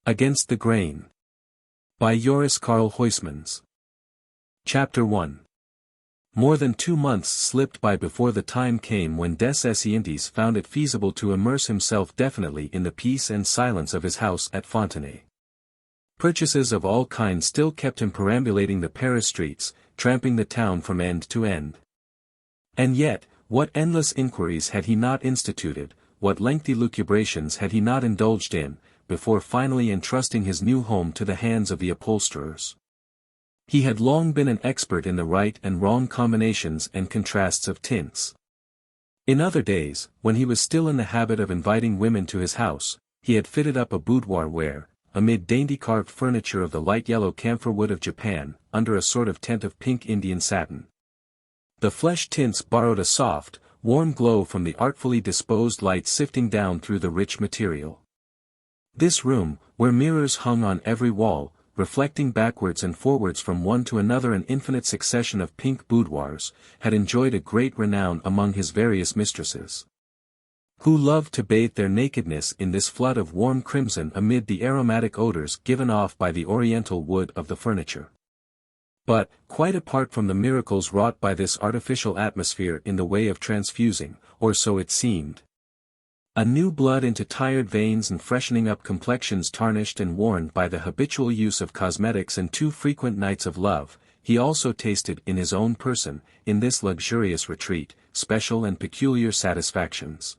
Against the Grain. By Joris-Karl Huysmans. Chapter 1. More than 2 months slipped by before the time came when Esseintes found it feasible to immerse himself definitely in the peace and silence of his house at Fontenay. Purchases of all kinds still kept him perambulating the Paris streets, tramping the town from end to end. And yet, what endless inquiries had he not instituted, what lengthy lucubrations had he not indulged in, before finally entrusting his new home to the hands of the upholsterers. He had long been an expert in the right and wrong combinations and contrasts of tints. In other days, when he was still in the habit of inviting women to his house, he had fitted up a boudoir where, amid dainty carved furniture of the light yellow camphor wood of Japan, under a sort of tent of pink Indian satin, the flesh tints borrowed a soft, warm glow from the artfully disposed light sifting down through the rich material. This room, where mirrors hung on every wall, reflecting backwards and forwards from one to another an infinite succession of pink boudoirs, had enjoyed a great renown among his various mistresses, who loved to bathe their nakedness in this flood of warm crimson amid the aromatic odors given off by the oriental wood of the furniture. But, quite apart from the miracles wrought by this artificial atmosphere in the way of transfusing, or so it seemed, a new blood into tired veins and freshening up complexions tarnished and worn by the habitual use of cosmetics and too frequent nights of love, he also tasted in his own person, in this luxurious retreat, special and peculiar satisfactions.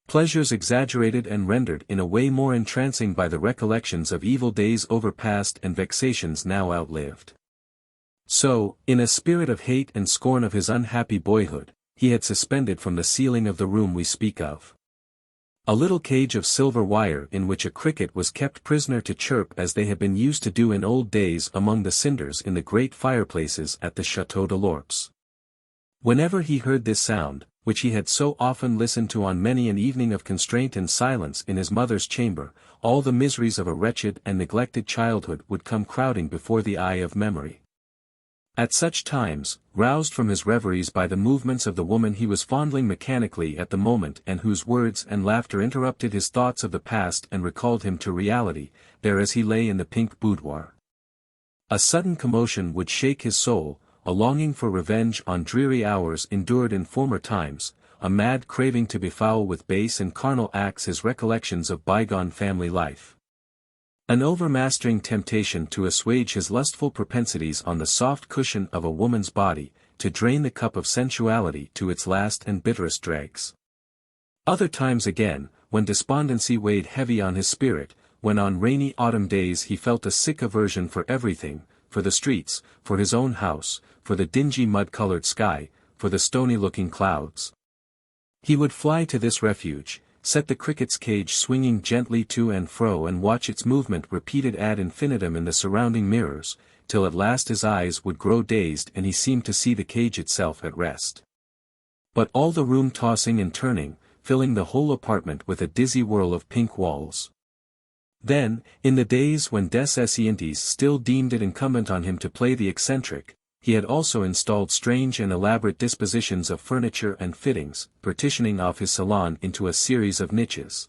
Pleasures exaggerated and rendered in a way more entrancing by the recollections of evil days overpast and vexations now outlived. So, in a spirit of hate and scorn of his unhappy boyhood, he had suspended from the ceiling of the room we speak of a little cage of silver wire in which a cricket was kept prisoner to chirp as they had been used to do in old days among the cinders in the great fireplaces at the Château de l'Orps. Whenever he heard this sound, which he had so often listened to on many an evening of constraint and silence in his mother's chamber, all the miseries of a wretched and neglected childhood would come crowding before the eye of memory. At such times, roused from his reveries by the movements of the woman he was fondling mechanically at the moment and whose words and laughter interrupted his thoughts of the past and recalled him to reality, there as he lay in the pink boudoir, a sudden commotion would shake his soul, a longing for revenge on dreary hours endured in former times, a mad craving to befoul with base and carnal acts his recollections of bygone family life. An overmastering temptation to assuage his lustful propensities on the soft cushion of a woman's body, to drain the cup of sensuality to its last and bitterest dregs. Other times again, when despondency weighed heavy on his spirit, when on rainy autumn days he felt a sick aversion for everything, for the streets, for his own house, for the dingy mud-colored sky, for the stony-looking clouds, he would fly to this refuge, set the cricket's cage swinging gently to and fro and watch its movement repeated ad infinitum in the surrounding mirrors, till at last his eyes would grow dazed and he seemed to see the cage itself at rest, but all the room tossing and turning, filling the whole apartment with a dizzy whirl of pink walls. Then, in the days when Esseintes still deemed it incumbent on him to play the eccentric, he had also installed strange and elaborate dispositions of furniture and fittings, partitioning off his salon into a series of niches,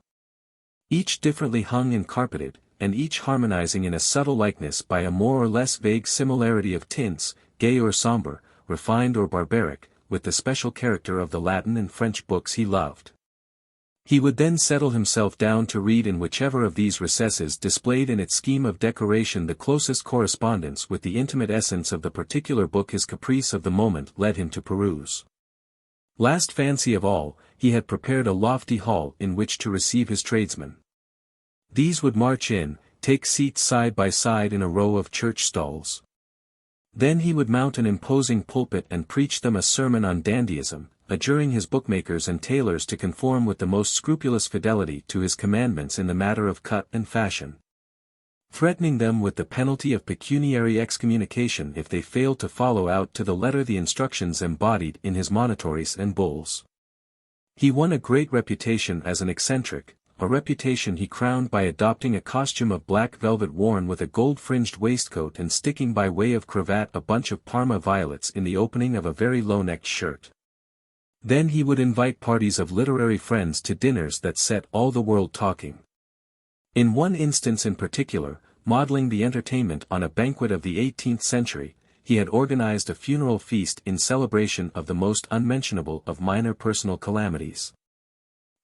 each differently hung and carpeted, and each harmonizing in a subtle likeness by a more or less vague similarity of tints, gay or sombre, refined or barbaric, with the special character of the Latin and French books he loved. He would then settle himself down to read in whichever of these recesses displayed in its scheme of decoration the closest correspondence with the intimate essence of the particular book his caprice of the moment led him to peruse. Last fancy of all, he had prepared a lofty hall in which to receive his tradesmen. These would march in, take seats side by side in a row of church stalls. Then he would mount an imposing pulpit and preach them a sermon on dandyism, adjuring his bookmakers and tailors to conform with the most scrupulous fidelity to his commandments in the matter of cut and fashion, threatening them with the penalty of pecuniary excommunication if they failed to follow out to the letter the instructions embodied in his monitories and bulls. He won a great reputation as an eccentric, a reputation he crowned by adopting a costume of black velvet worn with a gold-fringed waistcoat and sticking by way of cravat a bunch of Parma violets in the opening of a very low-necked shirt. Then he would invite parties of literary friends to dinners that set all the world talking. In one instance in particular, modeling the entertainment on a banquet of the 18th century, he had organized a funeral feast in celebration of the most unmentionable of minor personal calamities.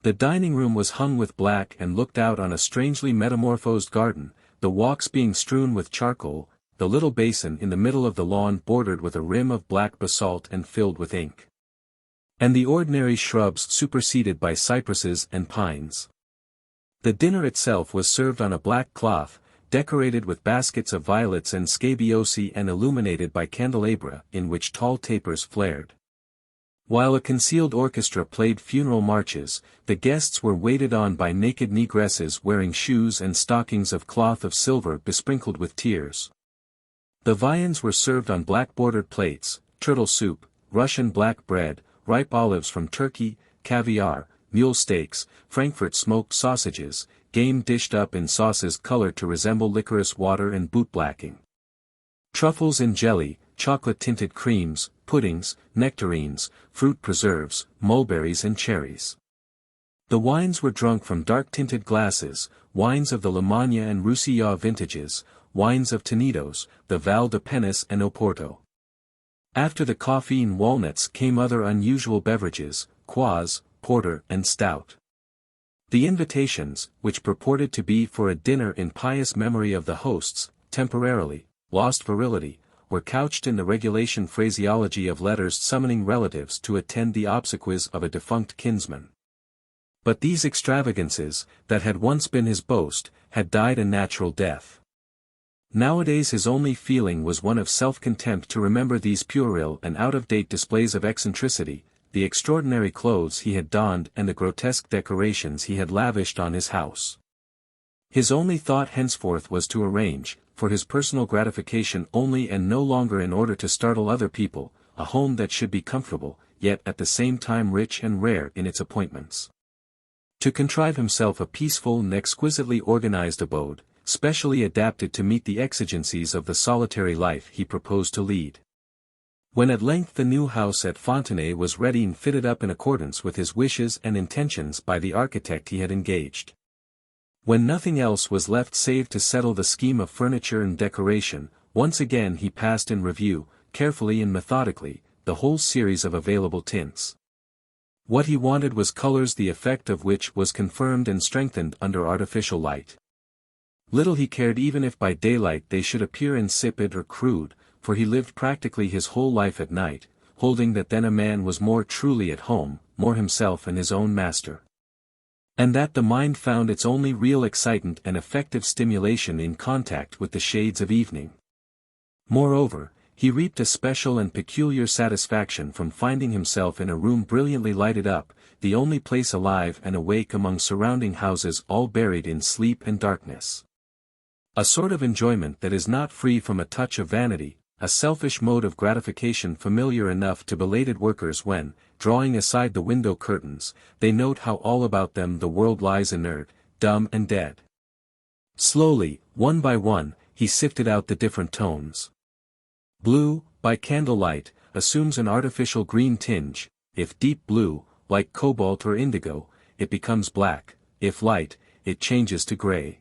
The dining room was hung with black and looked out on a strangely metamorphosed garden, the walks being strewn with charcoal, the little basin in the middle of the lawn bordered with a rim of black basalt and filled with ink. And the ordinary shrubs superseded by cypresses and pines. The dinner itself was served on a black cloth, decorated with baskets of violets and scabiosi and illuminated by candelabra in which tall tapers flared. While a concealed orchestra played funeral marches, the guests were waited on by naked negresses wearing shoes and stockings of cloth of silver besprinkled with tears. The viands were served on black-bordered plates, turtle soup, Russian black bread, ripe olives from Turkey, caviar, mule steaks, Frankfurt smoked sausages, game dished up in sauces colored to resemble licorice water and bootblacking. Truffles in jelly, chocolate-tinted creams, puddings, nectarines, fruit preserves, mulberries and cherries. The wines were drunk from dark-tinted glasses, wines of the Lamagna and Roussillon vintages, wines of Tenedos, the Val de Penis and Oporto. After the coffee and walnuts came other unusual beverages, kvass, porter and stout. The invitations, which purported to be for a dinner in pious memory of the hosts, temporarily, lost virility, were couched in the regulation phraseology of letters summoning relatives to attend the obsequies of a defunct kinsman. But these extravagances, that had once been his boast, had died a natural death. Nowadays his only feeling was one of self-contempt to remember these puerile and out-of-date displays of eccentricity, the extraordinary clothes he had donned and the grotesque decorations he had lavished on his house. His only thought henceforth was to arrange, for his personal gratification only and no longer in order to startle other people, a home that should be comfortable, yet at the same time rich and rare in its appointments. To contrive himself a peaceful and exquisitely organized abode, specially adapted to meet the exigencies of the solitary life he proposed to lead. When at length the new house at Fontenay was ready and fitted up in accordance with his wishes and intentions by the architect he had engaged. When nothing else was left save to settle the scheme of furniture and decoration, once again he passed in review, carefully and methodically, the whole series of available tints. What he wanted was colors the effect of which was confirmed and strengthened under artificial light. Little he cared even if by daylight they should appear insipid or crude, for he lived practically his whole life at night, holding that then a man was more truly at home, more himself and his own master. And that the mind found its only real excitant and effective stimulation in contact with the shades of evening. Moreover, he reaped a special and peculiar satisfaction from finding himself in a room brilliantly lighted up, the only place alive and awake among surrounding houses all buried in sleep and darkness. A sort of enjoyment that is not free from a touch of vanity, a selfish mode of gratification familiar enough to belated workers when, drawing aside the window curtains, they note how all about them the world lies inert, dumb and dead. Slowly, one by one, he sifted out the different tones. Blue, by candlelight, assumes an artificial green tinge; if deep blue, like cobalt or indigo, it becomes black; if light, it changes to gray.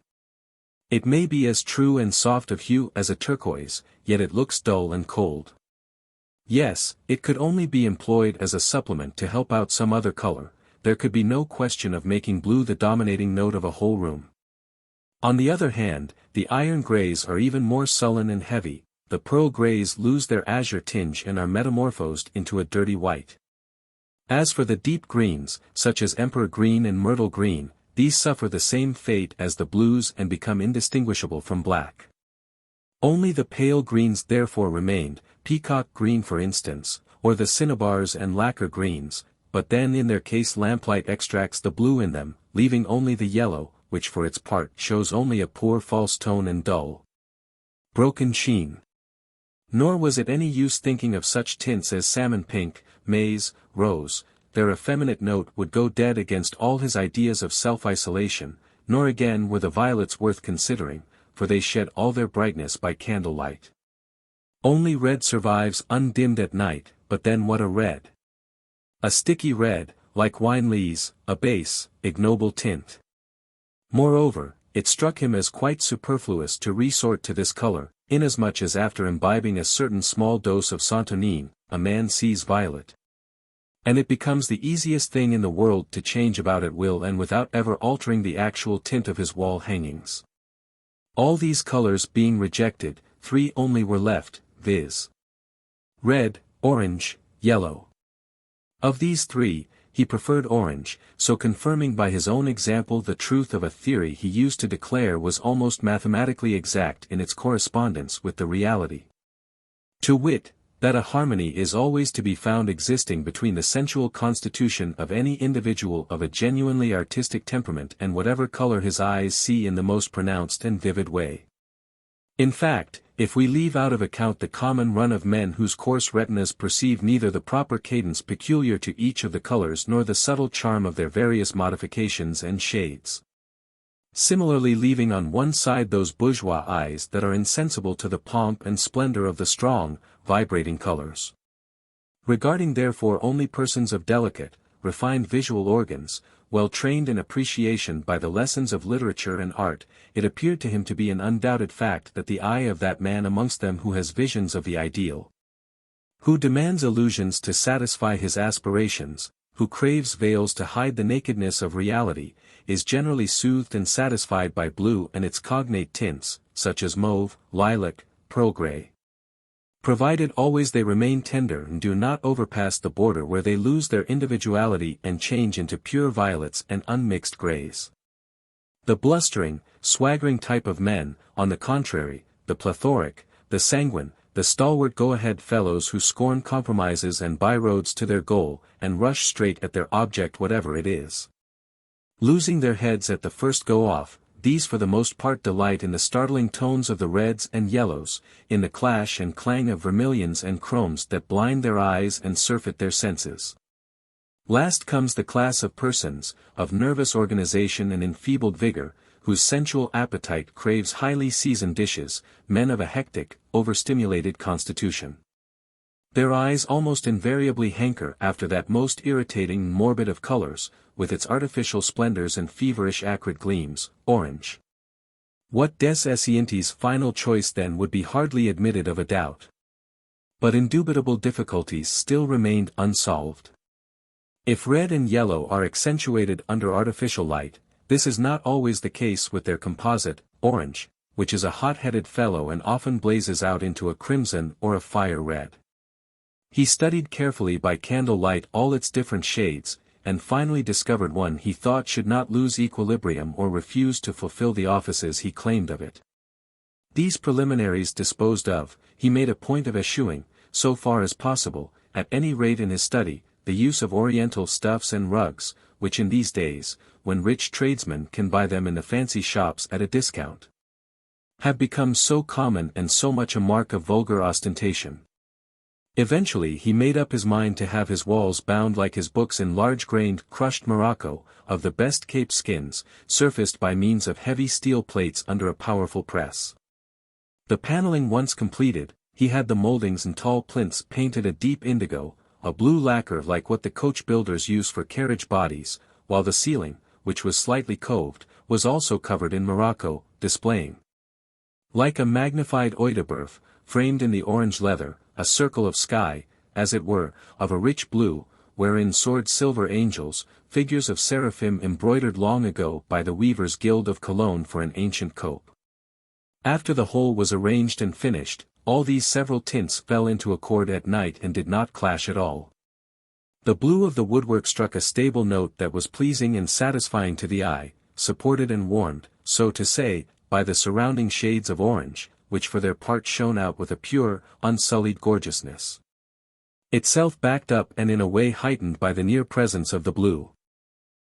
It may be as true and soft of hue as a turquoise, yet it looks dull and cold. Yes, it could only be employed as a supplement to help out some other color, there could be no question of making blue the dominating note of a whole room. On the other hand, the iron grays are even more sullen and heavy, the pearl grays lose their azure tinge and are metamorphosed into a dirty white. As for the deep greens, such as emperor green and myrtle green, these suffer the same fate as the blues and become indistinguishable from black. Only the pale greens therefore remained, peacock green for instance, or the cinnabars and lacquer greens, but then in their case lamplight extracts the blue in them, leaving only the yellow, which for its part shows only a poor false tone and dull, broken sheen. Nor was it any use thinking of such tints as salmon pink, maize, rose. Their effeminate note would go dead against all his ideas of self-isolation, nor again were the violets worth considering, for they shed all their brightness by candlelight. Only red survives undimmed at night, but then what a red! A sticky red, like wine lees, a base, ignoble tint. Moreover, it struck him as quite superfluous to resort to this color, inasmuch as after imbibing a certain small dose of santonine, a man sees violet. And it becomes the easiest thing in the world to change about at will and without ever altering the actual tint of his wall hangings. All these colors being rejected, 3 only were left, viz. red, orange, yellow. Of these 3, he preferred orange, so confirming by his own example the truth of a theory he used to declare was almost mathematically exact in its correspondence with the reality. To wit, that a harmony is always to be found existing between the sensual constitution of any individual of a genuinely artistic temperament and whatever color his eyes see in the most pronounced and vivid way. In fact, if we leave out of account the common run of men whose coarse retinas perceive neither the proper cadence peculiar to each of the colors nor the subtle charm of their various modifications and shades. Similarly, leaving on one side those bourgeois eyes that are insensible to the pomp and splendor of the strong, vibrating colors. Regarding therefore only persons of delicate, refined visual organs, well trained in appreciation by the lessons of literature and art, it appeared to him to be an undoubted fact that the eye of that man amongst them who has visions of the ideal, who demands illusions to satisfy his aspirations, who craves veils to hide the nakedness of reality, is generally soothed and satisfied by blue and its cognate tints, such as mauve, lilac, pearl gray. Provided always they remain tender and do not overpass the border where they lose their individuality and change into pure violets and unmixed grays. The blustering, swaggering type of men, on the contrary, the plethoric, the sanguine, the stalwart go-ahead fellows who scorn compromises and byroads to their goal, and rush straight at their object whatever it is. Losing their heads at the first go-off, these for the most part delight in the startling tones of the reds and yellows, in the clash and clang of vermilions and chromes that blind their eyes and surfeit their senses. Last comes the class of persons, of nervous organization and enfeebled vigor, whose sensual appetite craves highly seasoned dishes, men of a hectic, overstimulated constitution. Their eyes almost invariably hanker after that most irritating and morbid of colors, with its artificial splendors and feverish acrid gleams, orange. What des Esseintes' final choice then would be hardly admitted of a doubt. But indubitable difficulties still remained unsolved. If red and yellow are accentuated under artificial light, this is not always the case with their composite, orange, which is a hot-headed fellow and often blazes out into a crimson or a fire red. He studied carefully by candle-light all its different shades, and finally discovered one he thought should not lose equilibrium or refuse to fulfill the offices he claimed of it. These preliminaries disposed of, he made a point of eschewing, so far as possible, at any rate in his study, the use of oriental stuffs and rugs, which in these days, when rich tradesmen can buy them in the fancy shops at a discount, have become so common and so much a mark of vulgar ostentation. Eventually he made up his mind to have his walls bound like his books in large-grained crushed morocco, of the best Cape skins, surfaced by means of heavy steel plates under a powerful press. The paneling once completed, he had the moldings and tall plinths painted a deep indigo, a blue lacquer like what the coach builders use for carriage bodies, while the ceiling, which was slightly coved, was also covered in morocco, displaying, like a magnified Audiobook, framed in the orange leather, a circle of sky, as it were, of a rich blue, wherein soared silver angels, figures of seraphim embroidered long ago by the weaver's guild of Cologne for an ancient cope. After the whole was arranged and finished, all these several tints fell into accord at night and did not clash at all. The blue of the woodwork struck a stable note that was pleasing and satisfying to the eye, supported and warmed, so to say, by the surrounding shades of orange, which for their part shone out with a pure, unsullied gorgeousness, itself backed up and in a way heightened by the near presence of the blue.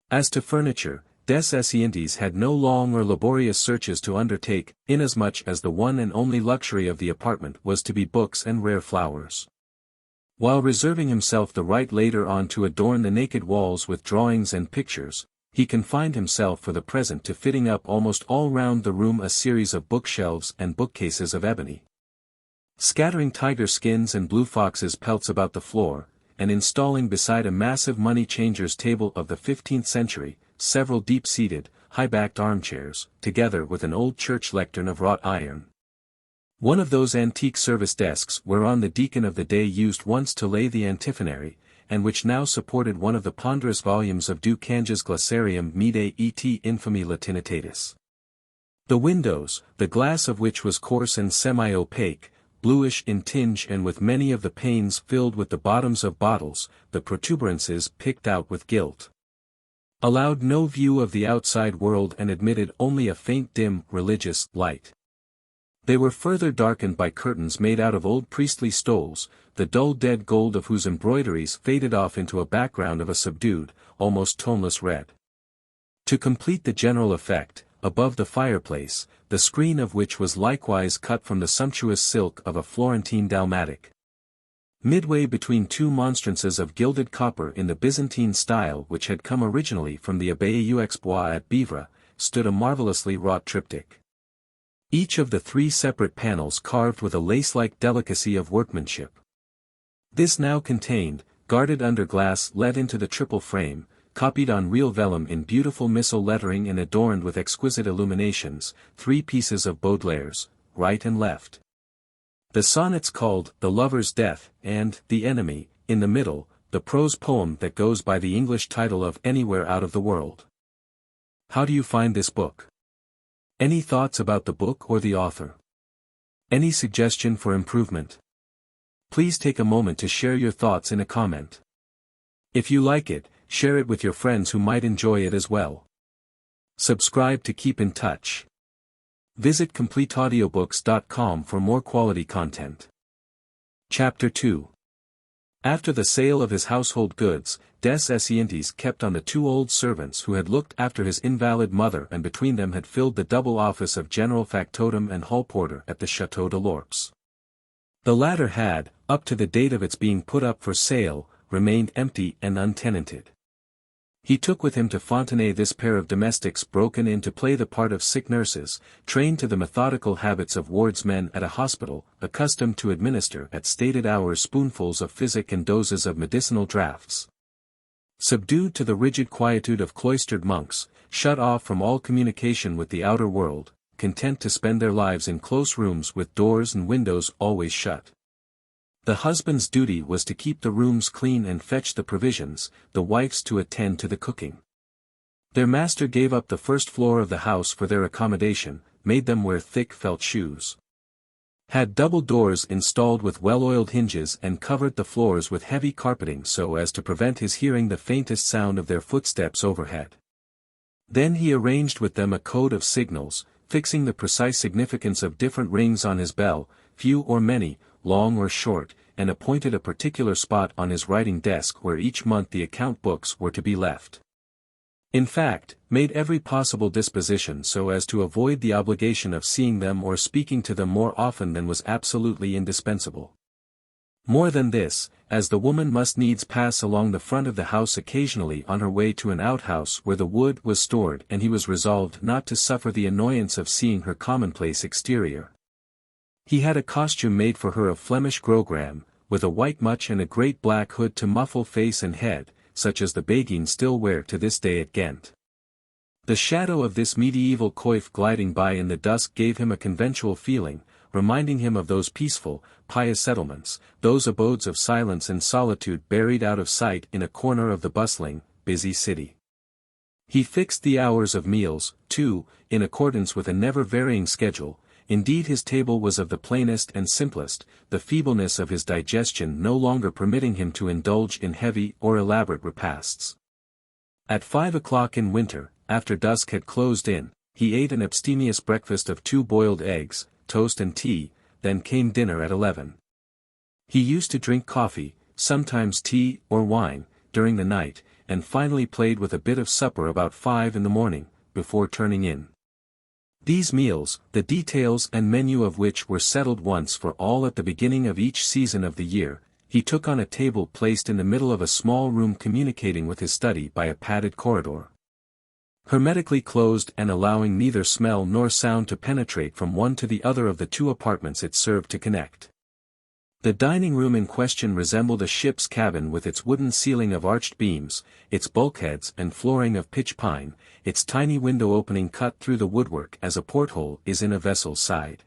As to furniture, des Esseintes had no long or laborious searches to undertake, inasmuch as the one and only luxury of the apartment was to be books and rare flowers. While reserving himself the right later on to adorn the naked walls with drawings and pictures, he confined himself for the present to fitting up almost all round the room a series of bookshelves and bookcases of ebony, scattering tiger skins and blue foxes' pelts about the floor, and installing beside a massive money-changer's table of the 15th century, several deep-seated, high-backed armchairs, together with an old church lectern of wrought iron. One of those antique service desks whereon the deacon of the day used once to lay the antiphonary, and which now supported one of the ponderous volumes of Du Cange's Glossarium Mede et Infami Latinitatis. The windows, the glass of which was coarse and semi-opaque, bluish in tinge and with many of the panes filled with the bottoms of bottles, the protuberances picked out with gilt, allowed no view of the outside world and admitted only a faint dim, religious, light. They were further darkened by curtains made out of old priestly stoles, the dull dead gold of whose embroideries faded off into a background of a subdued, almost toneless red. To complete the general effect, above the fireplace, the screen of which was likewise cut from the sumptuous silk of a Florentine dalmatic. Midway between two monstrances of gilded copper in the Byzantine style which had come originally from the Abbaye aux Bois at Beavre, stood a marvellously wrought triptych. Each of the three separate panels carved with a lace-like delicacy of workmanship. This now contained, guarded under glass let into the triple frame, copied on real vellum in beautiful missal lettering and adorned with exquisite illuminations, 3 pieces of Baudelaire's, right and left. The sonnets called The Lover's Death and The Enemy, in the middle, the prose poem that goes by the English title of Anywhere Out of the World. How do you find this book? Any thoughts about the book or the author? Any suggestion for improvement? Please take a moment to share your thoughts in a comment. If you like it, share it with your friends who might enjoy it as well. Subscribe to keep in touch. Visit CompleteAudiobooks.com for more quality content. Chapter 2. After the sale of his household goods, des Esseintes kept on the 2 old servants who had looked after his invalid mother and between them had filled the double office of general factotum and hall porter at the Château de l'Orps. The latter had, up to the date of its being put up for sale, remained empty and untenanted. He took with him to Fontenay this pair of domestics broken in to play the part of sick nurses, trained to the methodical habits of wardsmen at a hospital, accustomed to administer at stated hours spoonfuls of physic and doses of medicinal draughts. Subdued to the rigid quietude of cloistered monks, shut off from all communication with the outer world, content to spend their lives in close rooms with doors and windows always shut. The husband's duty was to keep the rooms clean and fetch the provisions, the wife's to attend to the cooking. Their master gave up the first floor of the house for their accommodation, made them wear thick felt shoes. Had double doors installed with well-oiled hinges and covered the floors with heavy carpeting so as to prevent his hearing the faintest sound of their footsteps overhead. Then he arranged with them a code of signals, fixing the precise significance of different rings on his bell, few or many, long or short, and appointed a particular spot on his writing desk where each month the account books were to be left. In fact, made every possible disposition so as to avoid the obligation of seeing them or speaking to them more often than was absolutely indispensable. More than this, as the woman must needs pass along the front of the house occasionally on her way to an outhouse where the wood was stored, and he was resolved not to suffer the annoyance of seeing her commonplace exterior. He had a costume made for her of Flemish grogram, with a white mutch and a great black hood to muffle face and head, such as the Beguines still wear to this day at Ghent. The shadow of this medieval coif gliding by in the dusk gave him a conventual feeling, reminding him of those peaceful, pious settlements, those abodes of silence and solitude buried out of sight in a corner of the bustling, busy city. He fixed the hours of meals, too, in accordance with a never-varying schedule. Indeed his table was of the plainest and simplest, the feebleness of his digestion no longer permitting him to indulge in heavy or elaborate repasts. At 5 o'clock in winter, after dusk had closed in, he ate an abstemious breakfast of 2 boiled eggs, toast and tea, then came dinner at 11. He used to drink coffee, sometimes tea or wine, during the night, and finally played with a bit of supper about 5 in the morning, before turning in. These meals, the details and menu of which were settled once for all at the beginning of each season of the year, he took on a table placed in the middle of a small room communicating with his study by a padded corridor. Hermetically closed and allowing neither smell nor sound to penetrate from one to the other of the 2 apartments it served to connect. The dining room in question resembled a ship's cabin with its wooden ceiling of arched beams, its bulkheads and flooring of pitch pine, its tiny window opening cut through the woodwork as a porthole is in a vessel's side.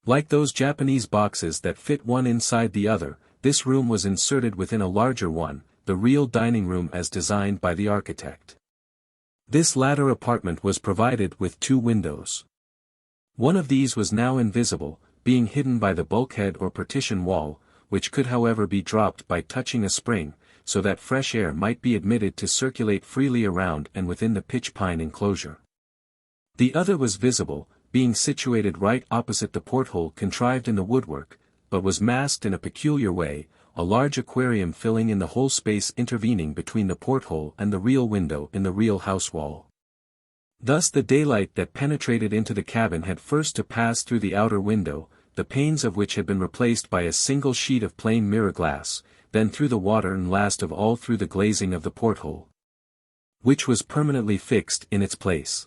Like those Japanese boxes that fit one inside the other, this room was inserted within a larger one, the real dining room as designed by the architect. This latter apartment was provided with 2 windows. One of these was now invisible, being hidden by the bulkhead or partition wall, which could however be dropped by touching a spring, so that fresh air might be admitted to circulate freely around and within the pitch pine enclosure. The other was visible, being situated right opposite the porthole contrived in the woodwork, but was masked in a peculiar way, a large aquarium filling in the whole space intervening between the porthole and the real window in the real house wall. Thus the daylight that penetrated into the cabin had first to pass through the outer window, the panes of which had been replaced by a single sheet of plain mirror glass, then through the water and last of all through the glazing of the porthole, which was permanently fixed in its place.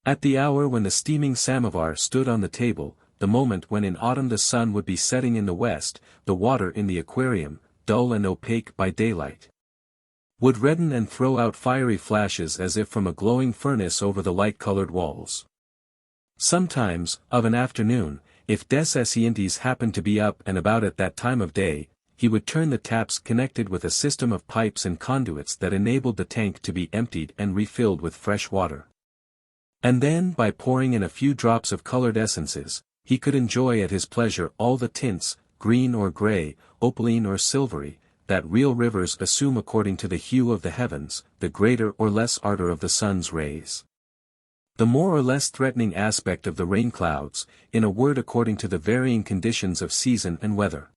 At the hour when the steaming samovar stood on the table, the moment when in autumn the sun would be setting in the west, the water in the aquarium, dull and opaque by daylight, would redden and throw out fiery flashes as if from a glowing furnace over the light-colored walls. Sometimes, of an afternoon, if des Esseintes happened to be up and about at that time of day, he would turn the taps connected with a system of pipes and conduits that enabled the tank to be emptied and refilled with fresh water. And then by pouring in a few drops of colored essences, he could enjoy at his pleasure all the tints, green or gray, opaline or silvery, that real rivers assume according to the hue of the heavens, the greater or less ardor of the sun's rays, the more or less threatening aspect of the rain clouds, in a word according to the varying conditions of season and weather.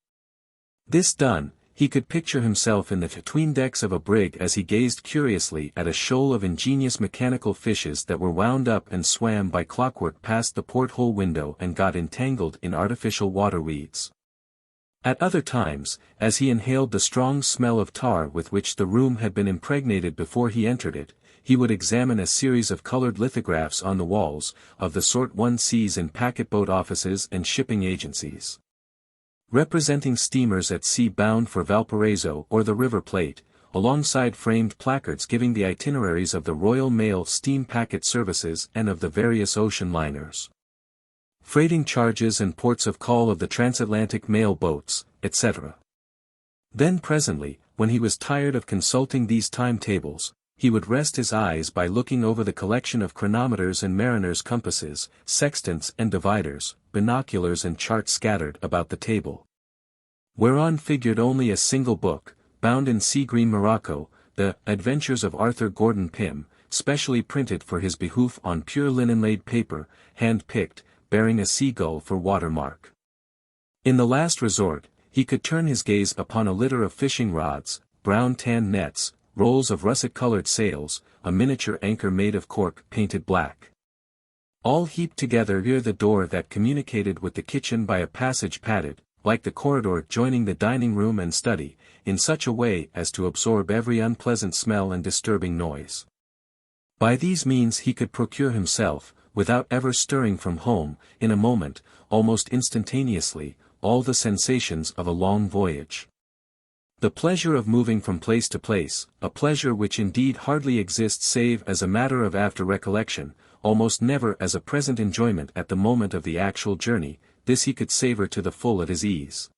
This done, he could picture himself in the between-decks of a brig as he gazed curiously at a shoal of ingenious mechanical fishes that were wound up and swam by clockwork past the porthole window and got entangled in artificial water weeds. At other times, as he inhaled the strong smell of tar with which the room had been impregnated before he entered it, he would examine a series of colored lithographs on the walls, of the sort one sees in packet-boat offices and shipping agencies, representing steamers at sea bound for Valparaiso or the River Plate, alongside framed placards giving the itineraries of the Royal Mail steam packet services and of the various ocean liners, freighting charges and ports of call of the transatlantic mail boats, etc. Then presently, when he was tired of consulting these timetables, he would rest his eyes by looking over the collection of chronometers and mariners' compasses, sextants and dividers, binoculars and charts scattered about the table, whereon figured only a single book, bound in sea-green morocco, the Adventures of Arthur Gordon Pym, specially printed for his behoof on pure linen-laid paper, hand-picked, bearing a seagull for watermark. In the last resort, he could turn his gaze upon a litter of fishing rods, brown tan nets, rolls of russet-colored sails, a miniature anchor made of cork painted black, all heaped together near the door that communicated with the kitchen by a passage padded, like the corridor joining the dining room and study, in such a way as to absorb every unpleasant smell and disturbing noise. By these means he could procure himself, without ever stirring from home, in a moment, almost instantaneously, all the sensations of a long voyage. The pleasure of moving from place to place, a pleasure which indeed hardly exists save as a matter of after recollection, almost never as a present enjoyment at the moment of the actual journey, this he could savor to the full at his ease,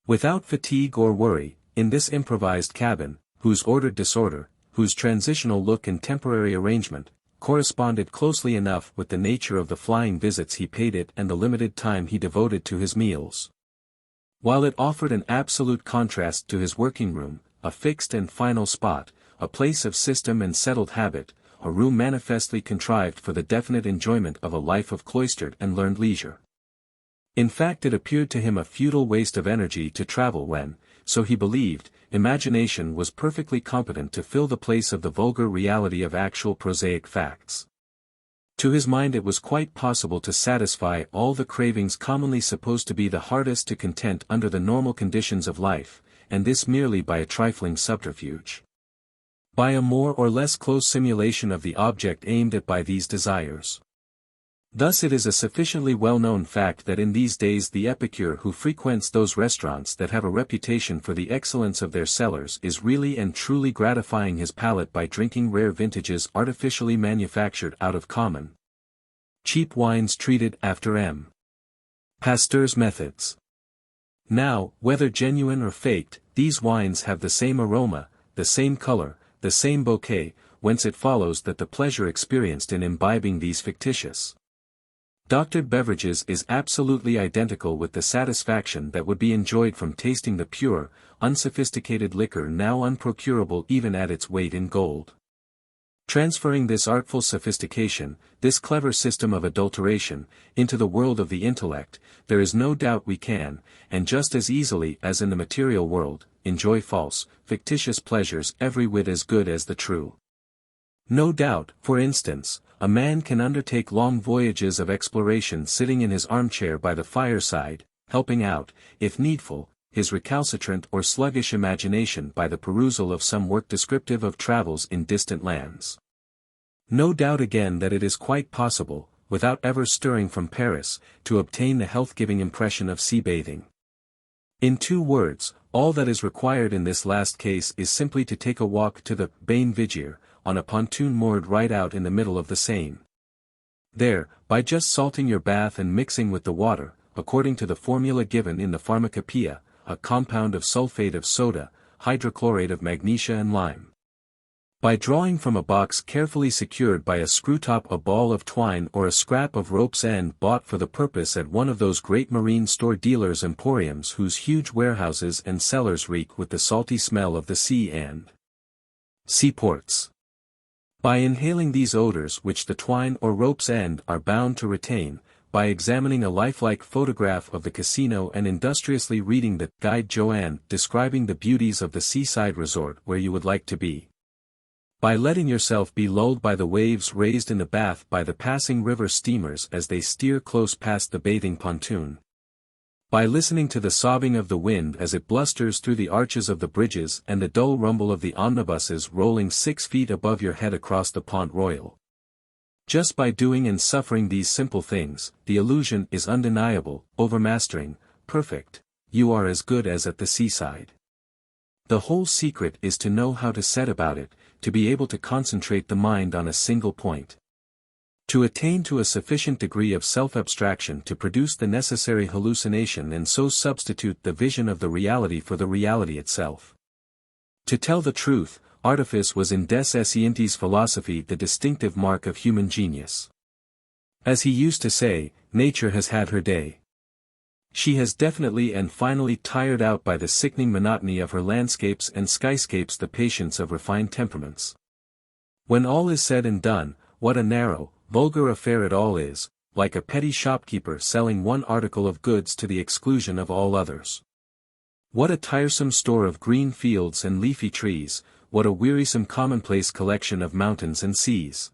without fatigue or worry, in this improvised cabin, whose ordered disorder, whose transitional look and temporary arrangement, corresponded closely enough with the nature of the flying visits he paid it and the limited time he devoted to his meals, while it offered an absolute contrast to his working room, a fixed and final spot, a place of system and settled habit, a room manifestly contrived for the definite enjoyment of a life of cloistered and learned leisure. In fact, it appeared to him a futile waste of energy to travel when, so he believed, imagination was perfectly competent to fill the place of the vulgar reality of actual prosaic facts. To his mind it was quite possible to satisfy all the cravings commonly supposed to be the hardest to content under the normal conditions of life, and this merely by a trifling subterfuge, by a more or less close simulation of the object aimed at by these desires. Thus it is a sufficiently well-known fact that in these days the epicure who frequents those restaurants that have a reputation for the excellence of their cellars is really and truly gratifying his palate by drinking rare vintages artificially manufactured out of common, cheap wines treated after M. Pasteur's methods. Now, whether genuine or faked, these wines have the same aroma, the same color, the same bouquet, whence it follows that the pleasure experienced in imbibing these fictitious doctored beverages is absolutely identical with the satisfaction that would be enjoyed from tasting the pure, unsophisticated liquor now unprocurable even at its weight in gold. Transferring this artful sophistication, this clever system of adulteration, into the world of the intellect, there is no doubt we can, and just as easily as in the material world, enjoy false, fictitious pleasures every whit as good as the true. No doubt, for instance, a man can undertake long voyages of exploration sitting in his armchair by the fireside, helping out, if needful, his recalcitrant or sluggish imagination by the perusal of some work descriptive of travels in distant lands. No doubt again that it is quite possible, without ever stirring from Paris, to obtain the health-giving impression of sea-bathing. In 2 words, all that is required in this last case is simply to take a walk to the Bain Vigier, on a pontoon moored right out in the middle of the Seine. There, by just salting your bath and mixing with the water, according to the formula given in the Pharmacopoeia, a compound of sulfate of soda, hydrochlorate of magnesia and lime. By drawing from a box carefully secured by a screw-top a ball of twine or a scrap of rope's end bought for the purpose at one of those great marine store dealers' emporiums whose huge warehouses and cellars reek with the salty smell of the sea and seaports. By inhaling these odors which the twine or rope's end are bound to retain, by examining a lifelike photograph of the casino and industriously reading the Guide Joanne describing the beauties of the seaside resort where you would like to be. By letting yourself be lulled by the waves raised in the bath by the passing river steamers as they steer close past the bathing pontoon. By listening to the sobbing of the wind as it blusters through the arches of the bridges and the dull rumble of the omnibuses rolling 6 feet above your head across the Pont Royal. Just by doing and suffering these simple things, the illusion is undeniable, overmastering, perfect, you are as good as at the seaside. The whole secret is to know how to set about it, to be able to concentrate the mind on a single point. To attain to a sufficient degree of self-abstraction to produce the necessary hallucination and so substitute the vision of the reality for the reality itself. To tell the truth, artifice was in des Esseintes' philosophy the distinctive mark of human genius. As he used to say, nature has had her day. She has definitely and finally tired out by the sickening monotony of her landscapes and skyscapes the patience of refined temperaments. When all is said and done, what a narrow, vulgar affair it all is, like a petty shopkeeper selling one article of goods to the exclusion of all others. What a tiresome store of green fields and leafy trees, what a wearisome commonplace collection of mountains and seas.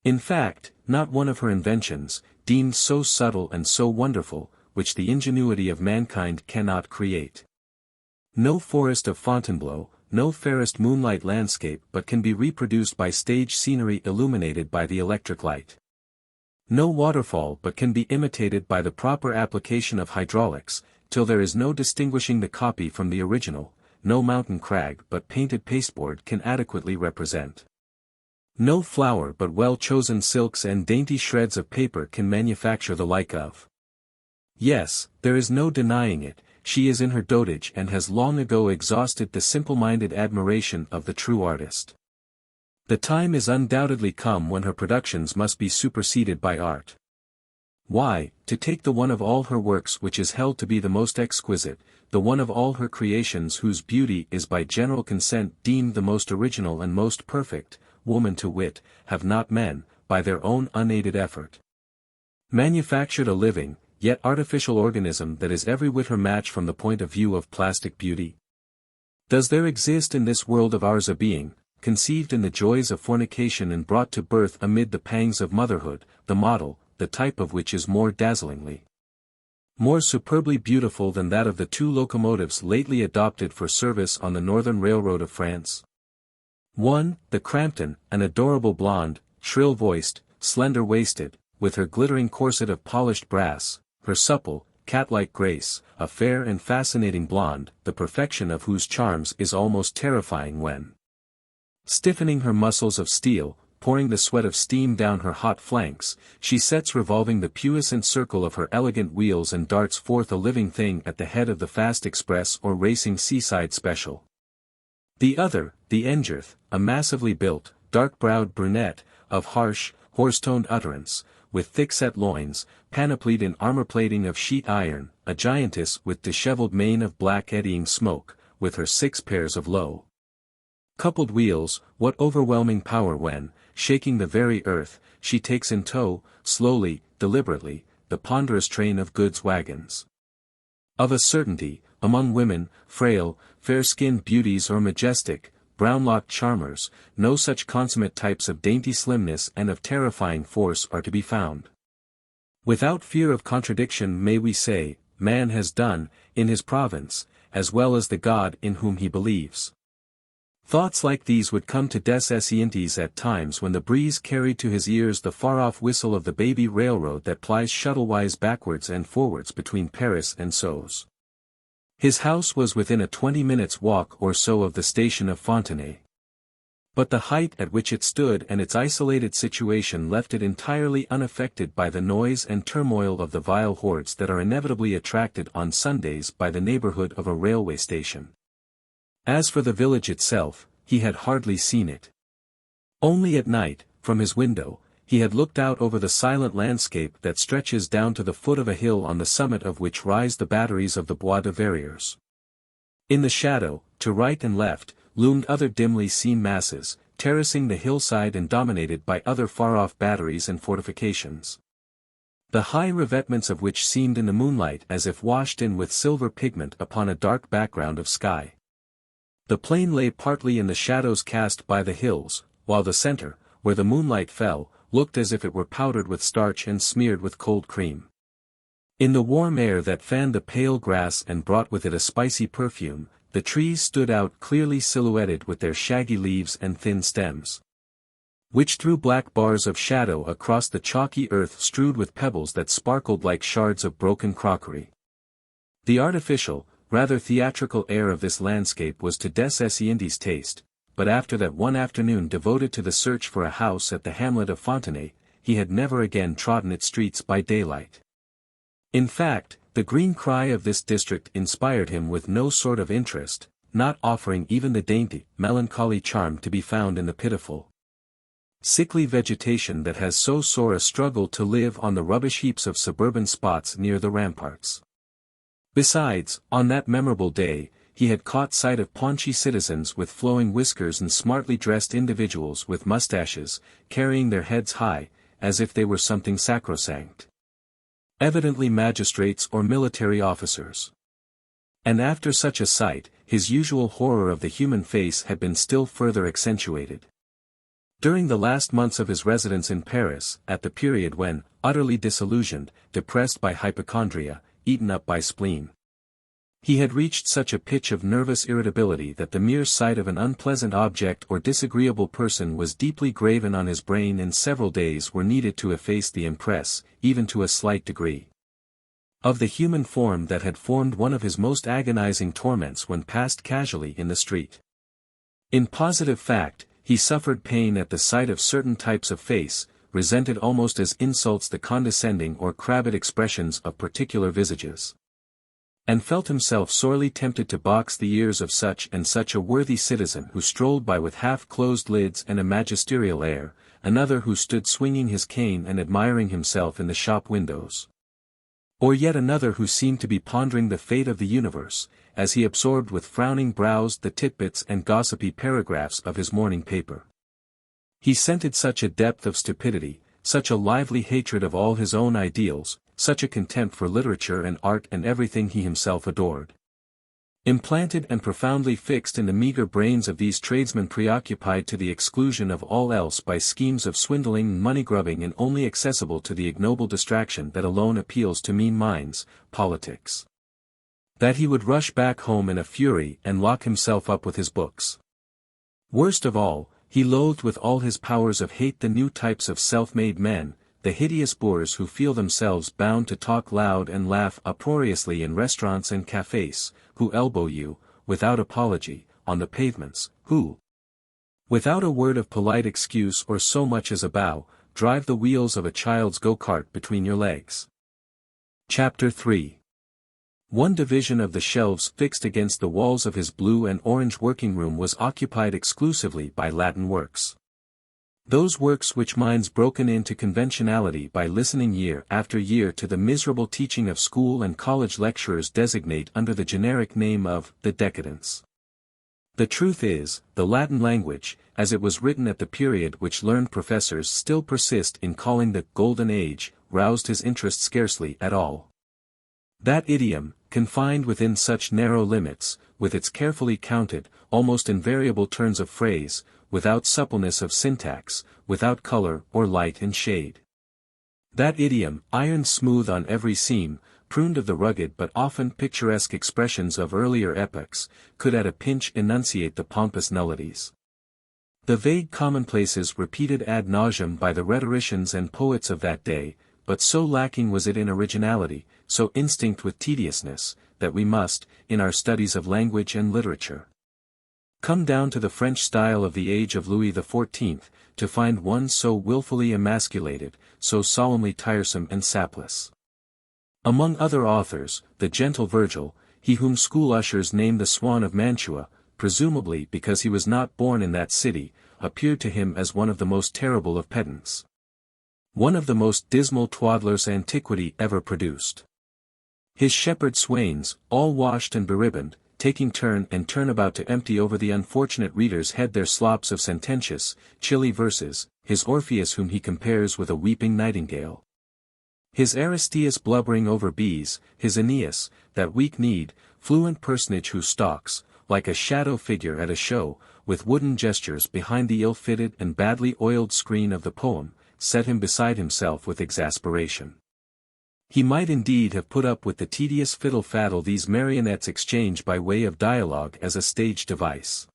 In fact, not one of her inventions, deemed so subtle and so wonderful, which the ingenuity of mankind cannot create. No forest of Fontainebleau, no fairest moonlight landscape but can be reproduced by stage scenery illuminated by the electric light. No waterfall but can be imitated by the proper application of hydraulics, till there is no distinguishing the copy from the original, no mountain crag but painted pasteboard can adequately represent. No flower but well-chosen silks and dainty shreds of paper can manufacture the like of. Yes, there is no denying it, she is in her dotage and has long ago exhausted the simple-minded admiration of the true artist. The time is undoubtedly come when her productions must be superseded by art. Why, to take the one of all her works which is held to be the most exquisite, the one of all her creations whose beauty is by general consent deemed the most original and most perfect, woman to wit, have not men, by their own unaided effort, manufactured a living, yet artificial organism that is every whit her match from the point of view of plastic beauty? Does there exist in this world of ours a being, conceived in the joys of fornication and brought to birth amid the pangs of motherhood, the model, the type of which is more dazzlingly, more superbly beautiful than that of the 2 locomotives lately adopted for service on the Northern Railroad of France? One, the Crampton, an adorable blonde, shrill-voiced, slender-waisted, with her glittering corset of polished brass, her supple, cat-like grace, a fair and fascinating blonde, the perfection of whose charms is almost terrifying when, stiffening her muscles of steel, pouring the sweat of steam down her hot flanks, she sets revolving the puissant circle of her elegant wheels and darts forth a living thing at the head of the fast express or racing seaside special. The other, the Engerth, a massively built, dark-browed brunette, of harsh, hoarse-toned utterance, with thick-set loins, panoplied in armor-plating of sheet iron, a giantess with disheveled mane of black eddying smoke, with her 6 pairs of low coupled wheels, what overwhelming power when, shaking the very earth, she takes in tow, slowly, deliberately, the ponderous train of goods wagons. Of a certainty, among women, frail, fair-skinned beauties or majestic, brown-locked charmers, no such consummate types of dainty slimness and of terrifying force are to be found. Without fear of contradiction may we say, man has done, in his province, as well as the God in whom he believes. Thoughts like these would come to des Esseintes at times when the breeze carried to his ears the far-off whistle of the baby railroad that plies shuttlewise backwards and forwards between Paris and Sceaux. His house was within a 20 minutes' walk or so of the station of Fontenay. But the height at which it stood and its isolated situation left it entirely unaffected by the noise and turmoil of the vile hordes that are inevitably attracted on Sundays by the neighborhood of a railway station. As for the village itself, he had hardly seen it. Only at night, from his window, he had looked out over the silent landscape that stretches down to the foot of a hill on the summit of which rise the batteries of the Bois de Verrières. In the shadow, to right and left, loomed other dimly seen masses, terracing the hillside and dominated by other far-off batteries and fortifications, the high revetments of which seemed in the moonlight as if washed in with silver pigment upon a dark background of sky. The plain lay partly in the shadows cast by the hills, while the center, where the moonlight fell, looked as if it were powdered with starch and smeared with cold cream. In the warm air that fanned the pale grass and brought with it a spicy perfume, the trees stood out clearly silhouetted with their shaggy leaves and thin stems, which threw black bars of shadow across the chalky earth strewed with pebbles that sparkled like shards of broken crockery. The artificial, rather theatrical air of this landscape was to des Esseintes' taste, but after that one afternoon devoted to the search for a house at the hamlet of Fontenay, he had never again trodden its streets by daylight. In fact, the green cry of this district inspired him with no sort of interest, not offering even the dainty, melancholy charm to be found in the pitiful, sickly vegetation that has so sore a struggle to live on the rubbish heaps of suburban spots near the ramparts. Besides, on that memorable day, he had caught sight of paunchy citizens with flowing whiskers and smartly dressed individuals with mustaches, carrying their heads high, as if they were something sacrosanct. Evidently magistrates or military officers. And after such a sight, his usual horror of the human face had been still further accentuated. During the last months of his residence in Paris, at the period when, utterly disillusioned, depressed by hypochondria, eaten up by spleen, he had reached such a pitch of nervous irritability that the mere sight of an unpleasant object or disagreeable person was deeply graven on his brain, and several days were needed to efface the impress, even to a slight degree, of the human form that had formed one of his most agonizing torments when passed casually in the street. In positive fact, he suffered pain at the sight of certain types of face, resented almost as insults the condescending or crabbed expressions of particular visages, and felt himself sorely tempted to box the ears of such and such a worthy citizen who strolled by with half-closed lids and a magisterial air, another who stood swinging his cane and admiring himself in the shop windows, or yet another who seemed to be pondering the fate of the universe, as he absorbed with frowning brows the titbits and gossipy paragraphs of his morning paper. He scented such a depth of stupidity, such a lively hatred of all his own ideals, such a contempt for literature and art and everything he himself adored. Implanted and profoundly fixed in the meager brains of these tradesmen preoccupied to the exclusion of all else by schemes of swindling and money-grubbing and only accessible to the ignoble distraction that alone appeals to mean minds, politics, that he would rush back home in a fury and lock himself up with his books. Worst of all, he loathed with all his powers of hate the new types of self-made men, the hideous boors who feel themselves bound to talk loud and laugh uproariously in restaurants and cafes, who elbow you, without apology, on the pavements, who, without a word of polite excuse or so much as a bow, drive the wheels of a child's go-kart between your legs. Chapter 3. One division of the shelves fixed against the walls of his blue and orange working room was occupied exclusively by Latin works. Those works which minds broken into conventionality by listening year after year to the miserable teaching of school and college lecturers designate under the generic name of the decadents. The truth is, the Latin language, as it was written at the period which learned professors still persist in calling the Golden Age, roused his interest scarcely at all. That idiom, confined within such narrow limits, with its carefully counted, almost invariable turns of phrase, without suppleness of syntax, without color or light and shade. That idiom, ironed smooth on every seam, pruned of the rugged but often picturesque expressions of earlier epochs, could at a pinch enunciate the pompous nullities. The vague commonplaces repeated ad nauseam by the rhetoricians and poets of that day, but so lacking was it in originality, so instinct with tediousness, that we must, in our studies of language and literature, come down to the French style of the age of Louis XIV, to find one so willfully emasculated, so solemnly tiresome and sapless. Among other authors, the gentle Virgil, he whom school ushers named the Swan of Mantua, presumably because he was not born in that city, appeared to him as one of the most terrible of pedants. One of the most dismal twaddlers antiquity ever produced. His shepherd swains, all washed and beribboned, taking turn and turn about to empty over the unfortunate reader's head their slops of sententious, chilly verses, his Orpheus whom he compares with a weeping nightingale. His Aristeas blubbering over bees, his Aeneas, that weak-kneed, fluent personage who stalks, like a shadow figure at a show, with wooden gestures behind the ill-fitted and badly oiled screen of the poem, set him beside himself with exasperation. He might indeed have put up with the tedious fiddle-faddle these marionettes exchange by way of dialogue as a stage device.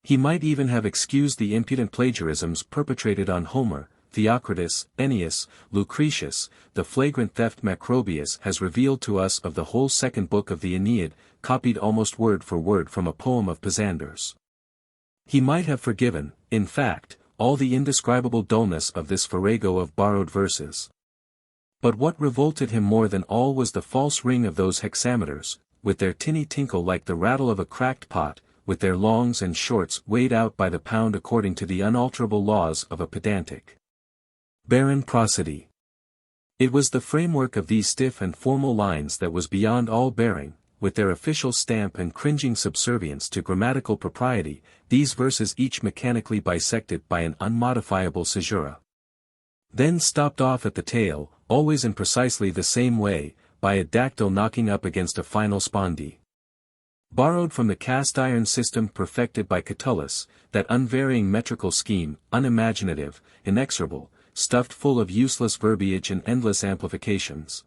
He might even have excused the impudent plagiarisms perpetrated on Homer, Theocritus, Ennius, Lucretius, the flagrant theft Macrobius has revealed to us of the whole second book of the Aeneid, copied almost word for word from a poem of Pisander's. He might have forgiven, in fact, all the indescribable dullness of this farrago of borrowed verses. But what revolted him more than all was the false ring of those hexameters, with their tinny tinkle like the rattle of a cracked pot, with their longs and shorts weighed out by the pound according to the unalterable laws of a pedantic, barren prosody. It was the framework of these stiff and formal lines that was beyond all bearing, with their official stamp and cringing subservience to grammatical propriety, these verses each mechanically bisected by an unmodifiable caesura. Then stopped off at the tail, always in precisely the same way, by a dactyl knocking up against a final spondee. Borrowed from the cast-iron system perfected by Catullus, that unvarying metrical scheme, unimaginative, inexorable, stuffed full of useless verbiage and endless amplifications.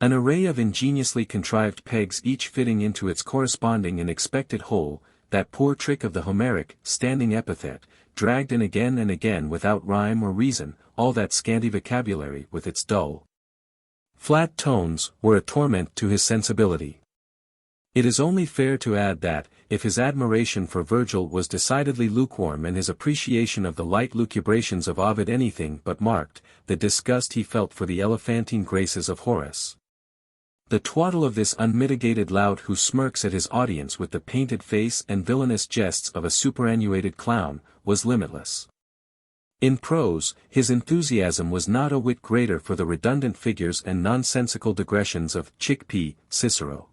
An array of ingeniously contrived pegs each fitting into its corresponding and expected hole, that poor trick of the Homeric, standing epithet, dragged in again and again without rhyme or reason, all that scanty vocabulary with its dull, flat tones, were a torment to his sensibility. It is only fair to add that, if his admiration for Virgil was decidedly lukewarm and his appreciation of the light lucubrations of Ovid anything but marked, the disgust he felt for the elephantine graces of Horace. The twaddle of this unmitigated lout who smirks at his audience with the painted face and villainous jests of a superannuated clown, was limitless. In prose, his enthusiasm was not a whit greater for the redundant figures and nonsensical digressions of Chick-pea, Cicero.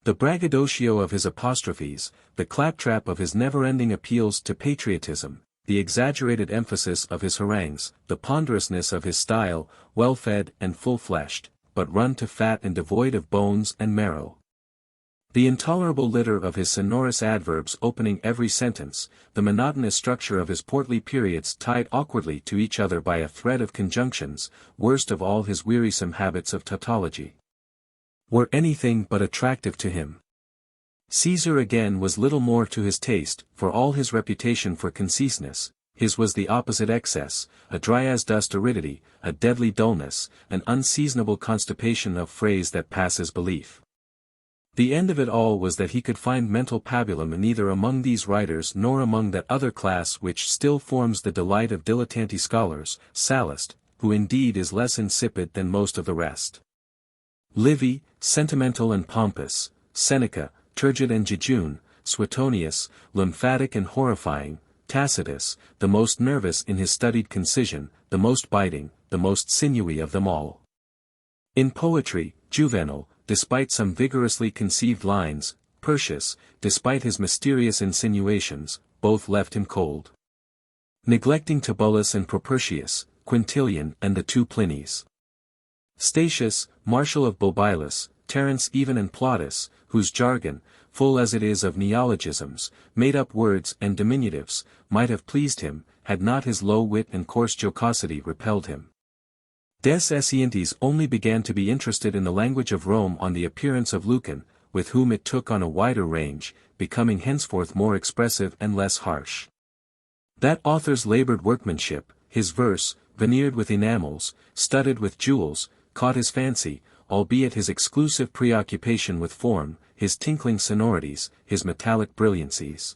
The braggadocio of his apostrophes, the claptrap of his never-ending appeals to patriotism, the exaggerated emphasis of his harangues, the ponderousness of his style, well-fed and full-fleshed, but run to fat and devoid of bones and marrow. The intolerable litter of his sonorous adverbs opening every sentence, the monotonous structure of his portly periods tied awkwardly to each other by a thread of conjunctions, worst of all his wearisome habits of tautology, were anything but attractive to him. Caesar again was little more to his taste, for all his reputation for conciseness, his was the opposite excess, a dry-as-dust aridity, a deadly dullness, an unseasonable constipation of phrase that passes belief. The end of it all was that he could find mental pabulum neither among these writers nor among that other class which still forms the delight of dilettanti scholars, Sallust, who indeed is less insipid than most of the rest. Livy, sentimental and pompous, Seneca, turgid and jejune, Suetonius, lymphatic and horrifying, Tacitus, the most nervous in his studied concision, the most biting, the most sinewy of them all. In poetry, Juvenal, despite some vigorously conceived lines, Persius, despite his mysterious insinuations, both left him cold. Neglecting Tibullus and Propertius, Quintilian and the two Plinies. Statius, Marshal of Bulbylus, Terence even and Plautus, whose jargon, full as it is of neologisms, made-up words and diminutives, might have pleased him, had not his low wit and coarse jocosity repelled him. Des Esseintes only began to be interested in the language of Rome on the appearance of Lucan, with whom it took on a wider range, becoming henceforth more expressive and less harsh. That author's labored workmanship, his verse, veneered with enamels, studded with jewels, caught his fancy, albeit his exclusive preoccupation with form, his tinkling sonorities, his metallic brilliancies,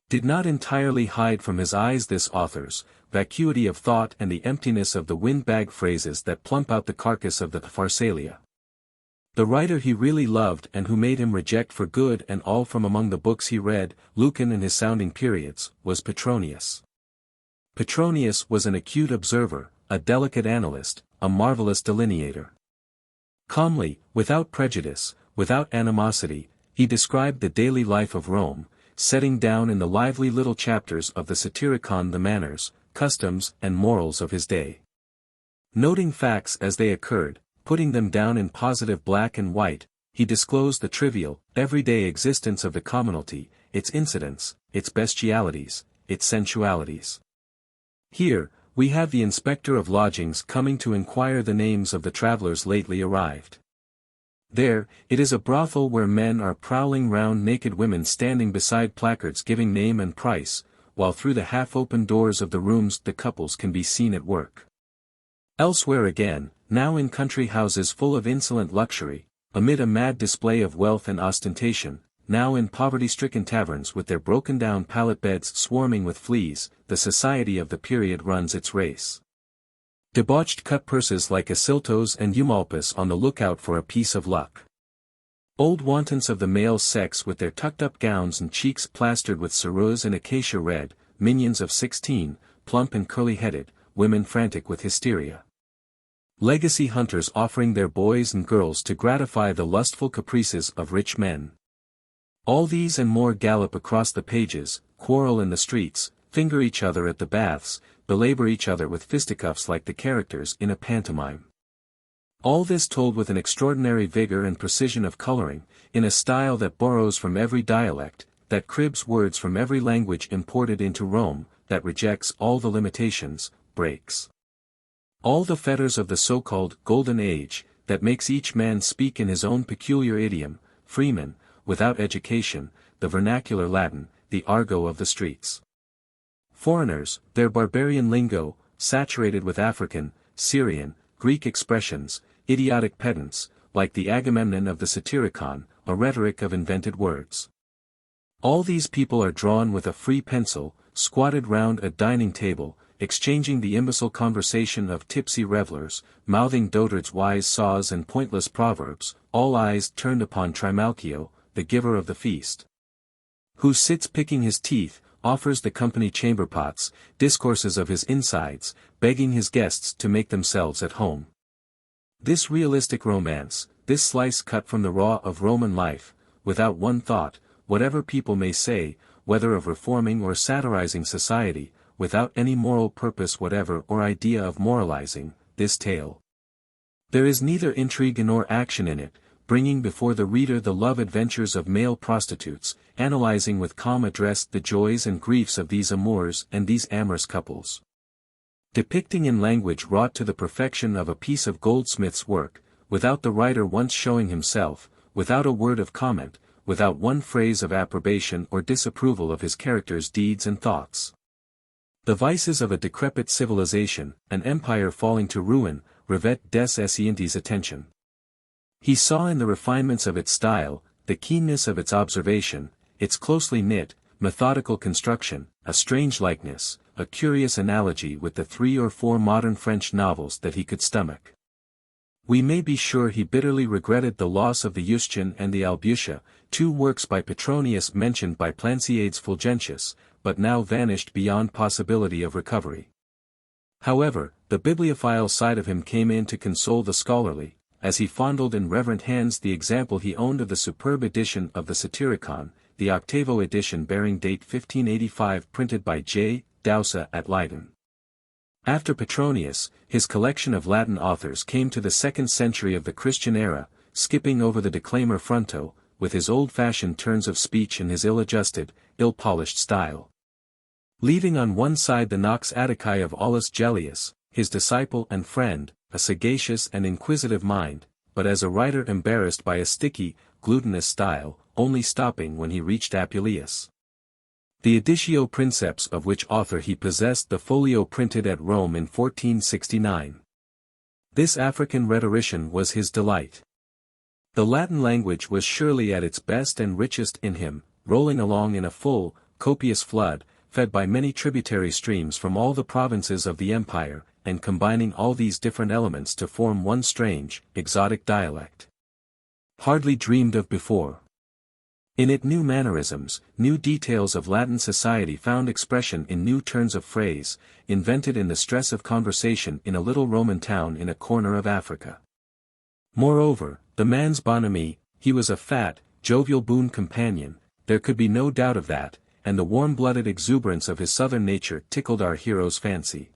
did not entirely hide from his eyes this author's vacuity of thought and the emptiness of the windbag phrases that plump out the carcass of the Pharsalia. The writer he really loved and who made him reject for good and all from among the books he read, Lucan and his sounding periods, was Petronius. Petronius was an acute observer, a delicate analyst, a marvelous delineator. Calmly, without prejudice, without animosity, he described the daily life of Rome, setting down in the lively little chapters of the Satyricon the manners, customs and morals of his day. Noting facts as they occurred, putting them down in positive black and white, he disclosed the trivial, everyday existence of the commonalty, its incidents, its bestialities, its sensualities. Here, we have the inspector of lodgings coming to inquire the names of the travelers lately arrived. There, it is a brothel where men are prowling round naked women standing beside placards giving name and price, while through the half-open doors of the rooms the couples can be seen at work. Elsewhere again, now in country houses full of insolent luxury, amid a mad display of wealth and ostentation, now in poverty-stricken taverns with their broken-down pallet beds swarming with fleas, the society of the period runs its race. Debauched cut-purses like Asiltos and Eumolpus on the lookout for a piece of luck. Old wantons of the male sex with their tucked-up gowns and cheeks plastered with ceruse and acacia red, minions of 16, plump and curly-headed, women frantic with hysteria. Legacy hunters offering their boys and girls to gratify the lustful caprices of rich men. All these and more gallop across the pages, quarrel in the streets, finger each other at the baths, belabor each other with fisticuffs like the characters in a pantomime. All this told with an extraordinary vigor and precision of coloring, in a style that borrows from every dialect, that cribs words from every language imported into Rome, that rejects all the limitations, breaks all the fetters of the so-called Golden Age, that makes each man speak in his own peculiar idiom, freeman, without education, the vernacular Latin, the argot of the streets. Foreigners, their barbarian lingo, saturated with African, Syrian, Greek expressions, idiotic pedants, like the Agamemnon of the Satyricon, a rhetoric of invented words. All these people are drawn with a free pencil, squatted round a dining table, exchanging the imbecile conversation of tipsy revellers, mouthing dotards wise saws and pointless proverbs, all eyes turned upon Trimalchio, the giver of the feast, who sits picking his teeth, offers the company chamber pots, discourses of his insides, begging his guests to make themselves at home. This realistic romance, this slice cut from the raw of Roman life, without one thought, whatever people may say, whether of reforming or satirizing society, without any moral purpose whatever or idea of moralizing, this tale. There is neither intrigue nor action in it, bringing before the reader the love adventures of male prostitutes, analyzing with calm address the joys and griefs of these amours and these amorous couples. Depicting in language wrought to the perfection of a piece of goldsmith's work, without the writer once showing himself, without a word of comment, without one phrase of approbation or disapproval of his character's deeds and thoughts. The vices of a decrepit civilization, an empire falling to ruin, rivet des Esseintes' attention. He saw in the refinements of its style, the keenness of its observation, its closely knit, methodical construction, a strange likeness, a curious analogy with the 3 or 4 modern French novels that he could stomach. We may be sure he bitterly regretted the loss of the Justin and the Albutia, 2 works by Petronius mentioned by Planciades Fulgentius, but now vanished beyond possibility of recovery. However, the bibliophile side of him came in to console the scholarly, as he fondled in reverent hands the example he owned of the superb edition of the Satyricon, the octavo edition bearing date 1585 printed by J. Dausa at Leiden. After Petronius, his collection of Latin authors came to the 2nd century of the Christian era, skipping over the declaimer Fronto, with his old-fashioned turns of speech and his ill-adjusted, ill-polished style. Leaving on one side the Nox Atticae of Aulus Gellius, his disciple and friend, a sagacious and inquisitive mind, but as a writer embarrassed by a sticky, glutinous style, only stopping when he reached Apuleius. The Editio Princeps of which author he possessed the folio printed at Rome in 1469. This African rhetorician was his delight. The Latin language was surely at its best and richest in him, rolling along in a full, copious flood, fed by many tributary streams from all the provinces of the empire, and combining all these different elements to form one strange, exotic dialect. Hardly dreamed of before. In it new mannerisms, new details of Latin society found expression in new turns of phrase, invented in the stress of conversation in a little Roman town in a corner of Africa. Moreover, the man's bonhomie, he was a fat, jovial boon companion, there could be no doubt of that, and the warm-blooded exuberance of his southern nature tickled our hero's fancy.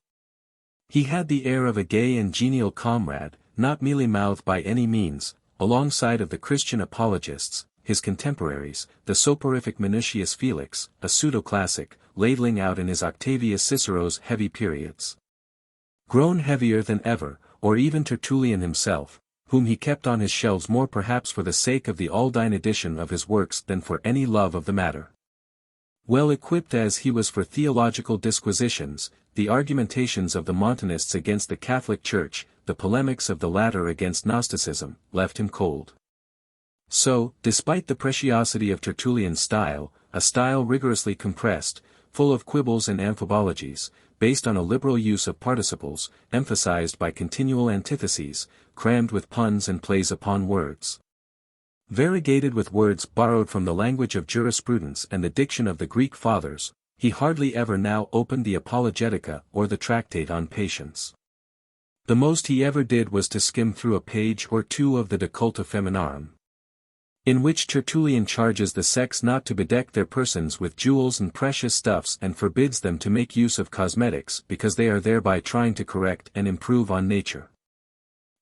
He had the air of a gay and genial comrade, not mealy-mouthed by any means, alongside of the Christian apologists, his contemporaries, the soporific Minucius Felix, a pseudo-classic, ladling out in his Octavius Cicero's heavy periods. Grown heavier than ever, or even Tertullian himself, whom he kept on his shelves more perhaps for the sake of the Aldine edition of his works than for any love of the matter. Well equipped as he was for theological disquisitions, the argumentations of the Montanists against the Catholic Church, the polemics of the latter against Gnosticism, left him cold. So, despite the preciosity of Tertullian's style, a style rigorously compressed, full of quibbles and amphibologies, based on a liberal use of participles, emphasized by continual antitheses, crammed with puns and plays upon words. Variegated with words borrowed from the language of jurisprudence and the diction of the Greek fathers, he hardly ever now opened the Apologetica or the Tractate on Patience. The most he ever did was to skim through a page or 2 of the De Cultu Feminarum, in which Tertullian charges the sex not to bedeck their persons with jewels and precious stuffs and forbids them to make use of cosmetics because they are thereby trying to correct and improve on nature.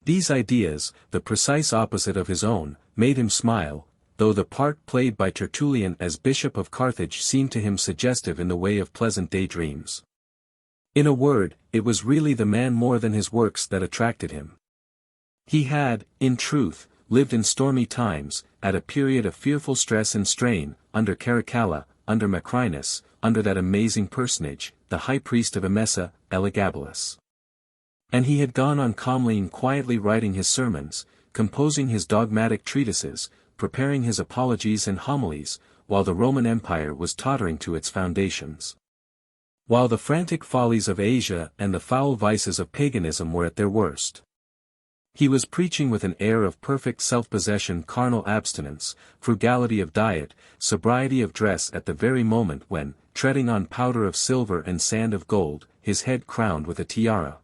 These ideas, the precise opposite of his own, made him smile, though the part played by Tertullian as Bishop of Carthage seemed to him suggestive in the way of pleasant daydreams. In a word, it was really the man more than his works that attracted him. He had, in truth, lived in stormy times, at a period of fearful stress and strain, under Caracalla, under Macrinus, under that amazing personage, the high priest of Emesa, Elagabalus. And he had gone on calmly and quietly writing his sermons, composing his dogmatic treatises, preparing his apologies and homilies, while the Roman Empire was tottering to its foundations. While the frantic follies of Asia and the foul vices of paganism were at their worst. He was preaching with an air of perfect self-possession, carnal abstinence, frugality of diet, sobriety of dress at the very moment when, treading on powder of silver and sand of gold, his head crowned with a tiara,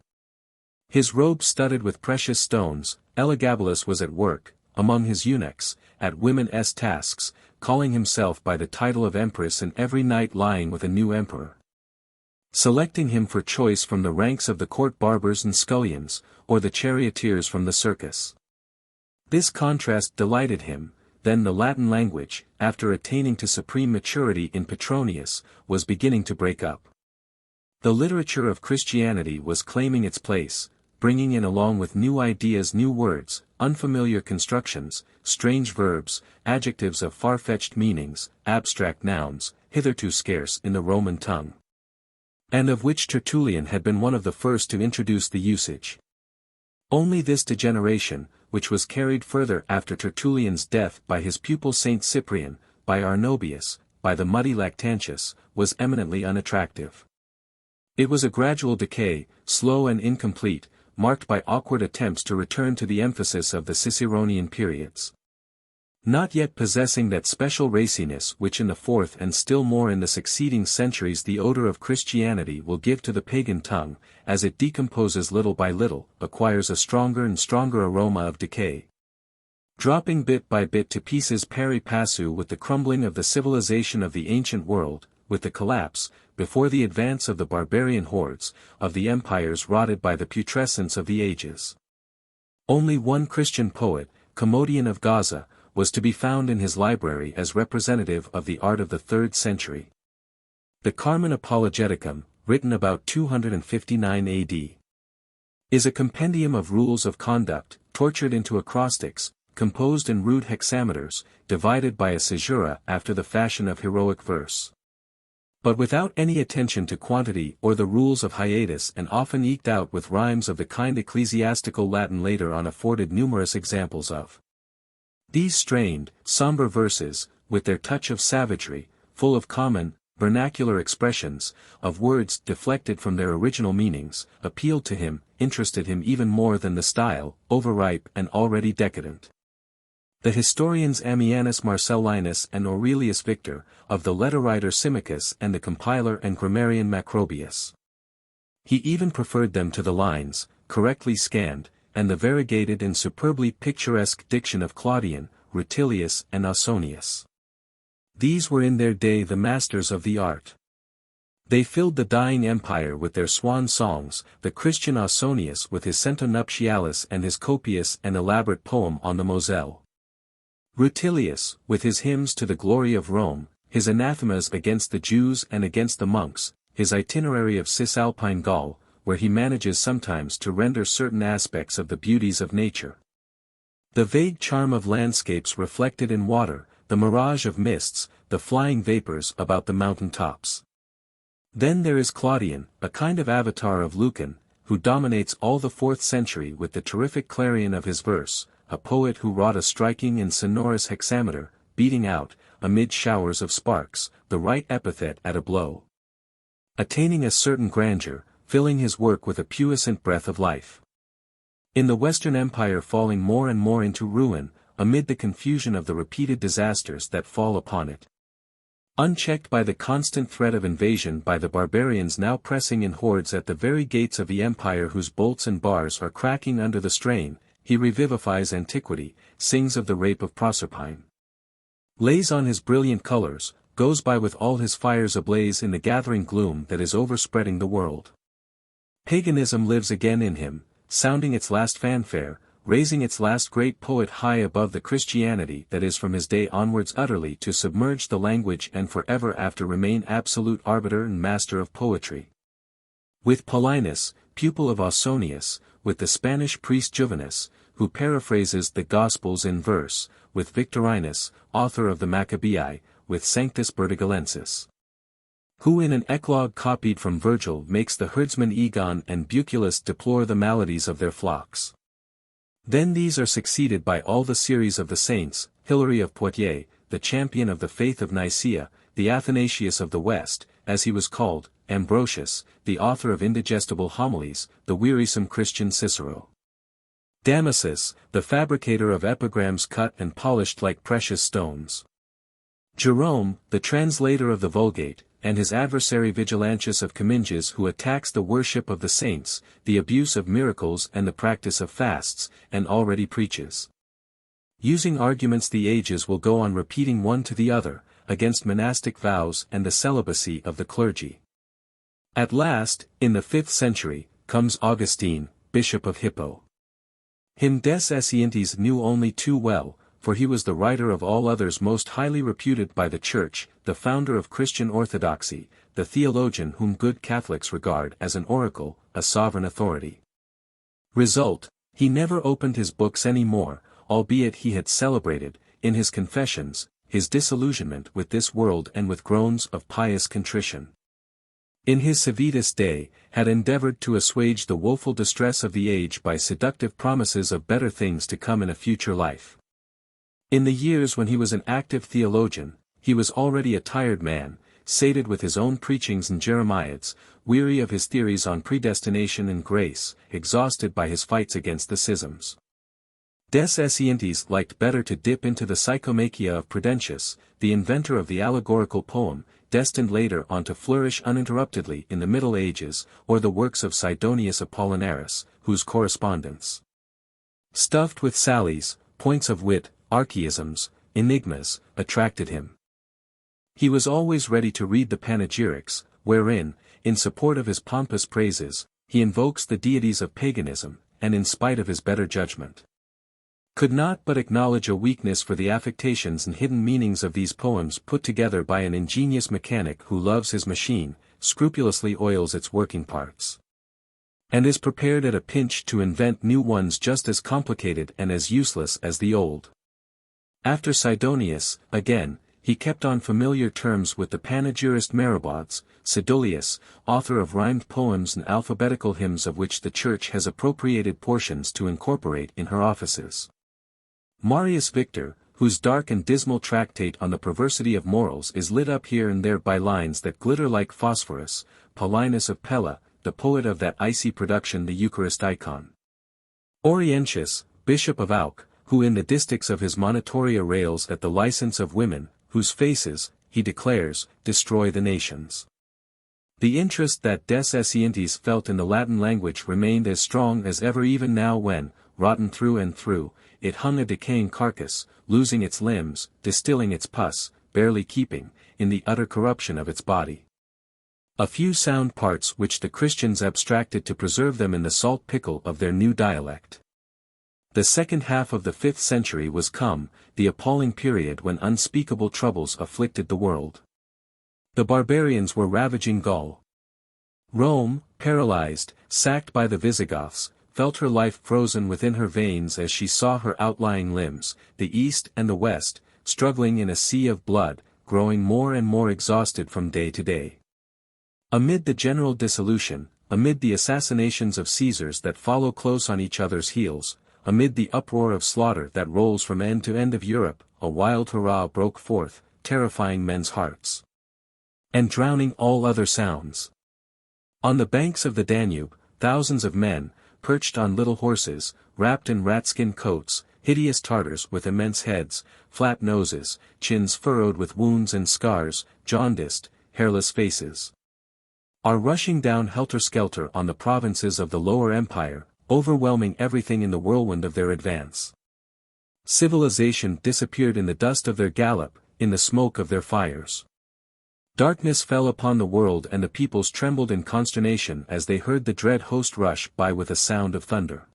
his robe studded with precious stones, Elagabalus was at work, among his eunuchs, at women's tasks, calling himself by the title of empress and every night lying with a new emperor. Selecting him for choice from the ranks of the court barbers and scullions, or the charioteers from the circus. This contrast delighted him. Then the Latin language, after attaining to supreme maturity in Petronius, was beginning to break up. The literature of Christianity was claiming its place, bringing in along with new ideas new words, unfamiliar constructions, strange verbs, adjectives of far-fetched meanings, abstract nouns, hitherto scarce in the Roman tongue. and of which Tertullian had been one of the first to introduce the usage. Only this degeneration, which was carried further after Tertullian's death by his pupil Saint Cyprian, by Arnobius, by the muddy Lactantius, was eminently unattractive. It was a gradual decay, slow and incomplete, marked by awkward attempts to return to the emphasis of the Ciceronian periods. Not yet possessing that special raciness which in the fourth and still more in the succeeding centuries the odor of Christianity will give to the pagan tongue, as it decomposes little by little, acquires a stronger and stronger aroma of decay. Dropping bit by bit to pieces pari passu with the crumbling of the civilization of the ancient world, with the collapse, before the advance of the barbarian hordes, of the empires rotted by the putrescence of the ages. Only one Christian poet, Commodian of Gaza, was to be found in his library as representative of the art of the 3rd century. The Carmen Apologeticum, written about 259 AD, is a compendium of rules of conduct, tortured into acrostics, composed in rude hexameters, divided by a caesura after the fashion of heroic verse, but without any attention to quantity or the rules of hiatus, and often eked out with rhymes of the kind ecclesiastical Latin later on afforded numerous examples of. These strained, somber verses, with their touch of savagery, full of common, vernacular expressions, of words deflected from their original meanings, appealed to him, interested him even more than the style, overripe and already decadent. The historians Ammianus Marcellinus and Aurelius Victor, of the letter-writer Symmachus and the compiler and grammarian Macrobius. He even preferred them to the lines, correctly scanned, and the variegated and superbly picturesque diction of Claudian, Rutilius and Ausonius. These were in their day the masters of the art. They filled the dying empire with their swan songs, the Christian Ausonius with his Cento Nuptialis and his copious and elaborate poem on the Moselle. Rutilius, with his hymns to the glory of Rome, his anathemas against the Jews and against the monks, his itinerary of Cisalpine Gaul, where he manages sometimes to render certain aspects of the beauties of nature. The vague charm of landscapes reflected in water, the mirage of mists, the flying vapors about the mountain tops. Then there is Claudian, a kind of avatar of Lucan, who dominates all the 4th century with the terrific clarion of his verse, a poet who wrought a striking and sonorous hexameter, beating out, amid showers of sparks, the right epithet at a blow. Attaining a certain grandeur, filling his work with a puissant breath of life. In the Western Empire falling more and more into ruin, amid the confusion of the repeated disasters that fall upon it. Unchecked by the constant threat of invasion by the barbarians now pressing in hordes at the very gates of the empire whose bolts and bars are cracking under the strain, he revivifies antiquity, sings of the rape of Proserpine. Lays on his brilliant colors, goes by with all his fires ablaze in the gathering gloom that is overspreading the world. Paganism lives again in him, sounding its last fanfare, raising its last great poet high above the Christianity that is from his day onwards utterly to submerge the language and forever after remain absolute arbiter and master of poetry. With Paulinus, pupil of Ausonius, with the Spanish priest Jovinus, who paraphrases the Gospels in verse, with Victorinus, author of the Maccabeae, with Sanctus Bertigalensis, who in an eclogue copied from Virgil makes the herdsman Egon and Buculus deplore the maladies of their flocks. Then these are succeeded by all the series of the saints, Hilary of Poitiers, the champion of the faith of Nicaea, the Athanasius of the West, as he was called, Ambrosius, the author of indigestible homilies, the wearisome Christian Cicero. Damasus, the fabricator of epigrams cut and polished like precious stones. Jerome, the translator of the Vulgate, and his adversary Vigilantius of Comminges who attacks the worship of the saints, the abuse of miracles and the practice of fasts, and already preaches. Using arguments the ages will go on repeating one to the other, against monastic vows and the celibacy of the clergy. At last, in the 5th century, comes Augustine, Bishop of Hippo. Him des Esseintes knew only too well, for he was the writer of all others most highly reputed by the Church, the founder of Christian orthodoxy, the theologian whom good Catholics regard as an oracle, a sovereign authority. Result, he never opened his books any more, albeit he had celebrated, in his confessions, his disillusionment with this world and with groans of pious contrition. in his Civitas day, had endeavored to assuage the woeful distress of the age by seductive promises of better things to come in a future life. In the years when he was an active theologian, he was already a tired man, sated with his own preachings and Jeremiads, weary of his theories on predestination and grace, exhausted by his fights against the schisms. Des Esseintes liked better to dip into the psychomachia of Prudentius, the inventor of the allegorical poem, destined later on to flourish uninterruptedly in the Middle Ages, or the works of Sidonius Apollinaris, whose correspondence, stuffed with sallies, points of wit, archaisms, enigmas, attracted him. He was always ready to read the panegyrics, wherein, in support of his pompous praises, he invokes the deities of paganism, and in spite of his better judgment, could not but acknowledge a weakness for the affectations and hidden meanings of these poems put together by an ingenious mechanic who loves his machine, scrupulously oils its working parts, and is prepared at a pinch to invent new ones just as complicated and as useless as the old. After Sidonius, again, he kept on familiar terms with the panegyrist Marabods, Sidolius, author of rhymed poems and alphabetical hymns of which the Church has appropriated portions to incorporate in her offices. Marius Victor, whose dark and dismal tractate on the perversity of morals is lit up here and there by lines that glitter like phosphorus, Paulinus of Pella, the poet of that icy production the Eucharist icon. Orientius, Bishop of Auch, who in the distichs of his Monitoria rails at the license of women, whose faces, he declares, destroy the nations. The interest that Des Esseintes felt in the Latin language remained as strong as ever even now when, rotten through and through, it hung a decaying carcass, losing its limbs, distilling its pus, barely keeping, in the utter corruption of its body, a few sound parts which the Christians abstracted to preserve them in the salt pickle of their new dialect. The second half of the 5th century was come, the appalling period when unspeakable troubles afflicted the world. The barbarians were ravaging Gaul. Rome, paralyzed, sacked by the Visigoths, felt her life frozen within her veins as she saw her outlying limbs, the east and the west, struggling in a sea of blood, growing more and more exhausted from day to day. Amid the general dissolution, amid the assassinations of Caesars that follow close on each other's heels, amid the uproar of slaughter that rolls from end to end of Europe, a wild hurrah broke forth, terrifying men's hearts, and drowning all other sounds. On the banks of the Danube, thousands of men, perched on little horses, wrapped in rat-skin coats, hideous Tartars with immense heads, flat noses, chins furrowed with wounds and scars, jaundiced, hairless faces, are rushing down helter-skelter on the provinces of the Lower Empire, overwhelming everything in the whirlwind of their advance. Civilization disappeared in the dust of their gallop, in the smoke of their fires. Darkness fell upon the world and the peoples trembled in consternation as they heard the dread host rush by with a sound of thunder.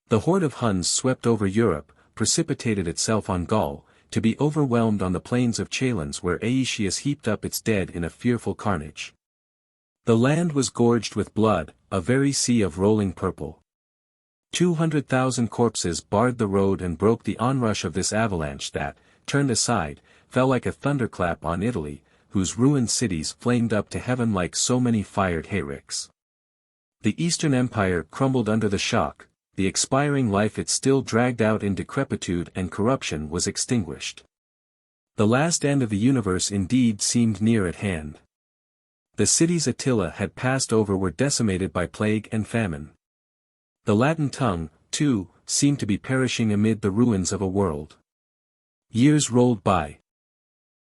The horde of Huns swept over Europe, precipitated itself on Gaul, to be overwhelmed on the plains of Chalons where Aetius heaped up its dead in a fearful carnage. The land was gorged with blood, a very sea of rolling purple. 200,000 corpses barred the road and broke the onrush of this avalanche that, turned aside, fell like a thunderclap on Italy, whose ruined cities flamed up to heaven like so many fired hayricks. The Eastern Empire crumbled under the shock, the expiring life it still dragged out in decrepitude and corruption was extinguished. The last end of the universe indeed seemed near at hand. The cities Attila had passed over were decimated by plague and famine. The Latin tongue, too, seemed to be perishing amid the ruins of a world. Years rolled by.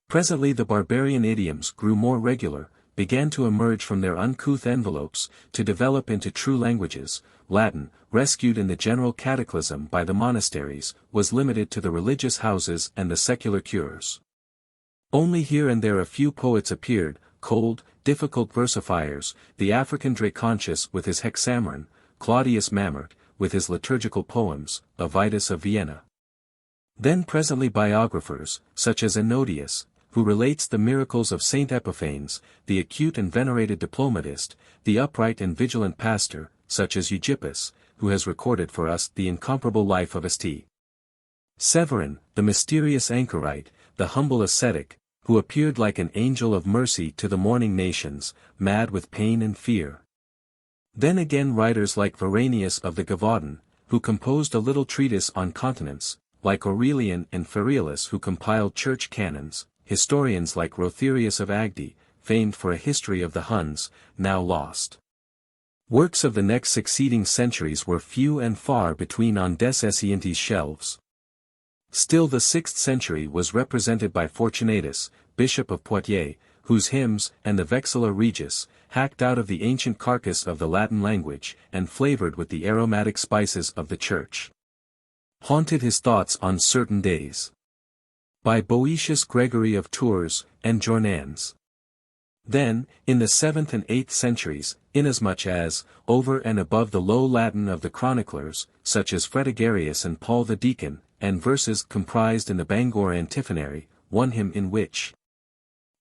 Presently the barbarian idioms grew more regular, began to emerge from their uncouth envelopes, to develop into true languages. Latin, rescued in the general cataclysm by the monasteries, was limited to the religious houses and the secular cures. Only here and there a few poets appeared, cold, difficult versifiers, the African Dracontius with his Hexameron, Claudius Mamert, with his liturgical poems, Avitus of Vienna. Then presently biographers, such as Ennodius, who relates the miracles of Saint Epiphanes, the acute and venerated diplomatist, the upright and vigilant pastor, such as Eugippius, who has recorded for us the incomparable life of St. Severin, the mysterious anchorite, the humble ascetic, who appeared like an angel of mercy to the mourning nations, mad with pain and fear. Then again writers like Varanius of the Gevaudan, who composed a little treatise on continence, like Aurelian and Feriolus who compiled church canons, historians like Rotherius of Agde, famed for a history of the Huns, now lost. Works of the next succeeding centuries were few and far between on des Esseintes' shelves. Still the 6th century was represented by Fortunatus, Bishop of Poitiers, whose hymns, and the Vexilla Regis, hacked out of the ancient carcass of the Latin language, and flavored with the aromatic spices of the Church, haunted his thoughts on certain days. By Boetius Gregory of Tours, and Jornans. Then, in the 7th and 8th centuries, inasmuch as, over and above the low Latin of the chroniclers, such as Fredegarius and Paul the Deacon, and verses comprised in the Bangor Antiphonary, one hymn in which,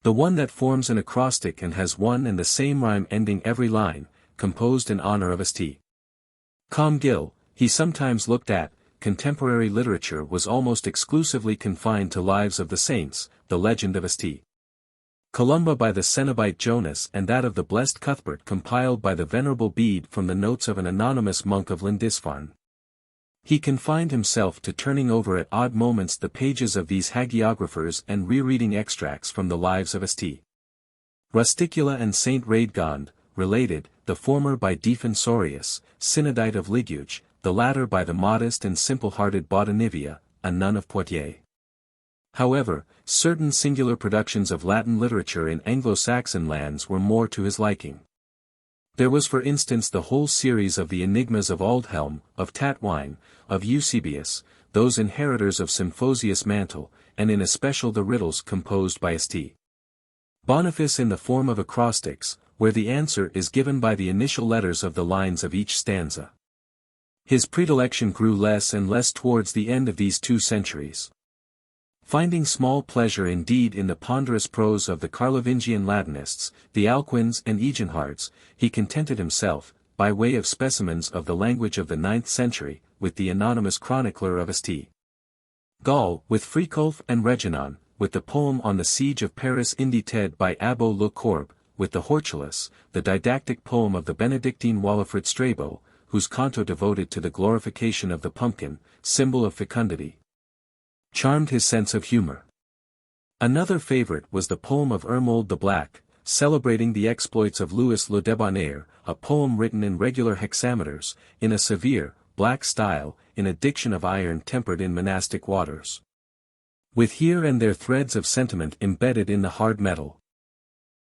the one that forms an acrostic and has one and the same rhyme ending every line, composed in honor of St. Comgill, he sometimes looked at, contemporary literature was almost exclusively confined to lives of the saints, the legend of St. Columba by the Cenobite Jonas and that of the blessed Cuthbert compiled by the Venerable Bede from the notes of an anonymous monk of Lindisfarne. He confined himself to turning over at odd moments the pages of these hagiographers and rereading extracts from the lives of St. Rusticula and Saint Radegond, related, the former by Defensorius, Synodite of Liguge, the latter by the modest and simple-hearted Baudenivia, a nun of Poitiers. However, certain singular productions of Latin literature in Anglo-Saxon lands were more to his liking. There was for instance the whole series of the Enigmas of Aldhelm, of Tatwine, of Eusebius, those inheritors of Symphosius Mantle, and in especial the riddles composed by St. Boniface in the form of acrostics, where the answer is given by the initial letters of the lines of each stanza. His predilection grew less and less towards the end of these 2 centuries. Finding small pleasure indeed in the ponderous prose of the Carlovingian Latinists, the Alcuins and Eginhards, he contented himself, by way of specimens of the language of the 9th century, with the anonymous chronicler of St. Gall, with Friculf and Reginon, with the poem on the siege of Paris indited by Abbo Le Corbe, with the Hortulus, the didactic poem of the Benedictine Walafrid Strabo, whose canto devoted to the glorification of the pumpkin, symbol of fecundity, charmed his sense of humor. Another favorite was the poem of Ermold the Black, celebrating the exploits of Louis le Débonnaire, a poem written in regular hexameters, in a severe, black style, in a diction of iron tempered in monastic waters, with here and there threads of sentiment embedded in the hard metal.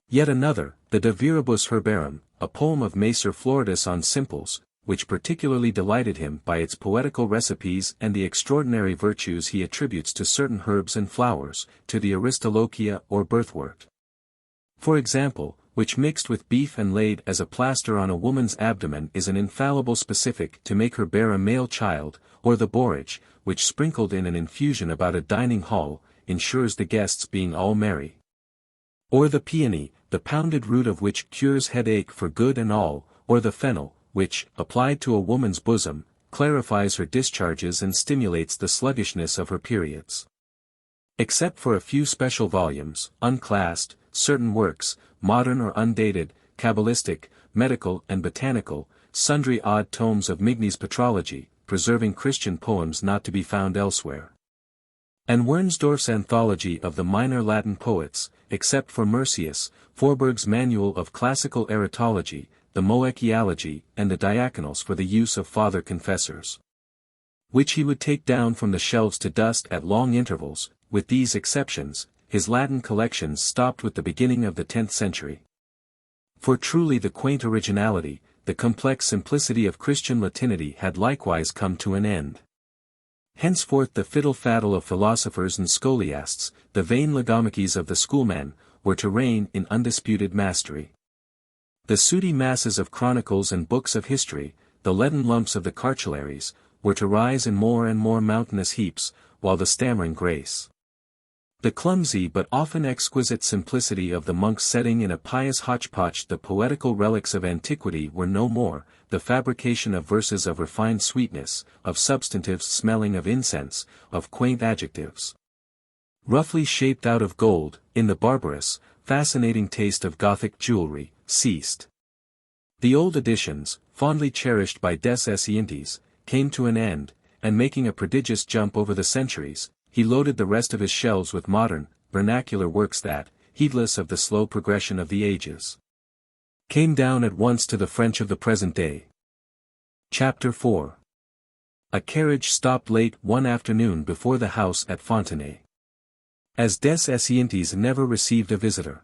Yet another, the De Viribus Herbarum, a poem of Macer Floridus on simples, which particularly delighted him by its poetical recipes and the extraordinary virtues he attributes to certain herbs and flowers, to the Aristolochia or birthwort. For example, which mixed with beef and laid as a plaster on a woman's abdomen is an infallible specific to make her bear a male child, or the borage, which sprinkled in an infusion about a dining hall, ensures the guests being all merry. Or the peony, the pounded root of which cures headache for good and all, or the fennel, which, applied to a woman's bosom, clarifies her discharges and stimulates the sluggishness of her periods. Except for a few special volumes, unclassed, certain works, modern or undated, Kabbalistic, medical and botanical, sundry odd tomes of Migny's Patrology, preserving Christian poems not to be found elsewhere, and Wernsdorf's Anthology of the Minor Latin Poets, except for Mercius, Forberg's Manual of Classical Eritology, the Moechiology, and the Diaconals for the use of father confessors, which he would take down from the shelves to dust at long intervals. With these exceptions, his Latin collections stopped with the beginning of the 10th century. For truly the quaint originality, the complex simplicity of Christian Latinity had likewise come to an end. Henceforth the fiddle-faddle of philosophers and scholiasts, the vain logomachy of the schoolmen, were to reign in undisputed mastery. The sooty masses of chronicles and books of history, the leaden lumps of the cartularies, were to rise in more and more mountainous heaps, while the stammering grace, the clumsy but often exquisite simplicity of the monks setting in a pious hodgepodge the poetical relics of antiquity were no more, the fabrication of verses of refined sweetness, of substantives smelling of incense, of quaint adjectives, roughly shaped out of gold, in the barbarous, fascinating taste of Gothic jewelry, ceased. The old editions, fondly cherished by des Esseintes, came to an end, and making a prodigious jump over the centuries, he loaded the rest of his shelves with modern, vernacular works that, heedless of the slow progression of the ages, came down at once to the French of the present day. Chapter 4. A carriage stopped late one afternoon before the house at Fontenay. As des Esseintes never received a visitor.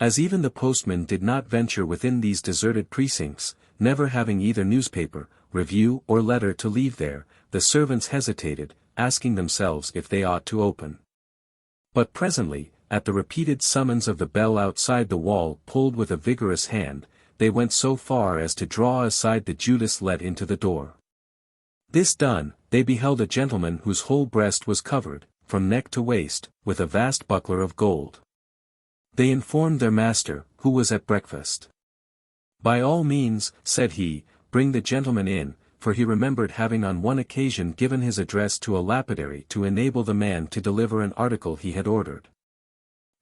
As even the postman did not venture within these deserted precincts, never having either newspaper, review or letter to leave there, the servants hesitated, asking themselves if they ought to open. But presently, at the repeated summons of the bell outside the wall pulled with a vigorous hand, they went so far as to draw aside the Judas let into the door. This done, they beheld a gentleman whose whole breast was covered, from neck to waist, with a vast buckler of gold. They informed their master, who was at breakfast. "By all means," said he, "bring the gentleman in," for he remembered having on one occasion given his address to a lapidary to enable the man to deliver an article he had ordered.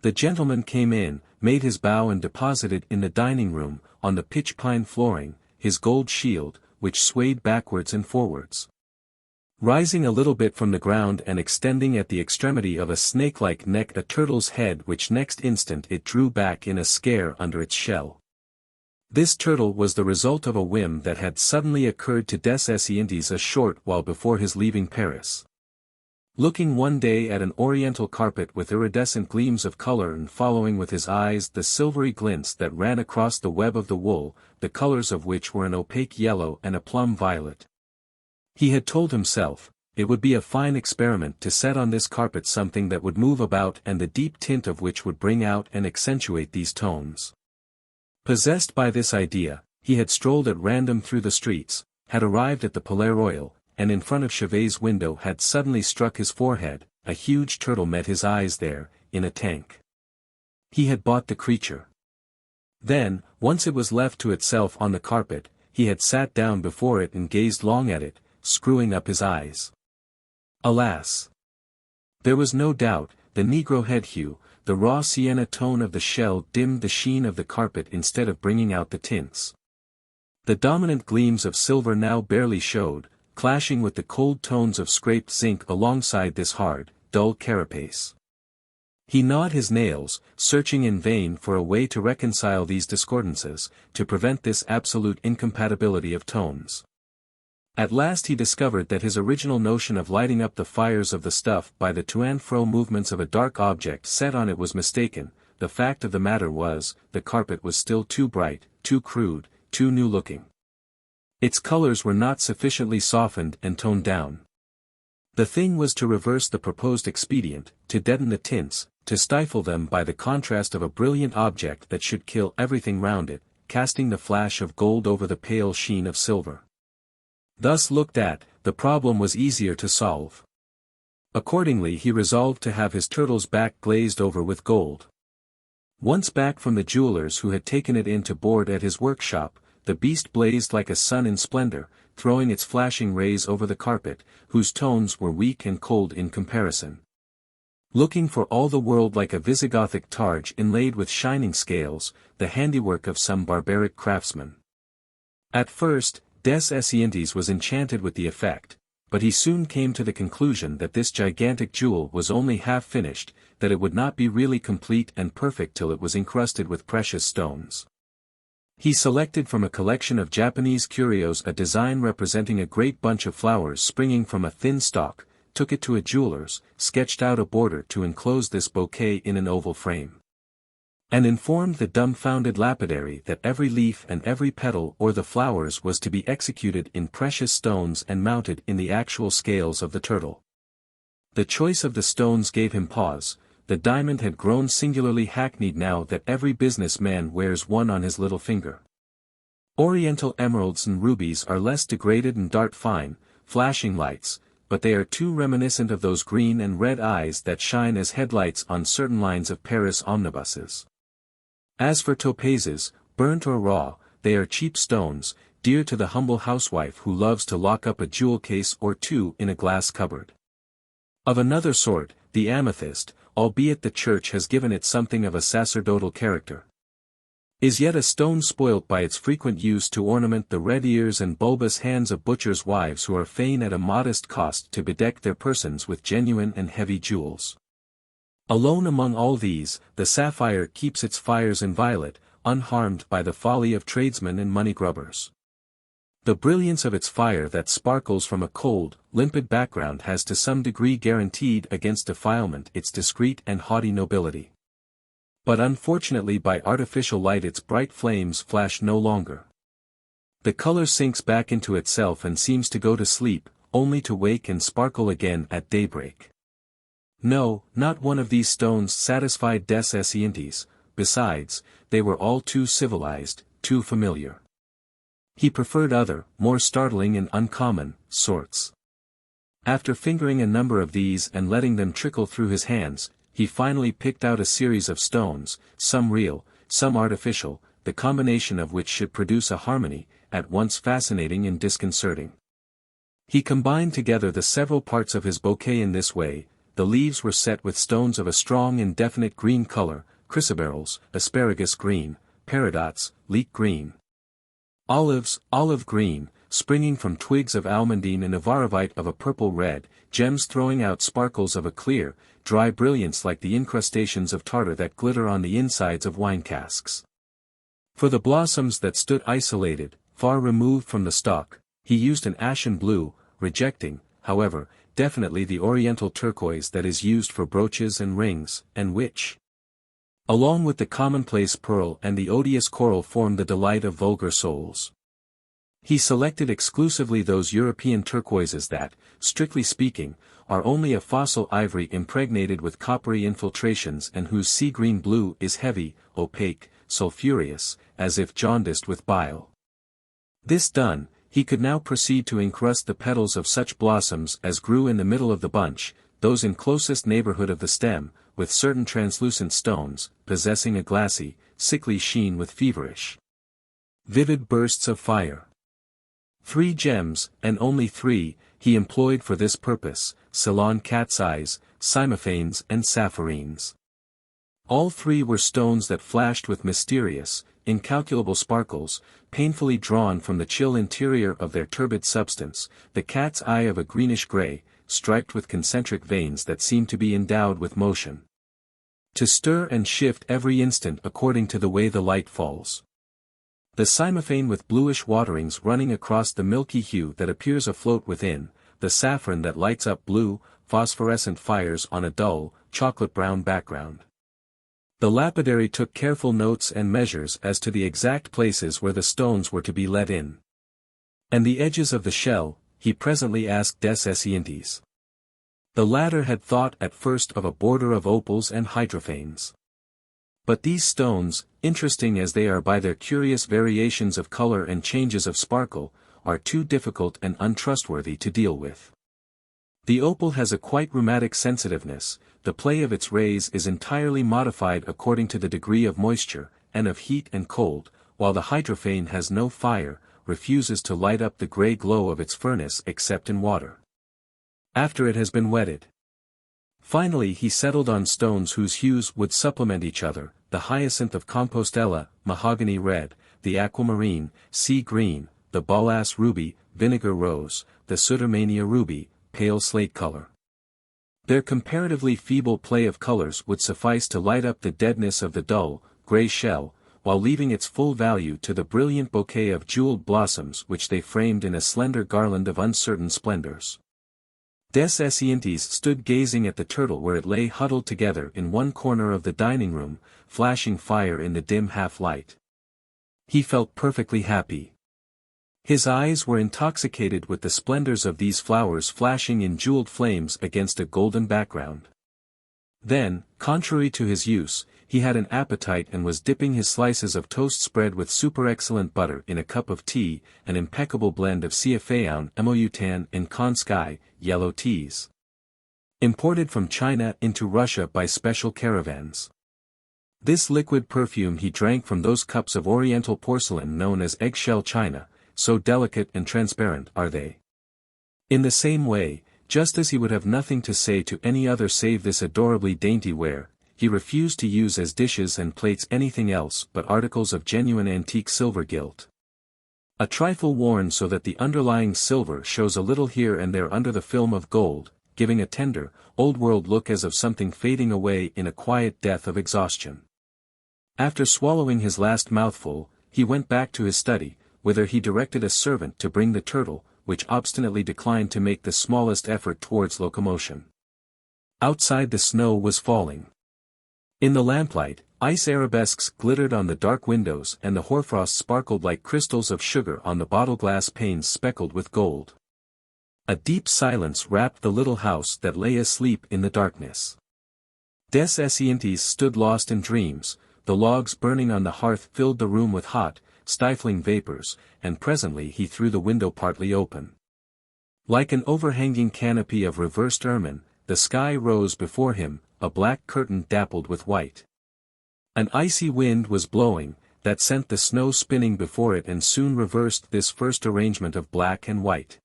The gentleman came in, made his bow and deposited in the dining room, on the pitch pine flooring, his gold shield, which swayed backwards and forwards, rising a little bit from the ground and extending at the extremity of a snake-like neck a turtle's head which next instant it drew back in a scare under its shell. This turtle was the result of a whim that had suddenly occurred to des Esseintes a short while before his leaving Paris. Looking one day at an oriental carpet with iridescent gleams of color and following with his eyes the silvery glints that ran across the web of the wool, the colors of which were an opaque yellow and a plum violet, he had told himself, it would be a fine experiment to set on this carpet something that would move about and the deep tint of which would bring out and accentuate these tones. Possessed by this idea, he had strolled at random through the streets, had arrived at the Palais Royal, and in front of Chevet's window had suddenly struck his forehead. A huge turtle met his eyes there, in a tank. He had bought the creature. Then, once it was left to itself on the carpet, he had sat down before it and gazed long at it, screwing up his eyes. Alas! There was no doubt, the negro head hue, the raw sienna tone of the shell dimmed the sheen of the carpet instead of bringing out the tints. The dominant gleams of silver now barely showed, clashing with the cold tones of scraped zinc alongside this hard, dull carapace. He gnawed his nails, searching in vain for a way to reconcile these discordances, to prevent this absolute incompatibility of tones. At last he discovered that his original notion of lighting up the fires of the stuff by the to and fro movements of a dark object set on it was mistaken. The fact of the matter was, the carpet was still too bright, too crude, too new-looking. Its colors were not sufficiently softened and toned down. The thing was to reverse the proposed expedient, to deaden the tints, to stifle them by the contrast of a brilliant object that should kill everything round it, casting the flash of gold over the pale sheen of silver. Thus looked at, the problem was easier to solve. Accordingly he resolved to have his turtle's back glazed over with gold. Once back from the jewelers who had taken it in to board at his workshop, the beast blazed like a sun in splendor, throwing its flashing rays over the carpet, whose tones were weak and cold in comparison. Looking for all the world like a Visigothic targe inlaid with shining scales, the handiwork of some barbaric craftsman. At first, des Esseintes was enchanted with the effect, but he soon came to the conclusion that this gigantic jewel was only half finished, that it would not be really complete and perfect till it was encrusted with precious stones. He selected from a collection of Japanese curios a design representing a great bunch of flowers springing from a thin stalk, took it to a jeweler's, sketched out a border to enclose this bouquet in an oval frame, and informed the dumbfounded lapidary that every leaf and every petal or the flowers was to be executed in precious stones and mounted in the actual scales of the turtle. The choice of the stones gave him pause. The diamond had grown singularly hackneyed now that every business man wears one on his little finger. Oriental emeralds and rubies are less degraded and dart fine, flashing lights, but they are too reminiscent of those green and red eyes that shine as headlights on certain lines of Paris omnibuses. As for topazes, burnt or raw, they are cheap stones, dear to the humble housewife who loves to lock up a jewel case or two in a glass cupboard. Of another sort, the amethyst, albeit the church has given it something of a sacerdotal character, is yet a stone spoilt by its frequent use to ornament the red ears and bulbous hands of butchers' wives who are fain at a modest cost to bedeck their persons with genuine and heavy jewels. Alone among all these, the sapphire keeps its fires inviolate, unharmed by the folly of tradesmen and money-grubbers. The brilliance of its fire that sparkles from a cold, limpid background has to some degree guaranteed against defilement its discreet and haughty nobility. But unfortunately by artificial light its bright flames flash no longer. The color sinks back into itself and seems to go to sleep, only to wake and sparkle again at daybreak. No, not one of these stones satisfied des Esseintes, besides, they were all too civilized, too familiar. He preferred other, more startling and uncommon, sorts. After fingering a number of these and letting them trickle through his hands, he finally picked out a series of stones, some real, some artificial, the combination of which should produce a harmony, at once fascinating and disconcerting. He combined together the several parts of his bouquet in this way: the leaves were set with stones of a strong and definite green color, chrysoberyls, asparagus green, peridots, leek green, olives, olive green, springing from twigs of almandine and avaravite of a purple red, gems throwing out sparkles of a clear, dry brilliance like the incrustations of tartar that glitter on the insides of wine casks. For the blossoms that stood isolated, far removed from the stalk, he used an ashen blue, rejecting, however, definitely the oriental turquoise that is used for brooches and rings, and which, along with the commonplace pearl and the odious coral, form the delight of vulgar souls. He selected exclusively those European turquoises that, strictly speaking, are only a fossil ivory impregnated with coppery infiltrations and whose sea-green blue is heavy, opaque, sulphureous, as if jaundiced with bile. This done, he could now proceed to encrust the petals of such blossoms as grew in the middle of the bunch, those in closest neighborhood of the stem, with certain translucent stones, possessing a glassy, sickly sheen with feverish, vivid bursts of fire. 3 gems, and only 3, he employed for this purpose: Ceylon cat's eyes, cymophanes and sapphirines. All 3 were stones that flashed with mysterious, incalculable sparkles, painfully drawn from the chill interior of their turbid substance, the cat's eye of a greenish gray, striped with concentric veins that seemed to be endowed with motion, to stir and shift every instant according to the way the light falls. The cymophane with bluish waterings running across the milky hue that appears afloat within, the saffron that lights up blue, phosphorescent fires on a dull, chocolate-brown background. The lapidary took careful notes and measures as to the exact places where the stones were to be let in. And the edges of the shell, he presently asked des Esseintes. The latter had thought at first of a border of opals and hydrophanes. But these stones, interesting as they are by their curious variations of color and changes of sparkle, are too difficult and untrustworthy to deal with. The opal has a quite rheumatic sensitiveness, the play of its rays is entirely modified according to the degree of moisture, and of heat and cold, while the hydrophane has no fire, refuses to light up the gray glow of its furnace except in water, after it has been wetted. Finally he settled on stones whose hues would supplement each other: the hyacinth of Compostela, mahogany red, the aquamarine, sea green, the balas ruby, vinegar rose, the Sudermania ruby, pale slate color. Their comparatively feeble play of colors would suffice to light up the deadness of the dull, gray shell, while leaving its full value to the brilliant bouquet of jeweled blossoms which they framed in a slender garland of uncertain splendors. Des Esseintes stood gazing at the turtle where it lay huddled together in one corner of the dining room, flashing fire in the dim half-light. He felt perfectly happy. His eyes were intoxicated with the splendors of these flowers flashing in jeweled flames against a golden background. Then, contrary to his use, he had an appetite and was dipping his slices of toast spread with super-excellent butter in a cup of tea, an impeccable blend of Ciafeoun, Emoutan and Konskei, yellow teas, imported from China into Russia by special caravans. This liquid perfume he drank from those cups of oriental porcelain known as eggshell china, so delicate and transparent are they. In the same way, just as he would have nothing to say to any other save this adorably dainty ware, he refused to use as dishes and plates anything else but articles of genuine antique silver gilt. A trifle worn so that the underlying silver shows a little here and there under the film of gold, giving a tender, old-world look as of something fading away in a quiet death of exhaustion. After swallowing his last mouthful, he went back to his study, whither he directed a servant to bring the turtle, which obstinately declined to make the smallest effort towards locomotion. Outside the snow was falling. In the lamplight, ice arabesques glittered on the dark windows and the hoarfrost sparkled like crystals of sugar on the bottle-glass panes speckled with gold. A deep silence wrapped the little house that lay asleep in the darkness. Des Esseintes stood lost in dreams, the logs burning on the hearth filled the room with hot, stifling vapors, and presently he threw the window partly open. Like an overhanging canopy of reversed ermine, the sky rose before him, a black curtain dappled with white. An icy wind was blowing, that sent the snow spinning before it and soon reversed this first arrangement of black and white.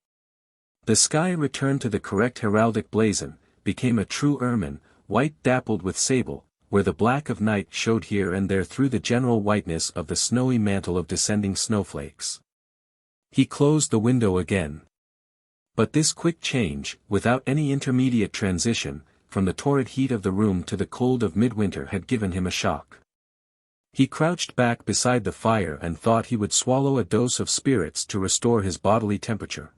The sky returned to the correct heraldic blazon, became a true ermine, white dappled with sable, where the black of night showed here and there through the general whiteness of the snowy mantle of descending snowflakes. He closed the window again. But this quick change, without any intermediate transition, from the torrid heat of the room to the cold of midwinter had given him a shock. He crouched back beside the fire and thought he would swallow a dose of spirits to restore his bodily temperature.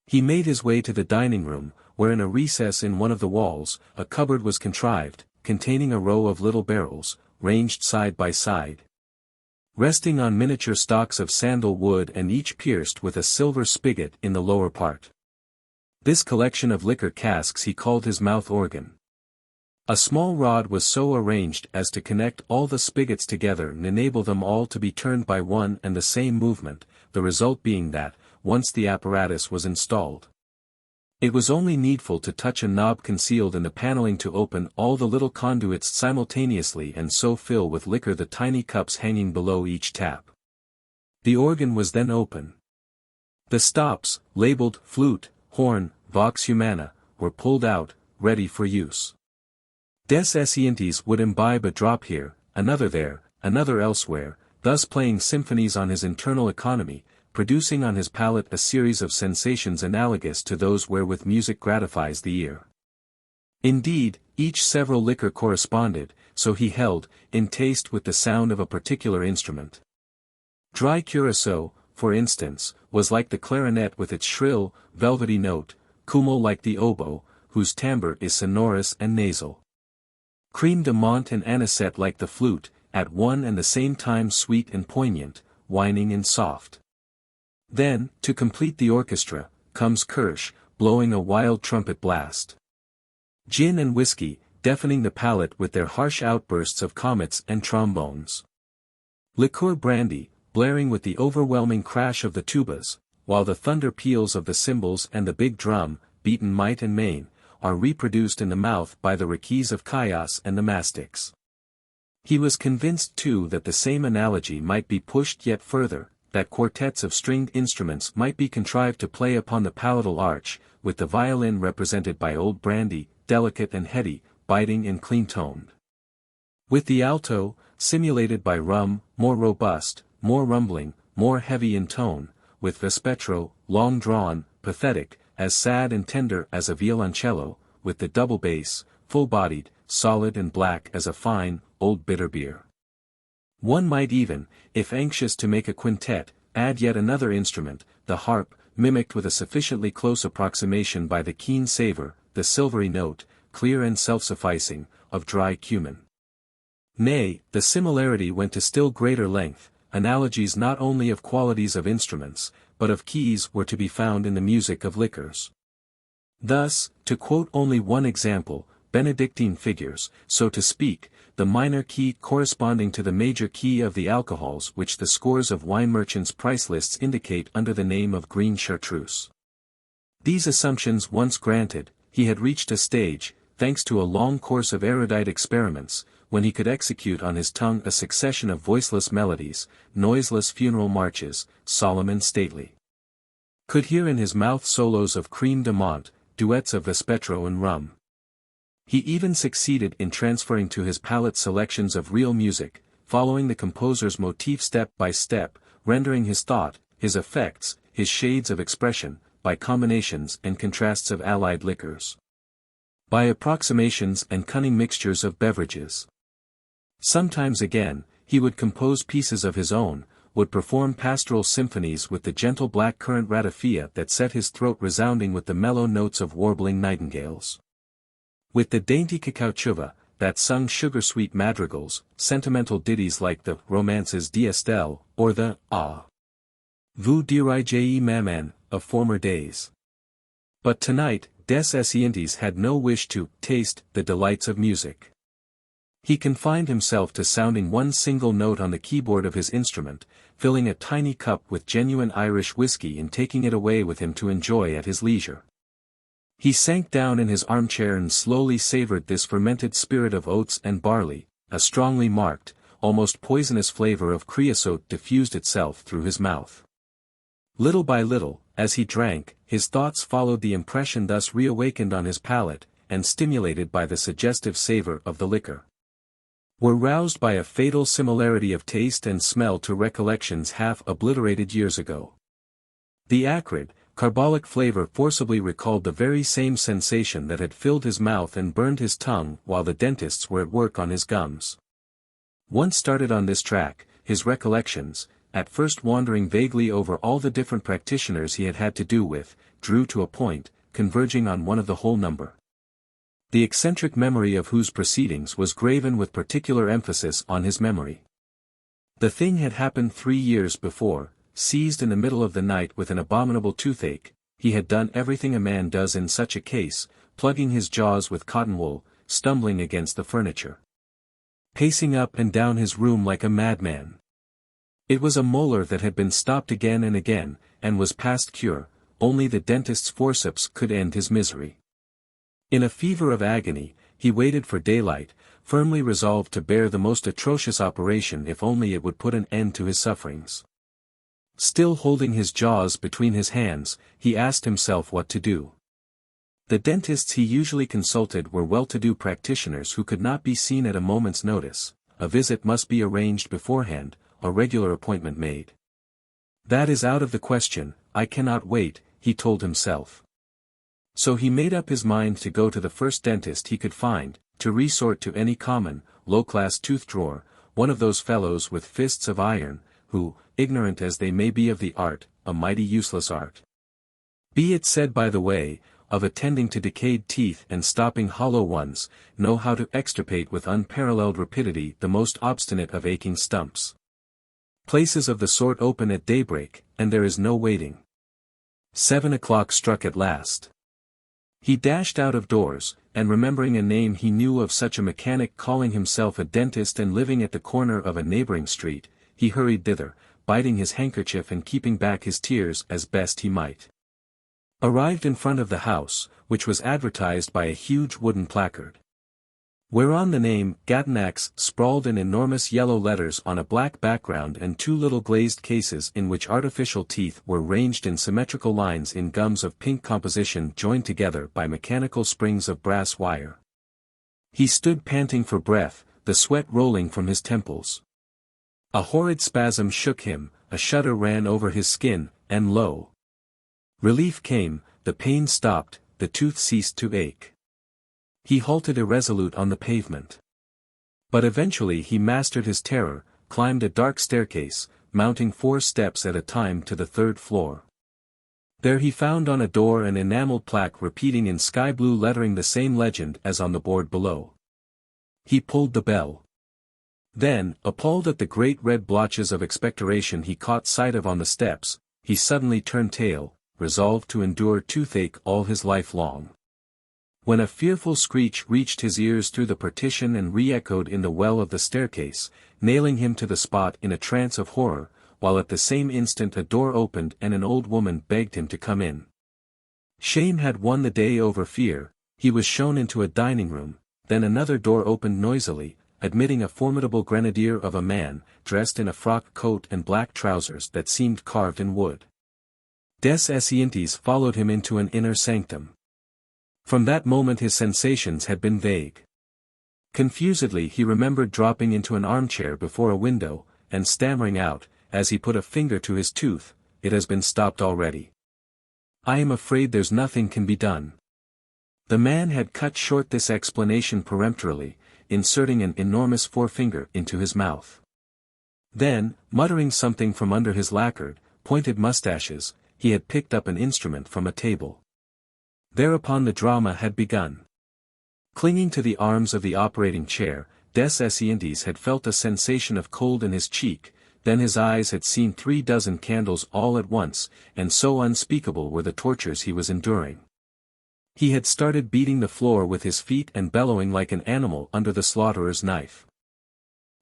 He made his way to the dining room, where in a recess in one of the walls, a cupboard was contrived, containing a row of little barrels, ranged side by side, resting on miniature stalks of sandal wood and each pierced with a silver spigot in the lower part. This collection of liquor casks he called his mouth organ. A small rod was so arranged as to connect all the spigots together and enable them all to be turned by one and the same movement, the result being that, once the apparatus was installed, it was only needful to touch a knob concealed in the paneling to open all the little conduits simultaneously and so fill with liquor the tiny cups hanging below each tap. The organ was then open. The stops, labeled flute, horn, vox humana, were pulled out, ready for use. Des Esseintes would imbibe a drop here, another there, another elsewhere, thus playing symphonies on his internal economy, producing on his palate a series of sensations analogous to those wherewith music gratifies the ear. Indeed, each several liquor corresponded, so he held, in taste with the sound of a particular instrument. Dry curaçao, for instance, was like the clarinet with its shrill, velvety note, Kummel like the oboe, whose timbre is sonorous and nasal. Crème de menthe and anisette like the flute, at one and the same time sweet and poignant, whining and soft. Then, to complete the orchestra, comes Kirsch, blowing a wild trumpet blast. Gin and whiskey, deafening the palate with their harsh outbursts of comets and trombones. Liqueur brandy, blaring with the overwhelming crash of the tubas, while the thunder peals of the cymbals and the big drum, beaten might and main, are reproduced in the mouth by the requees of chaos and the mastics. He was convinced too that the same analogy might be pushed yet further, that quartets of stringed instruments might be contrived to play upon the palatal arch, with the violin represented by old brandy, delicate and heady, biting and clean-toned. With the alto, simulated by rum, more robust, more rumbling, more heavy in tone, with vespetro, long-drawn, pathetic, as sad and tender as a violoncello, with the double bass, full-bodied, solid and black as a fine, old bitter beer. One might even, if anxious to make a quintet, add yet another instrument, the harp, mimicked with a sufficiently close approximation by the keen savor, the silvery note, clear and self-sufficing, of dry cumin. Nay, the similarity went to still greater length, analogies not only of qualities of instruments, but of keys were to be found in the music of liquors. Thus, to quote only one example, Benedictine figures, so to speak, the minor key corresponding to the major key of the alcohols which the scores of wine merchants' price lists indicate under the name of green chartreuse. These assumptions once granted, he had reached a stage, thanks to a long course of erudite experiments, when he could execute on his tongue a succession of voiceless melodies, noiseless funeral marches, solemn and stately. Could hear in his mouth solos of crème de menthe, duets of Vespetro and rum. He even succeeded in transferring to his palate selections of real music, following the composer's motif step by step, rendering his thought, his effects, his shades of expression, by combinations and contrasts of allied liquors. By approximations and cunning mixtures of beverages. Sometimes again, he would compose pieces of his own, would perform pastoral symphonies with the gentle black-currant ratafia that set his throat resounding with the mellow notes of warbling nightingales. With the dainty cacaochuva, that sung sugar-sweet madrigals, sentimental ditties like the Romances d'Estelle, or the Ah, vous dirai-je maman, of former days. But tonight, des Esseintes had no wish to taste the delights of music. He confined himself to sounding one single note on the keyboard of his instrument, filling a tiny cup with genuine Irish whiskey and taking it away with him to enjoy at his leisure. He sank down in his armchair and slowly savored this fermented spirit of oats and barley. A strongly marked, almost poisonous flavor of creosote diffused itself through his mouth. Little by little, as he drank, his thoughts followed the impression thus reawakened on his palate, and stimulated by the suggestive savor of the liquor. Were roused by a fatal similarity of taste and smell to recollections half obliterated years ago. The acrid, carbolic flavor forcibly recalled the very same sensation that had filled his mouth and burned his tongue while the dentists were at work on his gums. Once started on this track, his recollections, at first wandering vaguely over all the different practitioners he had had to do with, drew to a point, converging on one of the whole number. The eccentric memory of whose proceedings was graven with particular emphasis on his memory. The thing had happened 3 years before. Seized in the middle of the night with an abominable toothache, he had done everything a man does in such a case, plugging his jaws with cotton wool, stumbling against the furniture, pacing up and down his room like a madman. It was a molar that had been stopped again and again, and was past cure. Only the dentist's forceps could end his misery. In a fever of agony, he waited for daylight, firmly resolved to bear the most atrocious operation if only it would put an end to his sufferings. Still holding his jaws between his hands, he asked himself what to do. The dentists he usually consulted were well-to-do practitioners who could not be seen at a moment's notice. A visit must be arranged beforehand, a regular appointment made. That is out of the question, I cannot wait, he told himself. So he made up his mind to go to the first dentist he could find, to resort to any common, low-class tooth-drawer, one of those fellows with fists of iron, who, ignorant as they may be of the art, a mighty useless art, be it said by the way, of attending to decayed teeth and stopping hollow ones, know how to extirpate with unparalleled rapidity the most obstinate of aching stumps. Places of the sort open at daybreak, and there is no waiting. 7 o'clock struck at last. He dashed out of doors, and remembering a name he knew of such a mechanic calling himself a dentist and living at the corner of a neighboring street, he hurried thither, biting his handkerchief and keeping back his tears as best he might. Arrived in front of the house, which was advertised by a huge wooden placard, whereon the name Gatanax sprawled in enormous yellow letters on a black background, and 2 little glazed cases in which artificial teeth were ranged in symmetrical lines in gums of pink composition joined together by mechanical springs of brass wire. He stood panting for breath, the sweat rolling from his temples. A horrid spasm shook him, a shudder ran over his skin, and lo! Relief came, the pain stopped, the tooth ceased to ache. He halted irresolute on the pavement. But eventually he mastered his terror, climbed a dark staircase, mounting 4 steps at a time to the 3rd floor. There he found on a door an enameled plaque repeating in sky-blue lettering the same legend as on the board below. He pulled the bell. Then, appalled at the great red blotches of expectoration he caught sight of on the steps, he suddenly turned tail, resolved to endure toothache all his life long. When a fearful screech reached his ears through the partition and re-echoed in the well of the staircase, nailing him to the spot in a trance of horror, while at the same instant a door opened and an old woman begged him to come in. Shame had won the day over fear. He was shown into a dining room, then another door opened noisily, admitting a formidable grenadier of a man, dressed in a frock coat and black trousers that seemed carved in wood. Des Esseintes followed him into an inner sanctum. From that moment his sensations had been vague. Confusedly he remembered dropping into an armchair before a window, and stammering out, as he put a finger to his tooth, "It has been stopped already. I am afraid there's nothing can be done." The man had cut short this explanation peremptorily, inserting an enormous forefinger into his mouth. Then, muttering something from under his lacquered, pointed mustaches, he had picked up an instrument from a table. Thereupon the drama had begun. Clinging to the arms of the operating chair, des Esseintes had felt a sensation of cold in his cheek, then his eyes had seen 36 candles all at once, and so unspeakable were the tortures he was enduring. He had started beating the floor with his feet and bellowing like an animal under the slaughterer's knife.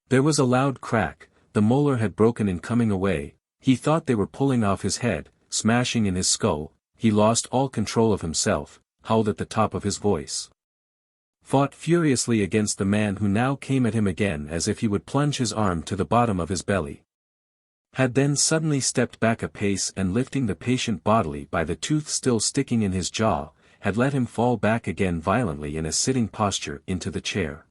There was a loud crack, the molar had broken in coming away, he thought they were pulling off his head, smashing in his skull, he lost all control of himself, howled at the top of his voice. Fought furiously against the man who now came at him again as if he would plunge his arm to the bottom of his belly. Had then suddenly stepped back a pace and lifting the patient bodily by the tooth still sticking in his jaw, had let him fall back again violently in a sitting posture into the chair.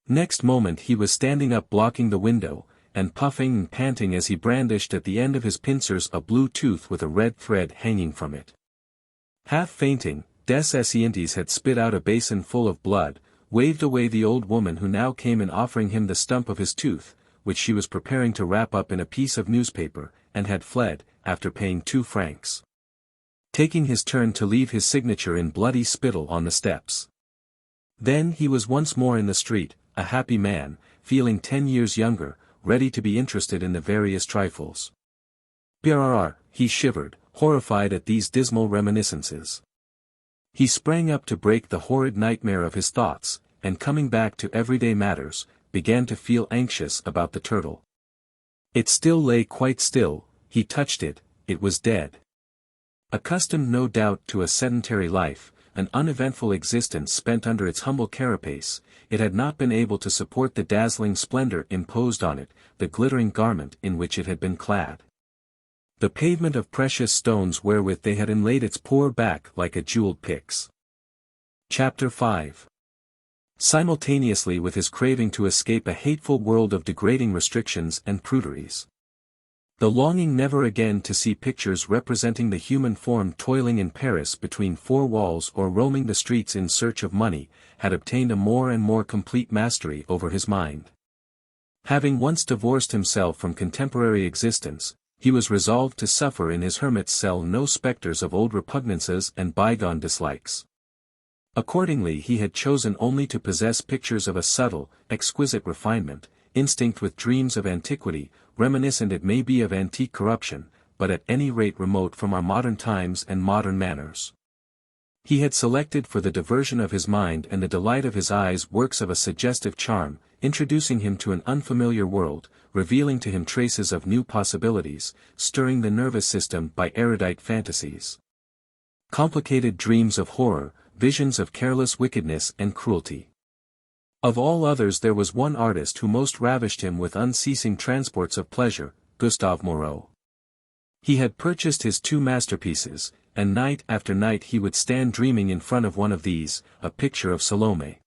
Next moment he was standing up blocking the window, and puffing and panting as he brandished at the end of his pincers a blue tooth with a red thread hanging from it. Half fainting, des Esseintes had spit out a basin full of blood, waved away the old woman who now came in offering him the stump of his tooth, which she was preparing to wrap up in a piece of newspaper, and had fled, after paying 2 francs. Taking his turn to leave his signature in bloody spittle on the steps. Then he was once more in the street, a happy man, feeling 10 years younger, ready to be interested in the various trifles. Brrr, he shivered, horrified at these dismal reminiscences. He sprang up to break the horrid nightmare of his thoughts, and coming back to everyday matters, began to feel anxious about the turtle. It still lay quite still, he touched it, it was dead. Accustomed no doubt to a sedentary life, an uneventful existence spent under its humble carapace, it had not been able to support the dazzling splendor imposed on it, the glittering garment in which it had been clad. The pavement of precious stones wherewith they had inlaid its poor back like a jeweled pyx. Chapter 5. Simultaneously with his craving to escape a hateful world of degrading restrictions and pruderies. The longing never again to see pictures representing the human form toiling in Paris between 4 walls or roaming the streets in search of money, had obtained a more and more complete mastery over his mind. Having once divorced himself from contemporary existence, he was resolved to suffer in his hermit's cell no spectres of old repugnances and bygone dislikes. Accordingly he had chosen only to possess pictures of a subtle, exquisite refinement, instinct with dreams of antiquity, reminiscent it may be of antique corruption, but at any rate remote from our modern times and modern manners. He had selected for the diversion of his mind and the delight of his eyes works of a suggestive charm, introducing him to an unfamiliar world, revealing to him traces of new possibilities, stirring the nervous system by erudite fantasies. Complicated dreams of horror, visions of careless wickedness and cruelty. Of all others there was one artist who most ravished him with unceasing transports of pleasure, Gustave Moreau. He had purchased his 2 masterpieces, and night after night he would stand dreaming in front of one of these, a picture of Salome.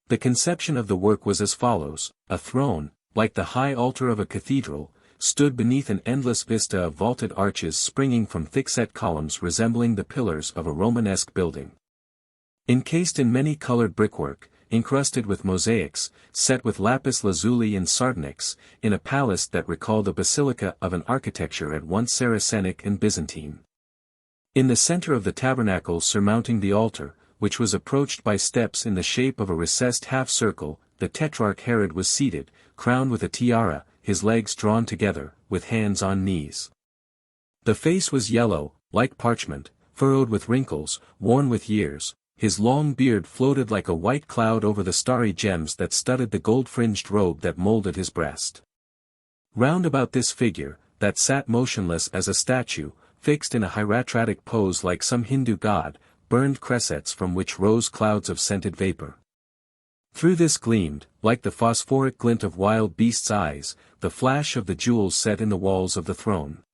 The conception of the work was as follows: a throne, like the high altar of a cathedral, stood beneath an endless vista of vaulted arches springing from thick-set columns resembling the pillars of a Romanesque building. Encased in many-colored brickwork, encrusted with mosaics, set with lapis lazuli and sardonyx, in a palace that recalled the basilica of an architecture at once Saracenic and Byzantine. In the center of the tabernacle surmounting the altar, which was approached by steps in the shape of a recessed half-circle, the tetrarch Herod was seated, crowned with a tiara, his legs drawn together, with hands on knees. The face was yellow, like parchment, furrowed with wrinkles, worn with years. His long beard floated like a white cloud over the starry gems that studded the gold-fringed robe that molded his breast. Round about this figure, that sat motionless as a statue, fixed in a hieratic pose like some Hindu god, burned cressets from which rose clouds of scented vapor. Through this gleamed, like the phosphoric glint of wild beasts' eyes, the flash of the jewels set in the walls of the throne.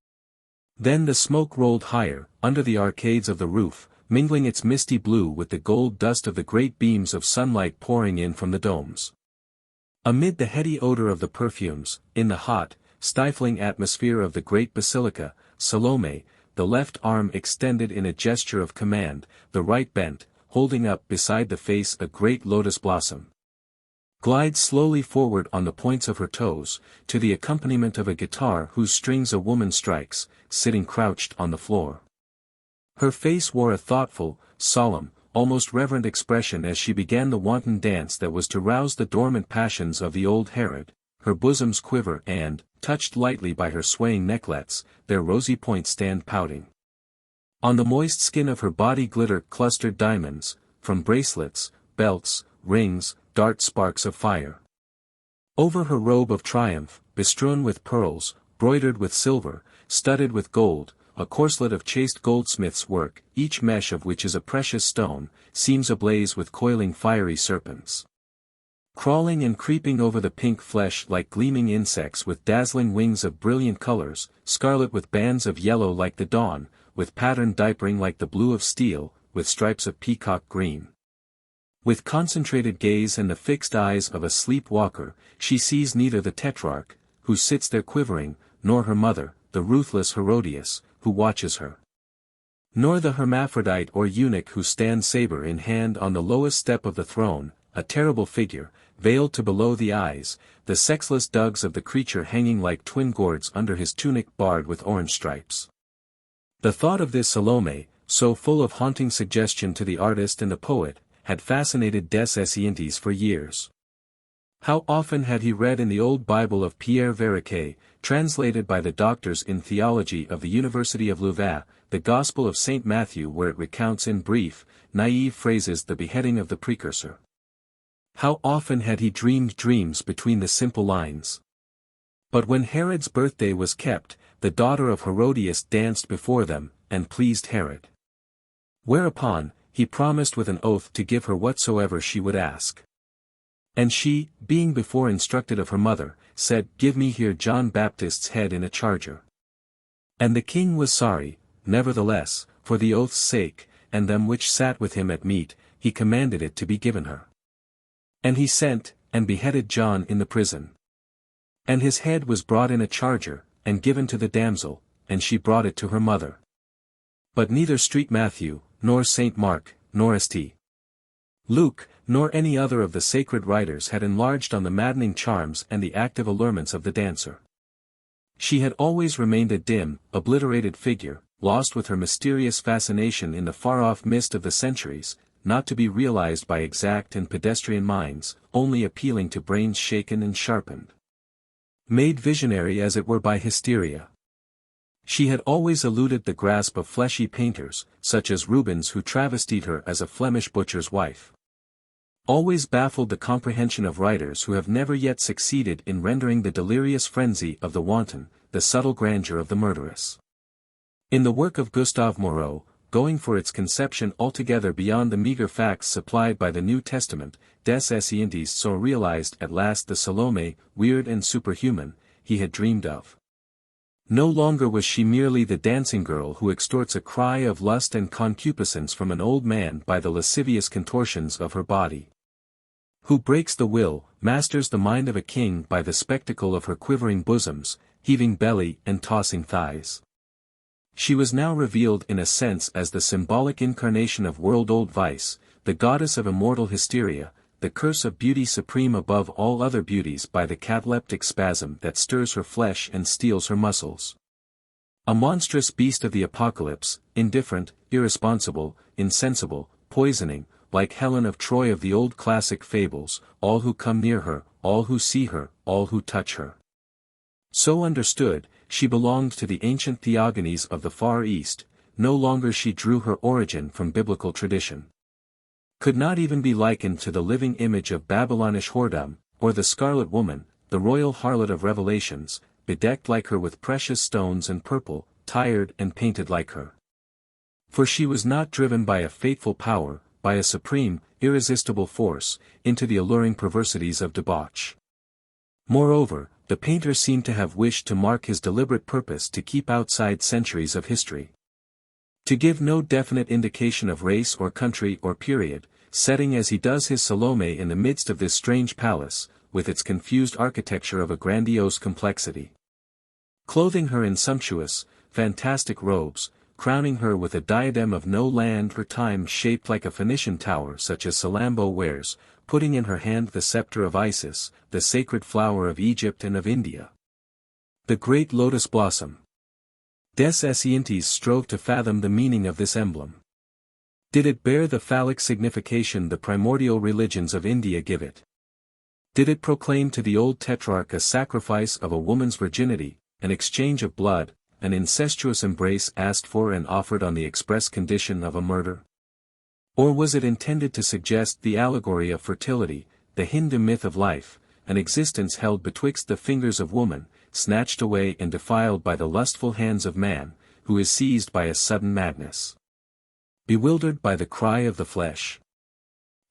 Then the smoke rolled higher, under the arcades of the roof, mingling its misty blue with the gold dust of the great beams of sunlight pouring in from the domes. Amid the heady odor of the perfumes, in the hot, stifling atmosphere of the great basilica, Salome, the left arm extended in a gesture of command, the right bent, holding up beside the face a great lotus blossom, glides slowly forward on the points of her toes, to the accompaniment of a guitar whose strings a woman strikes, sitting crouched on the floor. Her face wore a thoughtful, solemn, almost reverent expression as she began the wanton dance that was to rouse the dormant passions of the old Herod. Her bosoms quiver and, touched lightly by her swaying necklets, their rosy points stand pouting. On the moist skin of her body glitter clustered diamonds, from bracelets, belts, rings, dart sparks of fire. Over her robe of triumph, bestrewn with pearls, broidered with silver, studded with gold, a corselet of chaste goldsmith's work, each mesh of which is a precious stone, seems ablaze with coiling fiery serpents. Crawling and creeping over the pink flesh like gleaming insects with dazzling wings of brilliant colors, scarlet with bands of yellow like the dawn, with patterned diapering like the blue of steel, with stripes of peacock green. With concentrated gaze and the fixed eyes of a sleep-walker, she sees neither the tetrarch, who sits there quivering, nor her mother, the ruthless Herodias, who watches her. Nor the hermaphrodite or eunuch who stands saber in hand on the lowest step of the throne, a terrible figure, veiled to below the eyes, the sexless dugs of the creature hanging like twin gourds under his tunic barred with orange stripes. The thought of this Salome, so full of haunting suggestion to the artist and the poet, had fascinated des Esseintes for years. How often had he read in the old Bible of Pierre Veriquet, translated by the doctors in theology of the University of Louvain, the Gospel of St. Matthew, where it recounts in brief, naive phrases the beheading of the precursor. How often had he dreamed dreams between the simple lines. But when Herod's birthday was kept, the daughter of Herodias danced before them, and pleased Herod. Whereupon, he promised with an oath to give her whatsoever she would ask. And she, being before instructed of her mother, said, "Give me here John Baptist's head in a charger." And the king was sorry, nevertheless, for the oath's sake, and them which sat with him at meat, he commanded it to be given her. And he sent, and beheaded John in the prison. And his head was brought in a charger, and given to the damsel, and she brought it to her mother. But neither St. Matthew, nor St. Mark, nor St. Luke, nor any other of the sacred writers had enlarged on the maddening charms and the active allurements of the dancer. She had always remained a dim, obliterated figure, lost with her mysterious fascination in the far-off mist of the centuries, not to be realized by exact and pedestrian minds, only appealing to brains shaken and sharpened. Made visionary as it were by hysteria. She had always eluded the grasp of fleshy painters, such as Rubens, who travestied her as a Flemish butcher's wife. Always baffled the comprehension of writers who have never yet succeeded in rendering the delirious frenzy of the wanton, the subtle grandeur of the murderess. In the work of Gustave Moreau, going for its conception altogether beyond the meager facts supplied by the New Testament, des Esseintes so realized at last the Salome, weird and superhuman, he had dreamed of. No longer was she merely the dancing girl who extorts a cry of lust and concupiscence from an old man by the lascivious contortions of her body. Who breaks the will, masters the mind of a king by the spectacle of her quivering bosoms, heaving belly and tossing thighs. She was now revealed in a sense as the symbolic incarnation of world-old vice, the goddess of immortal hysteria, the curse of beauty supreme above all other beauties by the cataleptic spasm that stirs her flesh and steels her muscles. A monstrous beast of the apocalypse, indifferent, irresponsible, insensible, poisoning, like Helen of Troy of the old classic fables, all who come near her, all who see her, all who touch her. So understood, she belonged to the ancient theogonies of the Far East, no longer she drew her origin from biblical tradition. Could not even be likened to the living image of Babylonish whoredom, or the Scarlet Woman, the royal harlot of Revelations, bedecked like her with precious stones and purple, tired and painted like her. For she was not driven by a fateful power, by a supreme, irresistible force, into the alluring perversities of debauch. Moreover, the painter seemed to have wished to mark his deliberate purpose to keep outside centuries of history. To give no definite indication of race or country or period, setting as he does his Salome in the midst of this strange palace, with its confused architecture of a grandiose complexity. Clothing her in sumptuous, fantastic robes, crowning her with a diadem of no land or time shaped like a Phoenician tower such as Salammbô wears, putting in her hand the scepter of Isis, the sacred flower of Egypt and of India. The great lotus blossom. Des Esseintes strove to fathom the meaning of this emblem. Did it bear the phallic signification the primordial religions of India give it? Did it proclaim to the old tetrarch a sacrifice of a woman's virginity, an exchange of blood, an incestuous embrace asked for and offered on the express condition of a murder? Or was it intended to suggest the allegory of fertility, the Hindu myth of life, an existence held betwixt the fingers of woman, snatched away and defiled by the lustful hands of man, who is seized by a sudden madness, bewildered by the cry of the flesh?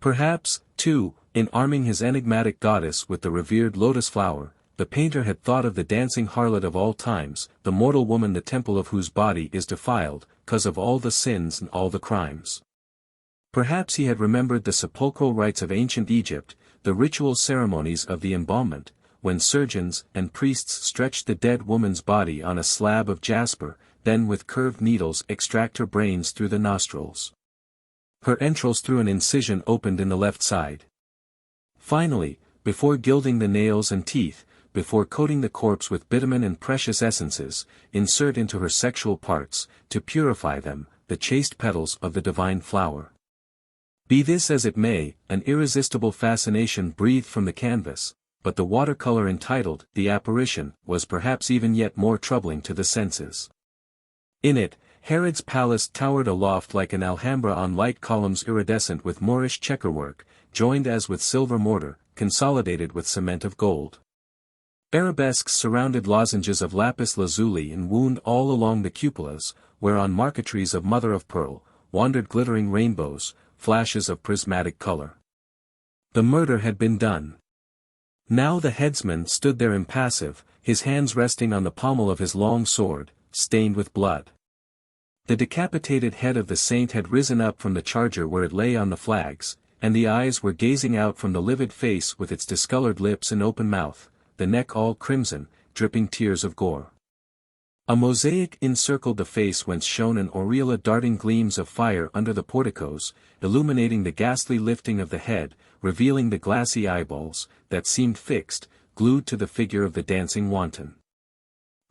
Perhaps, too, in arming his enigmatic goddess with the revered lotus flower, the painter had thought of the dancing harlot of all times, the mortal woman the temple of whose body is defiled, 'cause of all the sins and all the crimes. Perhaps he had remembered the sepulchral rites of ancient Egypt, the ritual ceremonies of the embalmment, when surgeons and priests stretched the dead woman's body on a slab of jasper, then with curved needles extract her brains through the nostrils. Her entrails through an incision opened in the left side. Finally, before gilding the nails and teeth, before coating the corpse with bitumen and precious essences, insert into her sexual parts, to purify them, the chaste petals of the divine flower. Be this as it may, an irresistible fascination breathed from the canvas, but the watercolor entitled The Apparition was perhaps even yet more troubling to the senses. In it, Herod's palace towered aloft like an Alhambra on light columns iridescent with Moorish checkerwork, joined as with silver mortar, consolidated with cement of gold. Arabesques surrounded lozenges of lapis lazuli and wound all along the cupolas, whereon marquetries of mother-of-pearl, wandered glittering rainbows, flashes of prismatic color. The murder had been done. Now the headsman stood there impassive, his hands resting on the pommel of his long sword, stained with blood. The decapitated head of the saint had risen up from the charger where it lay on the flags, and the eyes were gazing out from the livid face with its discolored lips and open mouth, the neck all crimson, dripping tears of gore. A mosaic encircled the face whence shone an aureola darting gleams of fire under the porticos, illuminating the ghastly lifting of the head, revealing the glassy eyeballs, that seemed fixed, glued to the figure of the dancing wanton.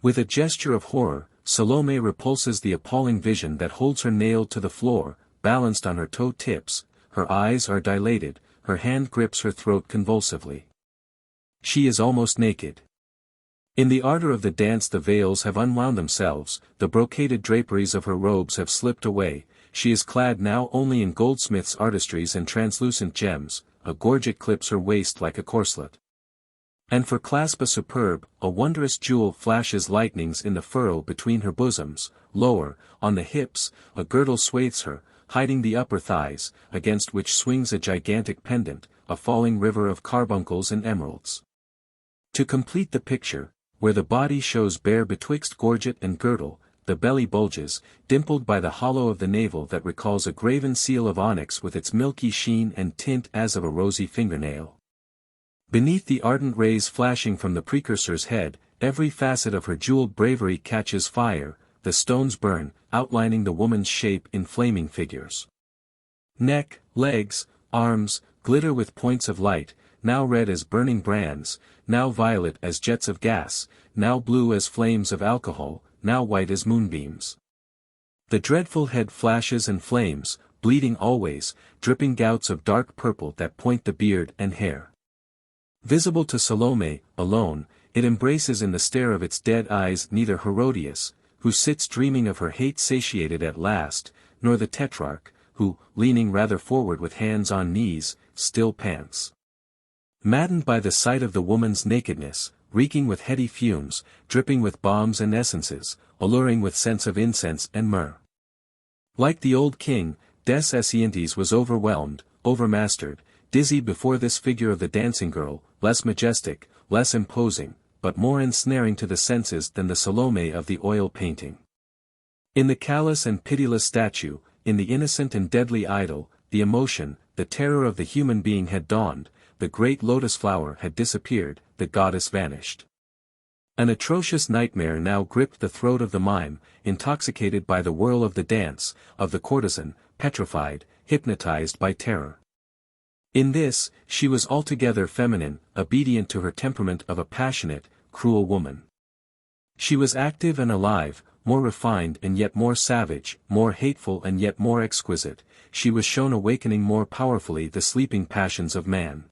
With a gesture of horror, Salome repulses the appalling vision that holds her nailed to the floor, balanced on her toe tips, her eyes are dilated, her hand grips her throat convulsively. She is almost naked. In the ardor of the dance the veils have unwound themselves, the brocaded draperies of her robes have slipped away, she is clad now only in goldsmith's artistries and translucent gems, a gorget clips her waist like a corselet. And for clasp a superb, a wondrous jewel flashes lightnings in the furrow between her bosoms, lower, on the hips, a girdle swathes her, hiding the upper thighs, against which swings a gigantic pendant, a falling river of carbuncles and emeralds. To complete the picture, where the body shows bare betwixt gorget and girdle, the belly bulges, dimpled by the hollow of the navel that recalls a graven seal of onyx with its milky sheen and tint as of a rosy fingernail. Beneath the ardent rays flashing from the precursor's head, every facet of her jeweled bravery catches fire, the stones burn, outlining the woman's shape in flaming figures. Neck, legs, arms, glitter with points of light, now red as burning brands, now violet as jets of gas, now blue as flames of alcohol, now white as moonbeams. The dreadful head flashes and flames, bleeding always, dripping gouts of dark purple that point the beard and hair. Visible to Salome, alone, it embraces in the stare of its dead eyes neither Herodias, who sits dreaming of her hate satiated at last, nor the tetrarch, who, leaning rather forward with hands on knees, still pants. Maddened by the sight of the woman's nakedness, reeking with heady fumes, dripping with balms and essences, alluring with scents of incense and myrrh. Like the old king, Des Esseintes was overwhelmed, overmastered, dizzy before this figure of the dancing girl, less majestic, less imposing, but more ensnaring to the senses than the Salome of the oil painting. In the callous and pitiless statue, in the innocent and deadly idol, the emotion, the terror of the human being had dawned, the great lotus flower had disappeared, the goddess vanished. An atrocious nightmare now gripped the throat of the mime, intoxicated by the whirl of the dance, of the courtesan, petrified, hypnotized by terror. In this, she was altogether feminine, obedient to her temperament of a passionate, cruel woman. She was active and alive, more refined and yet more savage, more hateful and yet more exquisite. She was shown awakening more powerfully the sleeping passions of man.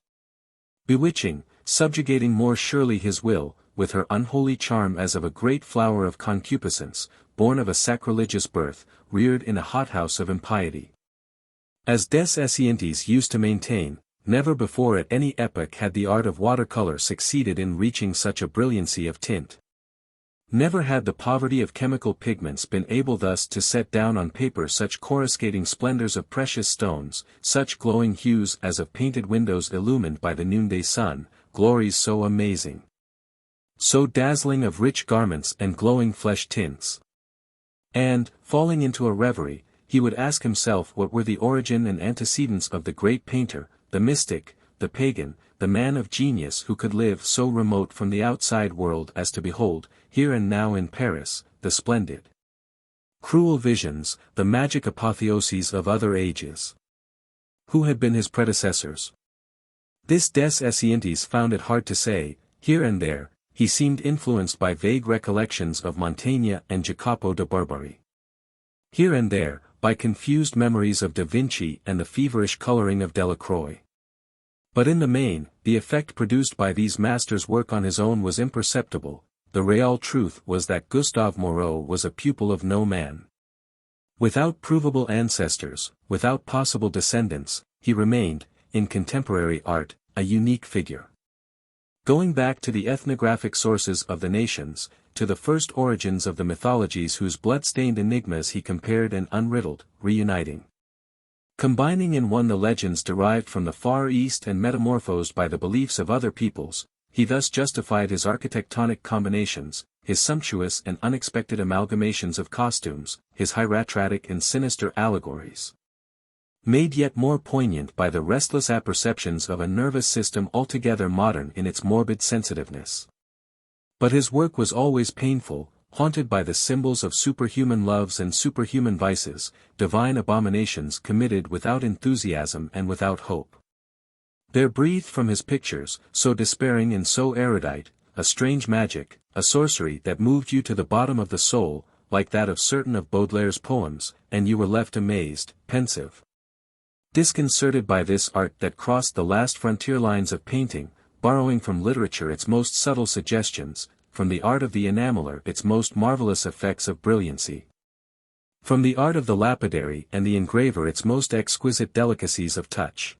Bewitching, subjugating more surely his will, with her unholy charm as of a great flower of concupiscence, born of a sacrilegious birth, reared in a hothouse of impiety. As des Esseintes used to maintain, never before at any epoch had the art of watercolor succeeded in reaching such a brilliancy of tint. Never had the poverty of chemical pigments been able thus to set down on paper such coruscating splendors of precious stones, such glowing hues as of painted windows illumined by the noonday sun, glories so amazing, so dazzling of rich garments and glowing flesh tints. And, falling into a reverie, he would ask himself what were the origin and antecedents of the great painter, the mystic, the pagan, the man of genius who could live so remote from the outside world as to behold, here and now in Paris, the splendid, cruel visions, the magic apotheoses of other ages. Who had been his predecessors? This des Esseintes found it hard to say. Here and there, he seemed influenced by vague recollections of Montaigne and Jacopo de Barbari. Here and there, by confused memories of Da Vinci and the feverish coloring of Delacroix. But in the main, the effect produced by these masters' work on his own was imperceptible. The real truth was that Gustave Moreau was a pupil of no man. Without provable ancestors, without possible descendants, he remained, in contemporary art, a unique figure. Going back to the ethnographic sources of the nations, to the first origins of the mythologies whose blood-stained enigmas he compared and unriddled, reuniting. Combining in one the legends derived from the Far East and metamorphosed by the beliefs of other peoples, he thus justified his architectonic combinations, his sumptuous and unexpected amalgamations of costumes, his hieratic and sinister allegories. Made yet more poignant by the restless apperceptions of a nervous system altogether modern in its morbid sensitiveness. But his work was always painful, haunted by the symbols of superhuman loves and superhuman vices, divine abominations committed without enthusiasm and without hope. There breathed from his pictures, so despairing and so erudite, a strange magic, a sorcery that moved you to the bottom of the soul, like that of certain of Baudelaire's poems, and you were left amazed, pensive, disconcerted by this art that crossed the last frontier lines of painting, borrowing from literature its most subtle suggestions, from the art of the enameler its most marvelous effects of brilliancy, from the art of the lapidary and the engraver its most exquisite delicacies of touch.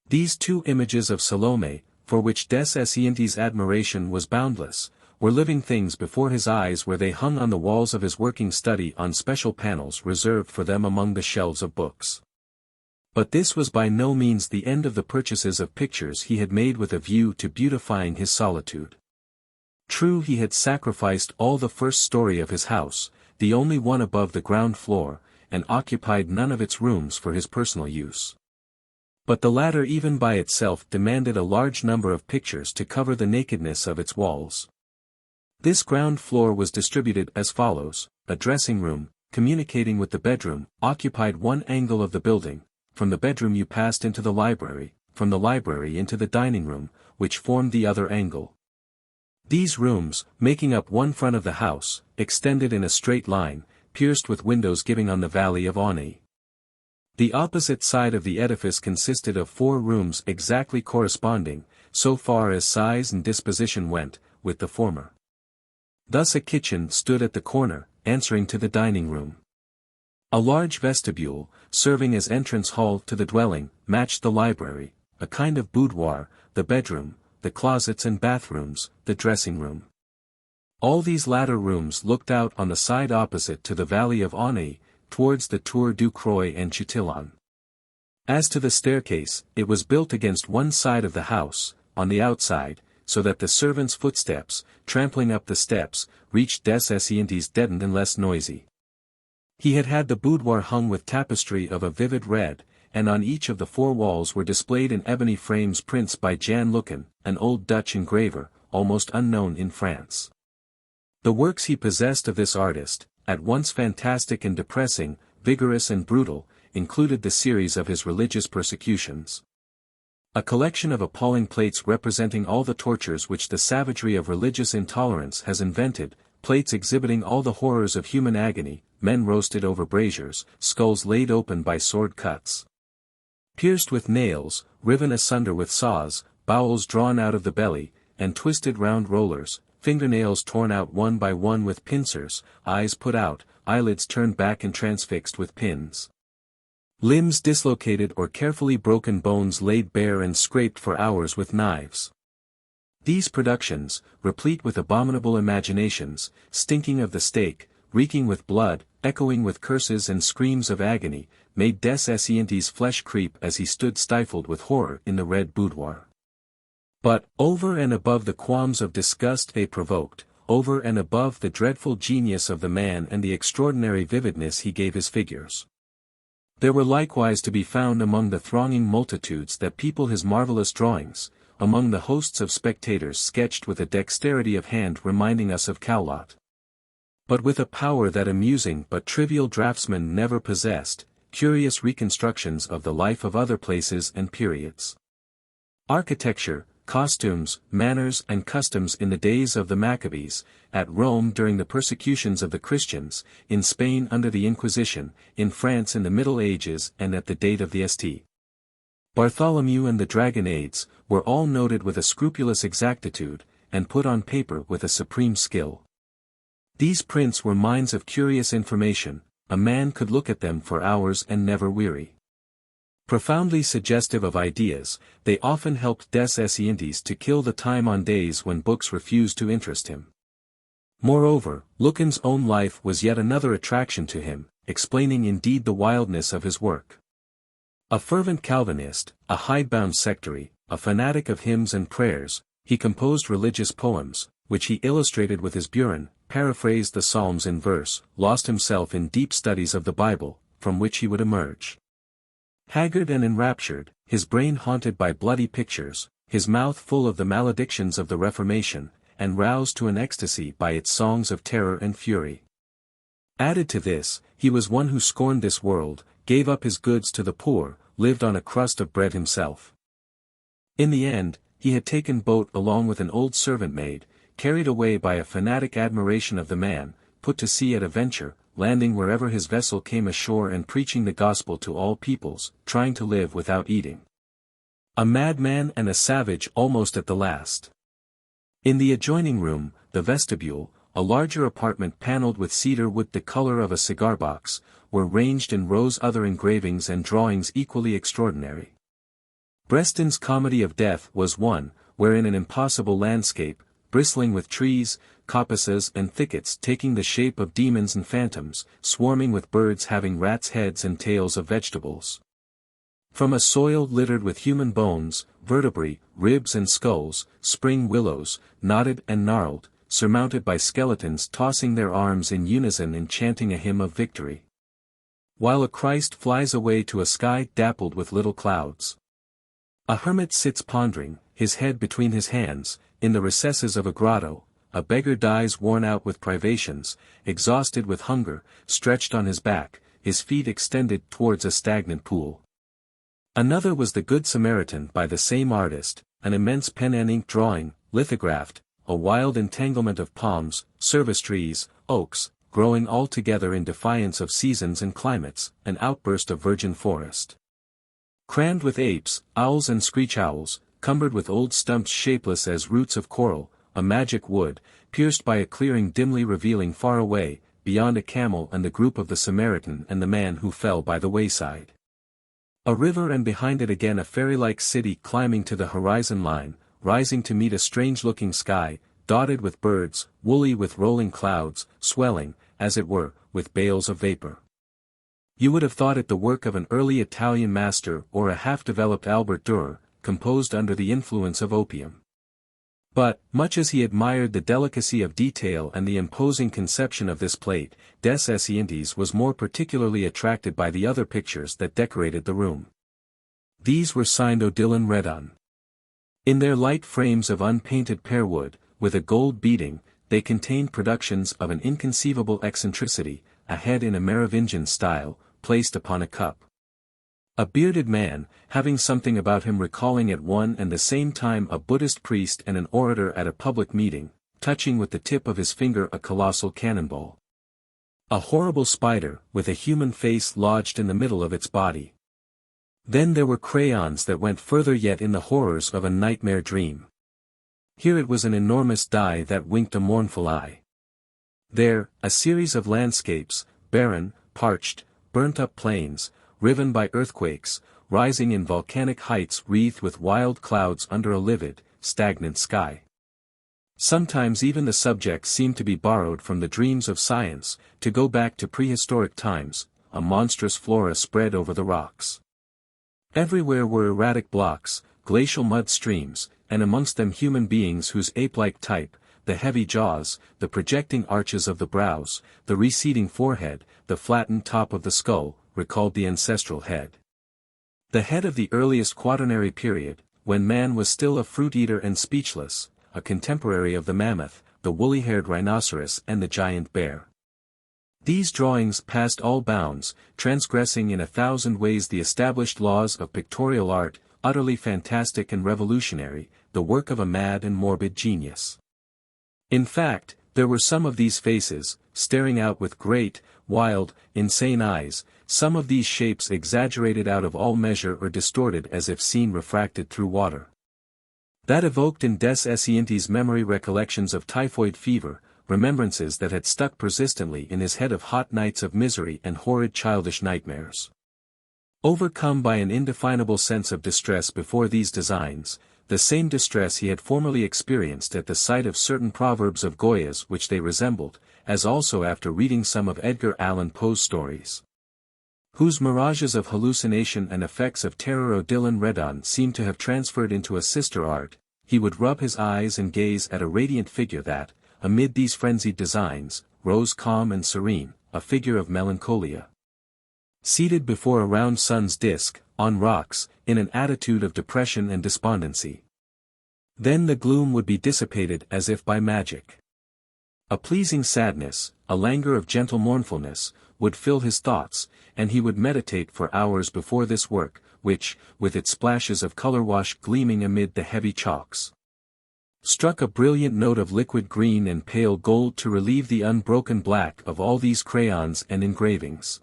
These two images of Salome, for which des Esseintes' admiration was boundless, were living things before his eyes where they hung on the walls of his working study on special panels reserved for them among the shelves of books. But this was by no means the end of the purchases of pictures he had made with a view to beautifying his solitude. True, he had sacrificed all the first story of his house, the only one above the ground floor, and occupied none of its rooms for his personal use. But the latter even by itself demanded a large number of pictures to cover the nakedness of its walls. This ground floor was distributed as follows: a dressing room, communicating with the bedroom, occupied one angle of the building. From the bedroom you passed into the library, from the library into the dining room, which formed the other angle. These rooms, making up one front of the house, extended in a straight line, pierced with windows giving on the valley of Audiopok. The opposite side of the edifice consisted of 4 rooms exactly corresponding, so far as size and disposition went, with the former. Thus a kitchen stood at the corner, answering to the dining room. A large vestibule, serving as entrance hall to the dwelling, matched the library, a kind of boudoir, the bedroom, the closets and bathrooms, the dressing room. All these latter rooms looked out on the side opposite to the valley of Audiopok, towards the Tour du Croix and Châtillon. As to the staircase, it was built against one side of the house, on the outside, so that the servants' footsteps, trampling up the steps, reached des Esseintes deadened and less noisy. He had had the boudoir hung with tapestry of a vivid red, and on each of the four walls were displayed in ebony frames prints by Jan Lucken, an old Dutch engraver, almost unknown in France. The works he possessed of this artist, at once fantastic and depressing, vigorous and brutal, included the series of his religious persecutions. A collection of appalling plates representing all the tortures which the savagery of religious intolerance has invented, plates exhibiting all the horrors of human agony, men roasted over braziers, skulls laid open by sword cuts, pierced with nails, riven asunder with saws, bowels drawn out of the belly, and twisted round rollers, fingernails torn out one by one with pincers, eyes put out, eyelids turned back and transfixed with pins. Limbs dislocated or carefully broken, bones laid bare and scraped for hours with knives. These productions, replete with abominable imaginations, stinking of the stake, reeking with blood, echoing with curses and screams of agony, made des Esseintes' flesh creep as he stood stifled with horror in the red boudoir. But, over and above the qualms of disgust they provoked, over and above the dreadful genius of the man and the extraordinary vividness he gave his figures, there were likewise to be found among the thronging multitudes that people his marvelous drawings, among the hosts of spectators sketched with a dexterity of hand reminding us of Cowlot, but with a power that amusing but trivial draftsmen never possessed, curious reconstructions of the life of other places and periods. Architecture, costumes, manners and customs in the days of the Maccabees, at Rome during the persecutions of the Christians, in Spain under the Inquisition, in France in the Middle Ages and at the date of the St. Bartholomew and the Dragonnades, were all noted with a scrupulous exactitude, and put on paper with a supreme skill. These prints were mines of curious information, a man could look at them for hours and never weary. Profoundly suggestive of ideas, they often helped des Esseintes to kill the time on days when books refused to interest him. Moreover, Lucken's own life was yet another attraction to him, explaining indeed the wildness of his work. A fervent Calvinist, a hidebound sectary, a fanatic of hymns and prayers, he composed religious poems, which he illustrated with his burin, paraphrased the Psalms in verse, lost himself in deep studies of the Bible, from which he would emerge haggard and enraptured, his brain haunted by bloody pictures, his mouth full of the maledictions of the Reformation, and roused to an ecstasy by its songs of terror and fury. Added to this, he was one who scorned this world, gave up his goods to the poor, lived on a crust of bread himself. In the end, he had taken boat along with an old servant maid, carried away by a fanatic admiration of the man, put to sea at a venture, landing wherever his vessel came ashore and preaching the gospel to all peoples, trying to live without eating. A madman and a savage almost at the last. In the adjoining room, the vestibule, a larger apartment panelled with cedar wood the colour of a cigar box, were ranged in rows other engravings and drawings equally extraordinary. Breston's Comedy of Death was one, wherein an impossible landscape, bristling with trees, coppices and thickets taking the shape of demons and phantoms, swarming with birds having rats' heads and tails of vegetables. From a soil littered with human bones, vertebrae, ribs and skulls, spring willows, knotted and gnarled, surmounted by skeletons tossing their arms in unison and chanting a hymn of victory, while a Christ flies away to a sky dappled with little clouds. A hermit sits pondering, his head between his hands, in the recesses of a grotto. A beggar dies worn out with privations, exhausted with hunger, stretched on his back, his feet extended towards a stagnant pool. Another was the Good Samaritan by the same artist, an immense pen and ink drawing, lithographed, a wild entanglement of palms, service trees, oaks, growing all together in defiance of seasons and climates, an outburst of virgin forest. Crammed with apes, owls and screech owls, cumbered with old stumps shapeless as roots of coral, a magic wood, pierced by a clearing dimly revealing far away, beyond a camel and the group of the Samaritan and the man who fell by the wayside. A river and behind it again a fairy-like city climbing to the horizon line, rising to meet a strange-looking sky, dotted with birds, woolly with rolling clouds, swelling, as it were, with bales of vapor. You would have thought it the work of an early Italian master or a half-developed Albert Dürer, composed under the influence of opium. But, much as he admired the delicacy of detail and the imposing conception of this plate, des Esseintes was more particularly attracted by the other pictures that decorated the room. These were signed Odilon Redon. In their light frames of unpainted pear wood, with a gold beading, they contained productions of an inconceivable eccentricity, a head in a Merovingian style, placed upon a cup. A bearded man, having something about him recalling at one and the same time a Buddhist priest and an orator at a public meeting, touching with the tip of his finger a colossal cannonball. A horrible spider, with a human face lodged in the middle of its body. Then there were crayons that went further yet in the horrors of a nightmare dream. Here it was an enormous die that winked a mournful eye. There, a series of landscapes, barren, parched, burnt-up plains, riven by earthquakes, rising in volcanic heights wreathed with wild clouds under a livid, stagnant sky. Sometimes even the subjects seemed to be borrowed from the dreams of science, to go back to prehistoric times, a monstrous flora spread over the rocks. Everywhere were erratic blocks, glacial mud streams, and amongst them human beings whose ape-like type, the heavy jaws, the projecting arches of the brows, the receding forehead, the flattened top of the skull, recalled the ancestral head. The head of the earliest quaternary period, when man was still a fruit-eater and speechless, a contemporary of the mammoth, the woolly-haired rhinoceros and the giant bear. These drawings passed all bounds, transgressing in 1,000 ways the established laws of pictorial art, utterly fantastic and revolutionary, the work of a mad and morbid genius. In fact, there were some of these faces, staring out with great, wild, insane eyes, some of these shapes exaggerated out of all measure or distorted as if seen refracted through water. That evoked in des Esseintes' memory recollections of typhoid fever, remembrances that had stuck persistently in his head of hot nights of misery and horrid childish nightmares. Overcome by an indefinable sense of distress before these designs, the same distress he had formerly experienced at the sight of certain proverbs of Goya's which they resembled, as also after reading some of Edgar Allan Poe's stories, whose mirages of hallucination and effects of terror Odilon Redon seemed to have transferred into a sister art, he would rub his eyes and gaze at a radiant figure that, amid these frenzied designs, rose calm and serene, a figure of melancholia. Seated before a round sun's disk, on rocks, in an attitude of depression and despondency. Then the gloom would be dissipated as if by magic. A pleasing sadness, a languor of gentle mournfulness, would fill his thoughts, and he would meditate for hours before this work, which, with its splashes of color wash gleaming amid the heavy chalks, struck a brilliant note of liquid green and pale gold to relieve the unbroken black of all these crayons and engravings.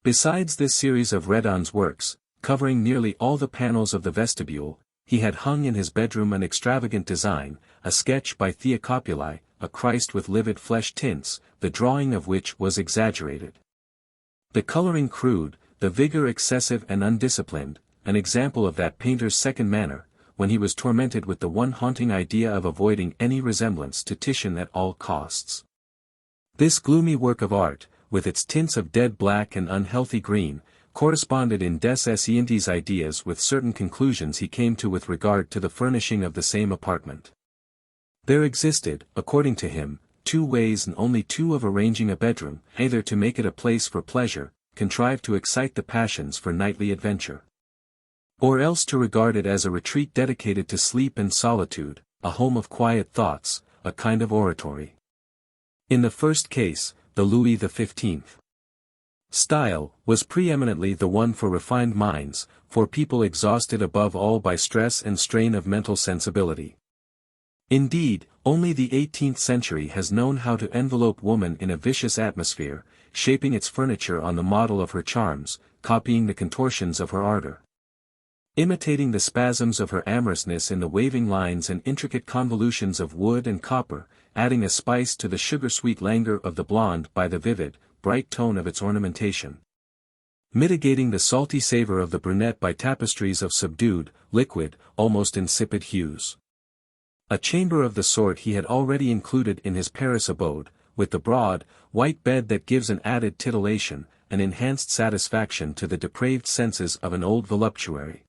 Besides this series of Redon's works, covering nearly all the panels of the vestibule, he had hung in his bedroom an extravagant design, a sketch by Theocopuli, a Christ with livid flesh tints, the drawing of which was exaggerated. The coloring crude, the vigor excessive and undisciplined, an example of that painter's second manner, when he was tormented with the one haunting idea of avoiding any resemblance to Titian at all costs. This gloomy work of art, with its tints of dead black and unhealthy green, corresponded in des Esseintes' ideas with certain conclusions he came to with regard to the furnishing of the same apartment. There existed, according to him, two ways and only two of arranging a bedroom, either to make it a place for pleasure, contrived to excite the passions for nightly adventure, or else to regard it as a retreat dedicated to sleep and solitude, a home of quiet thoughts, a kind of oratory. In the first case, the Louis XV style was preeminently the one for refined minds, for people exhausted above all by stress and strain of mental sensibility. Indeed, only the 18th century has known how to envelope woman in a vicious atmosphere, shaping its furniture on the model of her charms, copying the contortions of her ardor, imitating the spasms of her amorousness in the waving lines and intricate convolutions of wood and copper, adding a spice to the sugar-sweet languor of the blonde by the vivid, bright tone of its ornamentation, mitigating the salty savor of the brunette by tapestries of subdued, liquid, almost insipid hues. A chamber of the sort he had already included in his Paris abode, with the broad, white bed that gives an added titillation, an enhanced satisfaction to the depraved senses of an old voluptuary.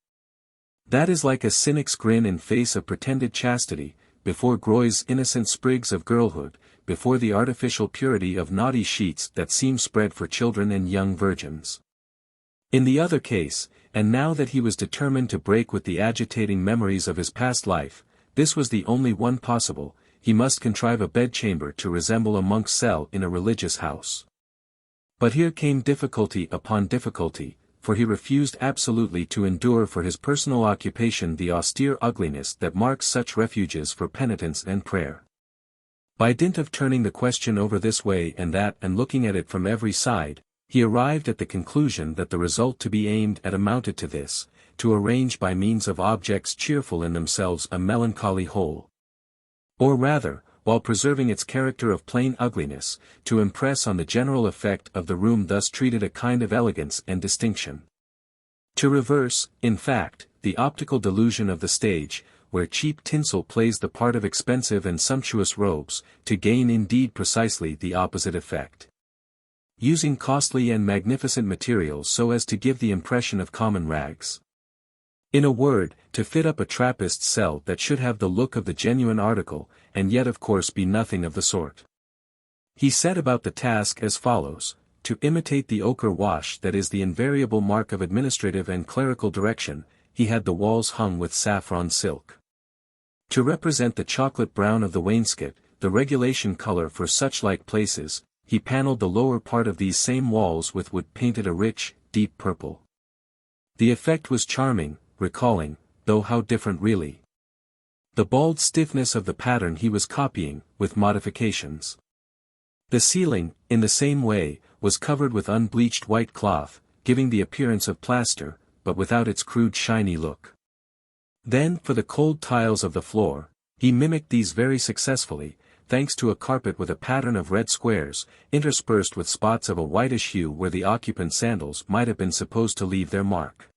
That is like a cynic's grin in face of pretended chastity, before Groy's innocent sprigs of girlhood, before the artificial purity of naughty sheets that seem spread for children and young virgins. In the other case, and now that he was determined to break with the agitating memories of his past life, this was the only one possible, he must contrive a bedchamber to resemble a monk's cell in a religious house. But here came difficulty upon difficulty, for he refused absolutely to endure for his personal occupation the austere ugliness that marks such refuges for penitence and prayer. By dint of turning the question over this way and that and looking at it from every side, he arrived at the conclusion that the result to be aimed at amounted to this, to arrange by means of objects cheerful in themselves a melancholy whole. Or rather, while preserving its character of plain ugliness, to impress on the general effect of the room thus treated a kind of elegance and distinction. To reverse, in fact, the optical delusion of the stage, where cheap tinsel plays the part of expensive and sumptuous robes, to gain indeed precisely the opposite effect. Using costly and magnificent materials so as to give the impression of common rags. In a word, to fit up a Trappist's cell that should have the look of the genuine article, and yet of course be nothing of the sort. He set about the task as follows: to imitate the ochre wash that is the invariable mark of administrative and clerical direction, he had the walls hung with saffron silk. To represent the chocolate brown of the wainscot, the regulation color for such like places, he panelled the lower part of these same walls with wood painted a rich, deep purple. The effect was charming, recalling, though how different really, the bald stiffness of the pattern he was copying, with modifications. The ceiling, in the same way, was covered with unbleached white cloth, giving the appearance of plaster, but without its crude shiny look. Then, for the cold tiles of the floor, he mimicked these very successfully, thanks to a carpet with a pattern of red squares, interspersed with spots of a whitish hue where the occupant's sandals might have been supposed to leave their mark.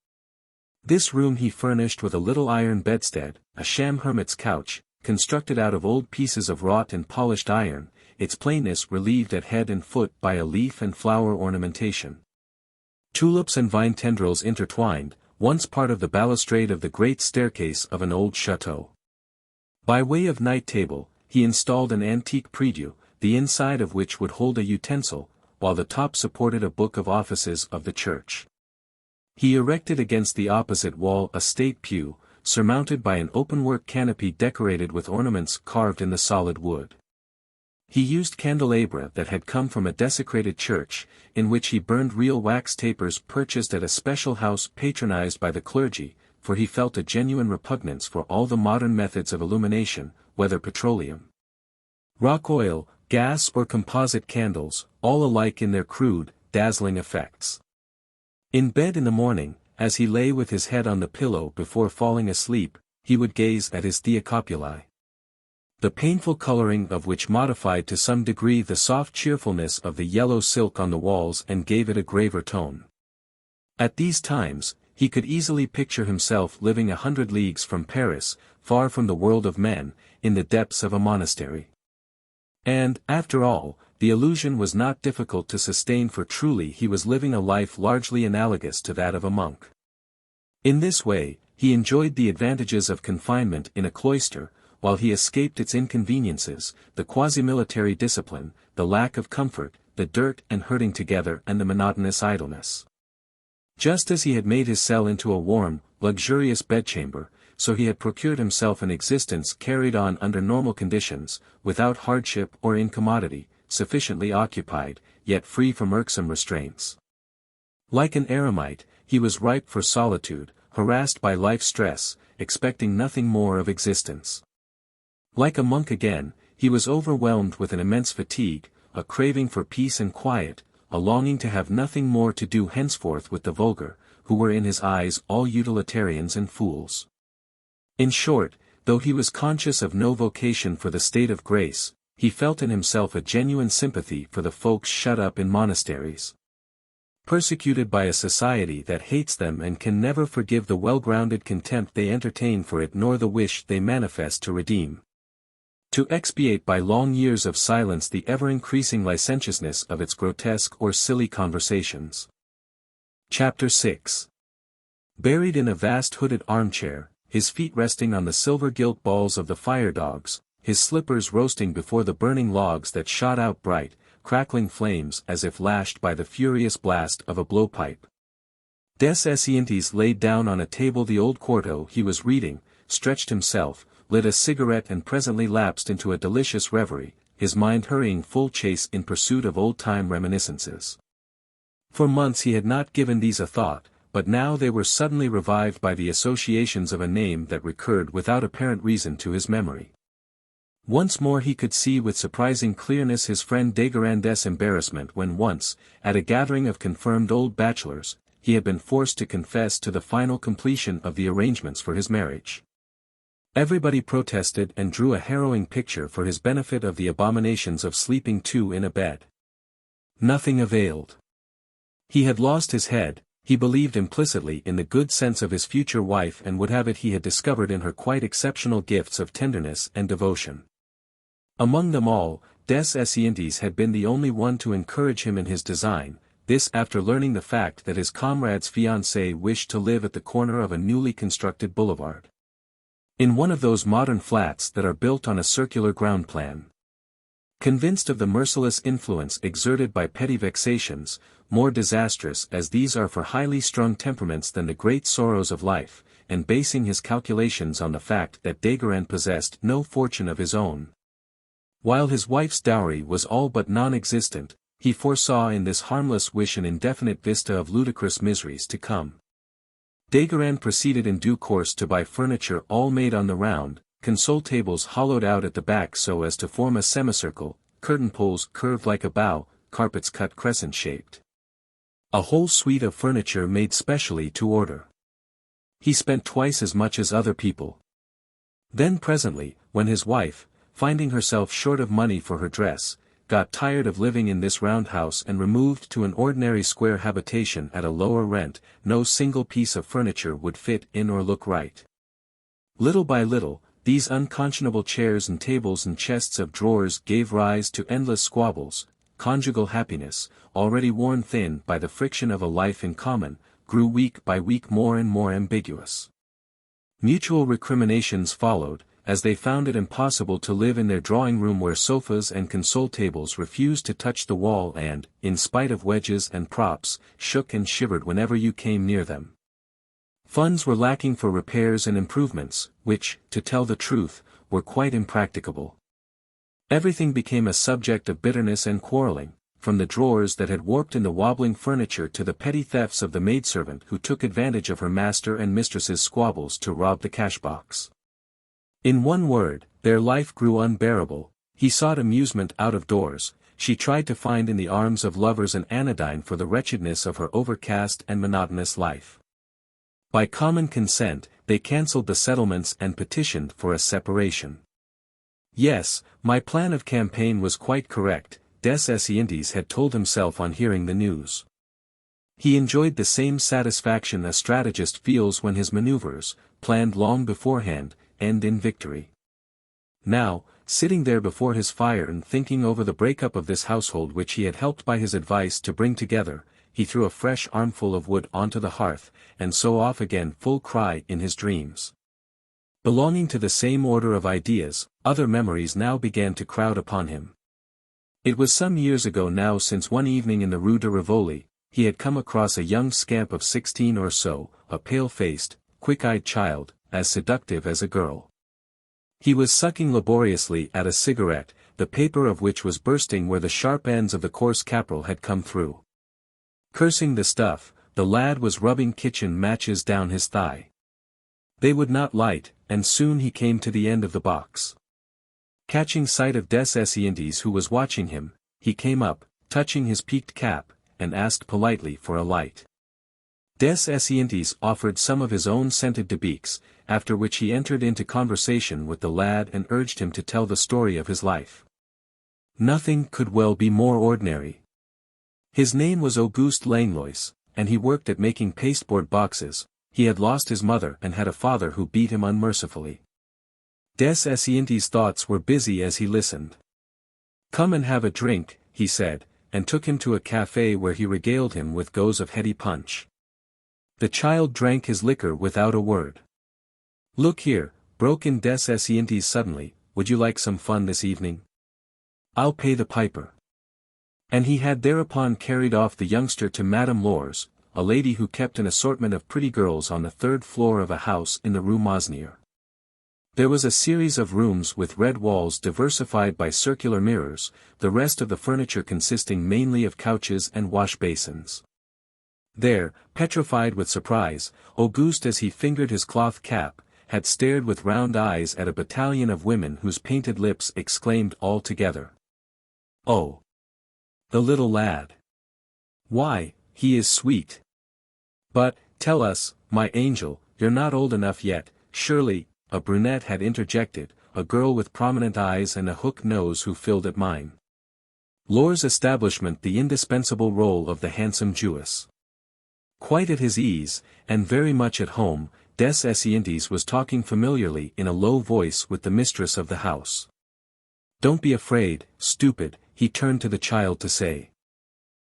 This room he furnished with a little iron bedstead, a sham hermit's couch, constructed out of old pieces of wrought and polished iron, its plainness relieved at head and foot by a leaf and flower ornamentation. Tulips and vine tendrils intertwined, once part of the balustrade of the great staircase of an old chateau. By way of night table, he installed an antique prie-dieu, the inside of which would hold a utensil, while the top supported a book of offices of the church. He erected against the opposite wall a state pew, surmounted by an openwork canopy decorated with ornaments carved in the solid wood. He used candelabra that had come from a desecrated church, in which he burned real wax tapers purchased at a special house patronized by the clergy, for he felt a genuine repugnance for all the modern methods of illumination, whether petroleum, rock oil, gas or composite candles, all alike in their crude, dazzling effects. In bed in the morning, as he lay with his head on the pillow before falling asleep, he would gaze at his Theocopulae, the painful coloring of which modified to some degree the soft cheerfulness of the yellow silk on the walls and gave it a graver tone. At these times, he could easily picture himself living 100 leagues from Paris, far from the world of men, in the depths of a monastery. And, after all, the illusion was not difficult to sustain, for truly he was living a life largely analogous to that of a monk. In this way, he enjoyed the advantages of confinement in a cloister, while he escaped its inconveniences, the quasi-military discipline, the lack of comfort, the dirt and herding together and the monotonous idleness. Just as he had made his cell into a warm, luxurious bedchamber, so he had procured himself an existence carried on under normal conditions, without hardship or incommodity, sufficiently occupied, yet free from irksome restraints. Like an eremite, he was ripe for solitude, harassed by life's stress, expecting nothing more of existence. Like a monk again, he was overwhelmed with an immense fatigue, a craving for peace and quiet, a longing to have nothing more to do henceforth with the vulgar, who were in his eyes all utilitarians and fools. In short, though he was conscious of no vocation for the state of grace, he felt in himself a genuine sympathy for the folks shut up in monasteries, persecuted by a society that hates them and can never forgive the well-grounded contempt they entertain for it nor the wish they manifest to redeem, to expiate by long years of silence the ever-increasing licentiousness of its grotesque or silly conversations. Chapter 6. Buried in a vast hooded armchair, his feet resting on the silver gilt balls of the fire dogs, his slippers roasting before the burning logs that shot out bright, crackling flames as if lashed by the furious blast of a blowpipe. Des Esseintes laid down on a table the old quarto he was reading, stretched himself, lit a cigarette and presently lapsed into a delicious reverie, his mind hurrying full chase in pursuit of old-time reminiscences. For months he had not given these a thought, but now they were suddenly revived by the associations of a name that recurred without apparent reason to his memory. Once more he could see with surprising clearness his friend Degarand's embarrassment when once, at a gathering of confirmed old bachelors, he had been forced to confess to the final completion of the arrangements for his marriage. Everybody protested and drew a harrowing picture for his benefit of the abominations of sleeping two in a bed. Nothing availed. He had lost his head. He believed implicitly in the good sense of his future wife and would have it he had discovered in her quite exceptional gifts of tenderness and devotion. Among them all, Des Esseintes had been the only one to encourage him in his design, this after learning the fact that his comrade's fiancée wished to live at the corner of a newly constructed boulevard. In one of those modern flats that are built on a circular ground plan. Convinced of the merciless influence exerted by petty vexations, more disastrous as these are for highly strung temperaments than the great sorrows of life, and basing his calculations on the fact that Degarand possessed no fortune of his own. While his wife's dowry was all but non-existent, he foresaw in this harmless wish an indefinite vista of ludicrous miseries to come. Degarand proceeded in due course to buy furniture all made on the round, console tables hollowed out at the back so as to form a semicircle, curtain poles curved like a bow, carpets cut crescent-shaped. A whole suite of furniture made specially to order. He spent twice as much as other people. Then presently, when his wife, finding herself short of money for her dress, got tired of living in this round house and removed to an ordinary square habitation at a lower rent, no single piece of furniture would fit in or look right. Little by little, these unconscionable chairs and tables and chests of drawers gave rise to endless squabbles. Conjugal happiness, already worn thin by the friction of a life in common, grew week by week more and more ambiguous. Mutual recriminations followed, as they found it impossible to live in their drawing-room where sofas and console tables refused to touch the wall and, in spite of wedges and props, shook and shivered whenever you came near them. Funds were lacking for repairs and improvements, which, to tell the truth, were quite impracticable. Everything became a subject of bitterness and quarreling, from the drawers that had warped in the wobbling furniture to the petty thefts of the maidservant who took advantage of her master and mistress's squabbles to rob the cash-box. In one word, their life grew unbearable. He sought amusement out of doors, she tried to find in the arms of lovers an anodyne for the wretchedness of her overcast and monotonous life. By common consent, they cancelled the settlements and petitioned for a separation. Yes, my plan of campaign was quite correct, Des Esseintes had told himself on hearing the news. He enjoyed the same satisfaction a strategist feels when his maneuvers, planned long beforehand, end in victory. Now, sitting there before his fire and thinking over the breakup of this household which he had helped by his advice to bring together, he threw a fresh armful of wood onto the hearth, and so off again full cry in his dreams. Belonging to the same order of ideas, other memories now began to crowd upon him. It was some years ago now since one evening in the Rue de Rivoli, he had come across a young scamp of 16 or so, a pale-faced, quick-eyed child, as seductive as a girl. He was sucking laboriously at a cigarette, the paper of which was bursting where the sharp ends of the coarse caporal had come through. Cursing the stuff, the lad was rubbing kitchen matches down his thigh. They would not light, and soon he came to the end of the box. Catching sight of Des Esseintes who was watching him, he came up, touching his peaked cap, and asked politely for a light. Des Esseintes offered some of his own scented debicks, after which he entered into conversation with the lad and urged him to tell the story of his life. Nothing could well be more ordinary. His name was Auguste Langlois, and he worked at making pasteboard boxes. He had lost his mother and had a father who beat him unmercifully. Des Esseintes' thoughts were busy as he listened. "Come and have a drink," he said, and took him to a café where he regaled him with goes of heady punch. The child drank his liquor without a word. Look here, broke in des Esseintes suddenly, would you like some fun this evening? I'll pay the piper. And he had thereupon carried off the youngster to Madame Laur's, a lady who kept an assortment of pretty girls on the third floor of a house in the Rue Masnier. There was a series of rooms with red walls diversified by circular mirrors, the rest of the furniture consisting mainly of couches and wash basins. There, petrified with surprise, Auguste as he fingered his cloth cap, had stared with round eyes at a battalion of women whose painted lips exclaimed all together. "Oh! The little lad! Why, he is sweet! But, tell us, my angel, you're not old enough yet, surely," a brunette had interjected, a girl with prominent eyes and a hook nose who filled at mine. Laur's establishment the indispensable role of the handsome Jewess. Quite at his ease, and very much at home, des Esseintes was talking familiarly in a low voice with the mistress of the house. "Don't be afraid, stupid," he turned to the child to say.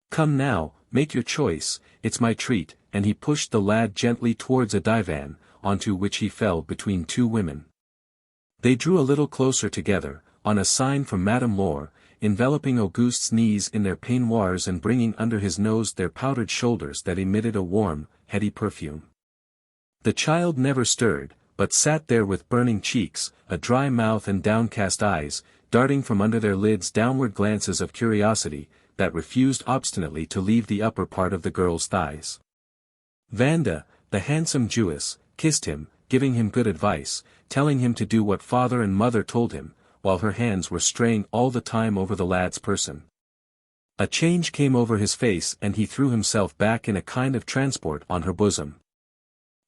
"Come now, make your choice, it's my treat," and he pushed the lad gently towards a divan, onto which he fell between two women. They drew a little closer together, on a sign from Madame Laure, enveloping Auguste's knees in their peignoirs and bringing under his nose their powdered shoulders that emitted a warm, heady perfume. The child never stirred, but sat there with burning cheeks, a dry mouth and downcast eyes, darting from under their lids downward glances of curiosity, that refused obstinately to leave the upper part of the girl's thighs. Vanda, the handsome Jewess, kissed him, giving him good advice, telling him to do what father and mother told him, while her hands were straying all the time over the lad's person. A change came over his face and he threw himself back in a kind of transport on her bosom.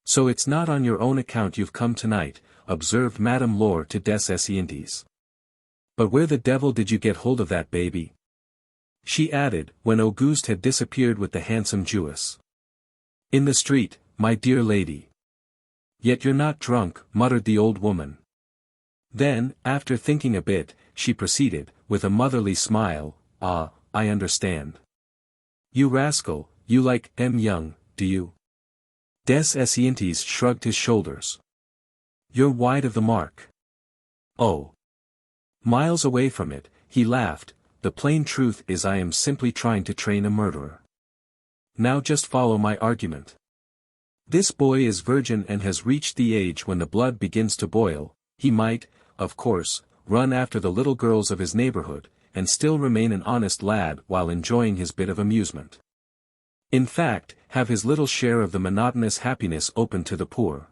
"So it's not on your own account you've come tonight," observed Madame Laure to des Esseintes. "But where the devil did you get hold of that baby?" she added, when Auguste had disappeared with the handsome Jewess. "In the street, my dear lady." "Yet you're not drunk," muttered the old woman. Then, after thinking a bit, she proceeded, with a motherly smile, "Ah, I understand. You rascal, you like young, do you?" Des Esseintes shrugged his shoulders. "You're wide of the mark." "Oh. Miles away from it," he laughed, "the plain truth is I am simply trying to train a murderer. Now just follow my argument. This boy is virgin and has reached the age when the blood begins to boil. He might, of course, run after the little girls of his neighborhood, and still remain an honest lad while enjoying his bit of amusement. In fact, have his little share of the monotonous happiness open to the poor.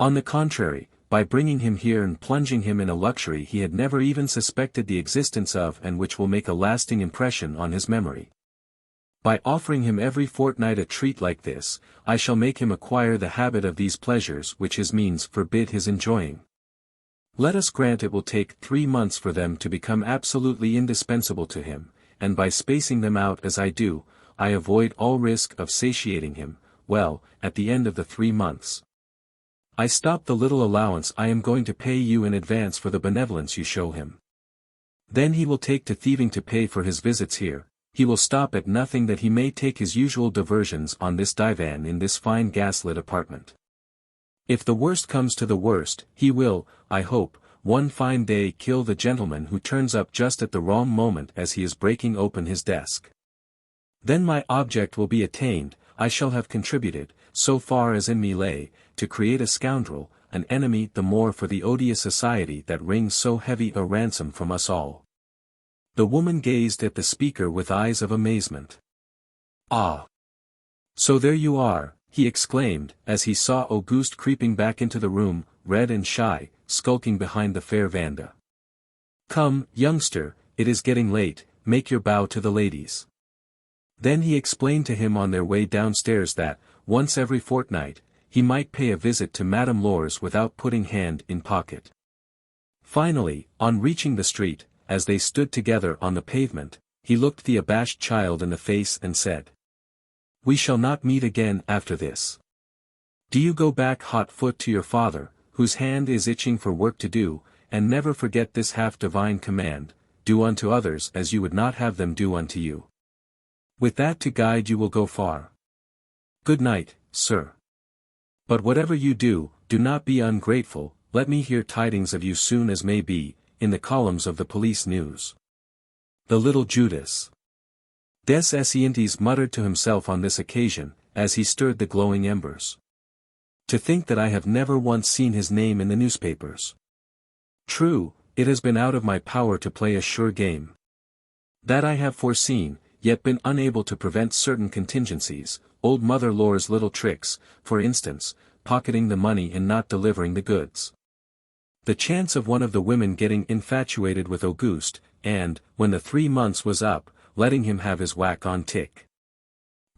On the contrary, by bringing him here and plunging him in a luxury he had never even suspected the existence of and which will make a lasting impression on his memory. By offering him every fortnight a treat like this, I shall make him acquire the habit of these pleasures which his means forbid his enjoying. Let us grant it will take 3 months for them to become absolutely indispensable to him, and by spacing them out as I do, I avoid all risk of satiating him. Well, at the end of the 3 months, I stop the little allowance I am going to pay you in advance for the benevolence you show him. Then he will take to thieving to pay for his visits here. He will stop at nothing that he may take his usual diversions on this divan in this fine gas-lit apartment. If the worst comes to the worst, he will, I hope, one fine day kill the gentleman who turns up just at the wrong moment as he is breaking open his desk. Then my object will be attained. I shall have contributed, so far as in me lay, to create a scoundrel, an enemy the more for the odious society that wrings so heavy a ransom from us all." The woman gazed at the speaker with eyes of amazement. "Ah! So there you are," he exclaimed, as he saw Auguste creeping back into the room, red and shy, skulking behind the fair Vanda. "Come, youngster, it is getting late, make your bow to the ladies." Then he explained to him on their way downstairs that, once every fortnight, he might pay a visit to Madame Laure's without putting hand in pocket. Finally, on reaching the street, as they stood together on the pavement, he looked the abashed child in the face and said, "We shall not meet again after this. Do you go back hot-foot to your father, whose hand is itching for work to do, and never forget this half-divine command, do unto others as you would not have them do unto you. With that to guide you will go far. Good night, sir. But whatever you do, do not be ungrateful, let me hear tidings of you soon as may be, in the columns of the police news. The little Judas. Des Esseintes muttered to himself on this occasion, as he stirred the glowing embers. To think that I have never once seen his name in the newspapers. True, it has been out of my power to play a sure game. That I have foreseen, yet been unable to prevent certain contingencies, old Mother Lore's little tricks, for instance, pocketing the money and not delivering the goods. The chance of one of the women getting infatuated with Auguste, and, when the 3 months was up, letting him have his whack on tick.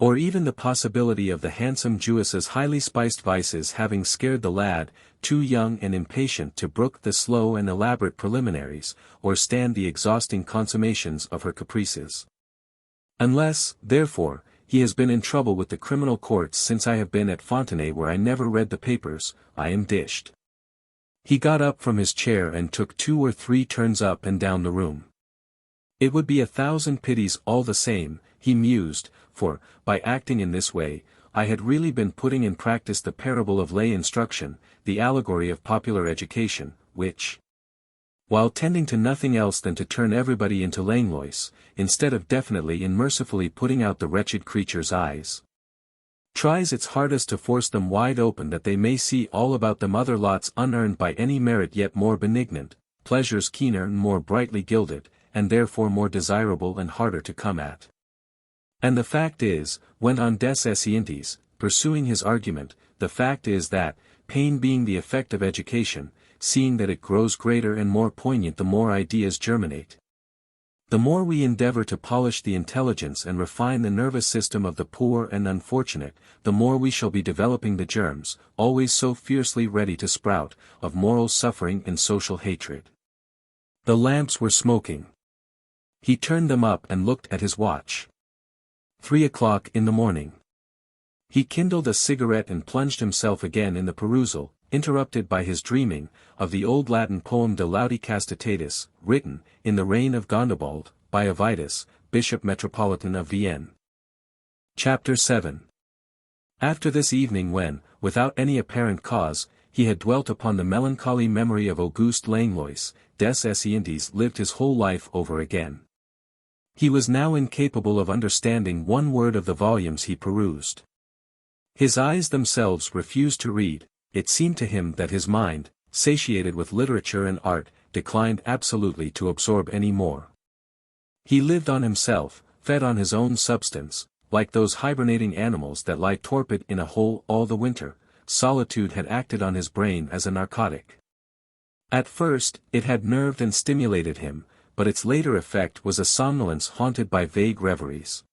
Or even the possibility of the handsome Jewess's highly spiced vices having scared the lad, too young and impatient to brook the slow and elaborate preliminaries, or stand the exhausting consummations of her caprices. Unless, therefore, he has been in trouble with the criminal courts since I have been at Fontenay where I never read the papers, I am dished. He got up from his chair and took 2 or 3 turns up and down the room. It would be 1,000 pities all the same, he mused, for, by acting in this way, I had really been putting in practice the parable of lay instruction, the allegory of popular education, which, while tending to nothing else than to turn everybody into Langlois, instead of definitely and mercifully putting out the wretched creature's eyes, tries its hardest to force them wide open that they may see all about them other lots unearned by any merit yet more benignant, pleasures keener and more brightly gilded, and therefore more desirable and harder to come at. And the fact is, went on Des Esseintes, pursuing his argument, the fact is that, pain being the effect of education, seeing that it grows greater and more poignant the more ideas germinate. The more we endeavor to polish the intelligence and refine the nervous system of the poor and unfortunate, the more we shall be developing the germs, always so fiercely ready to sprout, of moral suffering and social hatred. The lamps were smoking. He turned them up and looked at his watch. 3 o'clock in the morning. He kindled a cigarette and plunged himself again in the perusal, interrupted by his dreaming, of the old Latin poem De Laudi Castitatis, written, in the reign of Gondebald, by Avitus, Bishop Metropolitan of Vienne. Chapter 7. After this evening when, without any apparent cause, he had dwelt upon the melancholy memory of Auguste Langlois, Des Esseintes lived his whole life over again. He was now incapable of understanding one word of the volumes he perused. His eyes themselves refused to read. It seemed to him that his mind, satiated with literature and art, declined absolutely to absorb any more. He lived on himself, fed on his own substance, like those hibernating animals that lie torpid in a hole all the winter. Solitude had acted on his brain as a narcotic. At first, it had nerved and stimulated him, but its later effect was a somnolence haunted by vague reveries.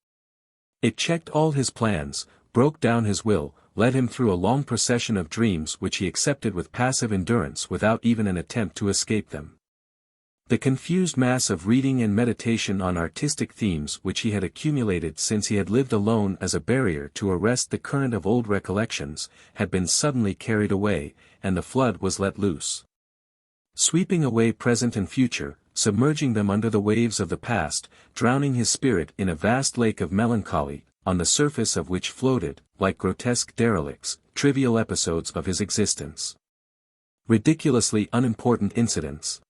It checked all his plans, broke down his will, led him through a long procession of dreams which he accepted with passive endurance without even an attempt to escape them. The confused mass of reading and meditation on artistic themes which he had accumulated since he had lived alone as a barrier to arrest the current of old recollections, had been suddenly carried away, and the flood was let loose. Sweeping away present and future, submerging them under the waves of the past, drowning his spirit in a vast lake of melancholy, on the surface of which floated, like grotesque derelicts, trivial episodes of his existence. Ridiculously unimportant incidents.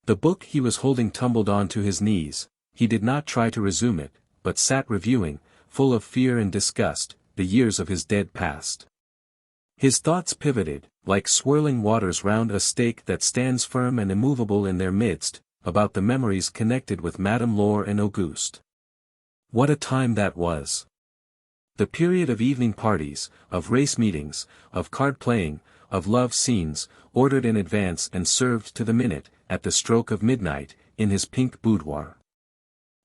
The book he was holding tumbled on to his knees. He did not try to resume it, but sat reviewing, full of fear and disgust, the years of his dead past. His thoughts pivoted, like swirling waters round a stake that stands firm and immovable in their midst, about the memories connected with Madame Laure and Auguste. What a time that was! The period of evening parties, of race meetings, of card-playing, of love scenes, ordered in advance and served to the minute, at the stroke of midnight, in his pink boudoir.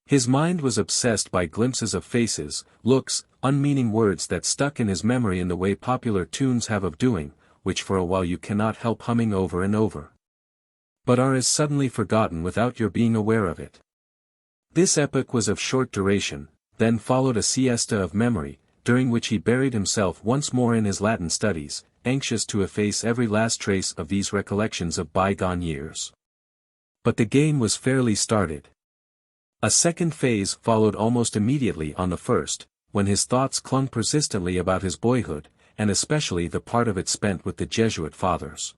His mind was obsessed by glimpses of faces, looks, unmeaning words that stuck in his memory in the way popular tunes have of doing, which for a while you cannot help humming over and over, but are as suddenly forgotten without your being aware of it. This epoch was of short duration, then followed a siesta of memory, during which he buried himself once more in his Latin studies, anxious to efface every last trace of these recollections of bygone years. But the game was fairly started. A second phase followed almost immediately on the first, when his thoughts clung persistently about his boyhood, and especially the part of it spent with the Jesuit fathers.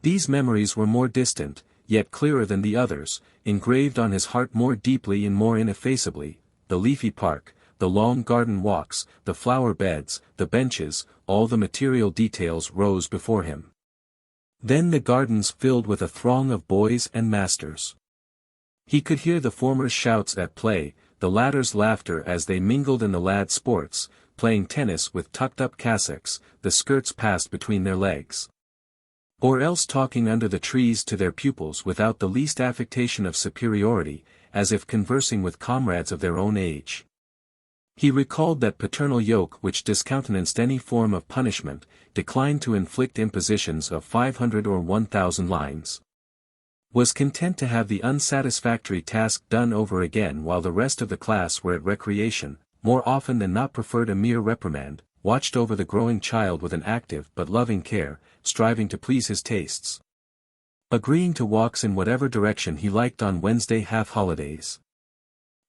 These memories were more distant, yet clearer than the others, engraved on his heart more deeply and more ineffaceably: the leafy park, the long garden walks, the flower beds, the benches, all the material details rose before him. Then the gardens filled with a throng of boys and masters. He could hear the former's shouts at play, the latter's laughter as they mingled in the lads' sports, playing tennis with tucked-up cassocks, the skirts passed between their legs. Or else talking under the trees to their pupils without the least affectation of superiority, as if conversing with comrades of their own age. He recalled that paternal yoke which discountenanced any form of punishment, declined to inflict impositions of 500 or 1,000 lines. Was content to have the unsatisfactory task done over again while the rest of the class were at recreation, more often than not preferred a mere reprimand, watched over the growing child with an active but loving care, striving to please his tastes. Agreeing to walks in whatever direction he liked on Wednesday half-holidays.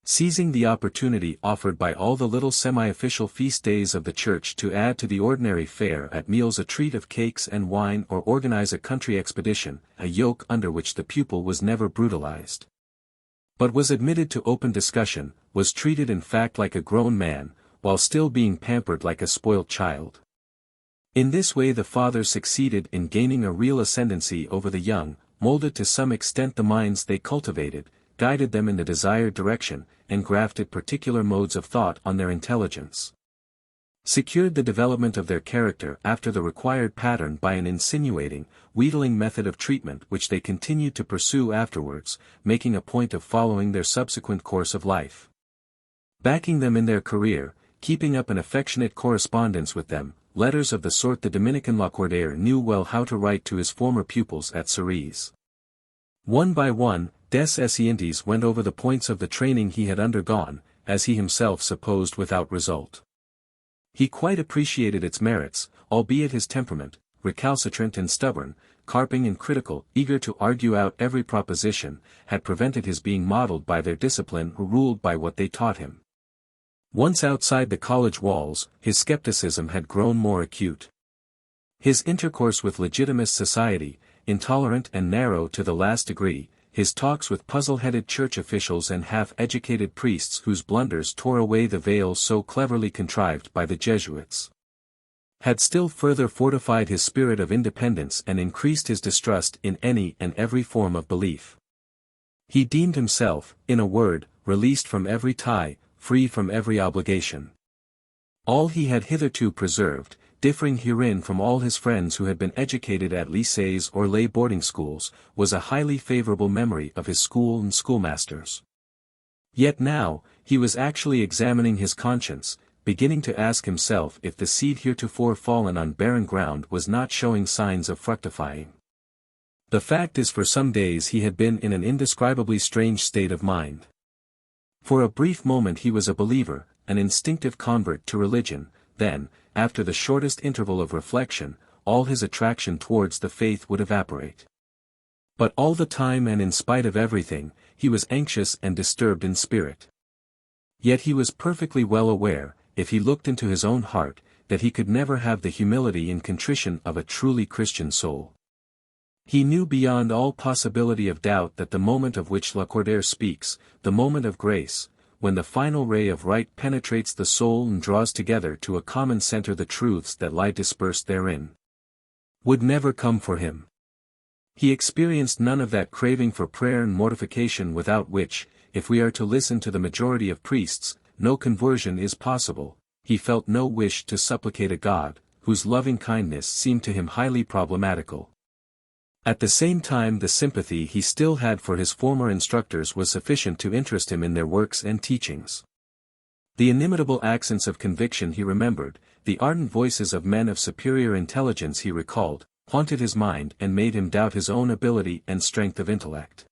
Seizing the opportunity offered by all the little semi-official feast days of the church to add to the ordinary fare at meals a treat of cakes and wine or organize a country expedition, a yoke under which the pupil was never brutalized, but was admitted to open discussion, was treated in fact like a grown man, while still being pampered like a spoilt child. In this way the fathers succeeded in gaining a real ascendancy over the young, molded to some extent the minds they cultivated, guided them in the desired direction, and grafted particular modes of thought on their intelligence. Secured the development of their character after the required pattern by an insinuating, wheedling method of treatment which they continued to pursue afterwards, making a point of following their subsequent course of life. Backing them in their career, keeping up an affectionate correspondence with them, letters of the sort the Dominican Lacordaire knew well how to write to his former pupils at Cerise. One by one, Des Esseintes went over the points of the training he had undergone, as he himself supposed without result. He quite appreciated its merits, albeit his temperament, recalcitrant and stubborn, carping and critical, eager to argue out every proposition, had prevented his being modeled by their discipline or ruled by what they taught him. Once outside the college walls, his skepticism had grown more acute. His intercourse with legitimist society, intolerant and narrow to the last degree, his talks with puzzle-headed church officials and half-educated priests whose blunders tore away the veils so cleverly contrived by the Jesuits, had still further fortified his spirit of independence and increased his distrust in any and every form of belief. He deemed himself, in a word, released from every tie, free from every obligation. All he had hitherto preserved, differing herein from all his friends who had been educated at lycées or lay boarding schools, was a highly favorable memory of his school and schoolmasters. Yet now, he was actually examining his conscience, beginning to ask himself if the seed heretofore fallen on barren ground was not showing signs of fructifying. The fact is, for some days he had been in an indescribably strange state of mind. For a brief moment he was a believer, an instinctive convert to religion, then, after the shortest interval of reflection, all his attraction towards the faith would evaporate. But all the time and in spite of everything, he was anxious and disturbed in spirit. Yet he was perfectly well aware, if he looked into his own heart, that he could never have the humility and contrition of a truly Christian soul. He knew beyond all possibility of doubt that the moment of which Lacordaire speaks, the moment of grace, when the final ray of right penetrates the soul and draws together to a common center the truths that lie dispersed therein, would never come for him. He experienced none of that craving for prayer and mortification without which, if we are to listen to the majority of priests, no conversion is possible. He felt no wish to supplicate a God, whose loving kindness seemed to him highly problematical. At the same time the sympathy he still had for his former instructors was sufficient to interest him in their works and teachings. The inimitable accents of conviction he remembered, the ardent voices of men of superior intelligence he recalled, haunted his mind and made him doubt his own ability and strength of intellect.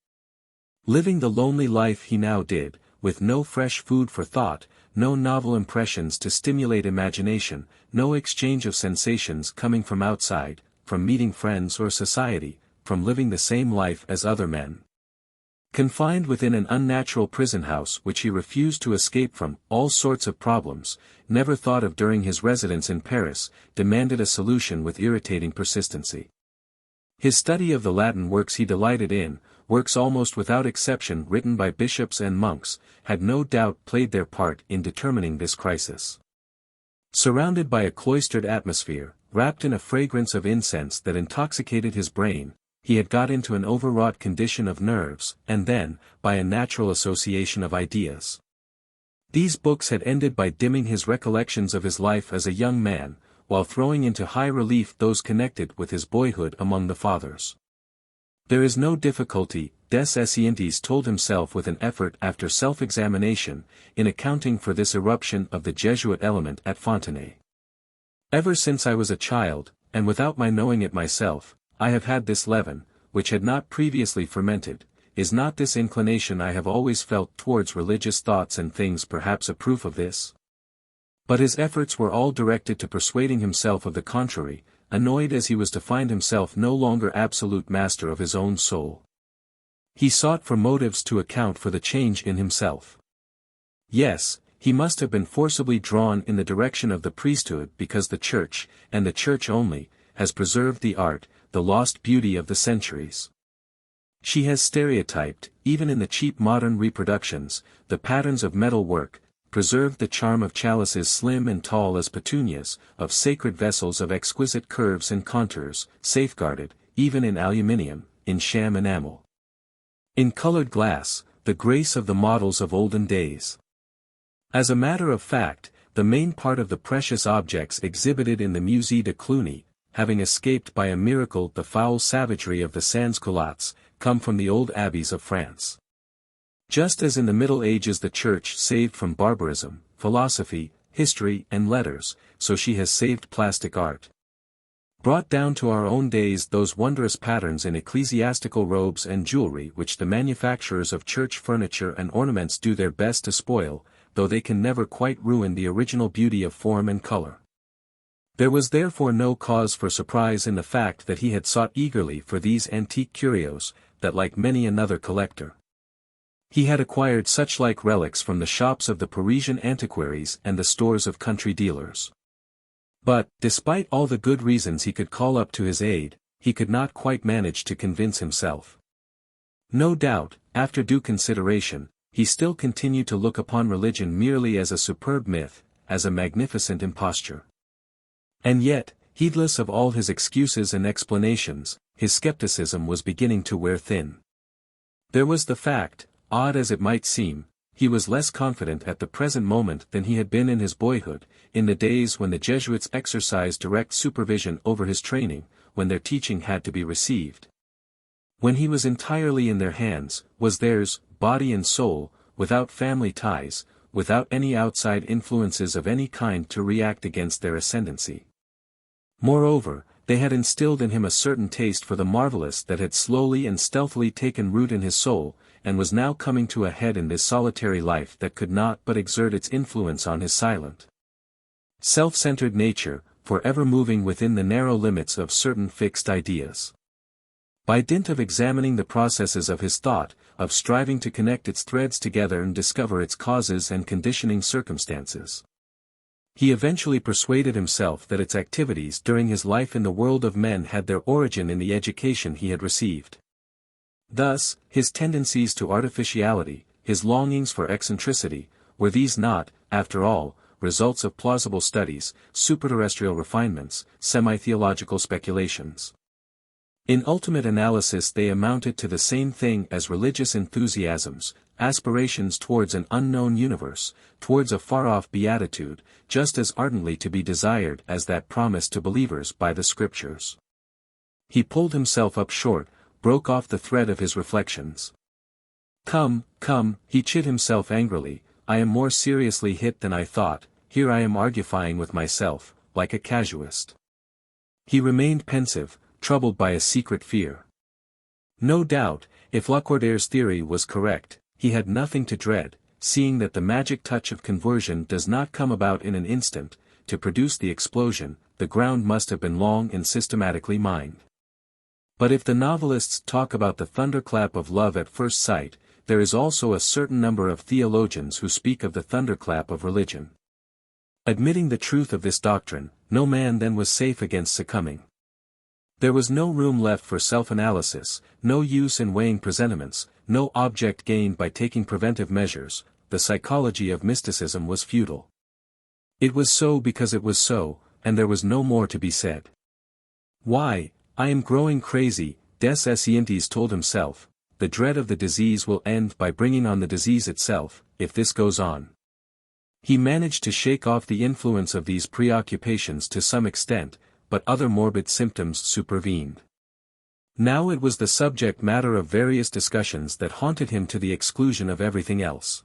Living the lonely life he now did, with no fresh food for thought, no novel impressions to stimulate imagination, no exchange of sensations coming from outside, from meeting friends or society, from living the same life as other men. Confined within an unnatural prison house which he refused to escape from, all sorts of problems, never thought of during his residence in Paris, demanded a solution with irritating persistency. His study of the Latin works he delighted in, works almost without exception written by bishops and monks, had no doubt played their part in determining this crisis. Surrounded by a cloistered atmosphere, wrapped in a fragrance of incense that intoxicated his brain, he had got into an overwrought condition of nerves, and then, by a natural association of ideas. These books had ended by dimming his recollections of his life as a young man, while throwing into high relief those connected with his boyhood among the fathers. There is no difficulty, des Esseintes told himself with an effort after self-examination, in accounting for this eruption of the Jesuit element at Fontenay. Ever since I was a child, and without my knowing it myself, I have had this leaven, which had not previously fermented. Is not this inclination I have always felt towards religious thoughts and things perhaps a proof of this? But his efforts were all directed to persuading himself of the contrary, annoyed as he was to find himself no longer absolute master of his own soul. He sought for motives to account for the change in himself. Yes, he must have been forcibly drawn in the direction of the priesthood because the Church, and the Church only, has preserved the art, the lost beauty of the centuries. She has stereotyped, even in the cheap modern reproductions, the patterns of metal work, preserved the charm of chalices slim and tall as petunias, of sacred vessels of exquisite curves and contours, safeguarded, even in aluminium, in sham enamel. In colored glass, the grace of the models of olden days. As a matter of fact, the main part of the precious objects exhibited in the Musée de Cluny, having escaped by a miracle the foul savagery of the sans-culottes, come from the old abbeys of France. Just as in the Middle Ages the Church saved from barbarism, philosophy, history and letters, so she has saved plastic art. Brought down to our own days those wondrous patterns in ecclesiastical robes and jewelry which the manufacturers of church furniture and ornaments do their best to spoil, though they can never quite ruin the original beauty of form and color. There was therefore no cause for surprise in the fact that he had sought eagerly for these antique curios, that like many another collector, he had acquired such like relics from the shops of the Parisian antiquaries and the stores of country dealers. But, despite all the good reasons he could call up to his aid, he could not quite manage to convince himself. No doubt, after due consideration, he still continued to look upon religion merely as a superb myth, as a magnificent imposture. And yet, heedless of all his excuses and explanations, his skepticism was beginning to wear thin. There was the fact, odd as it might seem, he was less confident at the present moment than he had been in his boyhood, in the days when the Jesuits exercised direct supervision over his training, when their teaching had to be received. When he was entirely in their hands, was theirs, body and soul, without family ties, without any outside influences of any kind to react against their ascendancy. Moreover, they had instilled in him a certain taste for the marvelous that had slowly and stealthily taken root in his soul, and was now coming to a head in this solitary life that could not but exert its influence on his silent, self-centered nature, forever moving within the narrow limits of certain fixed ideas. By dint of examining the processes of his thought, of striving to connect its threads together and discover its causes and conditioning circumstances, he eventually persuaded himself that its activities during his life in the world of men had their origin in the education he had received. Thus, his tendencies to artificiality, his longings for eccentricity, were these not, after all, results of plausible studies, superterrestrial refinements, semi-theological speculations? In ultimate analysis they amounted to the same thing as religious enthusiasms, aspirations towards an unknown universe, towards a far-off beatitude, just as ardently to be desired as that promised to believers by the Scriptures. He pulled himself up short, broke off the thread of his reflections. Come, he chid himself angrily, I am more seriously hit than I thought, here I am argufying with myself, like a casuist. He remained pensive, troubled by a secret fear. No doubt, if Lacordaire's theory was correct, he had nothing to dread, seeing that the magic touch of conversion does not come about in an instant. To produce the explosion, the ground must have been long and systematically mined. But if the novelists talk about the thunderclap of love at first sight, there is also a certain number of theologians who speak of the thunderclap of religion. Admitting the truth of this doctrine, no man then was safe against succumbing. There was no room left for self-analysis, no use in weighing presentiments, no object gained by taking preventive measures. The psychology of mysticism was futile. It was so because it was so, and there was no more to be said. Why, I am growing crazy, des Esseintes told himself. The dread of the disease will end by bringing on the disease itself, if this goes on. He managed to shake off the influence of these preoccupations to some extent, but other morbid symptoms supervened. Now it was the subject matter of various discussions that haunted him to the exclusion of everything else.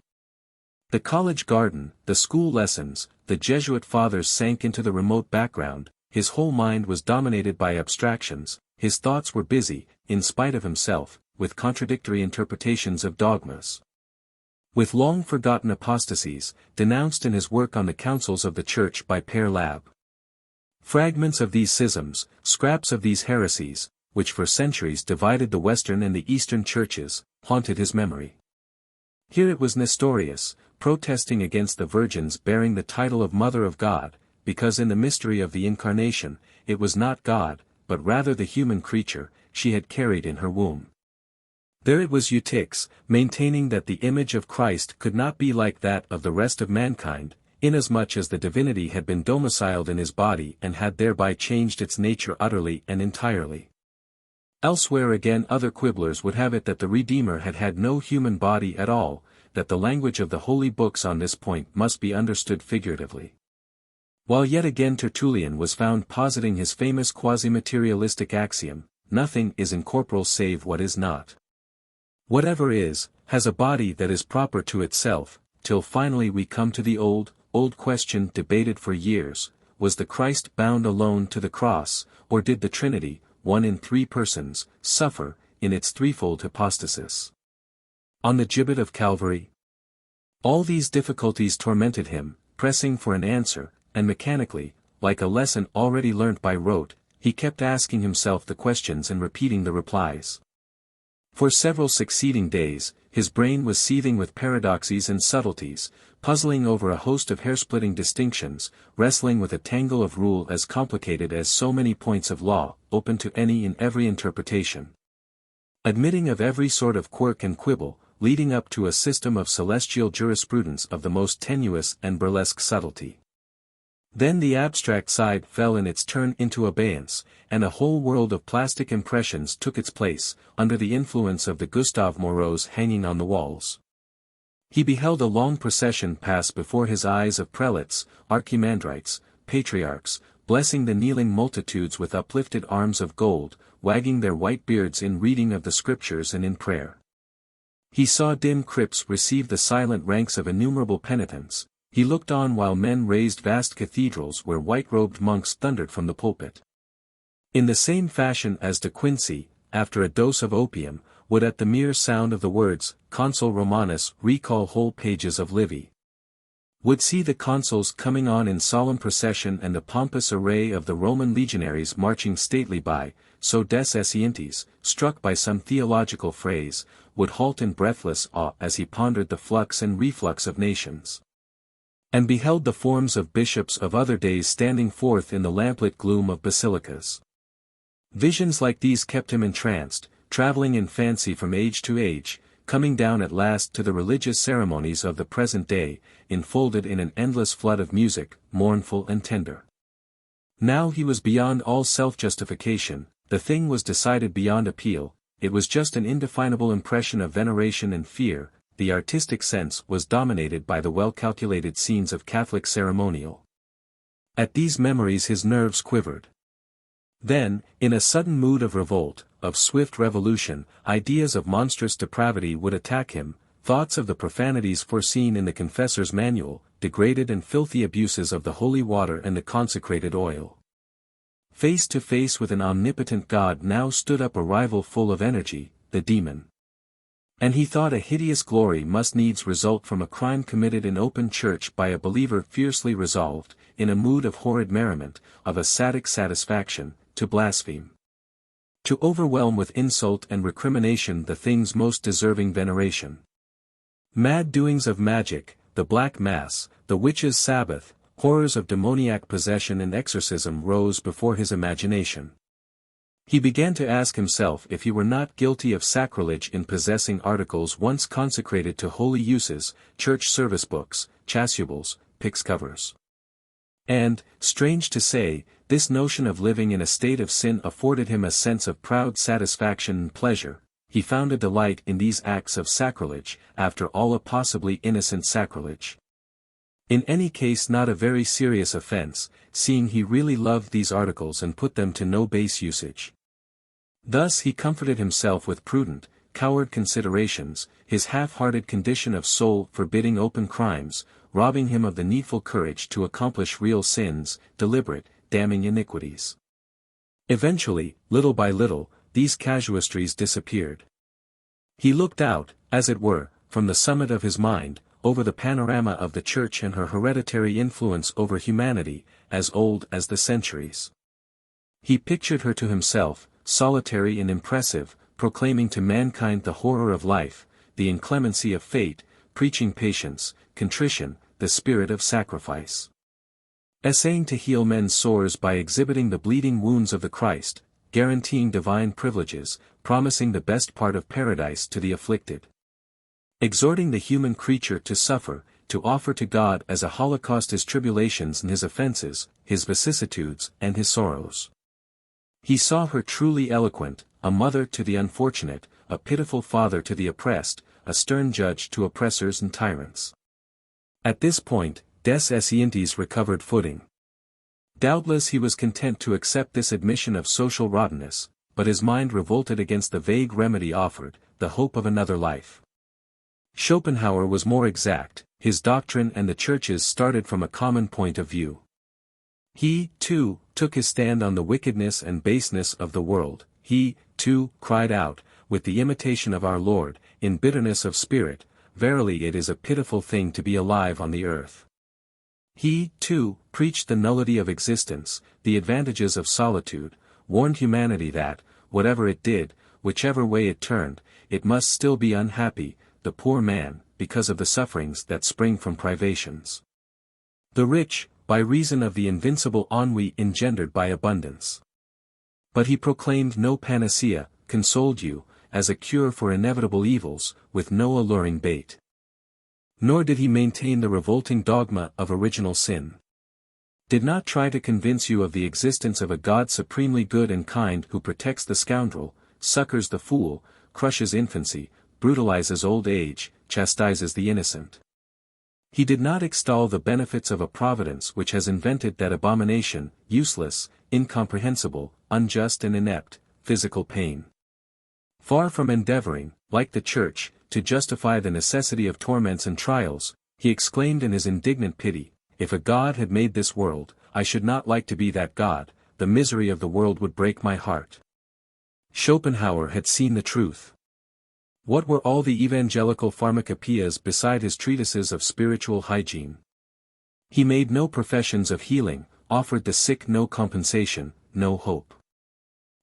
The college garden, the school lessons, the Jesuit fathers sank into the remote background. His whole mind was dominated by abstractions, his thoughts were busy, in spite of himself, with contradictory interpretations of dogmas. With long-forgotten apostasies, denounced in his work on the councils of the Church by Père Labbé. Fragments of these schisms, scraps of these heresies, which for centuries divided the Western and the Eastern churches, haunted his memory. Here it was Nestorius, protesting against the virgins bearing the title of Mother of God, because in the mystery of the Incarnation, it was not God, but rather the human creature, she had carried in her womb. There it was Eutyches, maintaining that the image of Christ could not be like that of the rest of mankind, inasmuch as the divinity had been domiciled in his body and had thereby changed its nature utterly and entirely. Elsewhere again other quibblers would have it that the Redeemer had had no human body at all, that the language of the holy books on this point must be understood figuratively. While yet again Tertullian was found positing his famous quasi-materialistic axiom, nothing is incorporeal save what is not. Whatever is, has a body that is proper to itself, till finally we come to the old question debated for years: was the Christ bound alone to the cross, or did the Trinity, one in three persons, suffer, in its threefold hypostasis, on the gibbet of Calvary? All these difficulties tormented him, pressing for an answer, and mechanically, like a lesson already learnt by rote, he kept asking himself the questions and repeating the replies. For several succeeding days, his brain was seething with paradoxes and subtleties, puzzling over a host of hair-splitting distinctions, wrestling with a tangle of rule as complicated as so many points of law, open to any and every interpretation, admitting of every sort of quirk and quibble, leading up to a system of celestial jurisprudence of the most tenuous and burlesque subtlety. Then the abstract side fell in its turn into abeyance, and a whole world of plastic impressions took its place, under the influence of the Gustave Moreaus hanging on the walls. He beheld a long procession pass before his eyes of prelates, archimandrites, patriarchs, blessing the kneeling multitudes with uplifted arms of gold, wagging their white beards in reading of the Scriptures and in prayer. He saw dim crypts receive the silent ranks of innumerable penitents. He looked on while men raised vast cathedrals where white-robed monks thundered from the pulpit. In the same fashion as De Quincey, after a dose of opium, would at the mere sound of the words, Consul Romanus, recall whole pages of Livy. Would see the consuls coming on in solemn procession and the pompous array of the Roman legionaries marching stately by, so des Esseintes, struck by some theological phrase, would halt in breathless awe as he pondered the flux and reflux of nations, and beheld the forms of bishops of other days standing forth in the lamplit gloom of basilicas. Visions like these kept him entranced, traveling in fancy from age to age, coming down at last to the religious ceremonies of the present day, enfolded in an endless flood of music, mournful and tender. Now he was beyond all self-justification, the thing was decided beyond appeal, it was just an indefinable impression of veneration and fear. The artistic sense was dominated by the well-calculated scenes of Catholic ceremonial. At these memories his nerves quivered. Then, in a sudden mood of revolt, of swift revolution, ideas of monstrous depravity would attack him, thoughts of the profanities foreseen in the confessor's manual, degraded and filthy abuses of the holy water and the consecrated oil. Face to face with an omnipotent God now stood up a rival full of energy, the demon. And he thought a hideous glory must needs result from a crime committed in open church by a believer fiercely resolved, in a mood of horrid merriment, of ascetic satisfaction, to blaspheme. To overwhelm with insult and recrimination the things most deserving veneration. Mad doings of magic, the Black Mass, the witches' Sabbath, horrors of demoniac possession and exorcism rose before his imagination. He began to ask himself if he were not guilty of sacrilege in possessing articles once consecrated to holy uses, church service books, chasubles, pyx covers. And, strange to say, this notion of living in a state of sin afforded him a sense of proud satisfaction and pleasure. He found a delight in these acts of sacrilege, after all a possibly innocent sacrilege. In any case not a very serious offense, seeing he really loved these articles and put them to no base usage. Thus he comforted himself with prudent, coward considerations, his half-hearted condition of soul forbidding open crimes, robbing him of the needful courage to accomplish real sins, deliberate, damning iniquities. Eventually, little by little, these casuistries disappeared. He looked out, as it were, from the summit of his mind, over the panorama of the Church and her hereditary influence over humanity, as old as the centuries. He pictured her to himself, solitary and impressive, proclaiming to mankind the horror of life, the inclemency of fate, preaching patience, contrition, the spirit of sacrifice. Essaying to heal men's sores by exhibiting the bleeding wounds of the Christ, guaranteeing divine privileges, promising the best part of paradise to the afflicted. Exhorting the human creature to suffer, to offer to God as a holocaust his tribulations and his offenses, his vicissitudes and his sorrows. He saw her truly eloquent, a mother to the unfortunate, a pitiful father to the oppressed, a stern judge to oppressors and tyrants. At this point, des Esseintes recovered footing. Doubtless he was content to accept this admission of social rottenness, but his mind revolted against the vague remedy offered, the hope of another life. Schopenhauer was more exact, his doctrine and the Church's started from a common point of view. He, too, took his stand on the wickedness and baseness of the world. He, too, cried out, with the imitation of our Lord, in bitterness of spirit, "Verily it is a pitiful thing to be alive on the earth." He, too, preached the nullity of existence, the advantages of solitude, warned humanity that, whatever it did, whichever way it turned, it must still be unhappy, the poor man, because of the sufferings that spring from privations. The rich, by reason of the invincible ennui engendered by abundance. But he proclaimed no panacea, consoled you, as a cure for inevitable evils, with no alluring bait. Nor did he maintain the revolting dogma of original sin. Did not try to convince you of the existence of a God supremely good and kind who protects the scoundrel, succors the fool, crushes infancy, brutalizes old age, chastises the innocent. He did not extol the benefits of a providence which has invented that abomination, useless, incomprehensible, unjust and inept, physical pain. Far from endeavoring, like the Church, to justify the necessity of torments and trials, he exclaimed in his indignant pity, "If a God had made this world, I should not like to be that God, the misery of the world would break my heart." Schopenhauer had seen the truth. What were all the evangelical pharmacopoeias beside his treatises of spiritual hygiene? He made no professions of healing, offered the sick no compensation, no hope.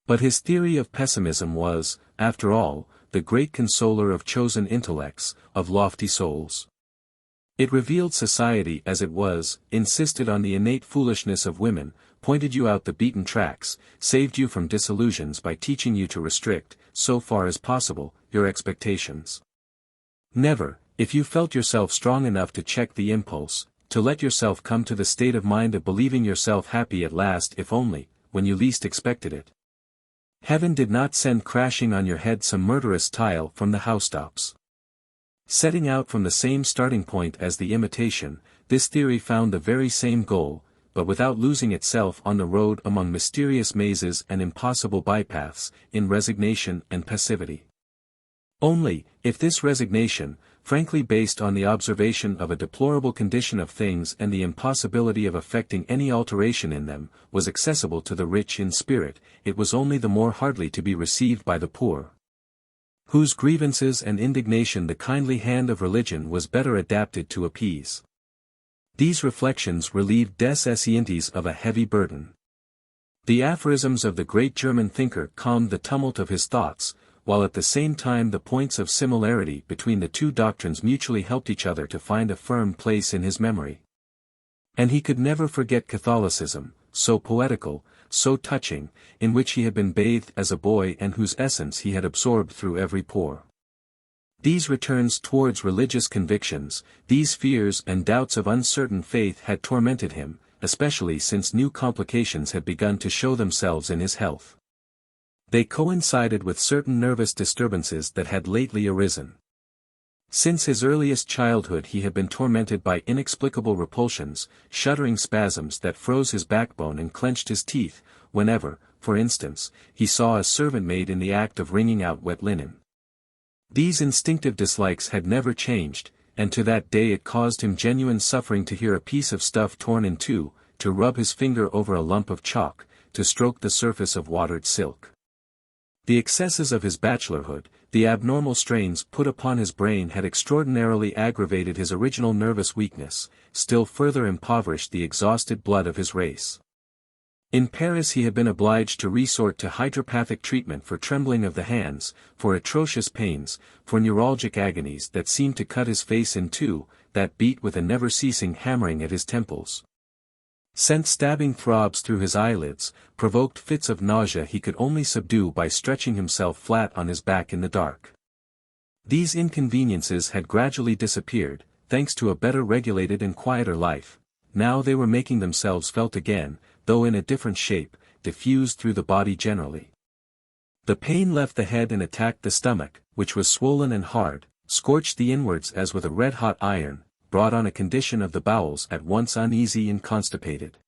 But his theory of pessimism was, after all, the great consoler of chosen intellects, of lofty souls. It revealed society as it was, insisted on the innate foolishness of women, pointed you out the beaten tracks, saved you from disillusions by teaching you to restrict, so far as possible, your expectations. Never, if you felt yourself strong enough to check the impulse, to let yourself come to the state of mind of believing yourself happy at last if only, when you least expected it. Heaven did not send crashing on your head some murderous tile from the housetops. Setting out from the same starting point as the imitation, this theory found the very same goal, but without losing itself on the road among mysterious mazes and impossible bypaths, in resignation and passivity. Only, if this resignation, frankly based on the observation of a deplorable condition of things and the impossibility of effecting any alteration in them, was accessible to the rich in spirit, it was only the more hardly to be received by the poor, whose grievances and indignation the kindly hand of religion was better adapted to appease. These reflections relieved des Esseintes of a heavy burden. The aphorisms of the great German thinker calmed the tumult of his thoughts, while at the same time the points of similarity between the two doctrines mutually helped each other to find a firm place in his memory. And he could never forget Catholicism, so poetical, so touching, in which he had been bathed as a boy and whose essence he had absorbed through every pore. These returns towards religious convictions, these fears and doubts of uncertain faith had tormented him, especially since new complications had begun to show themselves in his health. They coincided with certain nervous disturbances that had lately arisen. Since his earliest childhood he had been tormented by inexplicable repulsions, shuddering spasms that froze his backbone and clenched his teeth, whenever, for instance, he saw a servant maid in the act of wringing out wet linen. These instinctive dislikes had never changed, and to that day it caused him genuine suffering to hear a piece of stuff torn in two, to rub his finger over a lump of chalk, to stroke the surface of watered silk. The excesses of his bachelorhood, the abnormal strains put upon his brain had extraordinarily aggravated his original nervous weakness, still further impoverished the exhausted blood of his race. In Paris he had been obliged to resort to hydropathic treatment for trembling of the hands, for atrocious pains, for neuralgic agonies that seemed to cut his face in two, that beat with a never-ceasing hammering at his temples. Sent stabbing throbs through his eyelids, provoked fits of nausea he could only subdue by stretching himself flat on his back in the dark. These inconveniences had gradually disappeared, thanks to a better regulated and quieter life. Now they were making themselves felt again, though in a different shape, diffused through the body generally. The pain left the head and attacked the stomach, which was swollen and hard, scorched the inwards as with a red-hot iron, brought on a condition of the bowels at once uneasy and constipated.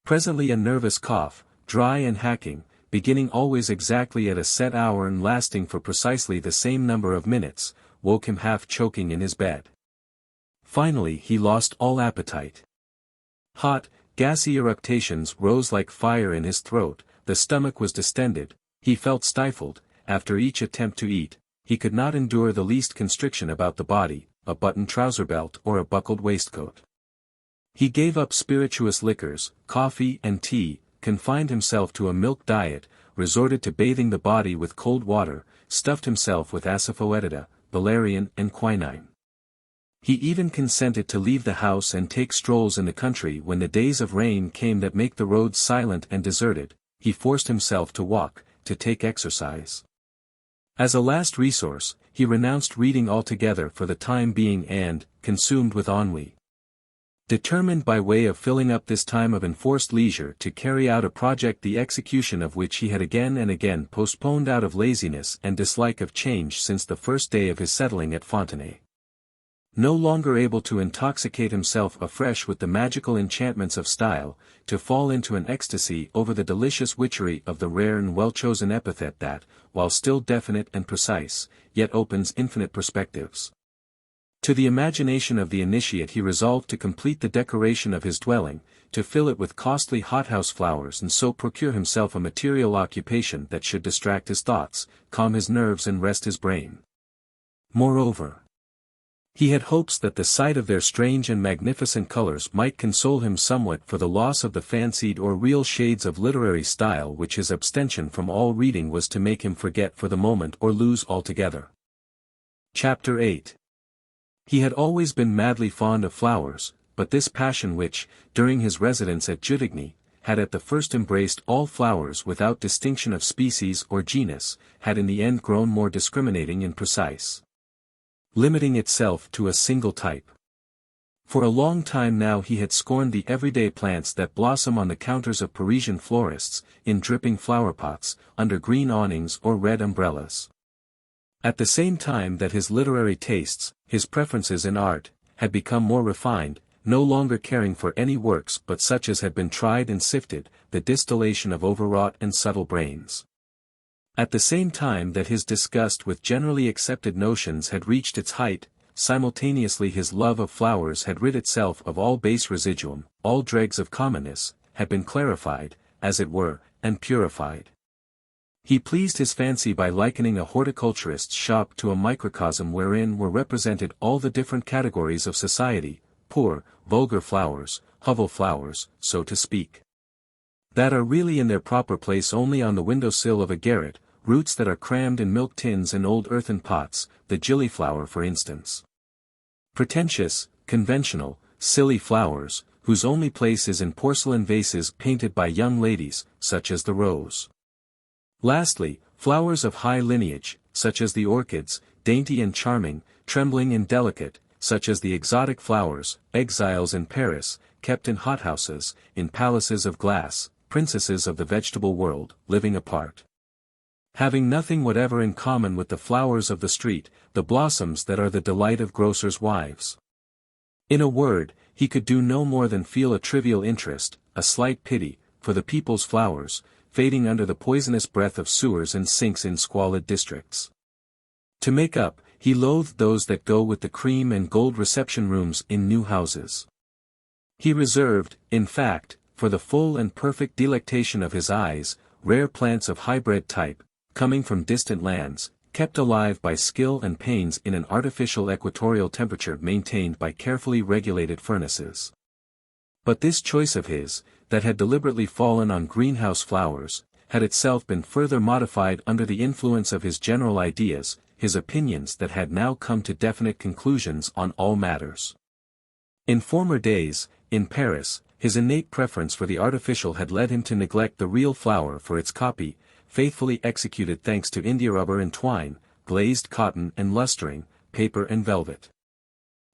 Presently a nervous cough, dry and hacking, beginning always exactly at a set hour and lasting for precisely the same number of minutes, woke him half choking in his bed. Finally he lost all appetite. Hot, gassy eructations rose like fire in his throat, the stomach was distended, he felt stifled, after each attempt to eat, he could not endure the least constriction about the body, a buttoned trouser belt or a buckled waistcoat. He gave up spirituous liquors, coffee and tea, confined himself to a milk diet, resorted to bathing the body with cold water, stuffed himself with assafoetida, valerian and quinine. He even consented to leave the house and take strolls in the country when the days of rain came that make the roads silent and deserted. He forced himself to walk, to take exercise. As a last resource, he renounced reading altogether for the time being and, consumed with ennui, determined by way of filling up this time of enforced leisure to carry out a project the execution of which he had again and again postponed out of laziness and dislike of change since the first day of his settling at Fontenay. No longer able to intoxicate himself afresh with the magical enchantments of style, to fall into an ecstasy over the delicious witchery of the rare and well-chosen epithet that, while still definite and precise, yet opens infinite perspectives. To the imagination of the initiate he resolved to complete the decoration of his dwelling, to fill it with costly hothouse flowers and so procure himself a material occupation that should distract his thoughts, calm his nerves and rest his brain. Moreover, he had hopes that the sight of their strange and magnificent colors might console him somewhat for the loss of the fancied or real shades of literary style which his abstention from all reading was to make him forget for the moment or lose altogether. Chapter 8. He had always been madly fond of flowers, but this passion which, during his residence at Jutigny, had at the first embraced all flowers without distinction of species or genus, had in the end grown more discriminating and precise, limiting itself to a single type. For a long time now he had scorned the everyday plants that blossom on the counters of Parisian florists, in dripping flower-pots, under green awnings or red umbrellas. At the same time that his literary tastes, his preferences in art, had become more refined, no longer caring for any works but such as had been tried and sifted, the distillation of overwrought and subtle brains. At the same time that his disgust with generally accepted notions had reached its height, simultaneously his love of flowers had rid itself of all base residuum, all dregs of commonness, had been clarified, as it were, and purified. He pleased his fancy by likening a horticulturist's shop to a microcosm wherein were represented all the different categories of society, poor, vulgar flowers, hovel flowers, so to speak, that are really in their proper place only on the window-sill of a garret, roots that are crammed in milk tins and old earthen pots, the gillyflower for instance. Pretentious, conventional, silly flowers, whose only place is in porcelain vases painted by young ladies, such as the rose. Lastly, flowers of high lineage, such as the orchids, dainty and charming, trembling and delicate, such as the exotic flowers, exiles in Paris, kept in hothouses, in palaces of glass, princesses of the vegetable world, living apart. Having nothing whatever in common with the flowers of the street, the blossoms that are the delight of grocers' wives. In a word, he could do no more than feel a trivial interest, a slight pity, for the people's flowers, fading under the poisonous breath of sewers and sinks in squalid districts. To make up, he loathed those that go with the cream and gold reception rooms in new houses. He reserved, in fact, for the full and perfect delectation of his eyes, rare plants of hybrid type, coming from distant lands, kept alive by skill and pains in an artificial equatorial temperature maintained by carefully regulated furnaces. But this choice of his, that had deliberately fallen on greenhouse flowers, had itself been further modified under the influence of his general ideas, his opinions that had now come to definite conclusions on all matters. In former days, in Paris, his innate preference for the artificial had led him to neglect the real flower for its copy, faithfully executed thanks to india rubber and twine, glazed cotton and lustering, paper and velvet.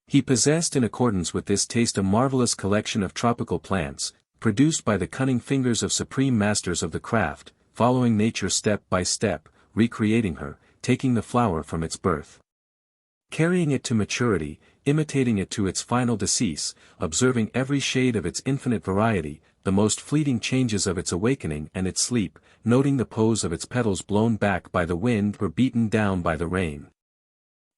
He possessed in accordance with this taste a marvelous collection of tropical plants, produced by the cunning fingers of supreme masters of the craft, following nature step by step, recreating her, taking the flower from its birth, carrying it to maturity, imitating it to its final decease, observing every shade of its infinite variety, the most fleeting changes of its awakening and its sleep, noting the pose of its petals blown back by the wind or beaten down by the rain.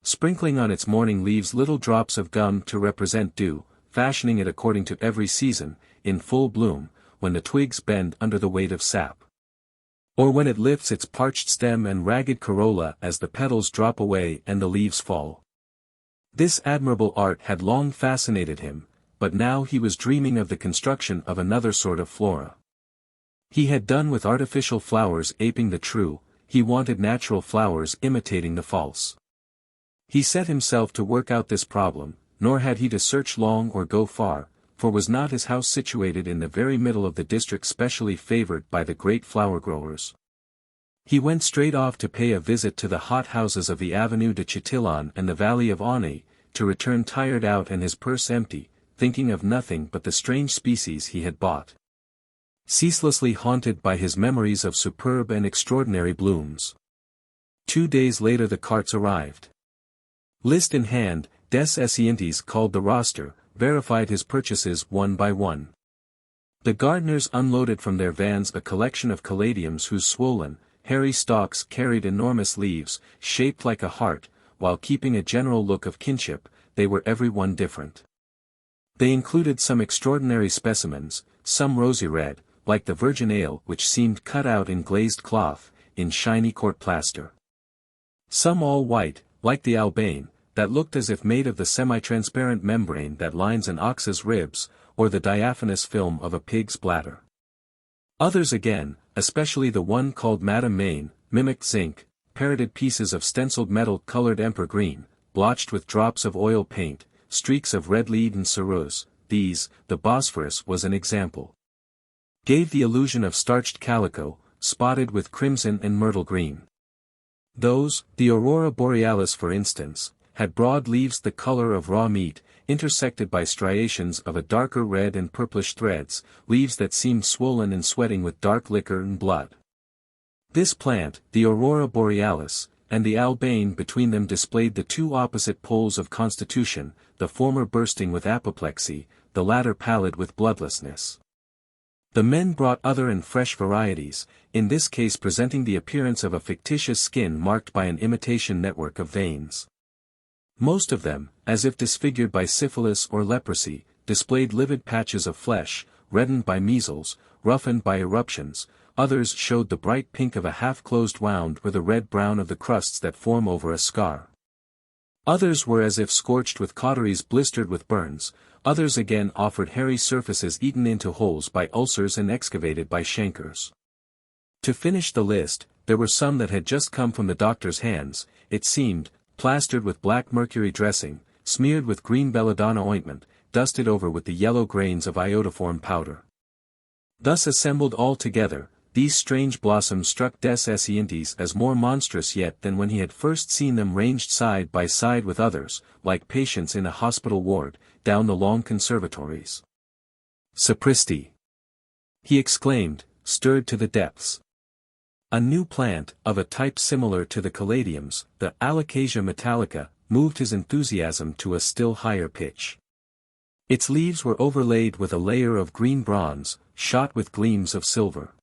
Sprinkling on its morning leaves little drops of gum to represent dew, fashioning it according to every season, in full bloom, when the twigs bend under the weight of sap, or when it lifts its parched stem and ragged corolla as the petals drop away and the leaves fall. This admirable art had long fascinated him, but now he was dreaming of the construction of another sort of flora. He had done with artificial flowers aping the true, he wanted natural flowers imitating the false. He set himself to work out this problem, nor had he to search long or go far, for was not his house situated in the very middle of the district specially favored by the great flower growers. He went straight off to pay a visit to the hot houses of the Avenue de Chatillon and the Valley of Aunay, to return tired out and his purse empty, thinking of nothing but the strange species he had bought, ceaselessly haunted by his memories of superb and extraordinary blooms. 2 days later the carts arrived. List in hand, des Esseintes called the roster, verified his purchases one by one. The gardeners unloaded from their vans a collection of caladiums whose swollen, hairy stalks carried enormous leaves, shaped like a heart, while keeping a general look of kinship, they were every one different. They included some extraordinary specimens, some rosy red, like the virgin ale which seemed cut out in glazed cloth, in shiny court plaster. Some all white, like the albane, that looked as if made of the semi-transparent membrane that lines an ox's ribs, or the diaphanous film of a pig's bladder. Others again, especially the one called Madame Maine, mimicked zinc, parroted pieces of stenciled metal colored emperor green, blotched with drops of oil paint, streaks of red lead and ceruse. These, the Bosphorus was an example, gave the illusion of starched calico, spotted with crimson and myrtle green. Those, the Aurora borealis for instance, had broad leaves the color of raw meat, intersected by striations of a darker red and purplish threads, leaves that seemed swollen and sweating with dark liquor and blood. This plant, the Aurora borealis, and the albane between them displayed the two opposite poles of constitution, the former bursting with apoplexy, the latter pallid with bloodlessness. The men brought other and fresh varieties, in this case presenting the appearance of a fictitious skin marked by an imitation network of veins. Most of them, as if disfigured by syphilis or leprosy, displayed livid patches of flesh, reddened by measles, roughened by eruptions. Others showed the bright pink of a half-closed wound or the red-brown of the crusts that form over a scar. Others were as if scorched with cauteries blistered with burns, others again offered hairy surfaces eaten into holes by ulcers and excavated by chancres. To finish the list, there were some that had just come from the doctor's hands, it seemed, plastered with black mercury dressing, smeared with green belladonna ointment, dusted over with the yellow grains of iodoform powder. Thus assembled all together, these strange blossoms struck des Esseintes as more monstrous yet than when he had first seen them ranged side by side with others, like patients in a hospital ward, down the long conservatories. "Sapristi!" he exclaimed, stirred to the depths. A new plant, of a type similar to the caladiums, the Alocasia metallica, moved his enthusiasm to a still higher pitch. Its leaves were overlaid with a layer of green bronze, shot with gleams of silver.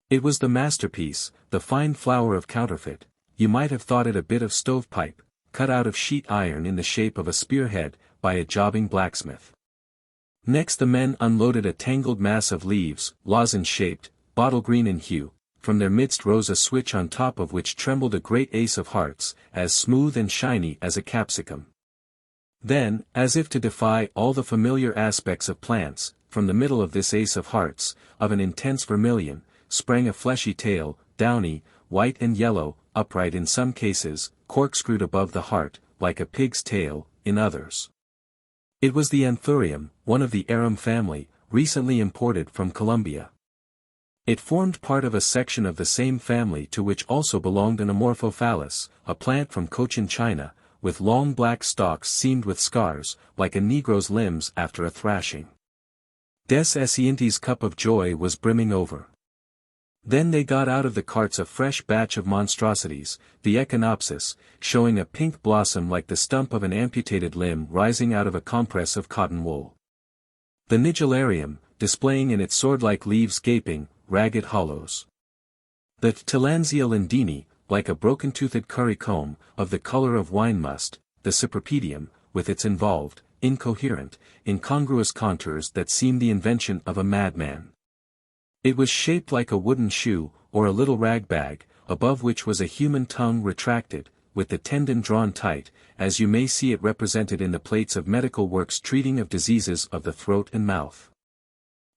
It was the masterpiece, the fine flower of counterfeit. You might have thought it a bit of stovepipe, cut out of sheet iron in the shape of a spearhead, by a jobbing blacksmith. Next the men unloaded a tangled mass of leaves, lozenge-shaped, bottle-green in hue. From their midst rose a switch on top of which trembled a great ace of hearts, as smooth and shiny as a capsicum. Then, as if to defy all the familiar aspects of plants, from the middle of this ace of hearts, of an intense vermilion, sprang a fleshy tail, downy, white and yellow, upright in some cases, corkscrewed above the heart, like a pig's tail, in others. It was the anthurium, one of the arum family, recently imported from Colombia. It formed part of a section of the same family to which also belonged an amorphophallus, a plant from Cochin China, with long black stalks seamed with scars, like a negro's limbs after a thrashing. Des Esseintes' cup of joy was brimming over. Then they got out of the carts a fresh batch of monstrosities, the echinopsis, showing a pink blossom like the stump of an amputated limb rising out of a compress of cotton wool. The nigellarium, displaying in its sword-like leaves gaping, ragged hollows. The Tillandsia lindini, like a broken-toothed curry comb, of the color of wine must, the cypripedium, with its involved, incoherent, incongruous contours that seemed the invention of a madman. It was shaped like a wooden shoe, or a little rag bag, above which was a human tongue retracted, with the tendon drawn tight, as you may see it represented in the plates of medical works treating of diseases of the throat and mouth.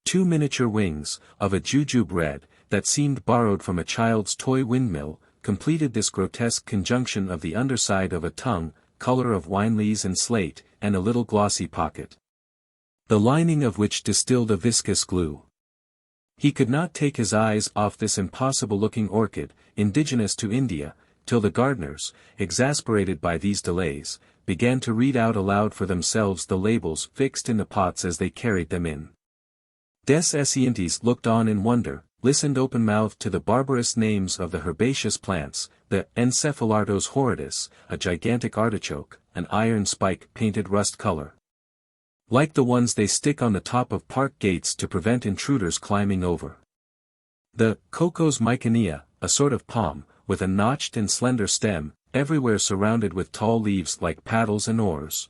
Two miniature wings, of a jujube red, that seemed borrowed from a child's toy windmill, completed this grotesque conjunction of the underside of a tongue, color of wine lees and slate, and a little glossy pocket, the lining of which distilled a viscous glue. He could not take his eyes off this impossible-looking orchid, indigenous to India, till the gardeners, exasperated by these delays, began to read out aloud for themselves the labels fixed in the pots as they carried them in. Des Esseintes looked on in wonder, listened open-mouthed to the barbarous names of the herbaceous plants, the Encephalartos horridus, a gigantic artichoke, an iron spike painted rust color, like the ones they stick on the top of park gates to prevent intruders climbing over. The Cocos myconea, a sort of palm, with a notched and slender stem, everywhere surrounded with tall leaves like paddles and oars.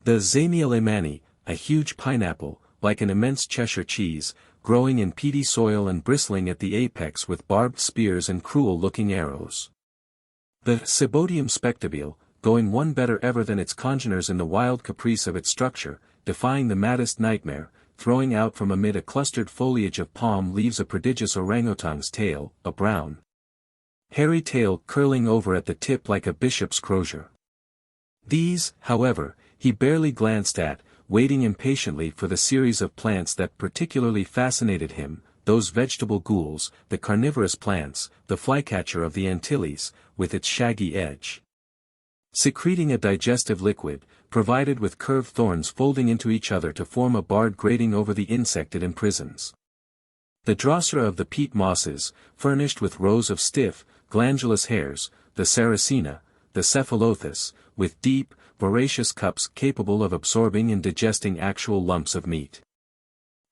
The Zamia lemani, a huge pineapple, like an immense Cheshire cheese, growing in peaty soil and bristling at the apex with barbed spears and cruel-looking arrows. The Cibodium spectabile, going one better ever than its congeners in the wild caprice of its structure, defying the maddest nightmare, throwing out from amid a clustered foliage of palm leaves a prodigious orangutan's tail, a brown, hairy tail curling over at the tip like a bishop's crozier. These, however, he barely glanced at, waiting impatiently for the series of plants that particularly fascinated him, those vegetable ghouls, the carnivorous plants, the flycatcher of the Antilles, with its shaggy edge, secreting a digestive liquid, provided with curved thorns folding into each other to form a barred grating over the insect it imprisons. The Drosera of the peat mosses, furnished with rows of stiff, glandulous hairs, the Saracena, the Cephalothus, with deep, voracious cups capable of absorbing and digesting actual lumps of meat.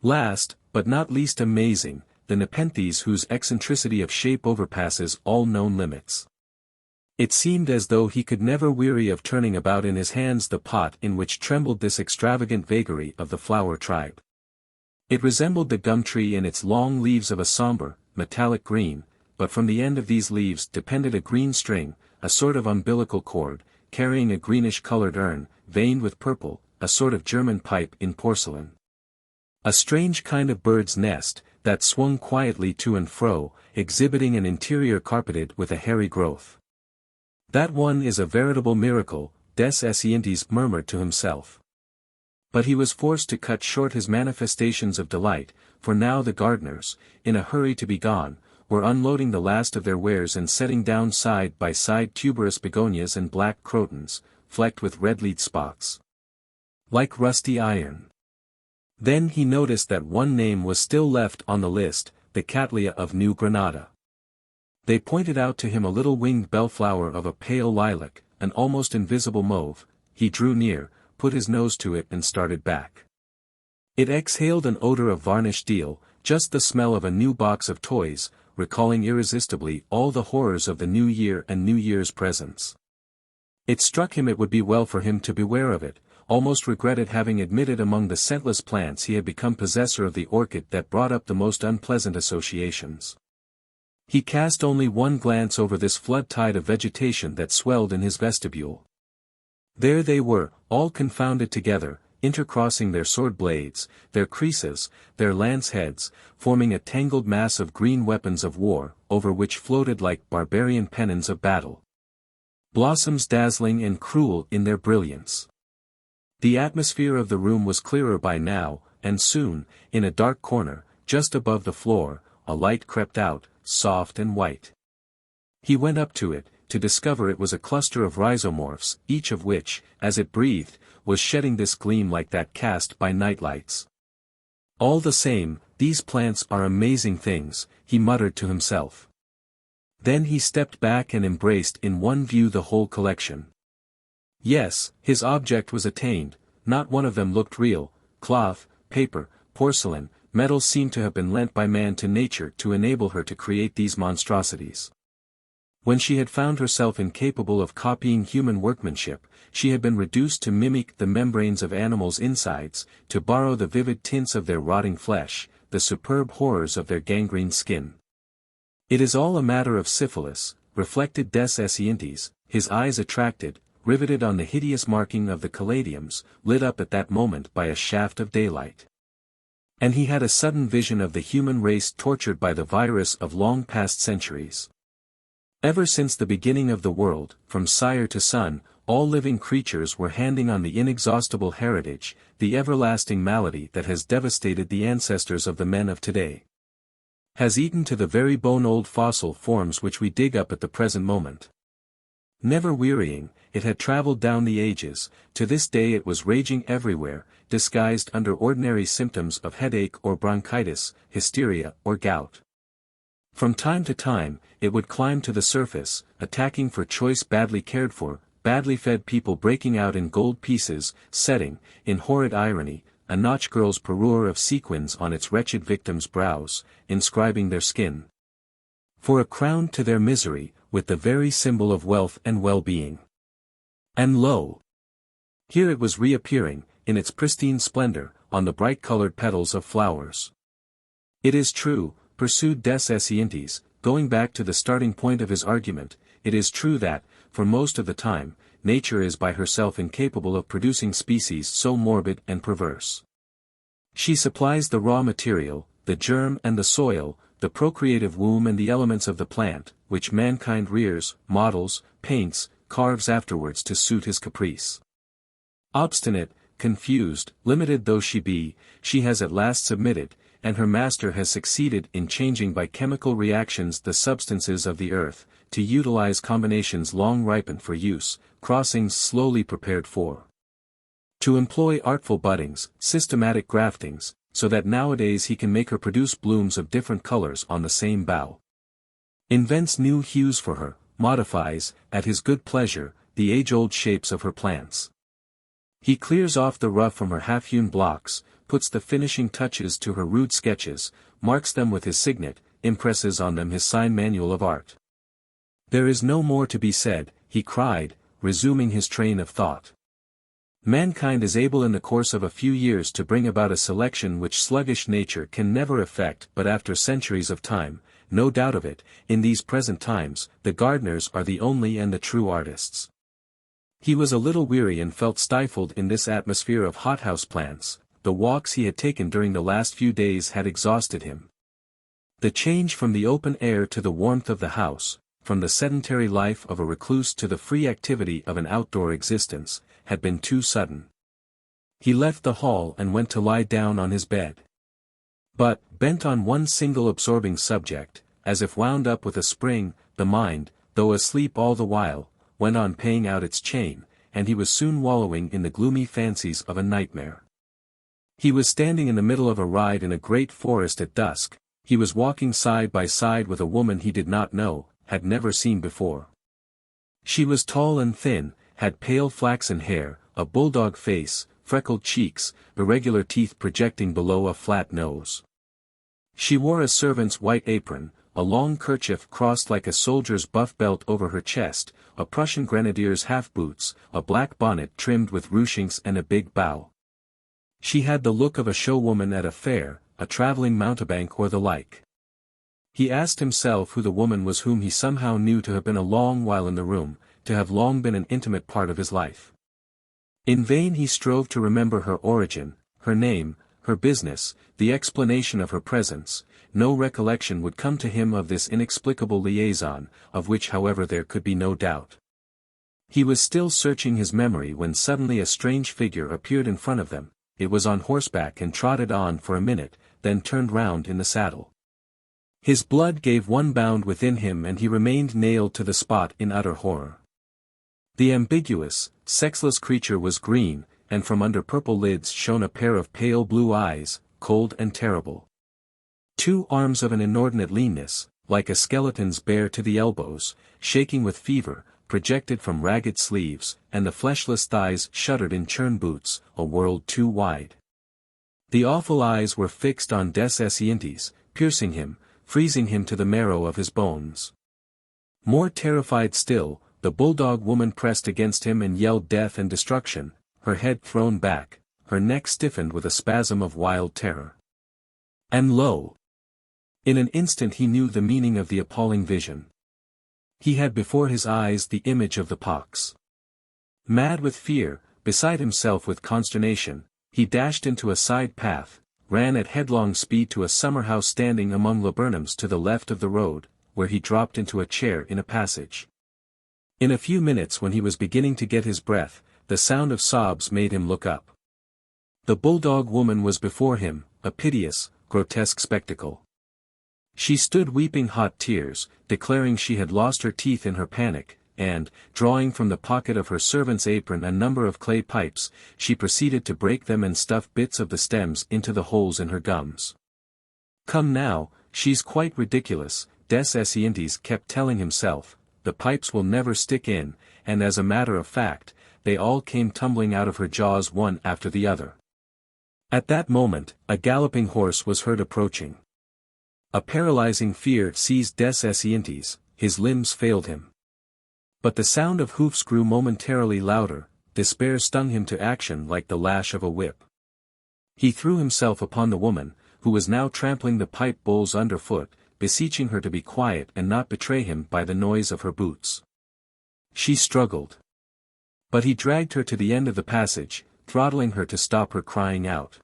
Last, but not least amazing, the Nepenthes whose eccentricity of shape overpasses all known limits. It seemed as though he could never weary of turning about in his hands the pot in which trembled this extravagant vagary of the flower tribe. It resembled the gum tree in its long leaves of a somber, metallic green, but from the end of these leaves depended a green string, a sort of umbilical cord, carrying a greenish-colored urn, veined with purple, a sort of German pipe in porcelain. A strange kind of bird's nest, that swung quietly to and fro, exhibiting an interior carpeted with a hairy growth. That one is a veritable miracle, des Esseintes murmured to himself. But he was forced to cut short his manifestations of delight, for now the gardeners, in a hurry to be gone, were unloading the last of their wares and setting down side by side tuberous begonias and black crotons, flecked with red lead spots, like rusty iron. Then he noticed that one name was still left on the list, the Cattleya of New Granada. They pointed out to him a little winged bellflower of a pale lilac, an almost invisible mauve. He drew near, put his nose to it and started back. It exhaled an odor of varnished deal, just the smell of a new box of toys, recalling irresistibly all the horrors of the New Year and New Year's presents. It struck him it would be well for him to beware of it, almost regretted having admitted among the scentless plants he had become possessor of the orchid that brought up the most unpleasant associations. He cast only one glance over this flood tide of vegetation that swelled in his vestibule. There they were, all confounded together, intercrossing their sword blades, their creeses, their lance heads, forming a tangled mass of green weapons of war, over which floated like barbarian pennons of battle. Blossoms dazzling and cruel in their brilliance. The atmosphere of the room was clearer by now, and soon, in a dark corner, just above the floor, a light crept out, soft and white. He went up to it, to discover it was a cluster of rhizomorphs, each of which, as it breathed, was shedding this gleam like that cast by night lights. All the same, these plants are amazing things, he muttered to himself. Then he stepped back and embraced in one view the whole collection. Yes, his object was attained, not one of them looked real. Cloth, paper, porcelain, metals seemed to have been lent by man to nature to enable her to create these monstrosities. When she had found herself incapable of copying human workmanship, she had been reduced to mimic the membranes of animals' insides, to borrow the vivid tints of their rotting flesh, the superb horrors of their gangrened skin. It is all a matter of syphilis, reflected des Esseintes, his eyes attracted, riveted on the hideous marking of the caladiums, lit up at that moment by a shaft of daylight. And he had a sudden vision of the human race tortured by the virus of long past centuries. Ever since the beginning of the world, from sire to son, all living creatures were handing on the inexhaustible heritage, the everlasting malady that has devastated the ancestors of the men of today. Has eaten to the very bone old fossil forms which we dig up at the present moment. Never wearying, it had traveled down the ages, to this day it was raging everywhere, disguised under ordinary symptoms of headache or bronchitis, hysteria or gout. From time to time, it would climb to the surface, attacking for choice badly cared for, badly fed people breaking out in gold pieces, setting, in horrid irony, a notch girl's parure of sequins on its wretched victims' brows, inscribing their skin for a crown to their misery, with the very symbol of wealth and well-being. And lo! Here it was reappearing, in its pristine splendor, on the bright-colored petals of flowers. It is true, pursued des Esseintes, going back to the starting point of his argument, it is true that, for most of the time, nature is by herself incapable of producing species so morbid and perverse. She supplies the raw material, the germ and the soil, the procreative womb and the elements of the plant, which mankind rears, models, paints, carves afterwards to suit his caprice. Obstinate, confused, limited though she be, she has at last submitted, and her master has succeeded in changing by chemical reactions the substances of the earth, to utilize combinations long ripened for use, crossings slowly prepared for. To employ artful buddings, systematic graftings, so that nowadays he can make her produce blooms of different colors on the same bough. Invents new hues for her, modifies, at his good pleasure, the age-old shapes of her plants. He clears off the rough from her half-hewn blocks, puts the finishing touches to her rude sketches, marks them with his signet, impresses on them his sign manual of art. There is no more to be said, he cried, resuming his train of thought. Mankind is able in the course of a few years to bring about a selection which sluggish nature can never effect, but after centuries of time, no doubt of it, in these present times, the gardeners are the only and the true artists. He was a little weary and felt stifled in this atmosphere of hothouse plants. The walks he had taken during the last few days had exhausted him. The change from the open air to the warmth of the house, from the sedentary life of a recluse to the free activity of an outdoor existence, had been too sudden. He left the hall and went to lie down on his bed. But, bent on one single absorbing subject, as if wound up with a spring, the mind, though asleep all the while, went on paying out its chain, and he was soon wallowing in the gloomy fancies of a nightmare. He was standing in the middle of a ride in a great forest at dusk. He was walking side by side with a woman he did not know, had never seen before. She was tall and thin, had pale flaxen hair, a bulldog face, freckled cheeks, irregular teeth projecting below a flat nose. She wore a servant's white apron, a long kerchief crossed like a soldier's buff belt over her chest, a Prussian grenadier's half-boots, a black bonnet trimmed with ruchings and a big bow. She had the look of a showwoman at a fair, a traveling mountebank or the like. He asked himself who the woman was whom he somehow knew to have been a long while in the room, to have long been an intimate part of his life. In vain he strove to remember her origin, her name, her business, the explanation of her presence. No recollection would come to him of this inexplicable liaison, of which however there could be no doubt. He was still searching his memory when suddenly a strange figure appeared in front of them. It was on horseback and trotted on for a minute, then turned round in the saddle. His blood gave one bound within him and he remained nailed to the spot in utter horror. The ambiguous, sexless creature was green, and from under purple lids shone a pair of pale blue eyes, cold and terrible. Two arms of an inordinate leanness, like a skeleton's bare to the elbows, shaking with fever, projected from ragged sleeves, and the fleshless thighs shuddered in churn boots, a world too wide. The awful eyes were fixed on des Esseintes, piercing him, freezing him to the marrow of his bones. More terrified still, the bulldog woman pressed against him and yelled death and destruction, her head thrown back, her neck stiffened with a spasm of wild terror. And lo! In an instant he knew the meaning of the appalling vision. He had before his eyes the image of the pox. Mad with fear, beside himself with consternation, he dashed into a side path, ran at headlong speed to a summer house standing among laburnums to the left of the road, where he dropped into a chair in a passage. In a few minutes when he was beginning to get his breath, the sound of sobs made him look up. The bulldog woman was before him, a piteous, grotesque spectacle. She stood weeping hot tears, declaring she had lost her teeth in her panic, and, drawing from the pocket of her servant's apron a number of clay pipes, she proceeded to break them and stuff bits of the stems into the holes in her gums. "Come now, she's quite ridiculous," des Esseintes kept telling himself, "the pipes will never stick in," and as a matter of fact, they all came tumbling out of her jaws one after the other. At that moment, a galloping horse was heard approaching. A paralyzing fear seized des Esseintes, his limbs failed him. But the sound of hoofs grew momentarily louder, despair stung him to action like the lash of a whip. He threw himself upon the woman, who was now trampling the pipe bowls underfoot, beseeching her to be quiet and not betray him by the noise of her boots. She struggled. But he dragged her to the end of the passage, throttling her to stop her crying out.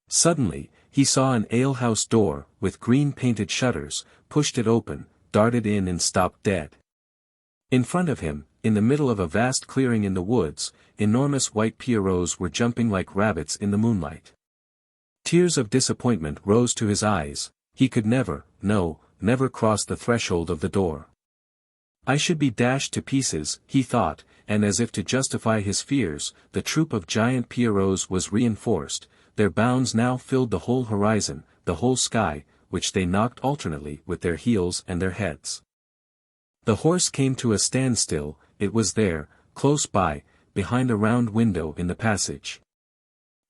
Suddenly, he saw an alehouse door, with green-painted shutters, pushed it open, darted in and stopped dead. In front of him, in the middle of a vast clearing in the woods, enormous white pierrots were jumping like rabbits in the moonlight. Tears of disappointment rose to his eyes. He could never, no, never cross the threshold of the door. "I should be dashed to pieces," he thought, and as if to justify his fears, the troop of giant pierrots was reinforced. Their bounds now filled the whole horizon, the whole sky, which they knocked alternately with their heels and their heads. The horse came to a standstill. It was there, close by, behind a round window in the passage.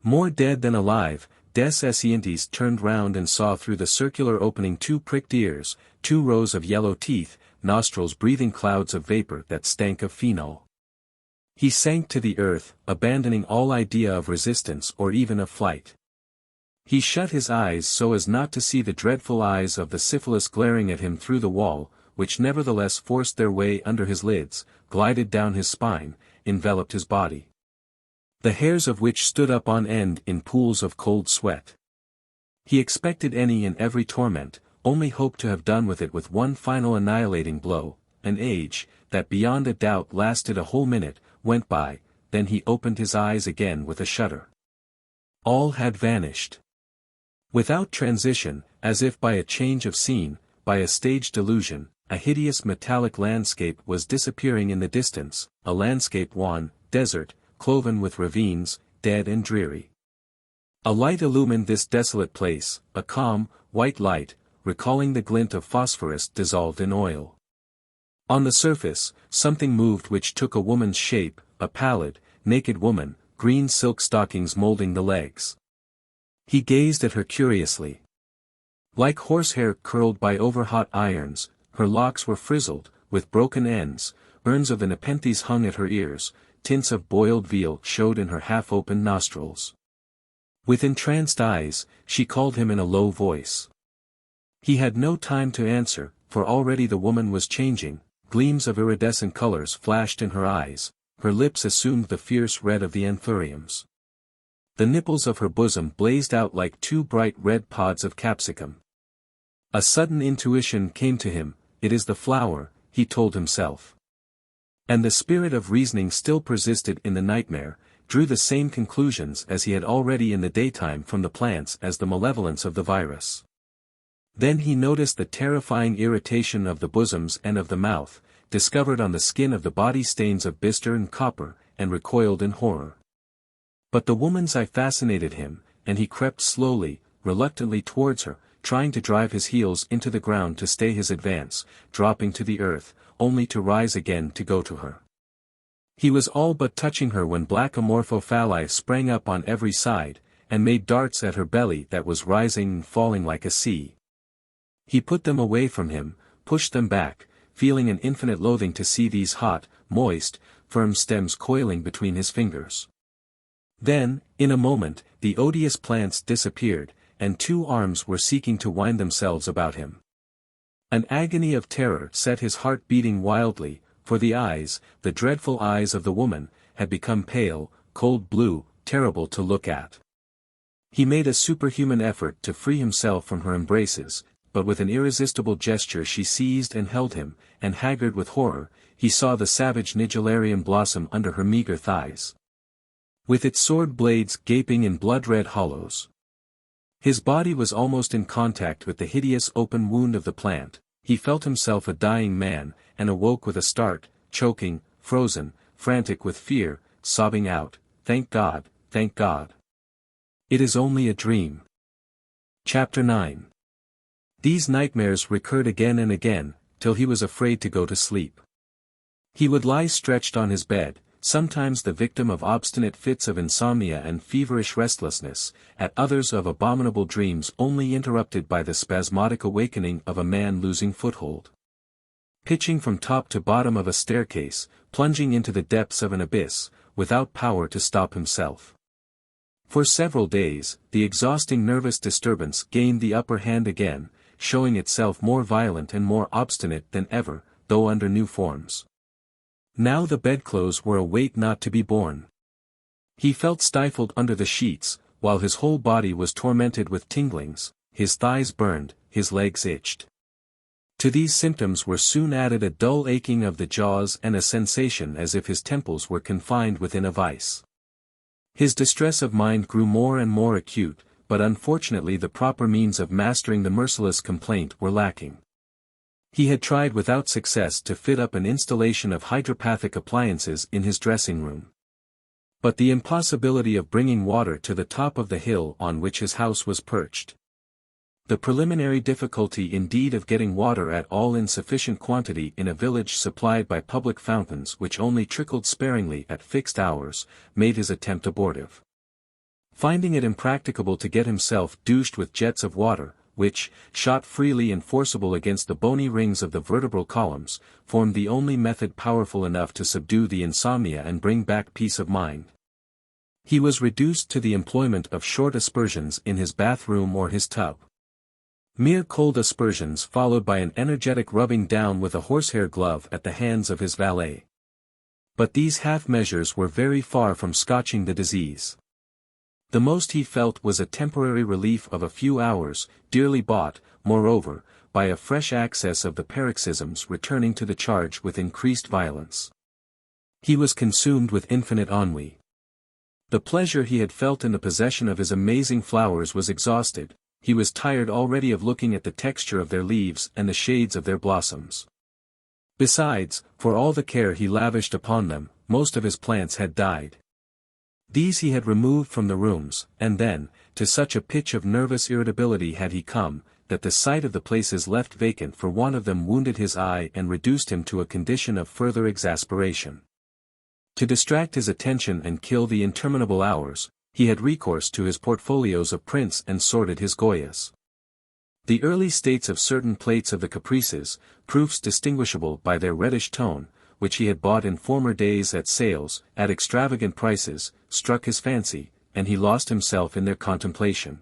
More dead than alive, des Esseintes turned round and saw through the circular opening two pricked ears, two rows of yellow teeth, nostrils breathing clouds of vapor that stank of phenol. He sank to the earth, abandoning all idea of resistance or even of flight. He shut his eyes so as not to see the dreadful eyes of the syphilis glaring at him through the wall, which nevertheless forced their way under his lids, glided down his spine, enveloped his body. The hairs of which stood up on end in pools of cold sweat. He expected any and every torment, only hoped to have done with it with one final annihilating blow. An age, that beyond a doubt lasted a whole minute, went by, then he opened his eyes again with a shudder. All had vanished. Without transition, as if by a change of scene, by a stage delusion, a hideous metallic landscape was disappearing in the distance, a landscape wan, desert, cloven with ravines, dead and dreary. A light illumined this desolate place, a calm, white light, recalling the glint of phosphorus dissolved in oil. On the surface, something moved which took a woman's shape, a pallid, naked woman, green silk stockings molding the legs. He gazed at her curiously. Like horsehair curled by over-hot irons, her locks were frizzled, with broken ends, urns of the nepenthes hung at her ears, tints of boiled veal showed in her half-open nostrils. With entranced eyes, she called him in a low voice. He had no time to answer, for already the woman was changing, gleams of iridescent colors flashed in her eyes, her lips assumed the fierce red of the anthuriums. The nipples of her bosom blazed out like two bright red pods of capsicum. A sudden intuition came to him, it is the flower, he told himself. And the spirit of reasoning still persisted in the nightmare, drew the same conclusions as he had already in the daytime from the plants as the malevolence of the virus. Then he noticed the terrifying irritation of the bosoms and of the mouth, discovered on the skin of the body stains of bistre and copper, and recoiled in horror. But the woman's eye fascinated him, and he crept slowly, reluctantly towards her, trying to drive his heels into the ground to stay his advance, dropping to the earth, only to rise again to go to her. He was all but touching her when black amorphophali sprang up on every side, and made darts at her belly that was rising and falling like a sea. He put them away from him, pushed them back, feeling an infinite loathing to see these hot, moist, firm stems coiling between his fingers. Then, in a moment, the odious plants disappeared, and two arms were seeking to wind themselves about him. An agony of terror set his heart beating wildly, for the eyes, the dreadful eyes of the woman, had become pale, cold blue, terrible to look at. He made a superhuman effort to free himself from her embraces, but with an irresistible gesture she seized and held him, and haggard with horror, he saw the savage nigellarian blossom under her meager thighs, with its sword blades gaping in blood-red hollows. His body was almost in contact with the hideous open wound of the plant, he felt himself a dying man, and awoke with a start, choking, frozen, frantic with fear, sobbing out, "Thank God, thank God. It is only a dream." Chapter 9. These nightmares recurred again and again, till he was afraid to go to sleep. He would lie stretched on his bed, sometimes the victim of obstinate fits of insomnia and feverish restlessness, at others of abominable dreams only interrupted by the spasmodic awakening of a man losing foothold. Pitching from top to bottom of a staircase, plunging into the depths of an abyss, without power to stop himself. For several days, the exhausting nervous disturbance gained the upper hand again, showing itself more violent and more obstinate than ever, though under new forms. Now the bedclothes were a weight not to be borne. He felt stifled under the sheets, while his whole body was tormented with tinglings, his thighs burned, his legs itched. To these symptoms were soon added a dull aching of the jaws and a sensation as if his temples were confined within a vice. His distress of mind grew more and more acute, but unfortunately the proper means of mastering the merciless complaint were lacking. He had tried without success to fit up an installation of hydropathic appliances in his dressing room. But the impossibility of bringing water to the top of the hill on which his house was perched. The preliminary difficulty indeed of getting water at all in sufficient quantity in a village supplied by public fountains which only trickled sparingly at fixed hours, made his attempt abortive. Finding it impracticable to get himself douched with jets of water, which, shot freely and forcible against the bony rings of the vertebral columns, formed the only method powerful enough to subdue the insomnia and bring back peace of mind, he was reduced to the employment of short aspersions in his bathroom or his tub. Mere cold aspersions followed by an energetic rubbing down with a horsehair glove at the hands of his valet. But these half measures were very far from scotching the disease. The most he felt was a temporary relief of a few hours, dearly bought, moreover, by a fresh access of the paroxysms returning to the charge with increased violence. He was consumed with infinite ennui. The pleasure he had felt in the possession of his amazing flowers was exhausted. He was tired already of looking at the texture of their leaves and the shades of their blossoms. Besides, for all the care he lavished upon them, most of his plants had died. These he had removed from the rooms, and then, to such a pitch of nervous irritability had he come, that the sight of the places left vacant for want of them wounded his eye and reduced him to a condition of further exasperation. To distract his attention and kill the interminable hours, he had recourse to his portfolios of prints and sorted his Goyas. The early states of certain plates of the Caprices, proofs distinguishable by their reddish tone, which he had bought in former days at sales, at extravagant prices, struck his fancy, and he lost himself in their contemplation.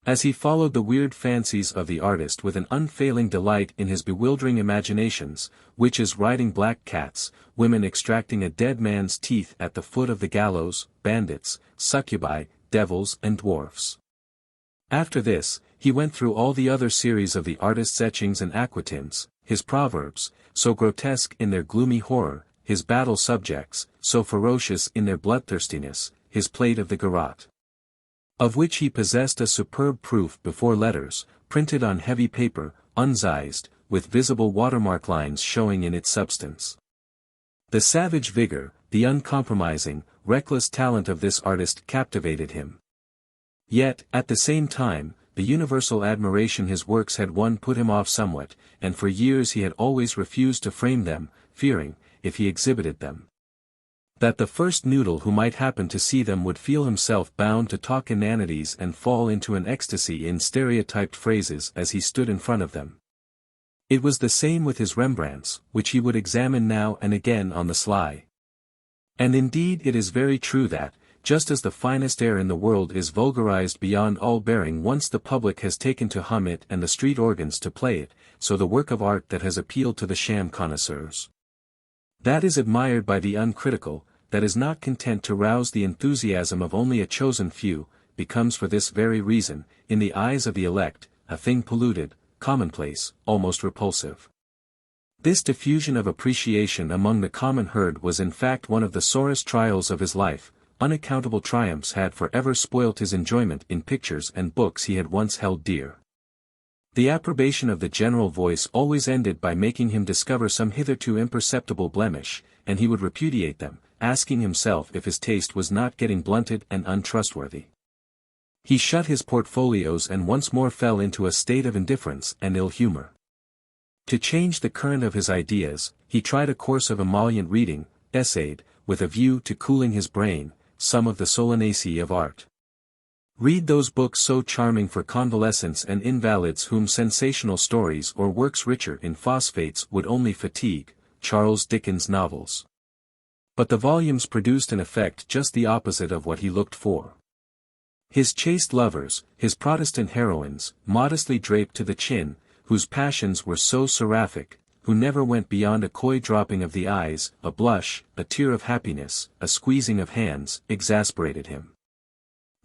As he followed the weird fancies of the artist with an unfailing delight in his bewildering imaginations, witches riding black cats, women extracting a dead man's teeth at the foot of the gallows, bandits, succubi, devils and dwarfs. After this, he went through all the other series of the artist's etchings and aquatints, his proverbs, so grotesque in their gloomy horror, his battle subjects, so ferocious in their bloodthirstiness, his plate of the garrote, of which he possessed a superb proof before letters, printed on heavy paper, unzized, with visible watermark lines showing in its substance. The savage vigor, the uncompromising, reckless talent of this artist captivated him. Yet, at the same time, the universal admiration his works had won put him off somewhat, and for years he had always refused to frame them, fearing, if he exhibited them, that the first noodle who might happen to see them would feel himself bound to talk inanities and fall into an ecstasy in stereotyped phrases as he stood in front of them. It was the same with his Rembrandts, which he would examine now and again on the sly. And indeed it is very true that, just as the finest air in the world is vulgarized beyond all bearing once the public has taken to hum it and the street organs to play it, so the work of art that has appealed to the sham connoisseurs, that is admired by the uncritical, that is not content to rouse the enthusiasm of only a chosen few, becomes for this very reason, in the eyes of the elect, a thing polluted, commonplace, almost repulsive. This diffusion of appreciation among the common herd was in fact one of the sorest trials of his life. Unaccountable triumphs had forever spoilt his enjoyment in pictures and books he had once held dear. The approbation of the general voice always ended by making him discover some hitherto imperceptible blemish, and he would repudiate them, asking himself if his taste was not getting blunted and untrustworthy. He shut his portfolios and once more fell into a state of indifference and ill humor. To change the current of his ideas, he tried a course of emollient reading, essayed, with a view to cooling his brain, some of the Solanaceae of art. Read those books so charming for convalescents and invalids whom sensational stories or works richer in phosphates would only fatigue, Charles Dickens novels. But the volumes produced an effect just the opposite of what he looked for. His chaste lovers, his Protestant heroines, modestly draped to the chin, whose passions were so seraphic, who never went beyond a coy dropping of the eyes, a blush, a tear of happiness, a squeezing of hands, exasperated him.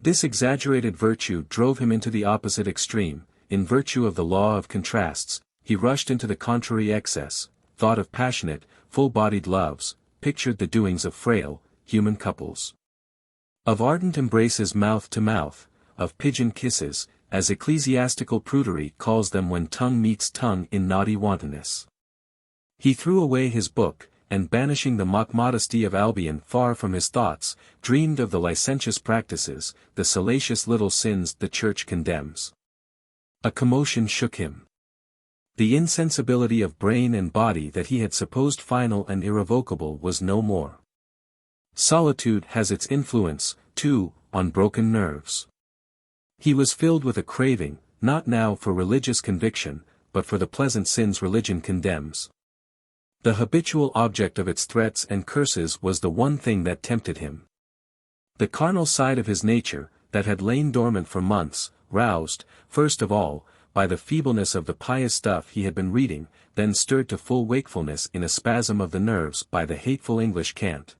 This exaggerated virtue drove him into the opposite extreme. In virtue of the law of contrasts, he rushed into the contrary excess, thought of passionate, full-bodied loves, pictured the doings of frail, human couples, of ardent embraces mouth to mouth, of pigeon kisses, as ecclesiastical prudery calls them when tongue meets tongue in naughty wantonness. He threw away his book, and banishing the mock modesty of Albion far from his thoughts, dreamed of the licentious practices, the salacious little sins the Church condemns. A commotion shook him. The insensibility of brain and body that he had supposed final and irrevocable was no more. Solitude has its influence, too, on broken nerves. He was filled with a craving, not now for religious conviction, but for the pleasant sins religion condemns. The habitual object of its threats and curses was the one thing that tempted him. The carnal side of his nature, that had lain dormant for months, roused, first of all, by the feebleness of the pious stuff he had been reading, then stirred to full wakefulness in a spasm of the nerves by the hateful English cant,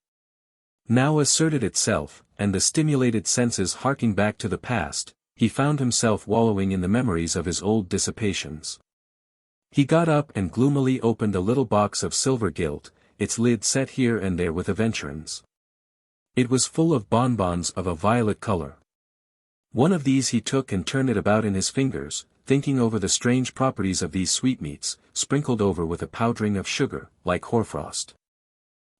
now asserted itself, and the stimulated senses harking back to the past, he found himself wallowing in the memories of his old dissipations. He got up and gloomily opened a little box of silver gilt, its lid set here and there with aventurines. It was full of bonbons of a violet color. One of these he took and turned it about in his fingers, thinking over the strange properties of these sweetmeats, sprinkled over with a powdering of sugar, like hoarfrost.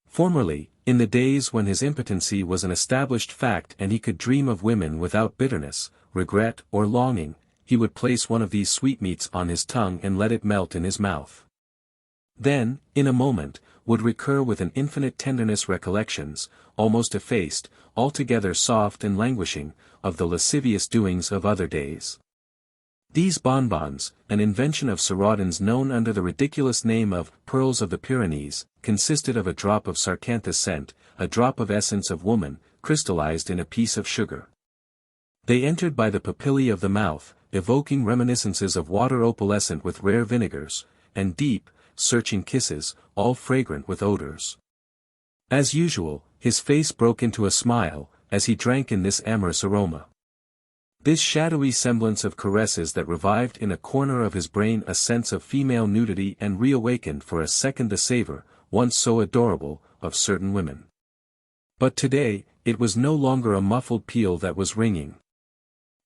Formerly, in the days when his impotency was an established fact and he could dream of women without bitterness, regret or longing, he would place one of these sweetmeats on his tongue and let it melt in his mouth. Then, in a moment, would recur with an infinite tenderness recollections, almost effaced, altogether soft and languishing, of the lascivious doings of other days. These bonbons, an invention of Siraudin's known under the ridiculous name of pearls of the Pyrenees, consisted of a drop of sarcanthus scent, a drop of essence of woman, crystallized in a piece of sugar. They entered by the papillae of the mouth, evoking reminiscences of water opalescent with rare vinegars, and deep, searching kisses, all fragrant with odors. As usual, his face broke into a smile, as he drank in this amorous aroma. This shadowy semblance of caresses that revived in a corner of his brain a sense of female nudity and reawakened for a second the savor, once so adorable, of certain women. But today, it was no longer a muffled peal that was ringing.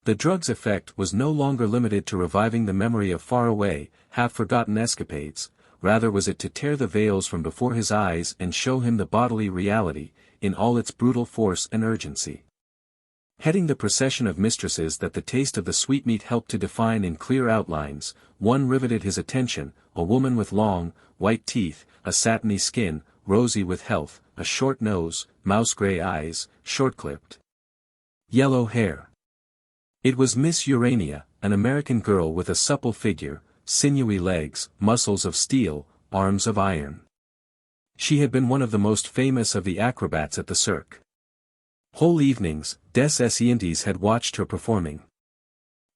The drug's effect was no longer limited to reviving the memory of faraway, half-forgotten escapades, rather was it to tear the veils from before his eyes and show him the bodily reality, in all its brutal force and urgency. Heading the procession of mistresses that the taste of the sweetmeat helped to define in clear outlines, one riveted his attention, a woman with long, white teeth, a satiny skin, rosy with health, a short nose, mouse-grey eyes, short-clipped yellow hair. It was Miss Urania, an American girl with a supple figure, sinewy legs, muscles of steel, arms of iron. She had been one of the most famous of the acrobats at the Cirque. Whole evenings, des Esseintes had watched her performing.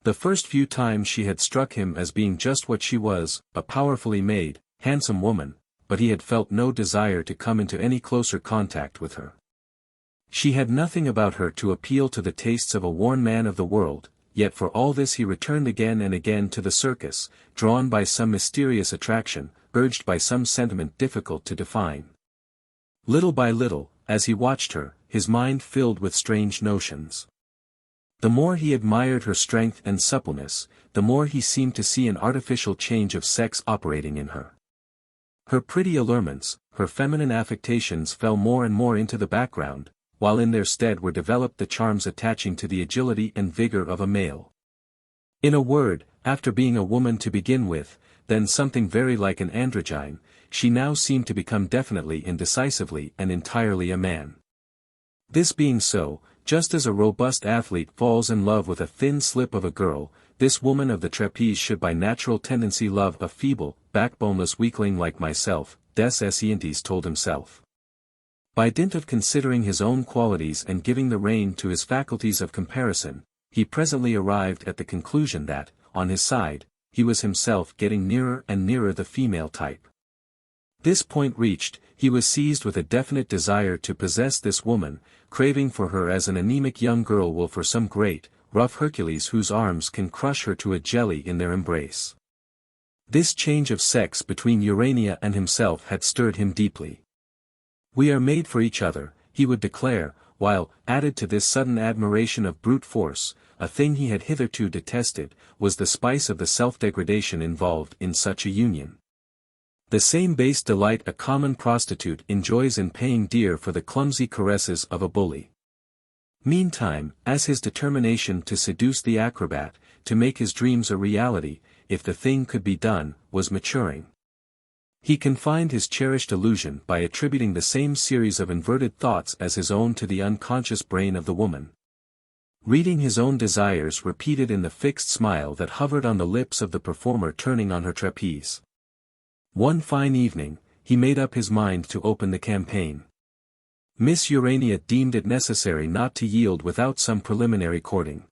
The first few times she had struck him as being just what she was, a powerfully made, handsome woman, but he had felt no desire to come into any closer contact with her. She had nothing about her to appeal to the tastes of a worn man of the world, yet for all this he returned again and again to the circus, drawn by some mysterious attraction, urged by some sentiment difficult to define. Little by little, as he watched her, his mind filled with strange notions. The more he admired her strength and suppleness, the more he seemed to see an artificial change of sex operating in her. Her pretty allurements, her feminine affectations fell more and more into the background, while in their stead were developed the charms attaching to the agility and vigor of a male. In a word, after being a woman to begin with, then something very like an androgyne, she now seemed to become definitely and decisively and entirely a man. This being so, just as a robust athlete falls in love with a thin slip of a girl, this woman of the trapeze should by natural tendency love a feeble, backboneless weakling like myself, des Esseintes told himself. By dint of considering his own qualities and giving the rein to his faculties of comparison, he presently arrived at the conclusion that, on his side, he was himself getting nearer and nearer the female type. This point reached, he was seized with a definite desire to possess this woman, craving for her as an anemic young girl will for some great, rough Hercules whose arms can crush her to a jelly in their embrace. This change of sex between Urania and himself had stirred him deeply. "We are made for each other," he would declare, while, added to this sudden admiration of brute force, a thing he had hitherto detested, was the spice of the self-degradation involved in such a union. The same base delight a common prostitute enjoys in paying dear for the clumsy caresses of a bully. Meantime, as his determination to seduce the acrobat, to make his dreams a reality, if the thing could be done, was maturing. He confined his cherished illusion by attributing the same series of inverted thoughts as his own to the unconscious brain of the woman. Reading his own desires repeated in the fixed smile that hovered on the lips of the performer turning on her trapeze. One fine evening, he made up his mind to open the campaign. Miss Urania deemed it necessary not to yield without some preliminary courting.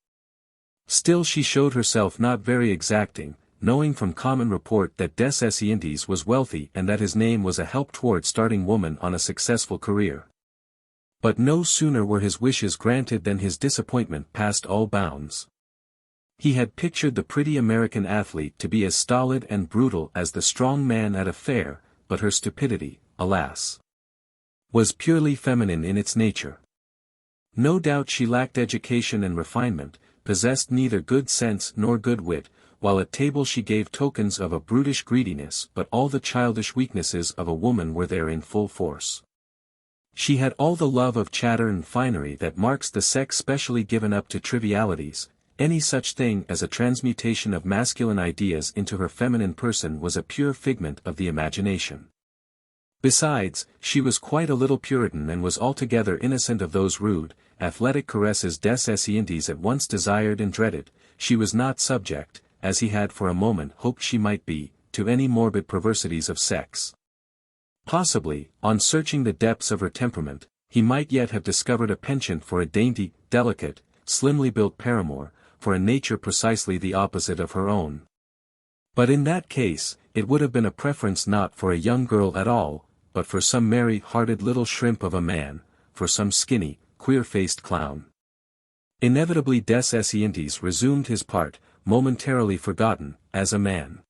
Still she showed herself not very exacting, knowing from common report that des Esseintes was wealthy and that his name was a help toward starting woman on a successful career. But no sooner were his wishes granted than his disappointment passed all bounds. He had pictured the pretty American athlete to be as stolid and brutal as the strong man at a fair, but her stupidity, alas, was purely feminine in its nature. No doubt she lacked education and refinement, possessed neither good sense nor good wit, while at table she gave tokens of a brutish greediness, but all the childish weaknesses of a woman were there in full force. She had all the love of chatter and finery that marks the sex specially given up to trivialities. Any such thing as a transmutation of masculine ideas into her feminine person was a pure figment of the imagination. Besides, she was quite a little Puritan and was altogether innocent of those rude, athletic caresses des Esseintes at once desired and dreaded. She was not subject, as he had for a moment hoped she might be, to any morbid perversities of sex. Possibly, on searching the depths of her temperament, he might yet have discovered a penchant for a dainty, delicate, slimly built paramour, for a nature precisely the opposite of her own. But in that case, it would have been a preference not for a young girl at all, but for some merry-hearted little shrimp of a man, for some skinny, queer-faced clown. Inevitably des Esseintes resumed his part, momentarily forgotten, as a man.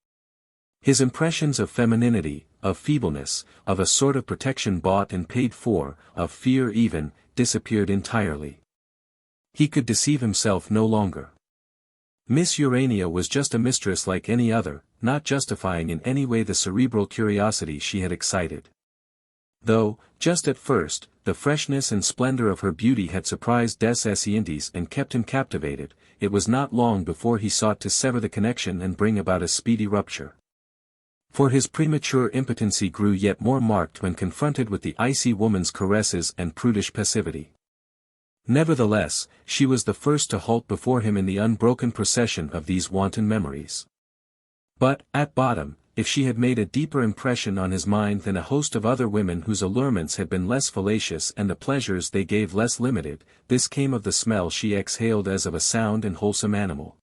His impressions of femininity, of feebleness, of a sort of protection bought and paid for, of fear even, disappeared entirely. He could deceive himself no longer. Miss Urania was just a mistress like any other, not justifying in any way the cerebral curiosity she had excited. Though, just at first, the freshness and splendor of her beauty had surprised des Esseintes and kept him captivated, it was not long before he sought to sever the connection and bring about a speedy rupture. For his premature impotency grew yet more marked when confronted with the icy woman's caresses and prudish passivity. Nevertheless, she was the first to halt before him in the unbroken procession of these wanton memories. But, at bottom, if she had made a deeper impression on his mind than a host of other women whose allurements had been less fallacious and the pleasures they gave less limited, this came of the smell she exhaled as of a sound and wholesome animal.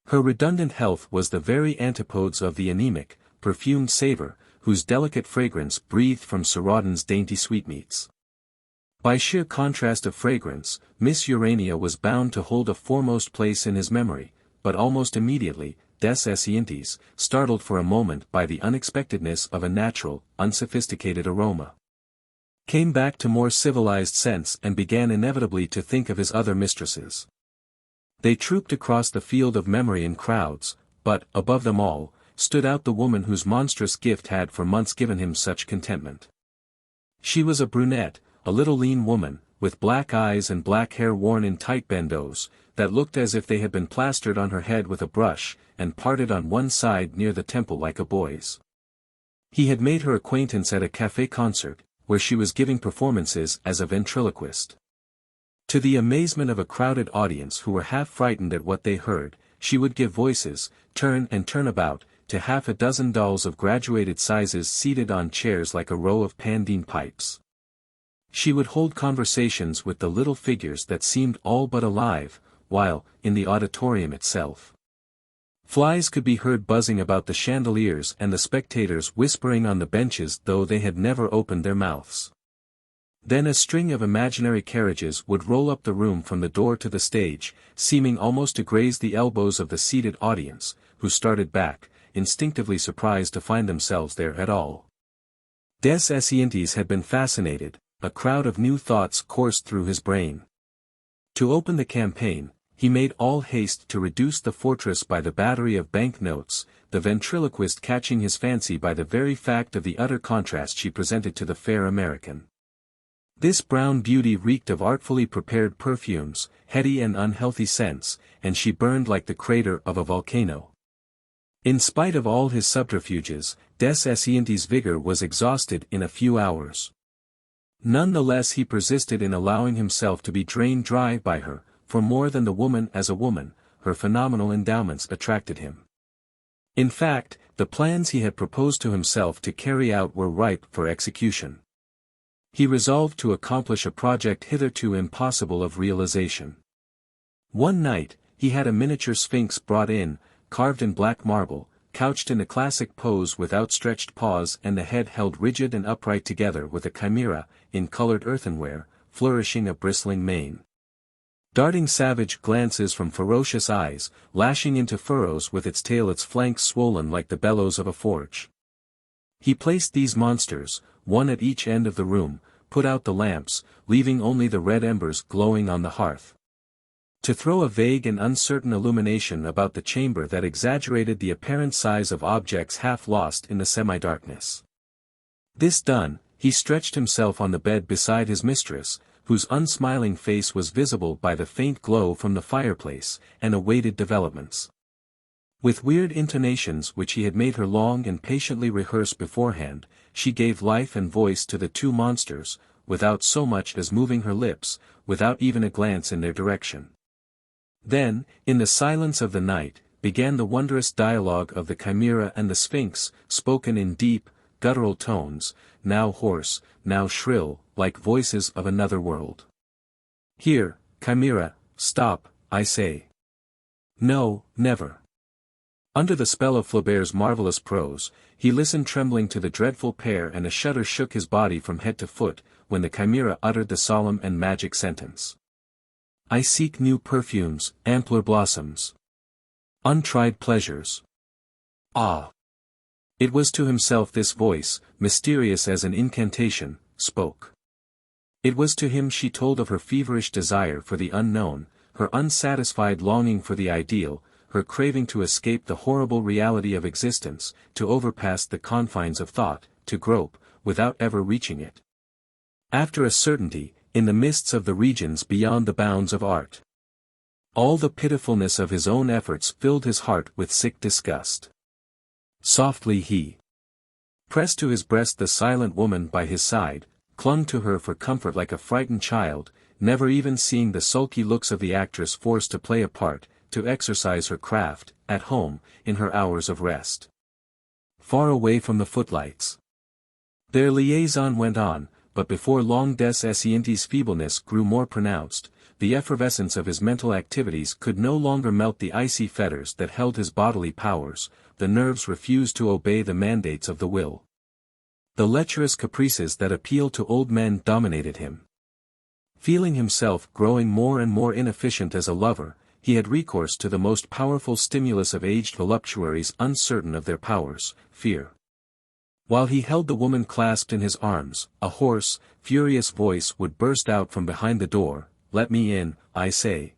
Her redundant health was the very antipodes of the anemic, perfumed savour, whose delicate fragrance breathed from Sir Rawdon's dainty sweetmeats. By sheer contrast of fragrance, Miss Urania was bound to hold a foremost place in his memory, but almost immediately, des Esseintes, startled for a moment by the unexpectedness of a natural, unsophisticated aroma, came back to more civilized sense and began inevitably to think of his other mistresses. They trooped across the field of memory in crowds, but, above them all, stood out the woman whose monstrous gift had for months given him such contentment. She was a brunette, a little lean woman, with black eyes and black hair worn in tight bandeaus, that looked as if they had been plastered on her head with a brush, and parted on one side near the temple like a boy's. He had made her acquaintance at a café concert, where she was giving performances as a ventriloquist. To the amazement of a crowded audience who were half frightened at what they heard, she would give voices, turn and turn about, to half a dozen dolls of graduated sizes seated on chairs like a row of pandine pipes. She would hold conversations with the little figures that seemed all but alive, while, in the auditorium itself, flies could be heard buzzing about the chandeliers and the spectators whispering on the benches though they had never opened their mouths. Then a string of imaginary carriages would roll up the room from the door to the stage, seeming almost to graze the elbows of the seated audience, who started back, instinctively surprised to find themselves there at all. Des Esseintes had been fascinated. A crowd of new thoughts coursed through his brain. To open the campaign, he made all haste to reduce the fortress by the battery of bank notes, the ventriloquist catching his fancy by the very fact of the utter contrast she presented to the fair American. This brown beauty reeked of artfully prepared perfumes, heady and unhealthy scents, and she burned like the crater of a volcano. In spite of all his subterfuges, des Esseintes' vigor was exhausted in a few hours. None the less he persisted in allowing himself to be drained dry by her, for more than the woman as a woman, her phenomenal endowments attracted him. In fact, the plans he had proposed to himself to carry out were ripe for execution. He resolved to accomplish a project hitherto impossible of realization. One night, he had a miniature sphinx brought in, carved in black marble, couched in a classic pose with outstretched paws and the head held rigid and upright together with a chimera, in colored earthenware, flourishing a bristling mane. Darting savage glances from ferocious eyes, lashing into furrows with its tail, its flanks swollen like the bellows of a forge. He placed these monsters, one at each end of the room, put out the lamps, leaving only the red embers glowing on the hearth. To throw a vague and uncertain illumination about the chamber that exaggerated the apparent size of objects half lost in the semi-darkness. This done, he stretched himself on the bed beside his mistress, whose unsmiling face was visible by the faint glow from the fireplace, and awaited developments. With weird intonations which he had made her long and patiently rehearse beforehand, she gave life and voice to the two monsters, without so much as moving her lips, without even a glance in their direction. Then, in the silence of the night, began the wondrous dialogue of the Chimera and the Sphinx, spoken in deep, guttural tones, now hoarse, now shrill, like voices of another world. "Here, Chimera, stop, I say. No, never." Under the spell of Flaubert's marvelous prose, he listened trembling to the dreadful pair, and a shudder shook his body from head to foot, when the Chimera uttered the solemn and magic sentence. "I seek new perfumes, ampler blossoms. Untried pleasures." Ah! It was to himself this voice, mysterious as an incantation, spoke. It was to him she told of her feverish desire for the unknown, her unsatisfied longing for the ideal, her craving to escape the horrible reality of existence, to overpass the confines of thought, to grope, without ever reaching it. After a certainty, in the mists of the regions beyond the bounds of art. All the pitifulness of his own efforts filled his heart with sick disgust. Softly he pressed to his breast the silent woman by his side, clung to her for comfort like a frightened child, never even seeing the sulky looks of the actress forced to play a part, to exercise her craft, at home, in her hours of rest. Far away from the footlights. Their liaison went on, but before long des Esseintes' feebleness grew more pronounced, the effervescence of his mental activities could no longer melt the icy fetters that held his bodily powers, the nerves refused to obey the mandates of the will. The lecherous caprices that appeal to old men dominated him. Feeling himself growing more and more inefficient as a lover, he had recourse to the most powerful stimulus of aged voluptuaries uncertain of their powers, fear. While he held the woman clasped in his arms, a hoarse, furious voice would burst out from behind the door, "Let me in, I say.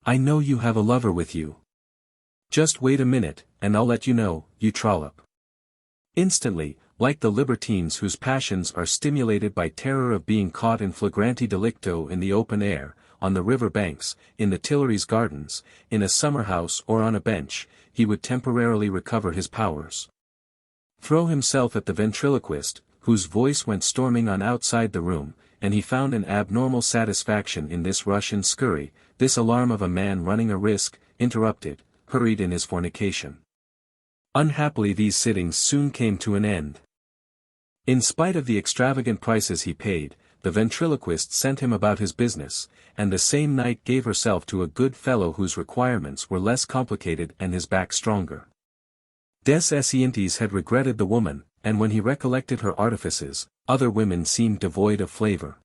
I know you have a lover with you. Just wait a minute, and I'll let you know, you trollop." Instantly, like the libertines whose passions are stimulated by terror of being caught in flagrante delicto in the open air, on the river banks, in the Tuileries gardens, in a summer house or on a bench, he would temporarily recover his powers. Throw himself at the ventriloquist, whose voice went storming on outside the room, and he found an abnormal satisfaction in this rush and scurry, this alarm of a man running a risk, interrupted, hurried in his fornication. Unhappily these sittings soon came to an end. In spite of the extravagant prices he paid, the ventriloquist sent him about his business, and the same night gave herself to a good fellow whose requirements were less complicated and his back stronger. Des Esseintes had regretted the woman, and when he recollected her artifices, other women seemed devoid of flavor.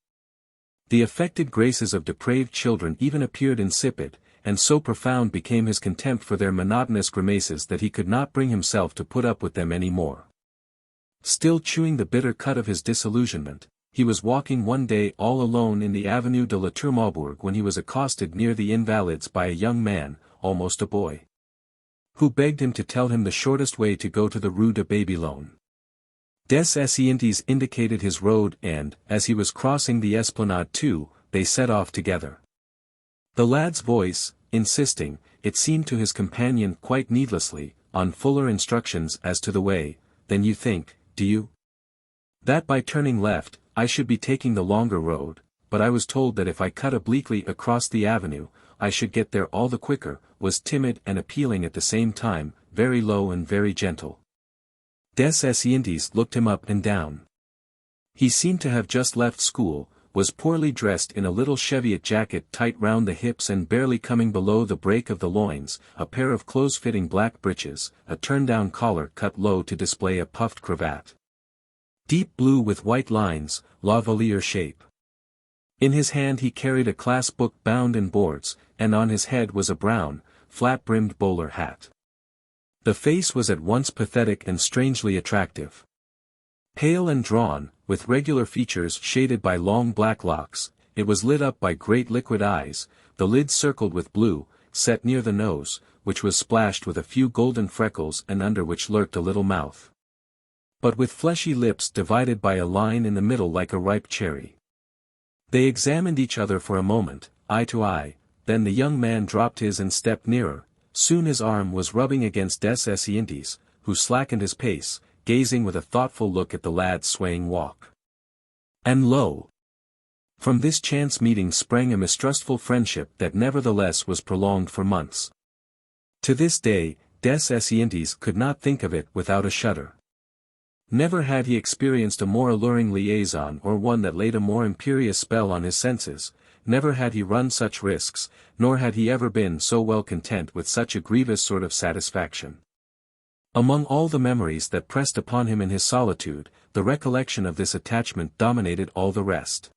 The affected graces of depraved children even appeared insipid, and so profound became his contempt for their monotonous grimaces that he could not bring himself to put up with them any more. Still chewing the bitter cud of his disillusionment, he was walking one day all alone in the Avenue de la Tour Maubourg when he was accosted near the Invalides by a young man, almost a boy, who begged him to tell him the shortest way to go to the Rue de Babylone. Des Esseintes indicated his road and, as he was crossing the Esplanade too, they set off together. The lad's voice, insisting, it seemed to his companion quite needlessly, on fuller instructions as to the way, "Then you think, do you, that by turning left, I should be taking the longer road, but I was told that if I cut obliquely across the avenue, I should get there all the quicker," was timid and appealing at the same time, very low and very gentle. Des Esseintes looked him up and down. He seemed to have just left school, was poorly dressed in a little cheviot jacket tight round the hips and barely coming below the break of the loins, a pair of close-fitting black breeches, a turn-down collar cut low to display a puffed cravat. Deep blue with white lines, la valeur shape. In his hand he carried a class book bound in boards, and on his head was a brown, flat-brimmed bowler hat. The face was at once pathetic and strangely attractive. Pale and drawn, with regular features shaded by long black locks, it was lit up by great liquid eyes, the lids circled with blue, set near the nose, which was splashed with a few golden freckles and under which lurked a little mouth. But with fleshy lips divided by a line in the middle like a ripe cherry. They examined each other for a moment, eye to eye, then the young man dropped his and stepped nearer. Soon his arm was rubbing against des Esseintes, who slackened his pace, gazing with a thoughtful look at the lad's swaying walk. And lo! From this chance meeting sprang a mistrustful friendship that nevertheless was prolonged for months. To this day, des Esseintes could not think of it without a shudder. Never had he experienced a more alluring liaison or one that laid a more imperious spell on his senses, never had he run such risks, nor had he ever been so well content with such a grievous sort of satisfaction. Among all the memories that pressed upon him in his solitude, the recollection of this attachment dominated all the rest.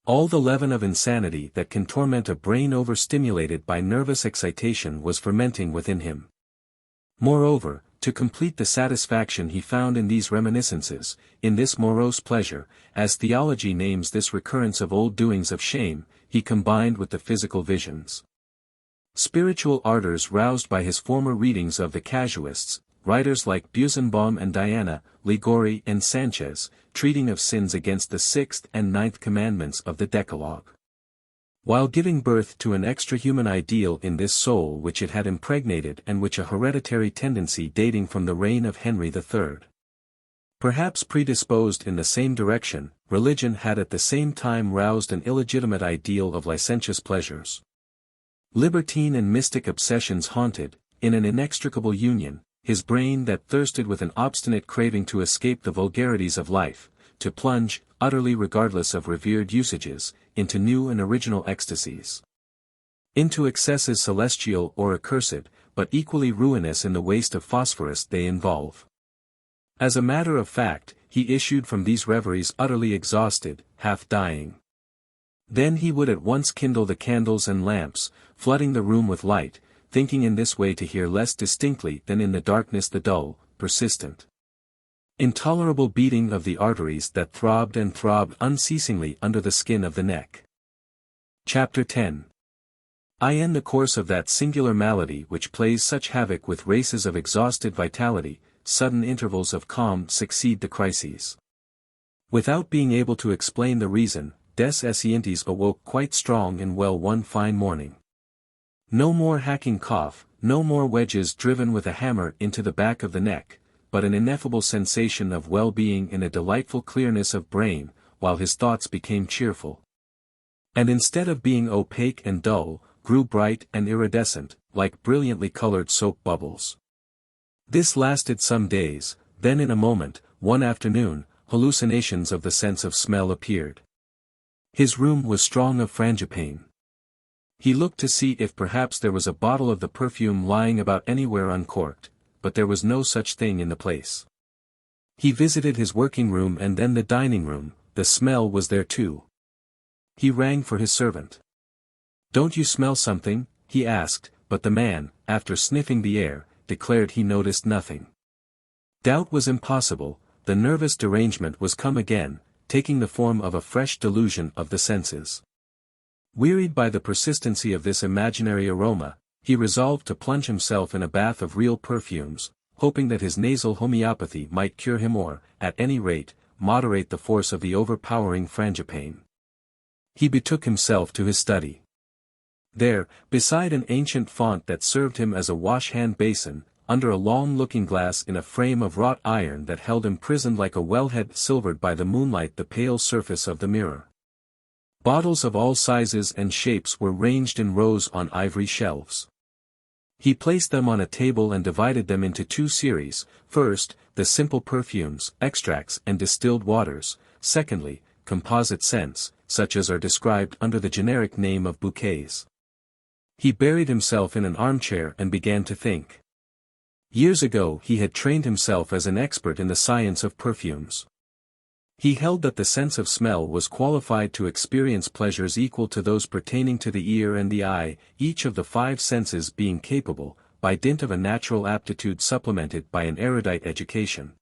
All the leaven of insanity that can torment a brain overstimulated by nervous excitation was fermenting within him. Moreover, to complete the satisfaction he found in these reminiscences, in this morose pleasure, as theology names this recurrence of old doings of shame, he combined with the physical visions. Spiritual ardors roused by his former readings of the casuists, writers like Buzenbaum and Diana, Ligori and Sanchez, treating of sins against the 6th and 9th commandments of the Decalogue. While giving birth to an extra-human ideal in this soul which it had impregnated and which a hereditary tendency dating from the reign of Henry III. Perhaps predisposed in the same direction, religion had at the same time roused an illegitimate ideal of licentious pleasures. Libertine and mystic obsessions haunted, in an inextricable union, his brain that thirsted with an obstinate craving to escape the vulgarities of life, to plunge, utterly regardless of revered usages, into new and original ecstasies. Into excesses celestial or accursed, but equally ruinous in the waste of phosphorus they involve. As a matter of fact, he issued from these reveries utterly exhausted, half dying. Then he would at once kindle the candles and lamps, flooding the room with light, thinking in this way to hear less distinctly than in the darkness the dull, persistent, intolerable beating of the arteries that throbbed and throbbed unceasingly under the skin of the neck. Chapter 10. I end the course of that singular malady which plays such havoc with races of exhausted vitality, sudden intervals of calm succeed the crises. Without being able to explain the reason, des Esseintes awoke quite strong and well one fine morning. No more hacking cough, no more wedges driven with a hammer into the back of the neck, but an ineffable sensation of well-being in a delightful clearness of brain, while his thoughts became cheerful. And instead of being opaque and dull, grew bright and iridescent, like brilliantly colored soap bubbles. This lasted some days, then in a moment, one afternoon, hallucinations of the sense of smell appeared. His room was strong of frangipane. He looked to see if perhaps there was a bottle of the perfume lying about anywhere uncorked, but there was no such thing in the place. He visited his working room and then the dining room, the smell was there too. He rang for his servant. "Don't you smell something?" he asked, but the man, after sniffing the air, declared he noticed nothing. Doubt was impossible, the nervous derangement was come again, taking the form of a fresh delusion of the senses. Wearied by the persistency of this imaginary aroma, he resolved to plunge himself in a bath of real perfumes, hoping that his nasal homeopathy might cure him or, at any rate, moderate the force of the overpowering frangipane. He betook himself to his study. There, beside an ancient font that served him as a wash-hand basin, under a long looking-glass in a frame of wrought iron that held imprisoned like a wellhead silvered by the moonlight the pale surface of the mirror. Bottles of all sizes and shapes were ranged in rows on ivory shelves. He placed them on a table and divided them into two series, first, the simple perfumes, extracts and distilled waters, secondly, composite scents, such as are described under the generic name of bouquets. He buried himself in an armchair and began to think. Years ago he had trained himself as an expert in the science of perfumes. He held that the sense of smell was qualified to experience pleasures equal to those pertaining to the ear and the eye, each of the five senses being capable, by dint of a natural aptitude supplemented by an erudite education,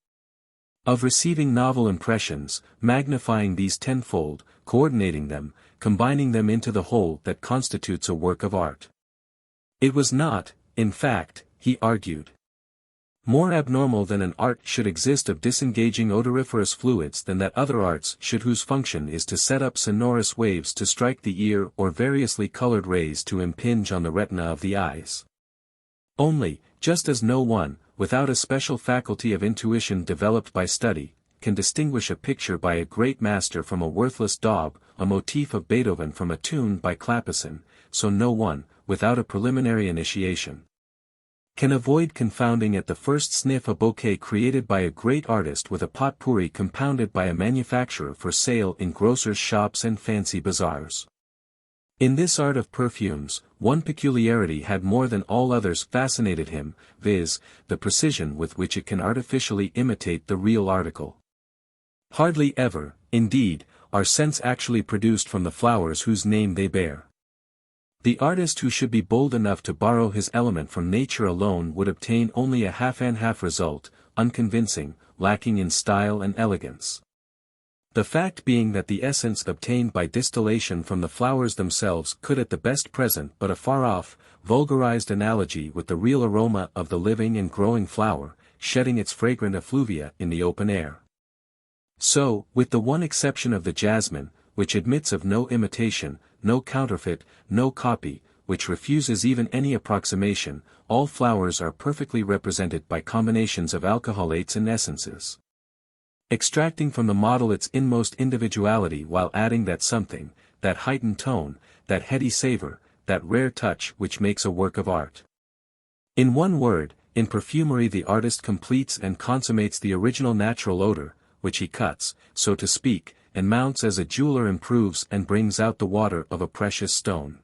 of receiving novel impressions, magnifying these tenfold, coordinating them, combining them into the whole that constitutes a work of art. It was not, in fact, he argued, more abnormal than an art should exist of disengaging odoriferous fluids than that other arts should whose function is to set up sonorous waves to strike the ear or variously colored rays to impinge on the retina of the eyes. Only, just as no one, without a special faculty of intuition developed by study, can distinguish a picture by a great master from a worthless daub, a motif of Beethoven from a tune by Clapison, so no one, without a preliminary initiation, can avoid confounding at the first sniff a bouquet created by a great artist with a potpourri compounded by a manufacturer for sale in grocers' shops and fancy bazaars. In this art of perfumes, one peculiarity had more than all others fascinated him, viz., the precision with which it can artificially imitate the real article. Hardly ever, indeed, are scents actually produced from the flowers whose name they bear. The artist who should be bold enough to borrow his element from nature alone would obtain only a half-and-half result, unconvincing, lacking in style and elegance. The fact being that the essence obtained by distillation from the flowers themselves could at the best present but a far-off, vulgarized analogy with the real aroma of the living and growing flower, shedding its fragrant effluvia in the open air. So, with the one exception of the jasmine, which admits of no imitation, no counterfeit, no copy, which refuses even any approximation, all flowers are perfectly represented by combinations of alcoholates and essences, extracting from the model its inmost individuality while adding that something, that heightened tone, that heady savor, that rare touch which makes a work of art. In one word, in perfumery the artist completes and consummates the original natural odor, which he cuts, so to speak, and mounts as a jeweler improves and brings out the water of a precious stone.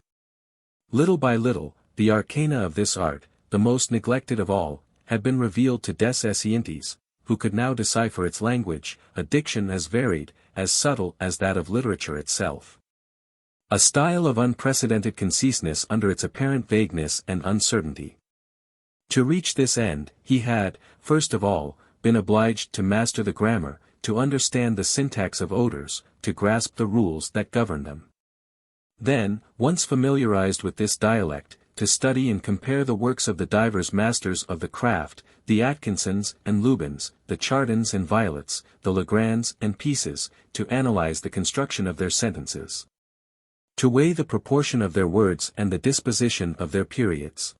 Little by little, the arcana of this art, the most neglected of all, had been revealed to des Esseintes, who could now decipher its language, a diction as varied, as subtle as that of literature itself. A style of unprecedented conciseness under its apparent vagueness and uncertainty. To reach this end, he had, first of all, been obliged to master the grammar, to understand the syntax of odors, to grasp the rules that govern them. Then, once familiarized with this dialect, to study and compare the works of the divers masters of the craft, the Atkinsons and Lubins, the Chardins and Violets, the Legrands and Pieces, to analyze the construction of their sentences, to weigh the proportion of their words and the disposition of their periods.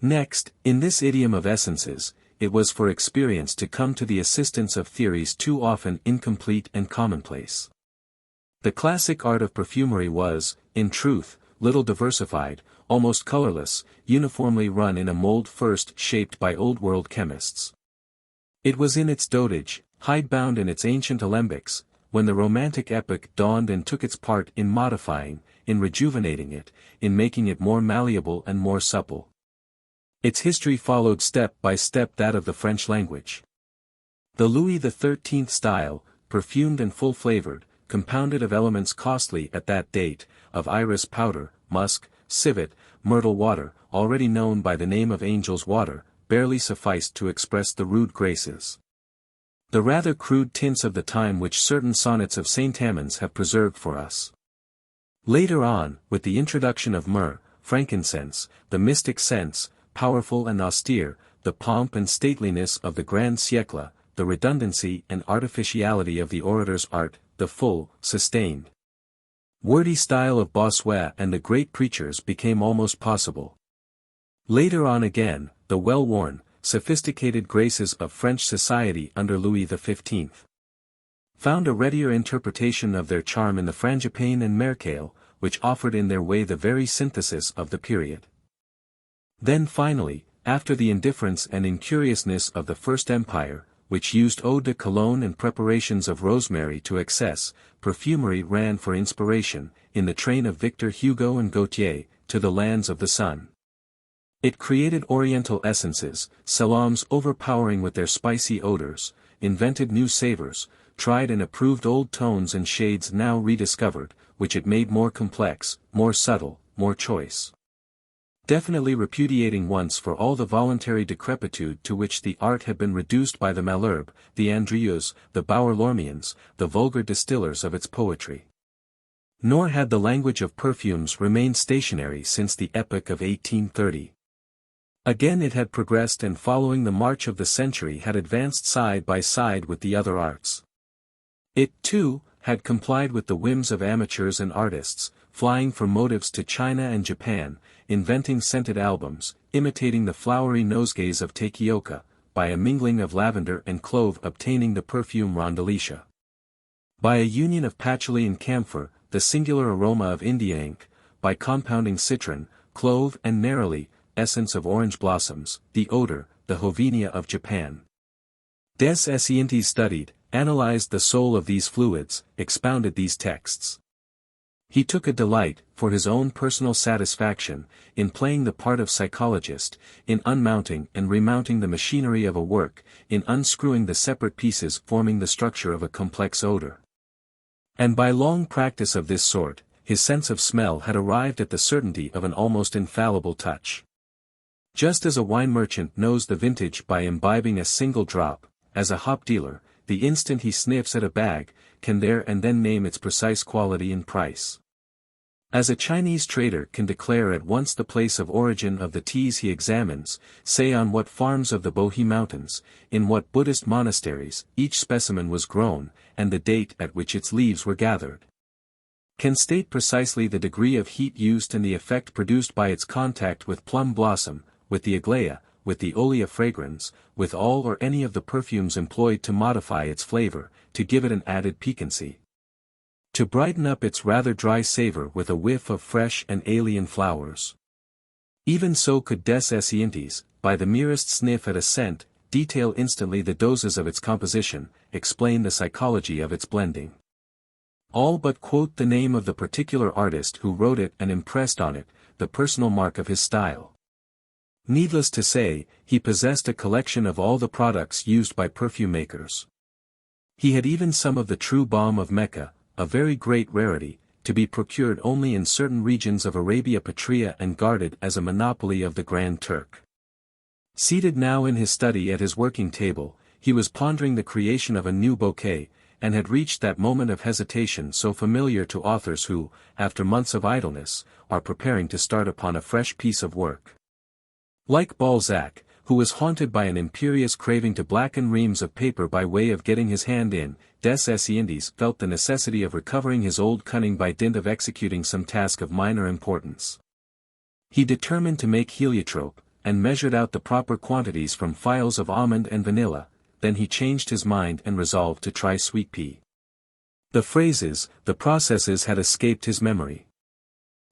Next, in this idiom of essences, it was for experience to come to the assistance of theories too often incomplete and commonplace. The classic art of perfumery was, in truth, little diversified, almost colorless, uniformly run in a mold first shaped by old-world chemists. It was in its dotage, hidebound in its ancient alembics, when the Romantic epoch dawned and took its part in modifying, in rejuvenating it, in making it more malleable and more supple. Its history followed step by step that of the French language. The Louis XIII style, perfumed and full-flavored, compounded of elements costly at that date, of iris powder, musk, civet, myrtle water, already known by the name of angel's water, barely sufficed to express the rude graces, the rather crude tints of the time which certain sonnets of Saint-Amans have preserved for us. Later on, with the introduction of myrrh, frankincense, the mystic sense, powerful and austere, the pomp and stateliness of the grand siècle, the redundancy and artificiality of the orator's art, the full, sustained, wordy style of Bossuet and the great preachers became almost possible. Later on again, the well-worn, sophisticated graces of French society under Louis XV found a readier interpretation of their charm in the frangipane and mercale, which offered in their way the very synthesis of the period. Then finally, after the indifference and incuriousness of the First Empire, which used eau de cologne and preparations of rosemary to excess, perfumery ran for inspiration, in the train of Victor Hugo and Gautier, to the lands of the sun. It created oriental essences, salams overpowering with their spicy odors, invented new savors, tried and approved old tones and shades now rediscovered, which it made more complex, more subtle, more choice. Definitely repudiating once for all the voluntary decrepitude to which the art had been reduced by the Malherbe, the Andrieux, the Bauer-Lormians, the vulgar distillers of its poetry. Nor had the language of perfumes remained stationary since the epoch of 1830. Again it had progressed, and following the march of the century had advanced side by side with the other arts. It, too, had complied with the whims of amateurs and artists, flying for motives to China and Japan, inventing scented albums, imitating the flowery nosegays of tapioca, by a mingling of lavender and clove obtaining the perfume rondelletia. By a union of patchouli and camphor, the singular aroma of India ink, by compounding citron, clove and neroli, essence of orange blossoms, the odor, the Hovenia of Japan. Des Esseintes studied, analyzed the soul of these fluids, expounded these texts. He took a delight, for his own personal satisfaction, in playing the part of psychologist, in unmounting and remounting the machinery of a work, in unscrewing the separate pieces forming the structure of a complex odor. And by long practice of this sort, his sense of smell had arrived at the certainty of an almost infallible touch. Just as a wine merchant knows the vintage by imbibing a single drop, as a hop dealer, the instant he sniffs at a bag, can there and then name its precise quality and price. As a Chinese trader can declare at once the place of origin of the teas he examines, say on what farms of the Bohe Mountains, in what Buddhist monasteries, each specimen was grown, and the date at which its leaves were gathered. Can state precisely the degree of heat used and the effect produced by its contact with plum blossom, with the aglaia, with the olea fragrans, with all or any of the perfumes employed to modify its flavor, to give it an added piquancy, to brighten up its rather dry savor with a whiff of fresh and alien flowers. Even so could Des Esseintes, by the merest sniff at a scent, detail instantly the doses of its composition, explain the psychology of its blending. All but quote the name of the particular artist who wrote it and impressed on it, the personal mark of his style. Needless to say, he possessed a collection of all the products used by perfume makers. He had even some of the true balm of Mecca, a very great rarity, to be procured only in certain regions of Arabia Petrea and guarded as a monopoly of the Grand Turk. Seated now in his study at his working table, he was pondering the creation of a new bouquet, and had reached that moment of hesitation so familiar to authors who, after months of idleness, are preparing to start upon a fresh piece of work. Like Balzac, who was haunted by an imperious craving to blacken reams of paper by way of getting his hand in, Des Esseintes felt the necessity of recovering his old cunning by dint of executing some task of minor importance. He determined to make heliotrope, and measured out the proper quantities from phials of almond and vanilla, then he changed his mind and resolved to try sweet pea. The phrases, the processes had escaped his memory.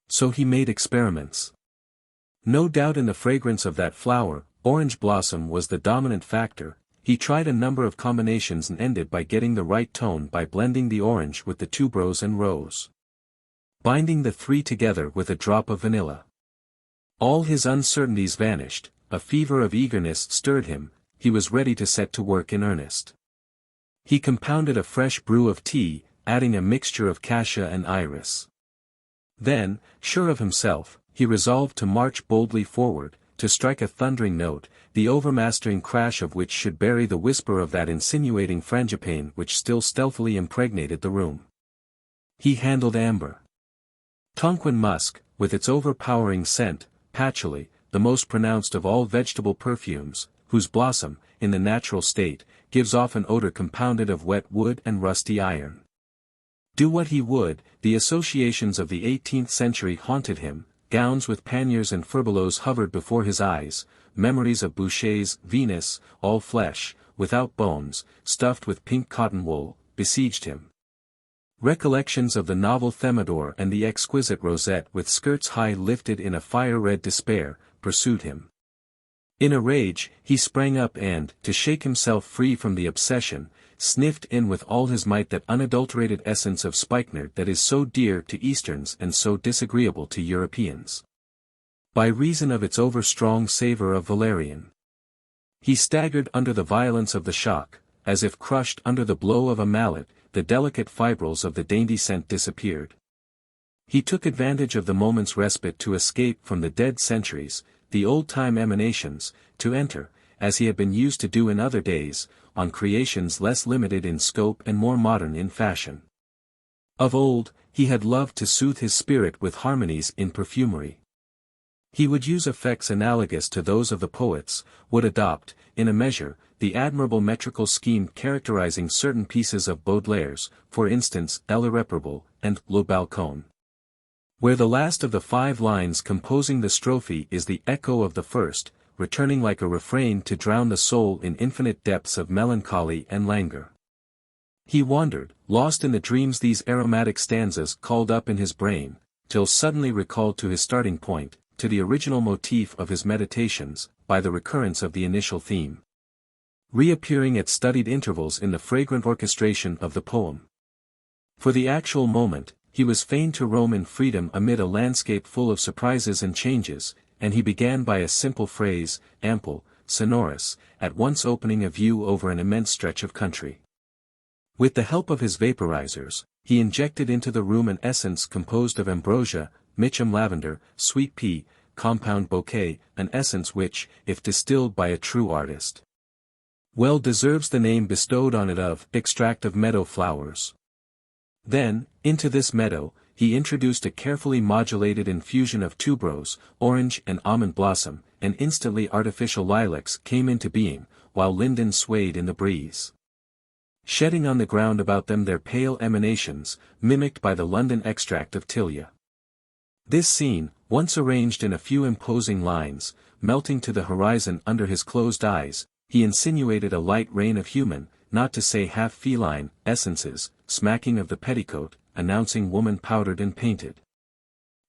So he made experiments. No doubt in the fragrance of that flower, orange blossom was the dominant factor. He tried a number of combinations and ended by getting the right tone by blending the orange with the tuberose and rose, binding the three together with a drop of vanilla. All his uncertainties vanished, a fever of eagerness stirred him, he was ready to set to work in earnest. He compounded a fresh brew of tea, adding a mixture of cassia and iris. Then, sure of himself, he resolved to march boldly forward, to strike a thundering note, the overmastering crash of which should bury the whisper of that insinuating frangipane which still stealthily impregnated the room. He handled amber. Tonquin musk, with its overpowering scent, patchouli, the most pronounced of all vegetable perfumes, whose blossom, in the natural state, gives off an odor compounded of wet wood and rusty iron. Do what he would, the associations of the 18th century haunted him. Gowns with panniers and furbelows hovered before his eyes, memories of Boucher's Venus, all flesh, without bones, stuffed with pink cotton wool, besieged him. Recollections of the novel Thermidor and the exquisite Rosette with skirts high lifted in a fire-red despair, pursued him. In a rage, he sprang up and, to shake himself free from the obsession, sniffed in with all his might that unadulterated essence of spikenard that is so dear to Easterns and so disagreeable to Europeans, by reason of its over-strong savor of valerian. He staggered under the violence of the shock, as if crushed under the blow of a mallet, the delicate fibrils of the dainty scent disappeared. He took advantage of the moment's respite to escape from the dead centuries, the old-time emanations, to enter, as he had been used to do in other days, on creations less limited in scope and more modern in fashion. Of old, he had loved to soothe his spirit with harmonies in perfumery. He would use effects analogous to those of the poets, would adopt, in a measure, the admirable metrical scheme characterizing certain pieces of Baudelaire's, for instance L'Irréparable, and Le Balcon. Where the last of the 5 lines composing the strophe is the echo of the first, returning like a refrain to drown the soul in infinite depths of melancholy and languor. He wandered, lost in the dreams these aromatic stanzas called up in his brain, till suddenly recalled to his starting point, to the original motif of his meditations, by the recurrence of the initial theme. Reappearing at studied intervals in the fragrant orchestration of the poem. For the actual moment, he was fain to roam in freedom amid a landscape full of surprises and changes, and he began by a simple phrase, ample, sonorous, at once opening a view over an immense stretch of country. With the help of his vaporizers, he injected into the room an essence composed of ambrosia, Mitcham lavender, sweet pea, compound bouquet, an essence which, if distilled by a true artist, well deserves the name bestowed on it of extract of meadow flowers. Then, into this meadow, he introduced a carefully modulated infusion of tuberose, orange and almond blossom, and instantly artificial lilacs came into being, while lindens swayed in the breeze, shedding on the ground about them their pale emanations, mimicked by the London extract of Tilia. This scene, once arranged in a few imposing lines, melting to the horizon under his closed eyes, he insinuated a light rain of human, not to say half feline, essences, smacking of the petticoat, announcing woman powdered and painted.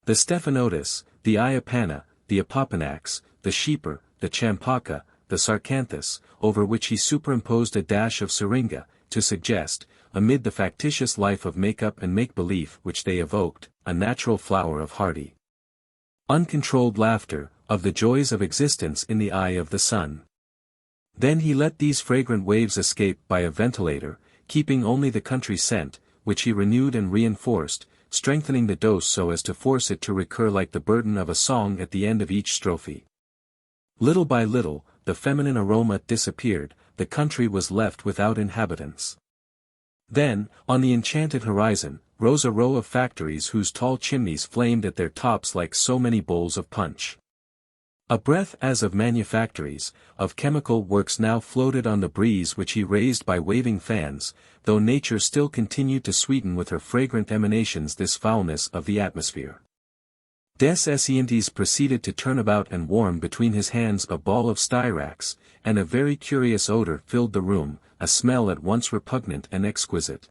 The stephanotis, the iapana, the apopanax, the sheeper, the champaca, the sarcanthus, over which he superimposed a dash of syringa, to suggest, amid the factitious life of make-up and make-believe which they evoked, a natural flower of hearty, uncontrolled laughter, of the joys of existence in the eye of the sun. Then he let these fragrant waves escape by a ventilator, keeping only the country scent, which he renewed and reinforced, strengthening the dose so as to force it to recur like the burden of a song at the end of each strophe. Little by little, the feminine aroma disappeared, the country was left without inhabitants. Then, on the enchanted horizon, rose a row of factories whose tall chimneys flamed at their tops like so many bowls of punch. A breath as of manufactories, of chemical works now floated on the breeze which he raised by waving fans, though nature still continued to sweeten with her fragrant emanations this foulness of the atmosphere. Des Esseintes proceeded to turn about and warm between his hands a ball of styrax, and a very curious odor filled the room, a smell at once repugnant and exquisite,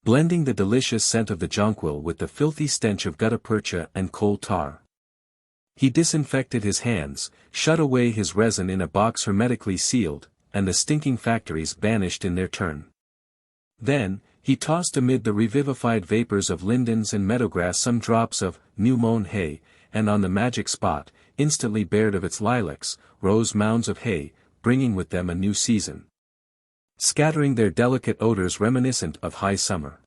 blending the delicious scent of the jonquil with the filthy stench of gutta percha and coal tar. He disinfected his hands, shut away his resin in a box hermetically sealed, and the stinking factories vanished in their turn. Then, he tossed amid the revivified vapors of lindens and meadowgrass some drops of new-mown hay, and on the magic spot, instantly bared of its lilacs, rose mounds of hay, bringing with them a new season, scattering their delicate odors reminiscent of high summer.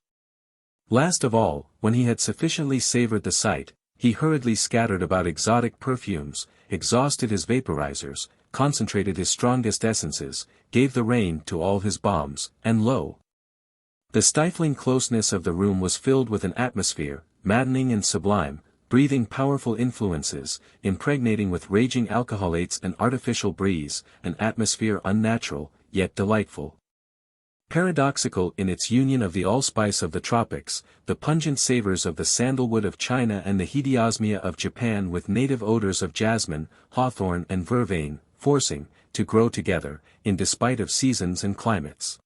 Last of all, when he had sufficiently savored the sight, he hurriedly scattered about exotic perfumes, exhausted his vaporizers, concentrated his strongest essences, gave the rein to all his bombs, and lo! The stifling closeness of the room was filled with an atmosphere, maddening and sublime, breathing powerful influences, impregnating with raging alcoholates an artificial breeze, an atmosphere unnatural, yet delightful. Paradoxical in its union of the allspice of the tropics, the pungent savors of the sandalwood of China and the hedyosmia of Japan with native odors of jasmine, hawthorn and vervain, forcing, to grow together, in despite of seasons and climates.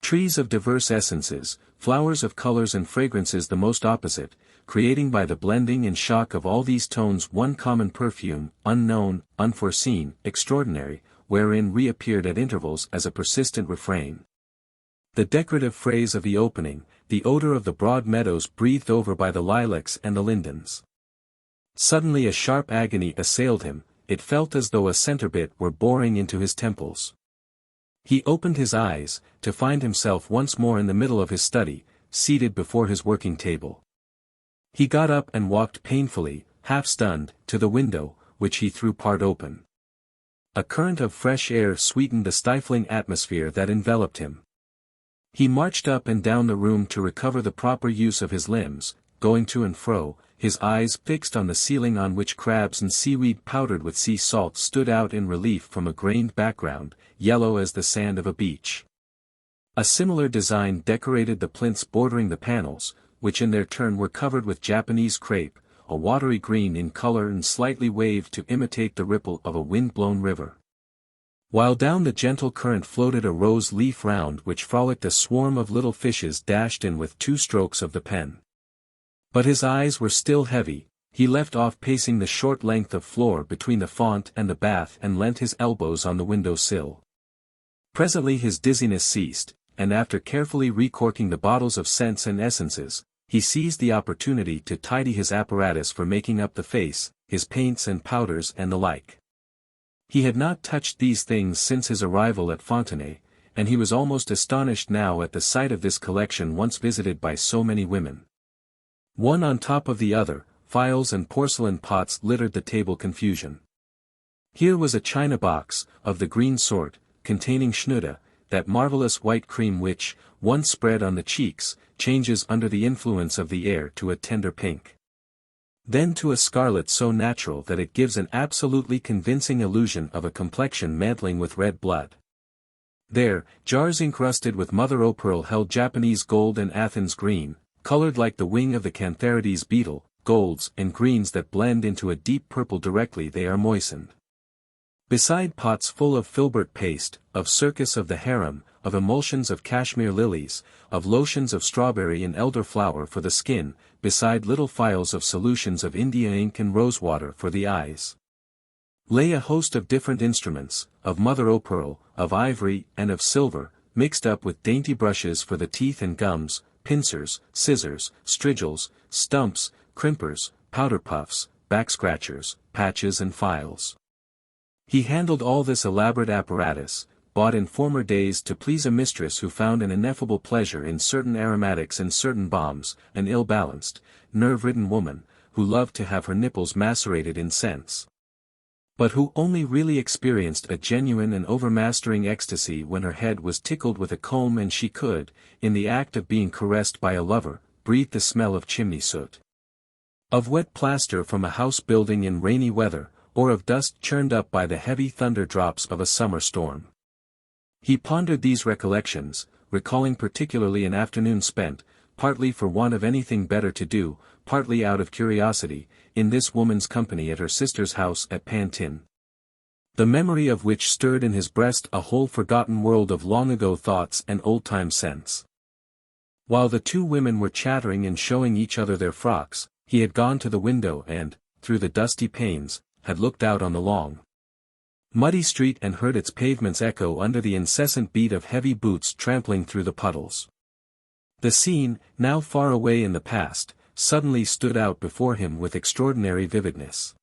Trees of diverse essences, flowers of colors and fragrances the most opposite, creating by the blending and shock of all these tones one common perfume, unknown, unforeseen, extraordinary, wherein reappeared at intervals as a persistent refrain the decorative phrase of the opening, the odor of the broad meadows breathed over by the lilacs and the lindens. Suddenly a sharp agony assailed him, it felt as though a centre bit were boring into his temples. He opened his eyes, to find himself once more in the middle of his study, seated before his working table. He got up and walked painfully, half stunned, to the window, which he threw part open. A current of fresh air sweetened the stifling atmosphere that enveloped him. He marched up and down the room to recover the proper use of his limbs, going to and fro, his eyes fixed on the ceiling on which crabs and seaweed powdered with sea salt stood out in relief from a grained background, yellow as the sand of a beach. A similar design decorated the plinths bordering the panels, which in their turn were covered with Japanese crepe, a watery green in color and slightly waved to imitate the ripple of a wind-blown river. While down the gentle current floated a rose leaf round which frolicked a swarm of little fishes dashed in with 2 strokes of the pen. But his eyes were still heavy. He left off pacing the short length of floor between the font and the bath and leant his elbows on the window sill. Presently his dizziness ceased, and after carefully recorking the bottles of scents and essences, he seized the opportunity to tidy his apparatus for making up the face, his paints and powders and the like. He had not touched these things since his arrival at Fontenay, and he was almost astonished now at the sight of this collection once visited by so many women. One on top of the other, phials and porcelain pots littered the table confusion. Here was a china box, of the green sort, containing schnude, that marvelous white cream which, once spread on the cheeks, changes under the influence of the air to a tender pink. Then to a scarlet so natural that it gives an absolutely convincing illusion of a complexion mantling with red blood. There, jars encrusted with mother-o'-pearl held Japanese gold and Athens green, colored like the wing of the Cantharides beetle, golds and greens that blend into a deep purple directly they are moistened. Beside pots full of filbert paste, of circus of the harem, of emulsions of cashmere lilies, of lotions of strawberry and elderflower for the skin, beside little phials of solutions of India ink and rosewater for the eyes, lay a host of different instruments, of mother-o'-pearl, of ivory and of silver, mixed up with dainty brushes for the teeth and gums, pincers, scissors, strigils, stumps, crimpers, powder puffs, back-scratchers, patches and files. He handled all this elaborate apparatus, bought in former days to please a mistress who found an ineffable pleasure in certain aromatics and certain balms, an ill-balanced, nerve-ridden woman, who loved to have her nipples macerated in scents, but who only really experienced a genuine and overmastering ecstasy when her head was tickled with a comb and she could, in the act of being caressed by a lover, breathe the smell of chimney soot, of wet plaster from a house building in rainy weather, or of dust churned up by the heavy thunder drops of a summer storm. He pondered these recollections, recalling particularly an afternoon spent, partly for want of anything better to do, partly out of curiosity, in this woman's company at her sister's house at Pantin. The memory of which stirred in his breast a whole forgotten world of long-ago thoughts and old-time scents. While the 2 women were chattering and showing each other their frocks, he had gone to the window and, through the dusty panes, had looked out on the long, muddy street and heard its pavements echo under the incessant beat of heavy boots trampling through the puddles. The scene, now far away in the past, suddenly stood out before him with extraordinary vividness.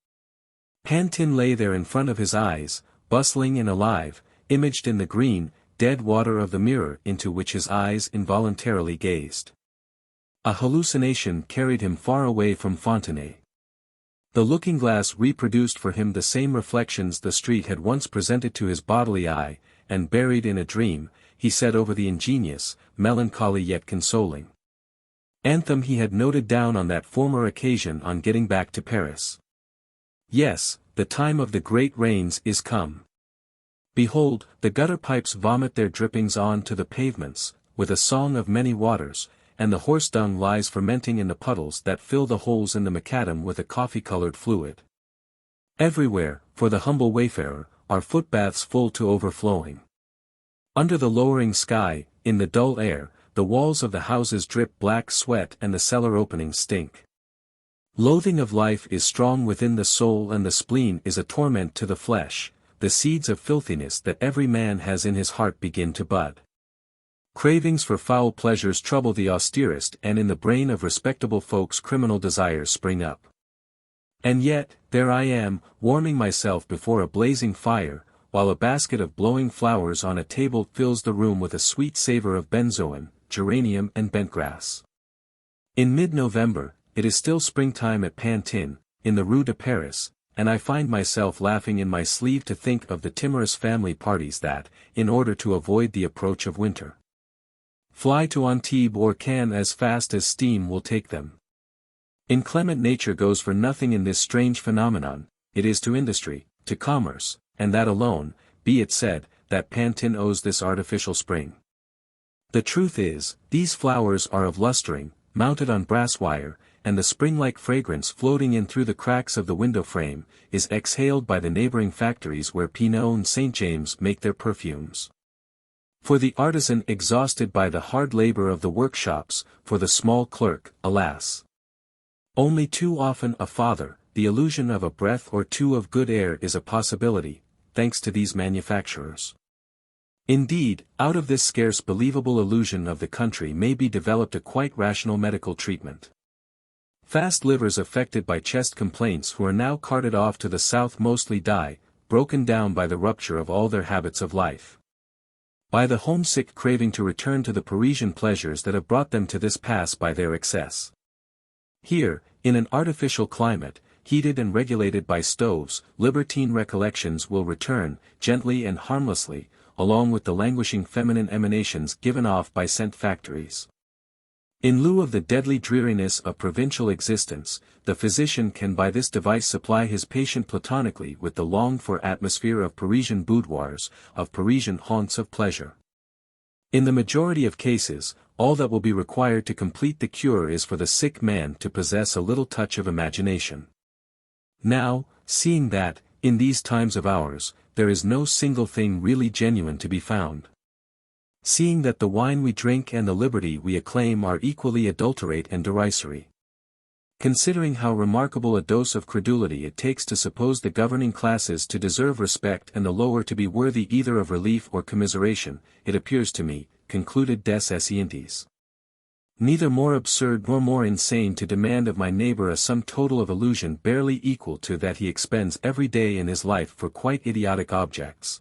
Pantin lay there in front of his eyes, bustling and alive, imaged in the green, dead water of the mirror into which his eyes involuntarily gazed. A hallucination carried him far away from Fontenay. The looking-glass reproduced for him the same reflections the street had once presented to his bodily eye, and buried in a dream, he said over the ingenious, melancholy yet consoling anthem he had noted down on that former occasion on getting back to Paris. Yes, the time of the great rains is come. Behold, the gutter pipes vomit their drippings on to the pavements, with a song of many waters, and the horse dung lies fermenting in the puddles that fill the holes in the macadam with a coffee-colored fluid. Everywhere, for the humble wayfarer, are footbaths full to overflowing. Under the lowering sky, in the dull air, the walls of the houses drip black sweat and the cellar openings stink. Loathing of life is strong within the soul and the spleen is a torment to the flesh, the seeds of filthiness that every man has in his heart begin to bud. Cravings for foul pleasures trouble the austerest and in the brain of respectable folks criminal desires spring up. And yet, there I am, warming myself before a blazing fire, while a basket of blowing flowers on a table fills the room with a sweet savor of benzoin, geranium and bentgrass. In mid-November, it is still springtime at Pantin, in the Rue de Paris, and I find myself laughing in my sleeve to think of the timorous family parties that, in order to avoid the approach of winter, fly to Antibes or Cannes as fast as steam will take them. Inclement nature goes for nothing in this strange phenomenon, it is to industry, to commerce, and that alone, be it said, that Pantin owes this artificial spring. The truth is, these flowers are of lustring, mounted on brass wire, and the spring-like fragrance floating in through the cracks of the window frame, is exhaled by the neighboring factories where Pinot and St. James make their perfumes. For the artisan exhausted by the hard labor of the workshops, for the small clerk, alas! Only too often a father, the illusion of a breath or two of good air is a possibility, thanks to these manufacturers. Indeed, out of this scarce believable illusion of the country may be developed a quite rational medical treatment. Fast livers affected by chest complaints who are now carted off to the south mostly die, broken down by the rupture of all their habits of life. By the homesick craving to return to the Parisian pleasures that have brought them to this pass by their excess. Here, in an artificial climate, heated and regulated by stoves, libertine recollections will return, gently and harmlessly, along with the languishing feminine emanations given off by scent factories. In lieu of the deadly dreariness of provincial existence, the physician can by this device supply his patient platonically with the longed-for atmosphere of Parisian boudoirs, of Parisian haunts of pleasure. In the majority of cases, all that will be required to complete the cure is for the sick man to possess a little touch of imagination. Now, seeing that, in these times of ours, there is no single thing really genuine to be found. Seeing that the wine we drink and the liberty we acclaim are equally adulterate and derisory. Considering how remarkable a dose of credulity it takes to suppose the governing classes to deserve respect and the lower to be worthy either of relief or commiseration, it appears to me, concluded des Esseintes, neither more absurd nor more insane to demand of my neighbor a sum total of illusion barely equal to that he expends every day in his life for quite idiotic objects.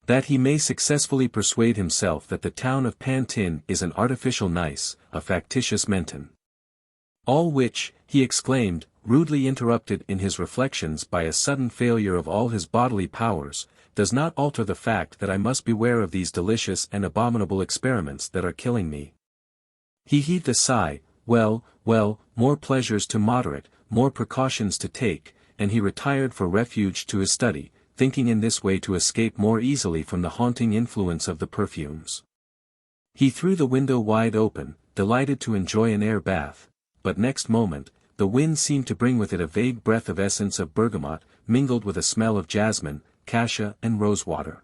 That he may successfully persuade himself that the town of Pantin is an artificial Nice, a factitious Menton. All which, he exclaimed, rudely interrupted in his reflections by a sudden failure of all his bodily powers, does not alter the fact that I must beware of these delicious and abominable experiments that are killing me. He heaved a sigh, well, more pleasures to moderate, more precautions to take, and he retired for refuge to his study, thinking in this way to escape more easily from the haunting influence of the perfumes. He threw the window wide open, delighted to enjoy an air bath, but next moment, the wind seemed to bring with it a vague breath of essence of bergamot, mingled with a smell of jasmine, cassia and rosewater.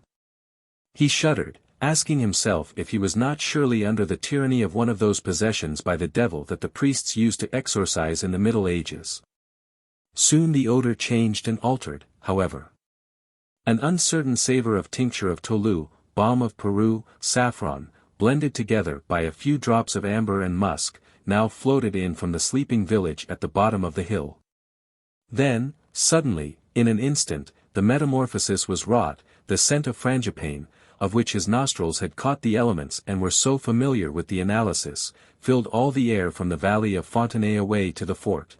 He shuddered, asking himself if he was not surely under the tyranny of one of those possessions by the devil that the priests used to exorcise in the Middle Ages. Soon the odor changed and altered, however. An uncertain savor of tincture of tolu, balm of Peru, saffron, blended together by a few drops of amber and musk, now floated in from the sleeping village at the bottom of the hill. Then, suddenly, in an instant, the metamorphosis was wrought, the scent of frangipane, of which his nostrils had caught the elements and were so familiar with the analysis, filled all the air from the valley of Fontenay away to the fort.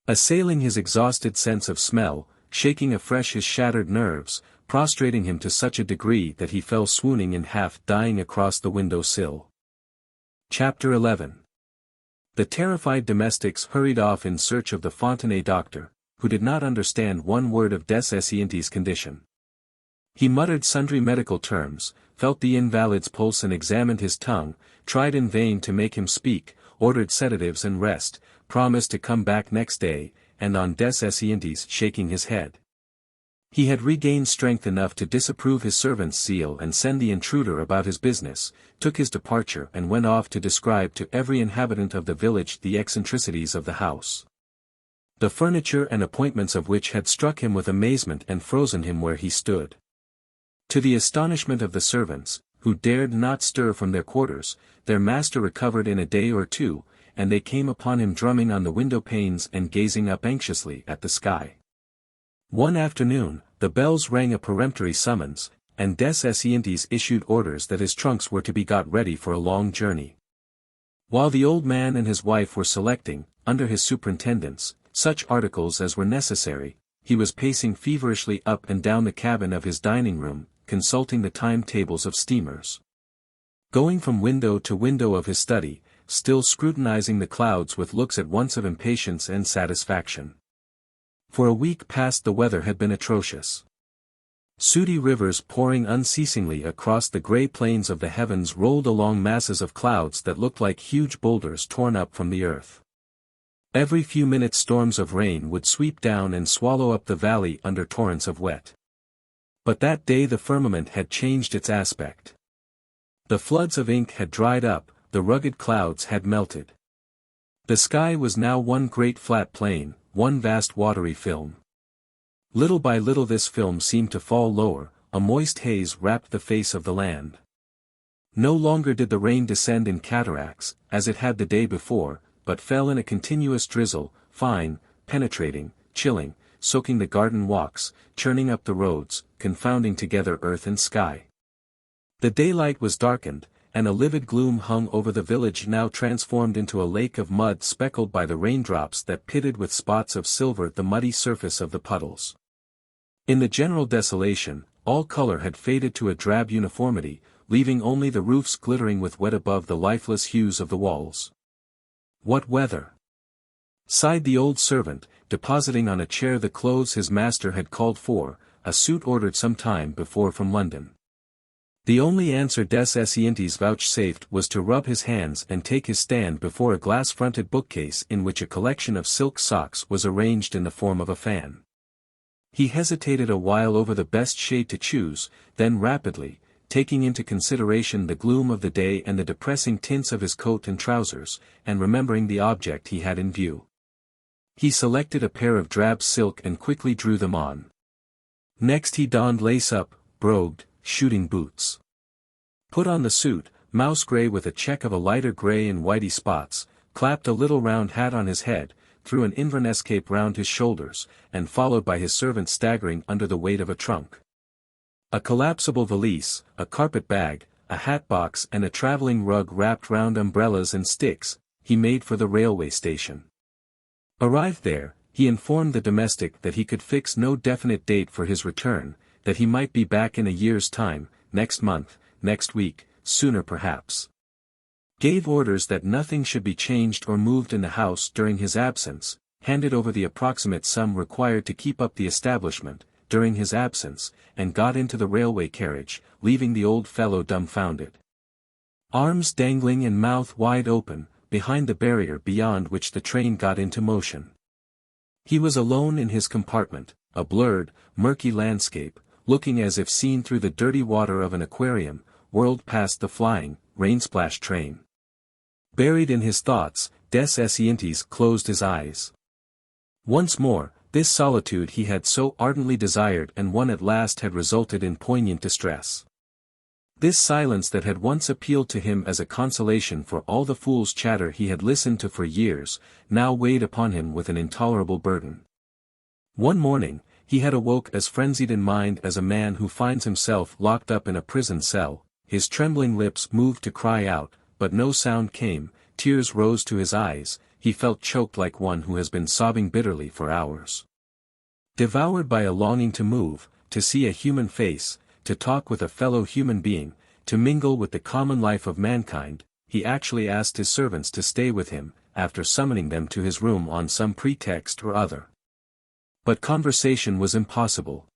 Assailing his exhausted sense of smell, shaking afresh his shattered nerves, prostrating him to such a degree that he fell swooning and half dying across the window sill. Chapter 11. The terrified domestics hurried off in search of the Fontenay doctor, who did not understand one word of des Esseintes' condition. He muttered sundry medical terms, felt the invalid's pulse and examined his tongue, tried in vain to make him speak, ordered sedatives and rest, promised to come back next day, and on des Esseintes shaking his head. He had regained strength enough to disapprove his servant's zeal and send the intruder about his business, took his departure and went off to describe to every inhabitant of the village the eccentricities of the house. The furniture and appointments of which had struck him with amazement and frozen him where he stood. To the astonishment of the servants, who dared not stir from their quarters, their master recovered in a day or two, and they came upon him drumming on the window panes and gazing up anxiously at the sky. One afternoon, the bells rang a peremptory summons, and des Esseintes issued orders that his trunks were to be got ready for a long journey. While the old man and his wife were selecting, under his superintendence, such articles as were necessary, he was pacing feverishly up and down the cabin of his dining room, consulting the timetables of steamers. Going from window to window of his study, still scrutinizing the clouds with looks at once of impatience and satisfaction. For a week past the weather had been atrocious. Sooty rivers pouring unceasingly across the grey plains of the heavens rolled along masses of clouds that looked like huge boulders torn up from the earth. Every few minutes storms of rain would sweep down and swallow up the valley under torrents of wet. But that day the firmament had changed its aspect. The floods of ink had dried up, the rugged clouds had melted. The sky was now one great flat plain, one vast watery film. Little by little this film seemed to fall lower, a moist haze wrapped the face of the land. No longer did the rain descend in cataracts, as it had the day before, but fell in a continuous drizzle, fine, penetrating, chilling, soaking the garden walks, churning up the roads, confounding together earth and sky. The daylight was darkened, and a livid gloom hung over the village now transformed into a lake of mud speckled by the raindrops that pitted with spots of silver the muddy surface of the puddles. In the general desolation, all color had faded to a drab uniformity, leaving only the roofs glittering with wet above the lifeless hues of the walls. "What weather!" sighed the old servant, depositing on a chair the clothes his master had called for, a suit ordered some time before from London. The only answer des Esseintes vouchsafed was to rub his hands and take his stand before a glass-fronted bookcase in which a collection of silk socks was arranged in the form of a fan. He hesitated a while over the best shade to choose, then rapidly, taking into consideration the gloom of the day and the depressing tints of his coat and trousers, and remembering the object he had in view, he selected a pair of drab silk and quickly drew them on. Next he donned lace-up, brogued, shooting boots. Put on the suit, mouse grey with a check of a lighter grey and whitey spots, clapped a little round hat on his head, threw an Inverness cape round his shoulders, and followed by his servant staggering under the weight of a trunk. A collapsible valise, a carpet bag, a hat box and a travelling rug wrapped round umbrellas and sticks, he made for the railway station. Arrived there, he informed the domestic that he could fix no definite date for his return, that he might be back in a year's time, next month, next week, sooner perhaps. Gave orders that nothing should be changed or moved in the house during his absence, handed over the approximate sum required to keep up the establishment, during his absence, and got into the railway carriage, leaving the old fellow dumbfounded. Arms dangling and mouth wide open, behind the barrier beyond which the train got into motion. He was alone in his compartment, a blurred, murky landscape, looking as if seen through the dirty water of an aquarium, whirled past the flying, rain-splashed train. Buried in his thoughts, des Esseintes closed his eyes. Once more, this solitude he had so ardently desired and one at last had resulted in poignant distress. This silence that had once appealed to him as a consolation for all the fool's chatter he had listened to for years, now weighed upon him with an intolerable burden. One morning, he had awoke as frenzied in mind as a man who finds himself locked up in a prison cell, his trembling lips moved to cry out, but no sound came, tears rose to his eyes, he felt choked like one who has been sobbing bitterly for hours. Devoured by a longing to move, to see a human face, to talk with a fellow human being, to mingle with the common life of mankind, he actually asked his servants to stay with him, after summoning them to his room on some pretext or other. But conversation was impossible.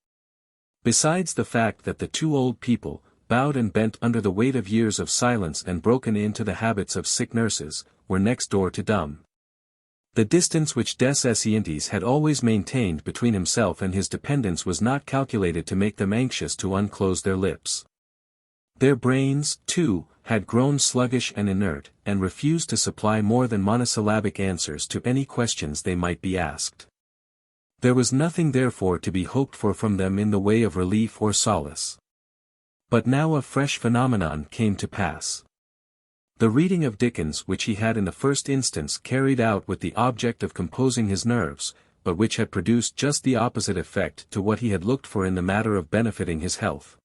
Besides the fact that the two old people, bowed and bent under the weight of years of silence and broken into the habits of sick nurses, were next door to dumb. The distance which des Esseintes had always maintained between himself and his dependents was not calculated to make them anxious to unclose their lips. Their brains, too, had grown sluggish and inert, and refused to supply more than monosyllabic answers to any questions they might be asked. There was nothing therefore to be hoped for from them in the way of relief or solace. But now a fresh phenomenon came to pass. The reading of Dickens which he had in the first instance carried out with the object of composing his nerves, but which had produced just the opposite effect to what he had looked for in the matter of benefiting his health,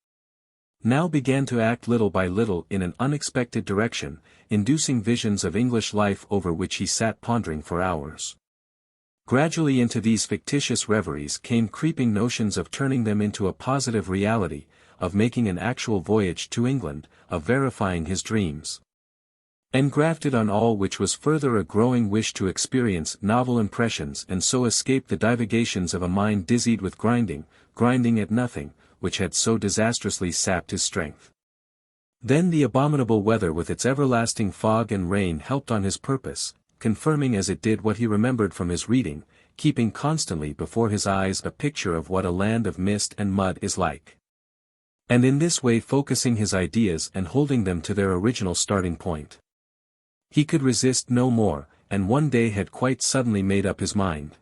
now began to act little by little in an unexpected direction, inducing visions of English life over which he sat pondering for hours. Gradually into these fictitious reveries came creeping notions of turning them into a positive reality, of making an actual voyage to England, of verifying his dreams. Engrafted on all which was further a growing wish to experience novel impressions and so escape the divagations of a mind dizzied with grinding at nothing, which had so disastrously sapped his strength. Then the abominable weather with its everlasting fog and rain helped on his purpose, confirming as it did what he remembered from his reading, keeping constantly before his eyes a picture of what a land of mist and mud is like. And in this way focusing his ideas and holding them to their original starting point. He could resist no more, and one day had quite suddenly made up his mind.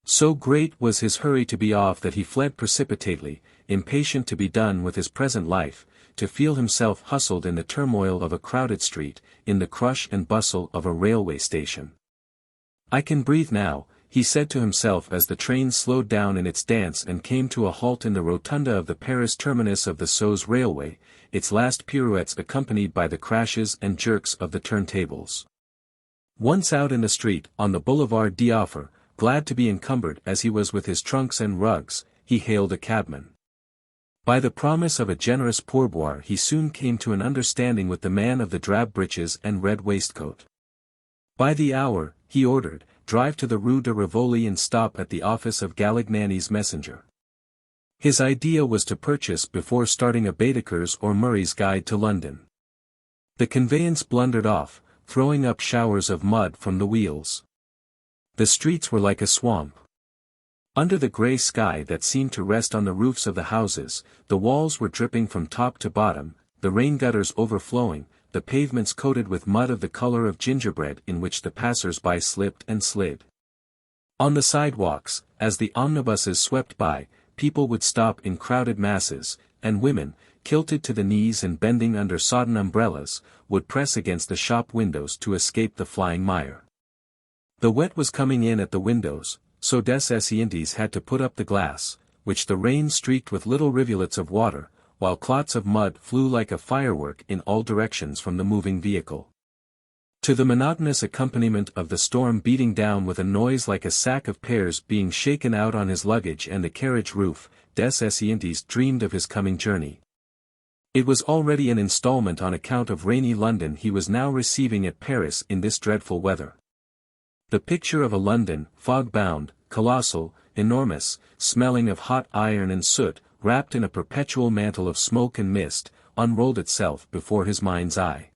So great was his hurry to be off that he fled precipitately, impatient to be done with his present life, to feel himself hustled in the turmoil of a crowded street, in the crush and bustle of a railway station. "I can breathe now," he said to himself as the train slowed down in its dance and came to a halt in the rotunda of the Paris terminus of the Sceaux railway, its last pirouettes accompanied by the crashes and jerks of the turntables. Once out in the street, on the Boulevard d'Offre, glad to be encumbered as he was with his trunks and rugs, he hailed a cabman. By the promise of a generous pourboire he soon came to an understanding with the man of the drab breeches and red waistcoat. By the hour, he ordered, drive to the Rue de Rivoli and stop at the office of Galignani's messenger. His idea was to purchase before starting a Baedeker's or Murray's Guide to London. The conveyance blundered off, throwing up showers of mud from the wheels. The streets were like a swamp. Under the grey sky that seemed to rest on the roofs of the houses, the walls were dripping from top to bottom, the rain gutters overflowing, the pavements coated with mud of the color of gingerbread in which the passers-by slipped and slid. On the sidewalks, as the omnibuses swept by, people would stop in crowded masses, and women, kilted to the knees and bending under sodden umbrellas, would press against the shop windows to escape the flying mire. The wet was coming in at the windows, so des Esseintes had to put up the glass, which the rain streaked with little rivulets of water, while clots of mud flew like a firework in all directions from the moving vehicle. To the monotonous accompaniment of the storm beating down with a noise like a sack of pears being shaken out on his luggage and the carriage roof, des Esseintes dreamed of his coming journey. It was already an installment on account of rainy London he was now receiving at Paris in this dreadful weather. The picture of a London, fog-bound, colossal, enormous, smelling of hot iron and soot, wrapped in a perpetual mantle of smoke and mist, unrolled itself before his mind's eye.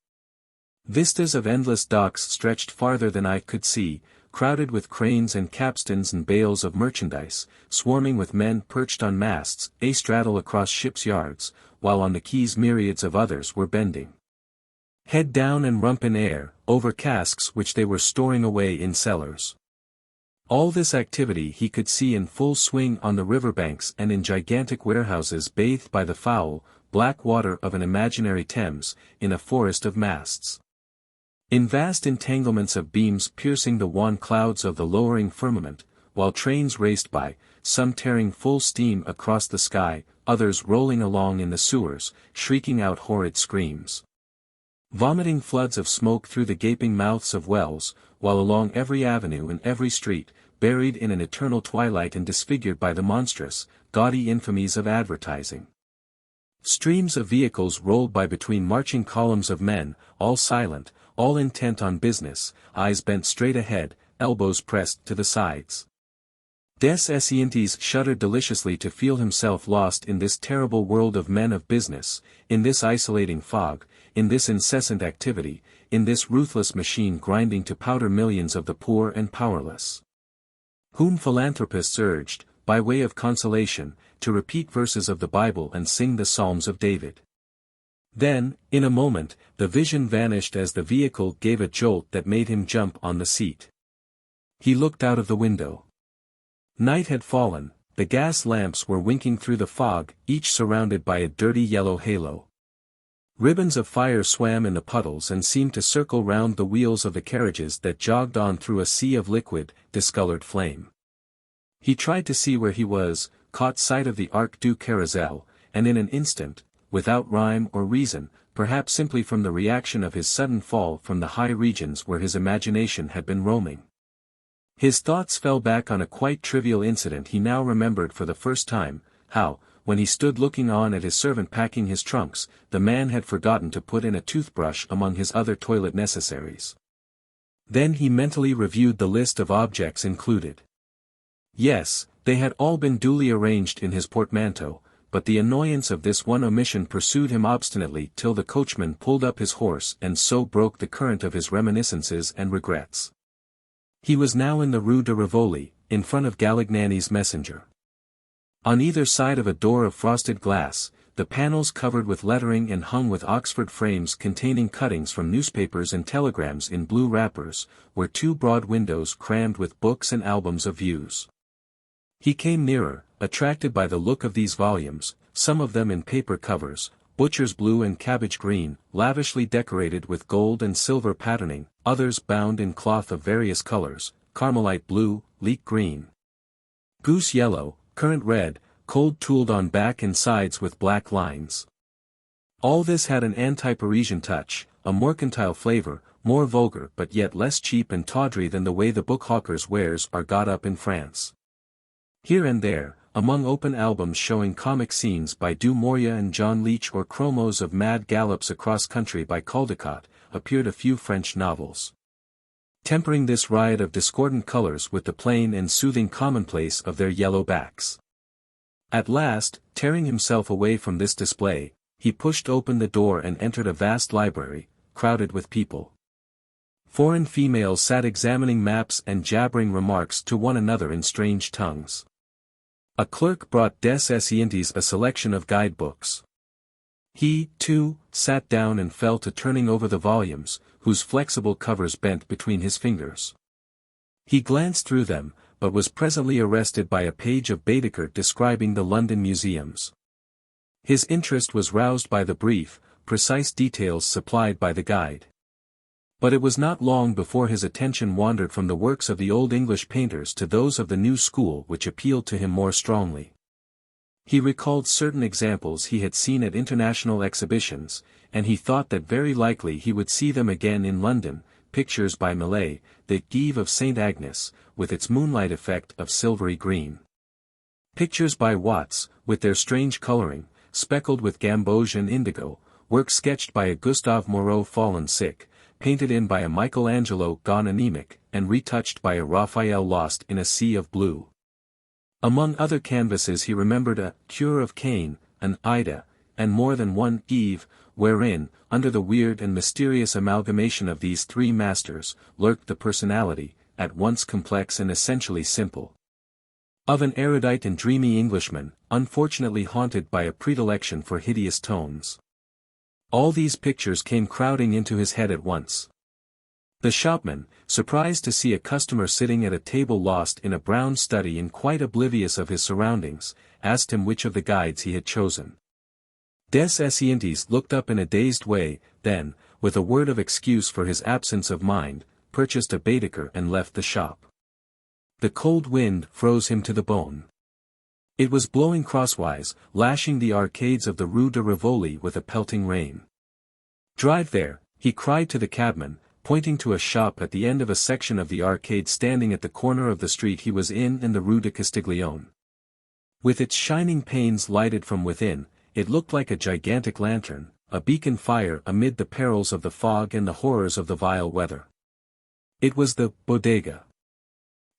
Vistas of endless docks stretched farther than eye could see, crowded with cranes and capstans and bales of merchandise, swarming with men perched on masts, astraddle across ships' yards, while on the quays myriads of others were bending head down and rump in air, over casks which they were storing away in cellars. All this activity he could see in full swing on the riverbanks and in gigantic warehouses bathed by the foul, black water of an imaginary Thames, in a forest of masts. In vast entanglements of beams piercing the wan clouds of the lowering firmament, while trains raced by, some tearing full steam across the sky, others rolling along in the sewers, shrieking out horrid screams. Vomiting floods of smoke through the gaping mouths of wells, while along every avenue and every street, buried in an eternal twilight and disfigured by the monstrous, gaudy infamies of advertising. Streams of vehicles rolled by between marching columns of men, all silent, all intent on business, eyes bent straight ahead, elbows pressed to the sides. Des Esseintes shuddered deliciously to feel himself lost in this terrible world of men of business, in this isolating fog, in this incessant activity, in this ruthless machine grinding to powder millions of the poor and powerless, whom philanthropists urged, by way of consolation, to repeat verses of the Bible and sing the Psalms of David. Then, in a moment, the vision vanished as the vehicle gave a jolt that made him jump on the seat. He looked out of the window. Night had fallen, the gas lamps were winking through the fog, each surrounded by a dirty yellow halo. Ribbons of fire swam in the puddles and seemed to circle round the wheels of the carriages that jogged on through a sea of liquid, discolored flame. He tried to see where he was, caught sight of the Arc du Carrousel, and in an instant, without rhyme or reason, perhaps simply from the reaction of his sudden fall from the high regions where his imagination had been roaming. His thoughts fell back on a quite trivial incident he now remembered for the first time, how, when he stood looking on at his servant packing his trunks, the man had forgotten to put in a toothbrush among his other toilet necessaries. Then he mentally reviewed the list of objects included. Yes, they had all been duly arranged in his portmanteau, but the annoyance of this one omission pursued him obstinately till the coachman pulled up his horse and so broke the current of his reminiscences and regrets. He was now in the Rue de Rivoli, in front of Galignani's Messenger. On either side of a door of frosted glass, the panels covered with lettering and hung with Oxford frames containing cuttings from newspapers and telegrams in blue wrappers, were two broad windows crammed with books and albums of views. He came nearer, attracted by the look of these volumes, some of them in paper covers, butcher's blue and cabbage green, lavishly decorated with gold and silver patterning, others bound in cloth of various colors, carmelite blue, leek green, goose yellow, currant red, cold tooled on back and sides with black lines. All this had an anti-Parisian touch, a mercantile flavor, more vulgar but yet less cheap and tawdry than the way the bookhawkers' wares are got up in France. Here and there, among open albums showing comic scenes by Du Maurier and John Leech or chromos of mad gallops across country by Caldecott, appeared a few French novels. Tempering this riot of discordant colors with the plain and soothing commonplace of their yellow backs. At last, tearing himself away from this display, he pushed open the door and entered a vast library, crowded with people. Foreign females sat examining maps and jabbering remarks to one another in strange tongues. A clerk brought des Esseintes a selection of guidebooks. He, too, sat down and fell to turning over the volumes, whose flexible covers bent between his fingers. He glanced through them, but was presently arrested by a page of Baedeker describing the London museums. His interest was roused by the brief, precise details supplied by the guide. But it was not long before his attention wandered from the works of the old English painters to those of the new school which appealed to him more strongly. He recalled certain examples he had seen at international exhibitions, and he thought that very likely he would see them again in London, pictures by Millet, the Eve of St. Agnes, with its moonlight effect of silvery green. Pictures by Watts, with their strange coloring, speckled with gamboge and indigo, work sketched by a Gustave Moreau fallen sick, painted in by a Michelangelo gone anemic, and retouched by a Raphael lost in a sea of blue. Among other canvases he remembered a Cure of Cain, an Ida, and more than one Eve, wherein, under the weird and mysterious amalgamation of these three masters, lurked the personality, at once complex and essentially simple, of an erudite and dreamy Englishman, unfortunately haunted by a predilection for hideous tones. All these pictures came crowding into his head at once. The shopman, surprised to see a customer sitting at a table lost in a brown study and quite oblivious of his surroundings, asked him which of the guides he had chosen. Des Esseintes looked up in a dazed way, then, with a word of excuse for his absence of mind, purchased a Baedeker and left the shop. The cold wind froze him to the bone. It was blowing crosswise, lashing the arcades of the Rue de Rivoli with a pelting rain. "Drive there," he cried to the cabman, pointing to a shop at the end of a section of the arcade standing at the corner of the street he was in and the Rue de Castiglione. With its shining panes lighted from within, it looked like a gigantic lantern, a beacon fire amid the perils of the fog and the horrors of the vile weather. It was the bodega.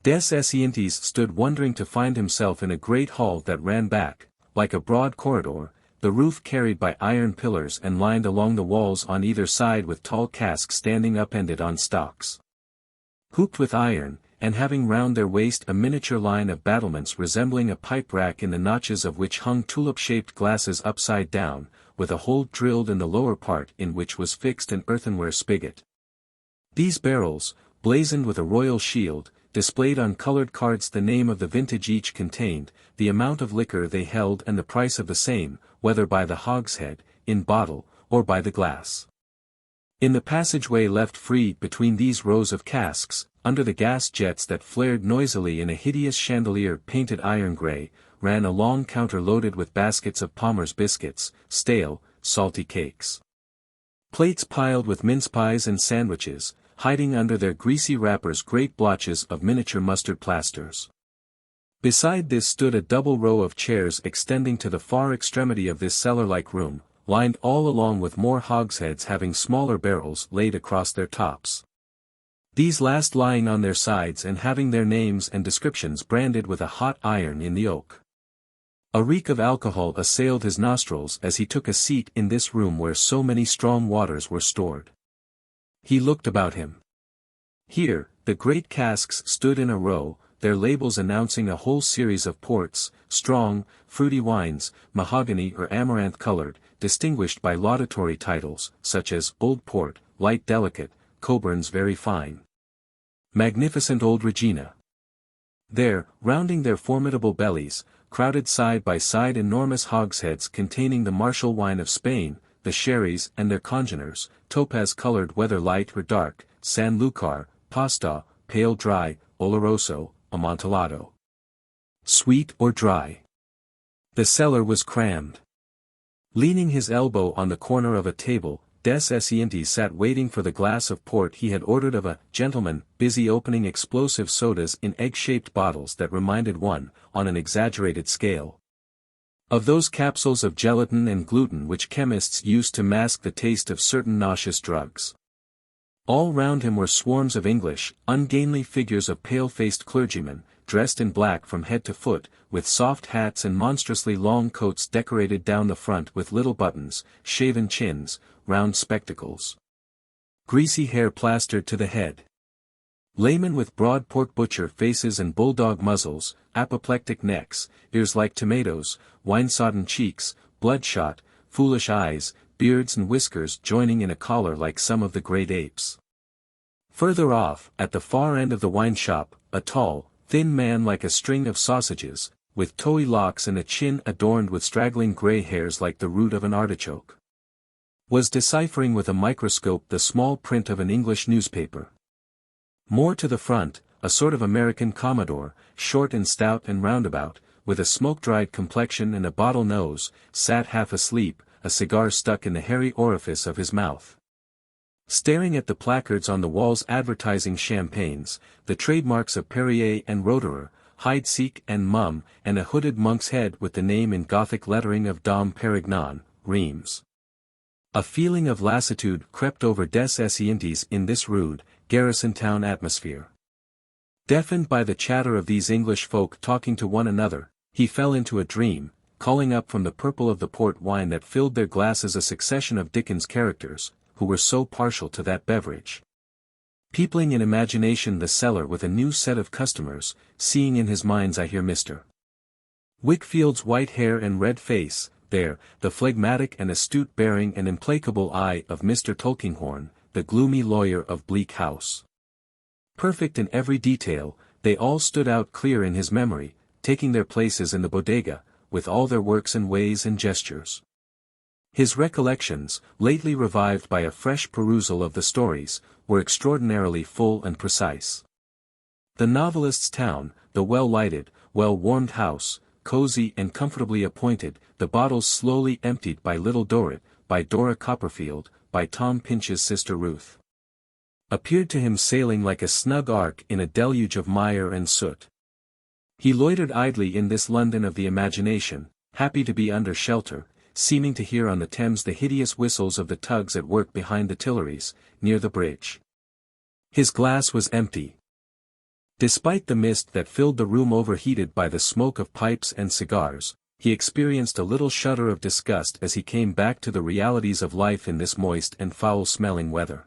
Des Esseintes stood wondering to find himself in a great hall that ran back, like a broad corridor, the roof carried by iron pillars and lined along the walls on either side with tall casks standing upended on stocks, hooped with iron, and having round their waist a miniature line of battlements resembling a pipe rack in the notches of which hung tulip-shaped glasses upside down, with a hole drilled in the lower part in which was fixed an earthenware spigot. These barrels, blazoned with a royal shield, displayed on colored cards the name of the vintage each contained, the amount of liquor they held and the price of the same, whether by the hogshead, in bottle, or by the glass. In the passageway left free between these rows of casks, under the gas jets that flared noisily in a hideous chandelier painted iron grey, ran a long counter loaded with baskets of Palmer's biscuits, stale, salty cakes. Plates piled with mince pies and sandwiches, hiding under their greasy wrappers great blotches of miniature mustard plasters. Beside this stood a double row of chairs extending to the far extremity of this cellar-like room, lined all along with more hogsheads having smaller barrels laid across their tops. These last lying on their sides and having their names and descriptions branded with a hot iron in the oak. A reek of alcohol assailed his nostrils as he took a seat in this room where so many strong waters were stored. He looked about him. Here, the great casks stood in a row, their labels announcing a whole series of ports, strong, fruity wines, mahogany or amaranth-colored, distinguished by laudatory titles, such as Old Port, Light Delicate, Coburn's Very Fine, Magnificent Old Regina. There, rounding their formidable bellies, crowded side by side enormous hogsheads containing the martial wine of Spain, the sherries and their congeners, topaz-colored whether light or dark, San Lucar, Pasta, pale dry, Oloroso, Amontillado. Sweet or dry. The cellar was crammed. Leaning his elbow on the corner of a table, Des Esseintes sat waiting for the glass of port he had ordered of a gentleman, busy opening explosive sodas in egg-shaped bottles that reminded one, on an exaggerated scale, of those capsules of gelatin and gluten which chemists use to mask the taste of certain nauseous drugs. All round him were swarms of English, ungainly figures of pale-faced clergymen, dressed in black from head to foot, with soft hats and monstrously long coats decorated down the front with little buttons, shaven chins, round spectacles, greasy hair plastered to the head. Laymen with broad pork butcher faces and bulldog muzzles, apoplectic necks, ears like tomatoes, wine-sodden cheeks, bloodshot, foolish eyes, beards and whiskers joining in a collar like some of the great apes. Further off, at the far end of the wine shop, a tall, thin man like a string of sausages, with towy locks and a chin adorned with straggling grey hairs like the root of an artichoke, was deciphering with a microscope the small print of an English newspaper. More to the front, a sort of American commodore, short and stout and roundabout, with a smoke-dried complexion and a bottle nose, sat half asleep, a cigar stuck in the hairy orifice of his mouth. Staring at the placards on the walls advertising champagnes, the trademarks of Perrier and Roederer, Heidsieck and Mumm, and a hooded monk's head with the name in Gothic lettering of Dom Perignon, Reims. A feeling of lassitude crept over Des Esseintes in this rude, garrison town atmosphere. Deafened by the chatter of these English folk talking to one another, he fell into a dream, calling up from the purple of the port wine that filled their glasses a succession of Dickens characters, who were so partial to that beverage. Peopling in imagination the cellar with a new set of customers, seeing in his mind's eye here Mr. Wickfield's white hair and red face, there, the phlegmatic and astute bearing and implacable eye of Mr. Tulkinghorn, the gloomy lawyer of Bleak House. Perfect in every detail, they all stood out clear in his memory, taking their places in the bodega, with all their works and ways and gestures. His recollections, lately revived by a fresh perusal of the stories, were extraordinarily full and precise. The novelist's town, the well-lighted, well-warmed house, cozy and comfortably appointed, the bottles slowly emptied by Little Dorrit, by Dora Copperfield, by Tom Pinch's sister Ruth, appeared to him sailing like a snug ark in a deluge of mire and soot. He loitered idly in this London of the imagination, happy to be under shelter, seeming to hear on the Thames the hideous whistles of the tugs at work behind the Tuileries, near the bridge. His glass was empty. Despite the mist that filled the room overheated by the smoke of pipes and cigars, he experienced a little shudder of disgust as he came back to the realities of life in this moist and foul-smelling weather.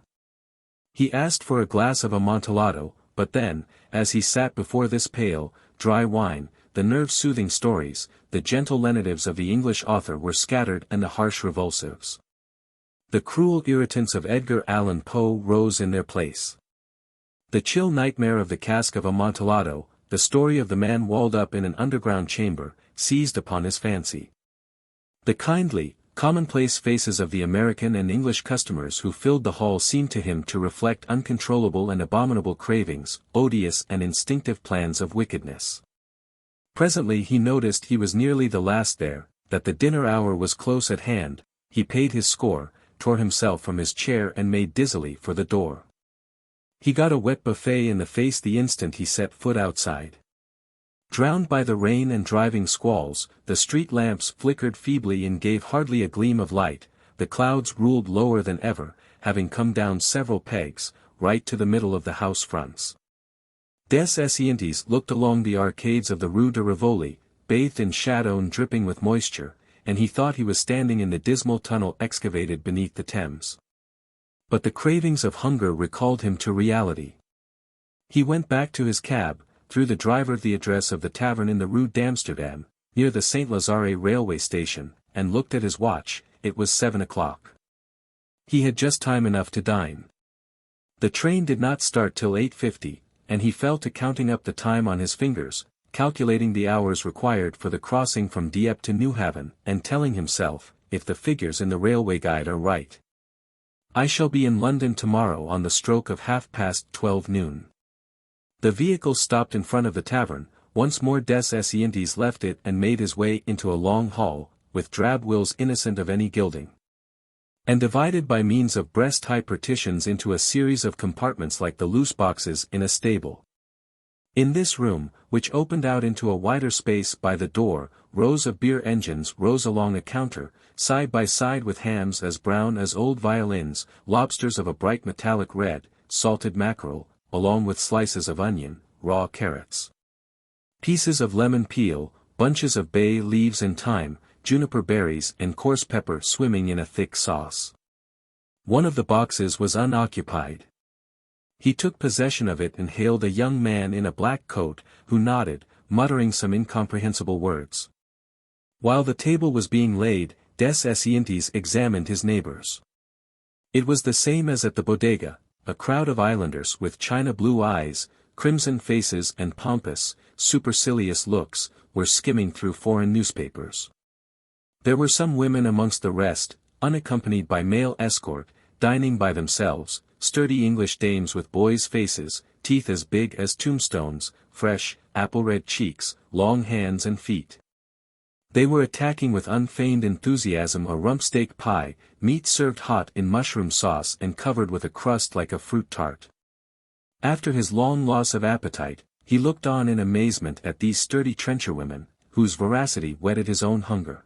He asked for a glass of Amontillado, but then, as he sat before this pale, dry wine, the nerve-soothing stories, the gentle lenitives of the English author were scattered and the harsh revulsives, the cruel irritants of Edgar Allan Poe rose in their place. The chill nightmare of the cask of Amontillado, the story of the man walled up in an underground chamber, seized upon his fancy. The kindly, Commonplace faces of the American and English customers who filled the hall seemed to him to reflect uncontrollable and abominable cravings, odious and instinctive plans of wickedness. Presently he noticed he was nearly the last there, that the dinner hour was close at hand. He paid his score, tore himself from his chair and made dizzily for the door. He got a wet buffet in the face the instant he set foot outside. Drowned by the rain and driving squalls, the street lamps flickered feebly and gave hardly a gleam of light. The clouds ruled lower than ever, having come down several pegs, right to the middle of the house fronts. Des Esseintes looked along the arcades of the Rue de Rivoli, bathed in shadow and dripping with moisture, and he thought he was standing in the dismal tunnel excavated beneath the Thames. But the cravings of hunger recalled him to reality. He went back to his cab, threw the driver the address of the tavern in the Rue d'Amsterdam, near the Saint Lazare railway station, and looked at his watch. It was 7 o'clock. He had just time enough to dine. The train did not start till 8:50, and he fell to counting up the time on his fingers, calculating the hours required for the crossing from Dieppe to Newhaven, and telling himself, if the figures in the railway guide are right, I shall be in London tomorrow on the stroke of 12:30 noon. The vehicle stopped in front of the tavern. Once more Des Esseintes left it and made his way into a long hall, with drab wills innocent of any gilding, and divided by means of breast-high partitions into a series of compartments like the loose boxes in a stable. In this room, which opened out into a wider space by the door, rows of beer engines rose along a counter, side by side with hams as brown as old violins, lobsters of a bright metallic red, salted mackerel, along with slices of onion, raw carrots, pieces of lemon peel, bunches of bay leaves and thyme, juniper berries and coarse pepper swimming in a thick sauce. One of the boxes was unoccupied. He took possession of it and hailed a young man in a black coat, who nodded, muttering some incomprehensible words. While the table was being laid, Des Esseintes examined his neighbors. It was the same as at the bodega. A crowd of islanders with china blue eyes, crimson faces and pompous, supercilious looks, were skimming through foreign newspapers. There were some women amongst the rest, unaccompanied by male escort, dining by themselves, sturdy English dames with boys' faces, teeth as big as tombstones, fresh, apple-red cheeks, long hands and feet. They were attacking with unfeigned enthusiasm a rump steak pie, meat served hot in mushroom sauce and covered with a crust like a fruit tart. After his long loss of appetite, he looked on in amazement at these sturdy trencherwomen, whose voracity whetted his own hunger.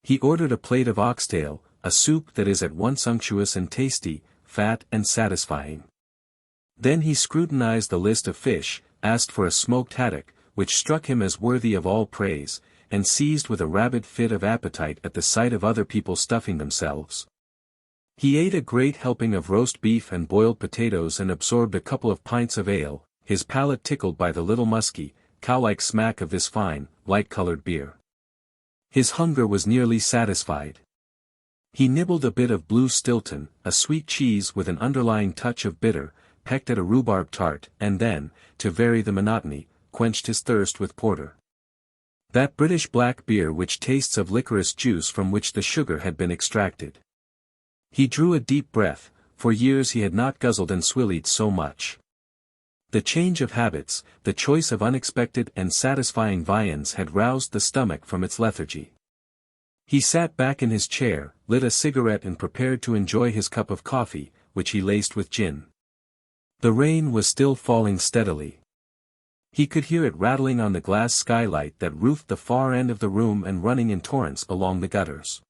He ordered a plate of oxtail, a soup that is at once unctuous and tasty, fat and satisfying. Then he scrutinized the list of fish, asked for a smoked haddock, which struck him as worthy of all praise, and seized with a rabid fit of appetite at the sight of other people stuffing themselves. He ate a great helping of roast beef and boiled potatoes and absorbed a couple of pints of ale, his palate tickled by the little musky, cow-like smack of this fine, light-colored beer. His hunger was nearly satisfied. He nibbled a bit of blue Stilton, a sweet cheese with an underlying touch of bitter, pecked at a rhubarb tart, and then, to vary the monotony, quenched his thirst with porter. That British black beer which tastes of licorice juice from which the sugar had been extracted. He drew a deep breath. For years he had not guzzled and swillied so much. The change of habits, the choice of unexpected and satisfying viands had roused the stomach from its lethargy. He sat back in his chair, lit a cigarette and prepared to enjoy his cup of coffee, which he laced with gin. The rain was still falling steadily. He could hear it rattling on the glass skylight that roofed the far end of the room and running in torrents along the gutters.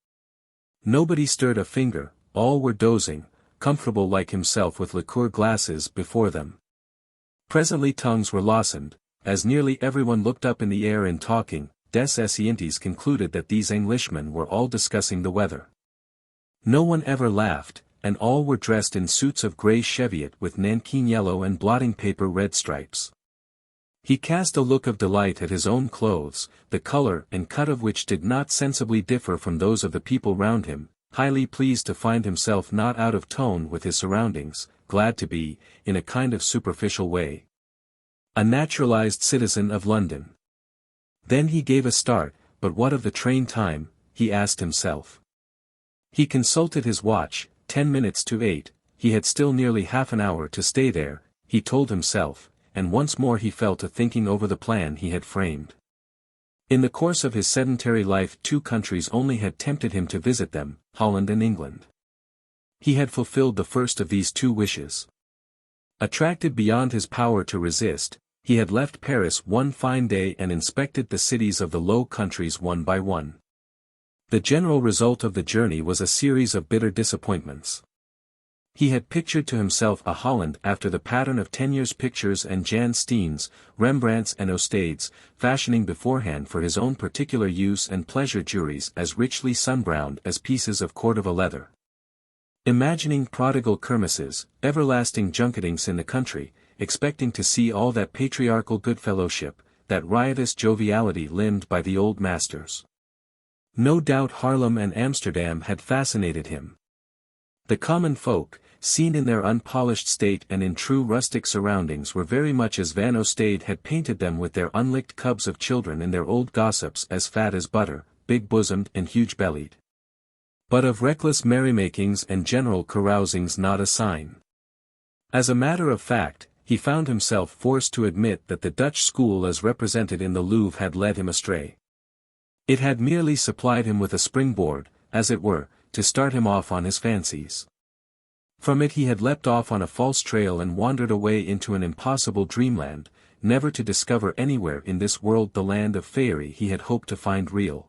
Nobody stirred a finger, all were dozing, comfortable like himself with liqueur glasses before them. Presently tongues were loosened. As nearly everyone looked up in the air in talking, Des Esseintes concluded that these Englishmen were all discussing the weather. No one ever laughed, and all were dressed in suits of grey cheviot with nankeen yellow and blotting paper red stripes. He cast a look of delight at his own clothes, the color and cut of which did not sensibly differ from those of the people round him, highly pleased to find himself not out of tone with his surroundings, glad to be, in a kind of superficial way, a naturalized citizen of London. Then he gave a start. But what of the train time, he asked himself. He consulted his watch, 10 minutes to 8, he had still nearly half an hour to stay there, he told himself, and once more he fell to thinking over the plan he had framed. In the course of his sedentary life 2 countries only had tempted him to visit them, Holland and England. He had fulfilled the first of these 2 wishes. Attracted beyond his power to resist, he had left Paris one fine day and inspected the cities of the Low Countries one by one. The general result of the journey was a series of bitter disappointments. He had pictured to himself a Holland after the pattern of Teniers' pictures and Jan Steen's, Rembrandt's and Ostades, fashioning beforehand for his own particular use and pleasure juries as richly sunbrowned as pieces of Cordova leather. Imagining prodigal kermesses, everlasting junketings in the country, expecting to see all that patriarchal goodfellowship, that riotous joviality limned by the old masters. No doubt Haarlem and Amsterdam had fascinated him. The common folk, seen in their unpolished state and in true rustic surroundings were very much as Van Ostade had painted them with their unlicked cubs of children and their old gossips as fat as butter, big-bosomed and huge-bellied. But of reckless merrymakings and general carousings not a sign. As a matter of fact, he found himself forced to admit that the Dutch school as represented in the Louvre had led him astray. It had merely supplied him with a springboard, as it were, to start him off on his fancies. From it he had leapt off on a false trail and wandered away into an impossible dreamland, never to discover anywhere in this world the land of faerie he had hoped to find real.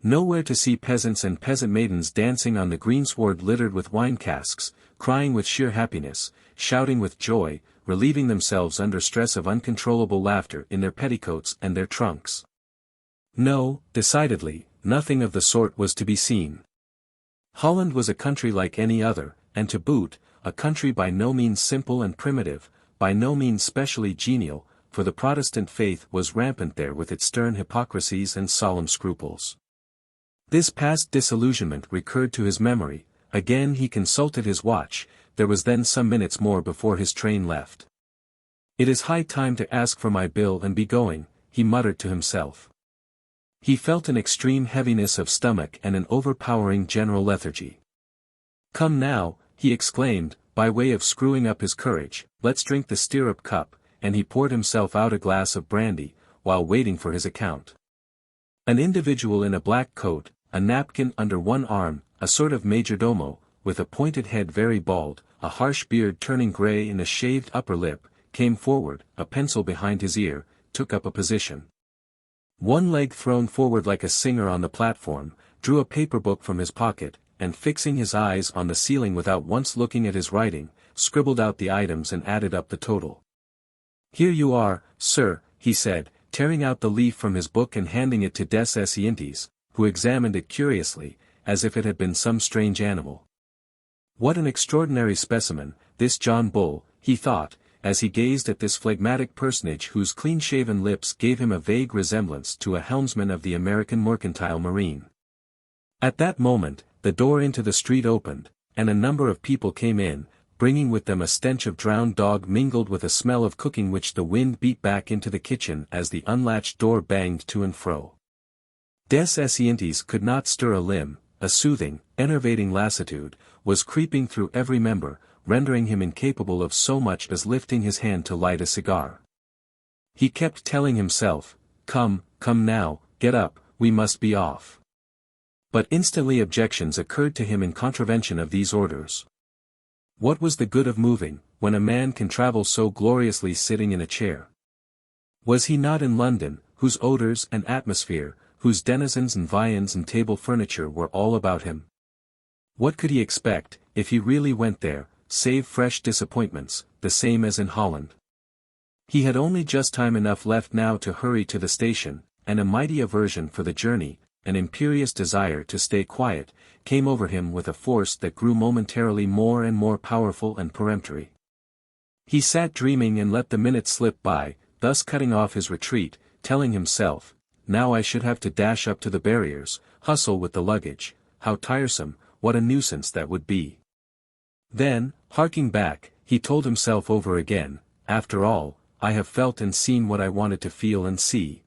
Nowhere to see peasants and peasant maidens dancing on the greensward littered with wine casks, crying with sheer happiness, shouting with joy, relieving themselves under stress of uncontrollable laughter in their petticoats and their trunks. No, decidedly, nothing of the sort was to be seen. Holland was a country like any other, and to boot, a country by no means simple and primitive, by no means specially genial, for the Protestant faith was rampant there with its stern hypocrisies and solemn scruples. This past disillusionment recurred to his memory, again he consulted his watch, there was then some minutes more before his train left. "It is high time to ask for my bill and be going," he muttered to himself. He felt an extreme heaviness of stomach and an overpowering general lethargy. "Come now," he exclaimed, by way of screwing up his courage, "let's drink the stirrup cup," and he poured himself out a glass of brandy, while waiting for his account. An individual in a black coat, a napkin under one arm, a sort of majordomo, with a pointed head very bald, a harsh beard turning grey and a shaved upper lip, came forward, a pencil behind his ear, took up a position. One leg thrown forward like a singer on the platform, drew a paper book from his pocket, and fixing his eyes on the ceiling without once looking at his writing, scribbled out the items and added up the total. "Here you are, sir," he said, tearing out the leaf from his book and handing it to des Esseintes, who examined it curiously, as if it had been some strange animal. What an extraordinary specimen, this John Bull, he thought, as he gazed at this phlegmatic personage whose clean-shaven lips gave him a vague resemblance to a helmsman of the American mercantile marine. At that moment, the door into the street opened, and a number of people came in, bringing with them a stench of drowned dog mingled with a smell of cooking which the wind beat back into the kitchen as the unlatched door banged to and fro. Des Esseintes could not stir a limb, a soothing, enervating lassitude, was creeping through every member, rendering him incapable of so much as lifting his hand to light a cigar. He kept telling himself, "Come, come now, get up, we must be off." But instantly objections occurred to him in contravention of these orders. What was the good of moving, when a man can travel so gloriously sitting in a chair? Was he not in London, whose odors and atmosphere, whose denizens and viands and table furniture were all about him? What could he expect, if he really went there, save fresh disappointments, the same as in Holland? He had only just time enough left now to hurry to the station, and a mighty aversion for the journey, an imperious desire to stay quiet, came over him with a force that grew momentarily more and more powerful and peremptory. He sat dreaming and let the minutes slip by, thus cutting off his retreat, telling himself, "Now I should have to dash up to the barriers, hustle with the luggage, how tiresome, what a nuisance that would be." Then, harking back, he told himself over again, "After all, I have felt and seen what I wanted to feel and see.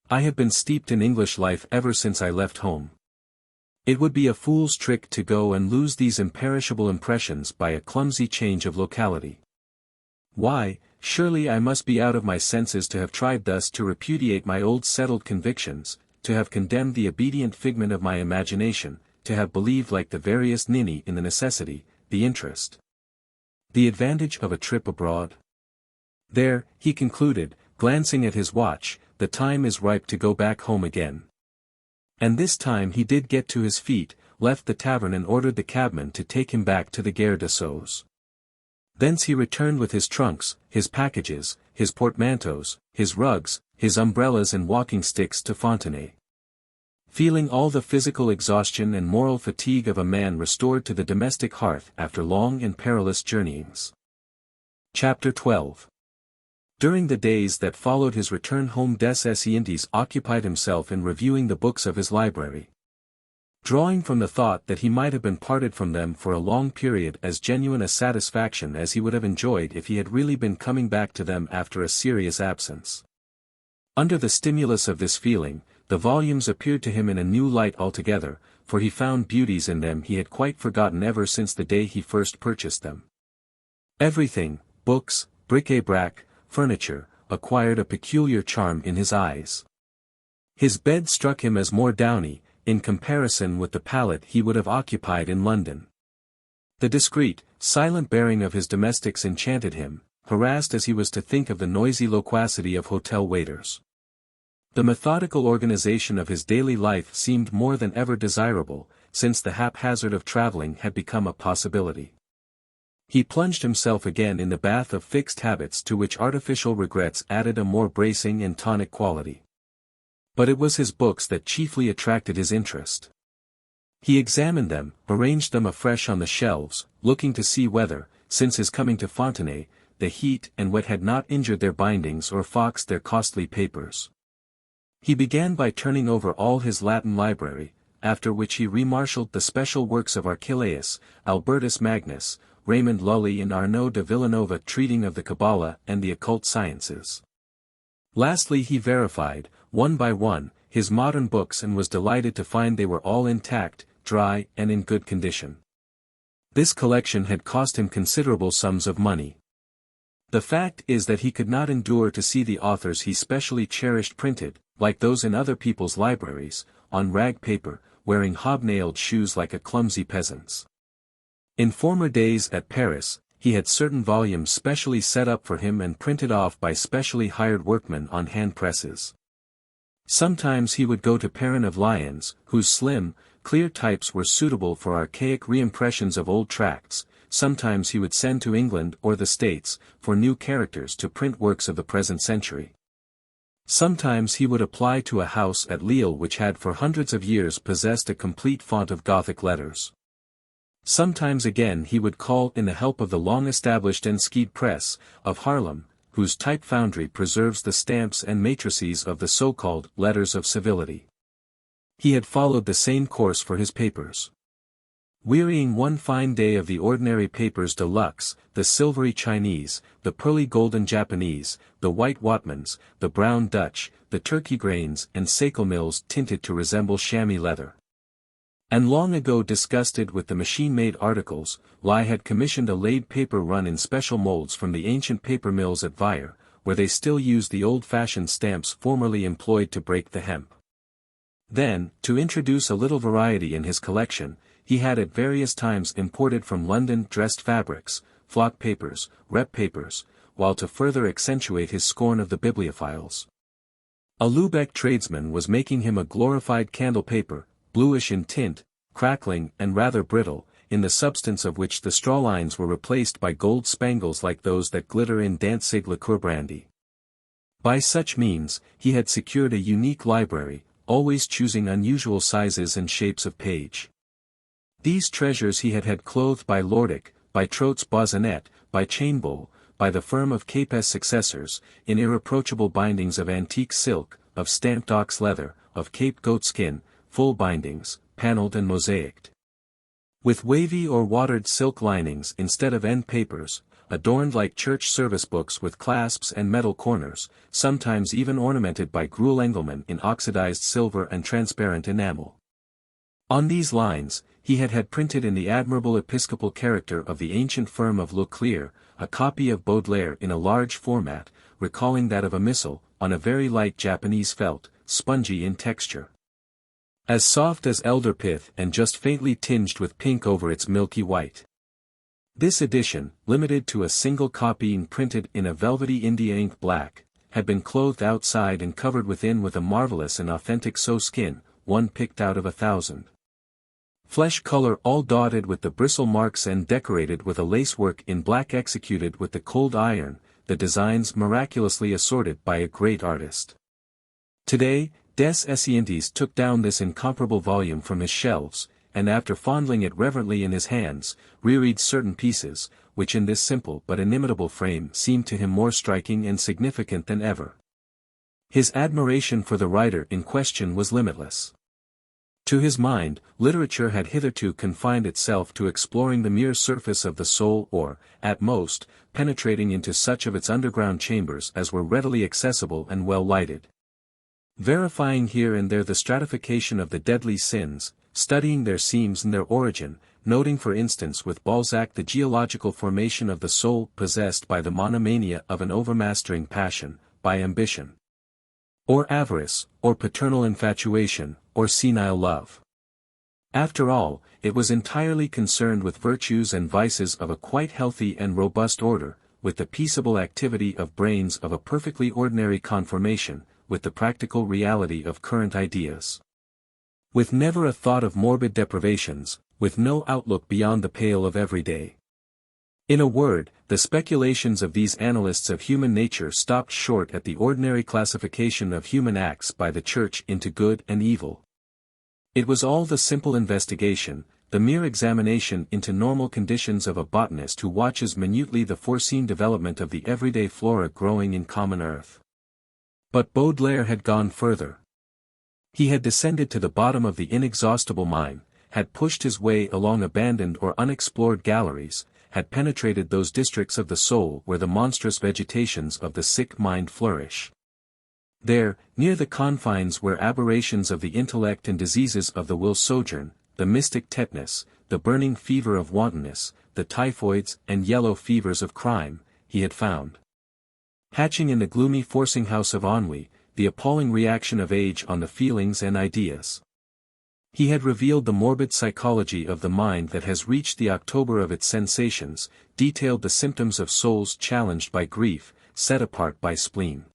I have been steeped in English life ever since I left home. It would be a fool's trick to go and lose these imperishable impressions by a clumsy change of locality. Why, surely I must be out of my senses to have tried thus to repudiate my old settled convictions, to have condemned the obedient figment of my imagination, to have believed like the veriest ninny in the necessity, the interest, the advantage of a trip abroad. There, he concluded, glancing at his watch, the time is ripe to go back home again. And this time he did get to his feet, left the tavern and ordered the cabman to take him back to the Gare de Sceaux. Thence he returned with his trunks, his packages, his portmanteaus, his rugs, his umbrellas and walking sticks to Fontenay. Feeling all the physical exhaustion and moral fatigue of a man restored to the domestic hearth after long and perilous journeyings. Chapter 12. During the days that followed his return home des Esseintes occupied himself in reviewing the books of his library. Drawing from the thought that he might have been parted from them for a long period as genuine a satisfaction as he would have enjoyed if he had really been coming back to them after a serious absence. Under the stimulus of this feeling, the volumes appeared to him in a new light altogether, for he found beauties in them he had quite forgotten ever since the day he first purchased them. Everything, books, bric-a-brac, furniture, acquired a peculiar charm in his eyes. His bed struck him as more downy, in comparison with the pallet he would have occupied in London. The discreet, silent bearing of his domestics enchanted him, harassed as he was to think of the noisy loquacity of hotel waiters. The methodical organization of his daily life seemed more than ever desirable, since the haphazard of traveling had become a possibility. He plunged himself again in the bath of fixed habits to which artificial regrets added a more bracing and tonic quality. But it was his books that chiefly attracted his interest. He examined them, arranged them afresh on the shelves, looking to see whether, since his coming to Fontenay, the heat and wet had not injured their bindings or foxed their costly papers. He began by turning over all his Latin library, after which he remarshalled the special works of Archelaus, Albertus Magnus, Raymond Lully and Arnaud de Villanova treating of the Kabbalah and the occult sciences. Lastly he verified, one by one, his modern books and was delighted to find they were all intact, dry and in good condition. This collection had cost him considerable sums of money. The fact is that he could not endure to see the authors he specially cherished printed, like those in other people's libraries, on rag paper, wearing hobnailed shoes like a clumsy peasant's. In former days at Paris, he had certain volumes specially set up for him and printed off by specially hired workmen on hand presses. Sometimes he would go to Perrin of Lyons, whose slim, clear types were suitable for archaic reimpressions of old tracts. Sometimes he would send to England or the States, for new characters to print works of the present century. Sometimes he would apply to a house at Lille which had for hundreds of years possessed a complete font of Gothic letters. Sometimes again he would call in the help of the long-established Enschede Press, of Haarlem, whose type foundry preserves the stamps and matrices of the so-called letters of civility. He had followed the same course for his papers. Wearying one fine day of the ordinary papers de luxe, the silvery Chinese, the pearly golden Japanese, the white Watmans, the brown Dutch, the turkey grains and Sakel mills tinted to resemble chamois leather. And long ago disgusted with the machine-made articles, Lai had commissioned a laid paper run in special molds from the ancient paper mills at Vire, where they still use the old-fashioned stamps formerly employed to break the hemp. Then, to introduce a little variety in his collection, he had at various times imported from London dressed fabrics, flock papers, rep papers, while to further accentuate his scorn of the bibliophiles, a Lubeck tradesman was making him a glorified candle paper, bluish in tint, crackling and rather brittle, in the substance of which the straw lines were replaced by gold spangles like those that glitter in Danzig liqueur brandy. By such means, he had secured a unique library, always choosing unusual sizes and shapes of page. These treasures he had clothed by Lordic, by Trots Bozonet, by Chainbull, by the firm of Capes successors, in irreproachable bindings of antique silk, of stamped ox leather, of Cape goat skin, full bindings, panelled and mosaicked, with wavy or watered silk linings instead of end papers, adorned like church service books with clasps and metal corners, sometimes even ornamented by Gruel Engelmann in oxidized silver and transparent enamel. On these lines, he had printed in the admirable episcopal character of the ancient firm of Leclerc, a copy of Baudelaire in a large format, recalling that of a missal, on a very light Japanese felt, spongy in texture. As soft as elder pith and just faintly tinged with pink over its milky white. This edition, limited to a single copy and printed in a velvety India ink black, had been clothed outside and covered within with a marvelous and authentic sow skin, one picked out of 1,000. Flesh color all dotted with the bristle marks and decorated with a lacework in black executed with the cold iron, the designs miraculously assorted by a great artist. Today, Des Esseintes took down this incomparable volume from his shelves, and after fondling it reverently in his hands, reread certain pieces, which in this simple but inimitable frame seemed to him more striking and significant than ever. His admiration for the writer in question was limitless. To his mind, literature had hitherto confined itself to exploring the mere surface of the soul or, at most, penetrating into such of its underground chambers as were readily accessible and well lighted. Verifying here and there the stratification of the deadly sins, studying their seams and their origin, noting for instance with Balzac the geological formation of the soul possessed by the monomania of an overmastering passion, by ambition, or avarice, or paternal infatuation, or senile love. After all, it was entirely concerned with virtues and vices of a quite healthy and robust order, with the peaceable activity of brains of a perfectly ordinary conformation, with the practical reality of current ideas. With never a thought of morbid deprivations, with no outlook beyond the pale of everyday. In a word, the speculations of these analysts of human nature stopped short at the ordinary classification of human acts by the Church into good and evil. It was all the simple investigation, the mere examination into normal conditions of a botanist who watches minutely the foreseen development of the everyday flora growing in common earth. But Baudelaire had gone further. He had descended to the bottom of the inexhaustible mine, had pushed his way along abandoned or unexplored galleries, had penetrated those districts of the soul where the monstrous vegetations of the sick mind flourish. There, near the confines where aberrations of the intellect and diseases of the will sojourn, the mystic tetanus, the burning fever of wantonness, the typhoids and yellow fevers of crime, he had found. Hatching in the gloomy forcing house of ennui, the appalling reaction of age on the feelings and ideas. He had revealed the morbid psychology of the mind that has reached the October of its sensations, detailed the symptoms of souls challenged by grief, set apart by spleen.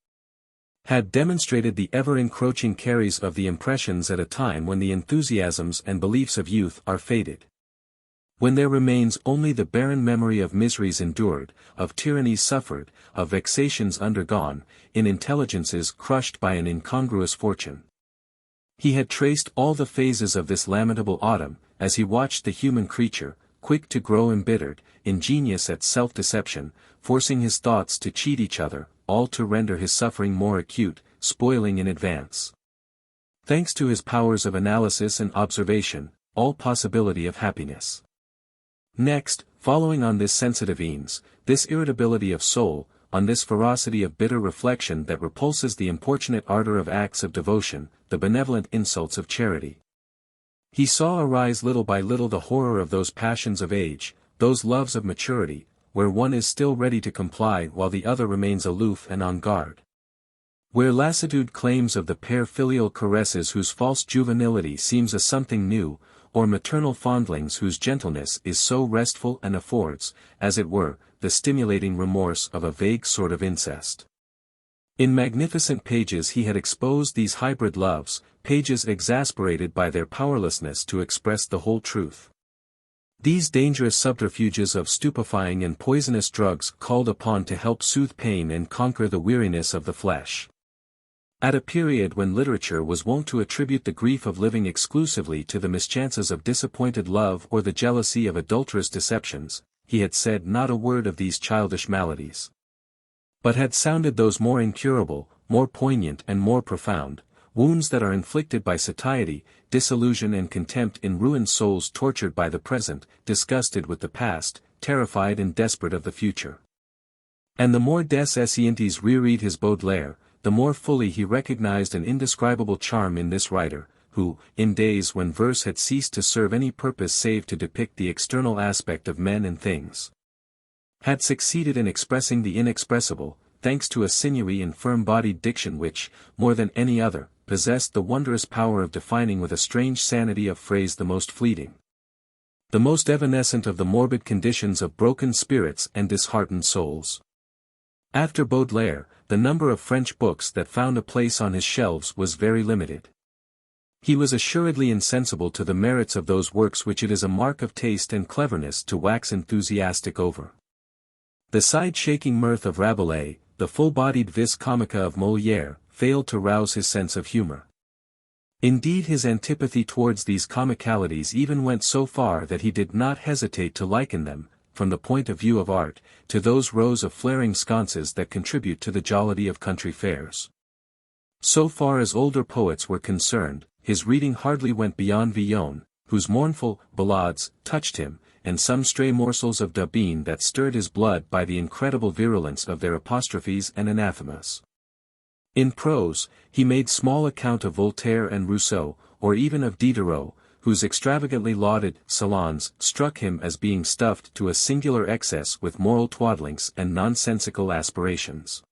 Had demonstrated the ever-encroaching carries of the impressions at a time when the enthusiasms and beliefs of youth are faded. When there remains only the barren memory of miseries endured, of tyrannies suffered, of vexations undergone, in intelligences crushed by an incongruous fortune. He had traced all the phases of this lamentable autumn, as he watched the human creature, quick to grow embittered, ingenious at self-deception, forcing his thoughts to cheat each other, all to render his suffering more acute, spoiling in advance. Thanks to his powers of analysis and observation, all possibility of happiness. Next, following on this sensitive ease, this irritability of soul, on this ferocity of bitter reflection that repulses the importunate ardor of acts of devotion, the benevolent insults of charity. He saw arise little by little the horror of those passions of age, those loves of maturity, where one is still ready to comply while the other remains aloof and on guard. Where lassitude claims of the pair filial caresses whose false juvenility seems a something new, or maternal fondlings whose gentleness is so restful and affords, as it were, the stimulating remorse of a vague sort of incest. In magnificent pages he had exposed these hybrid loves, pages exasperated by their powerlessness to express the whole truth. These dangerous subterfuges of stupefying and poisonous drugs called upon to help soothe pain and conquer the weariness of the flesh. At a period when literature was wont to attribute the grief of living exclusively to the mischances of disappointed love or the jealousy of adulterous deceptions, he had said not a word of these childish maladies. But had sounded those more incurable, more poignant and more profound, wounds that are inflicted by satiety, disillusion and contempt in ruined souls tortured by the present, disgusted with the past, terrified and desperate of the future. And the more Des Esseintes reread his Baudelaire, the more fully he recognized an indescribable charm in this writer, who, in days when verse had ceased to serve any purpose save to depict the external aspect of men and things, had succeeded in expressing the inexpressible, thanks to a sinewy and firm-bodied diction which, more than any other, possessed the wondrous power of defining with a strange sanity of phrase the most fleeting, the most evanescent of the morbid conditions of broken spirits and disheartened souls. After Baudelaire, the number of French books that found a place on his shelves was very limited. He was assuredly insensible to the merits of those works which it is a mark of taste and cleverness to wax enthusiastic over. The side-shaking mirth of Rabelais, the full-bodied vis comica of Molière, failed to rouse his sense of humor. Indeed, his antipathy towards these comicalities even went so far that he did not hesitate to liken them, from the point of view of art, to those rows of flaring sconces that contribute to the jollity of country fairs. So far as older poets were concerned, his reading hardly went beyond Villon, whose mournful ballades touched him, and some stray morsels of D'Aubigne that stirred his blood by the incredible virulence of their apostrophes and anathemas. In prose, he made small account of Voltaire and Rousseau, or even of Diderot, whose extravagantly lauded salons struck him as being stuffed to a singular excess with moral twaddlings and nonsensical aspirations.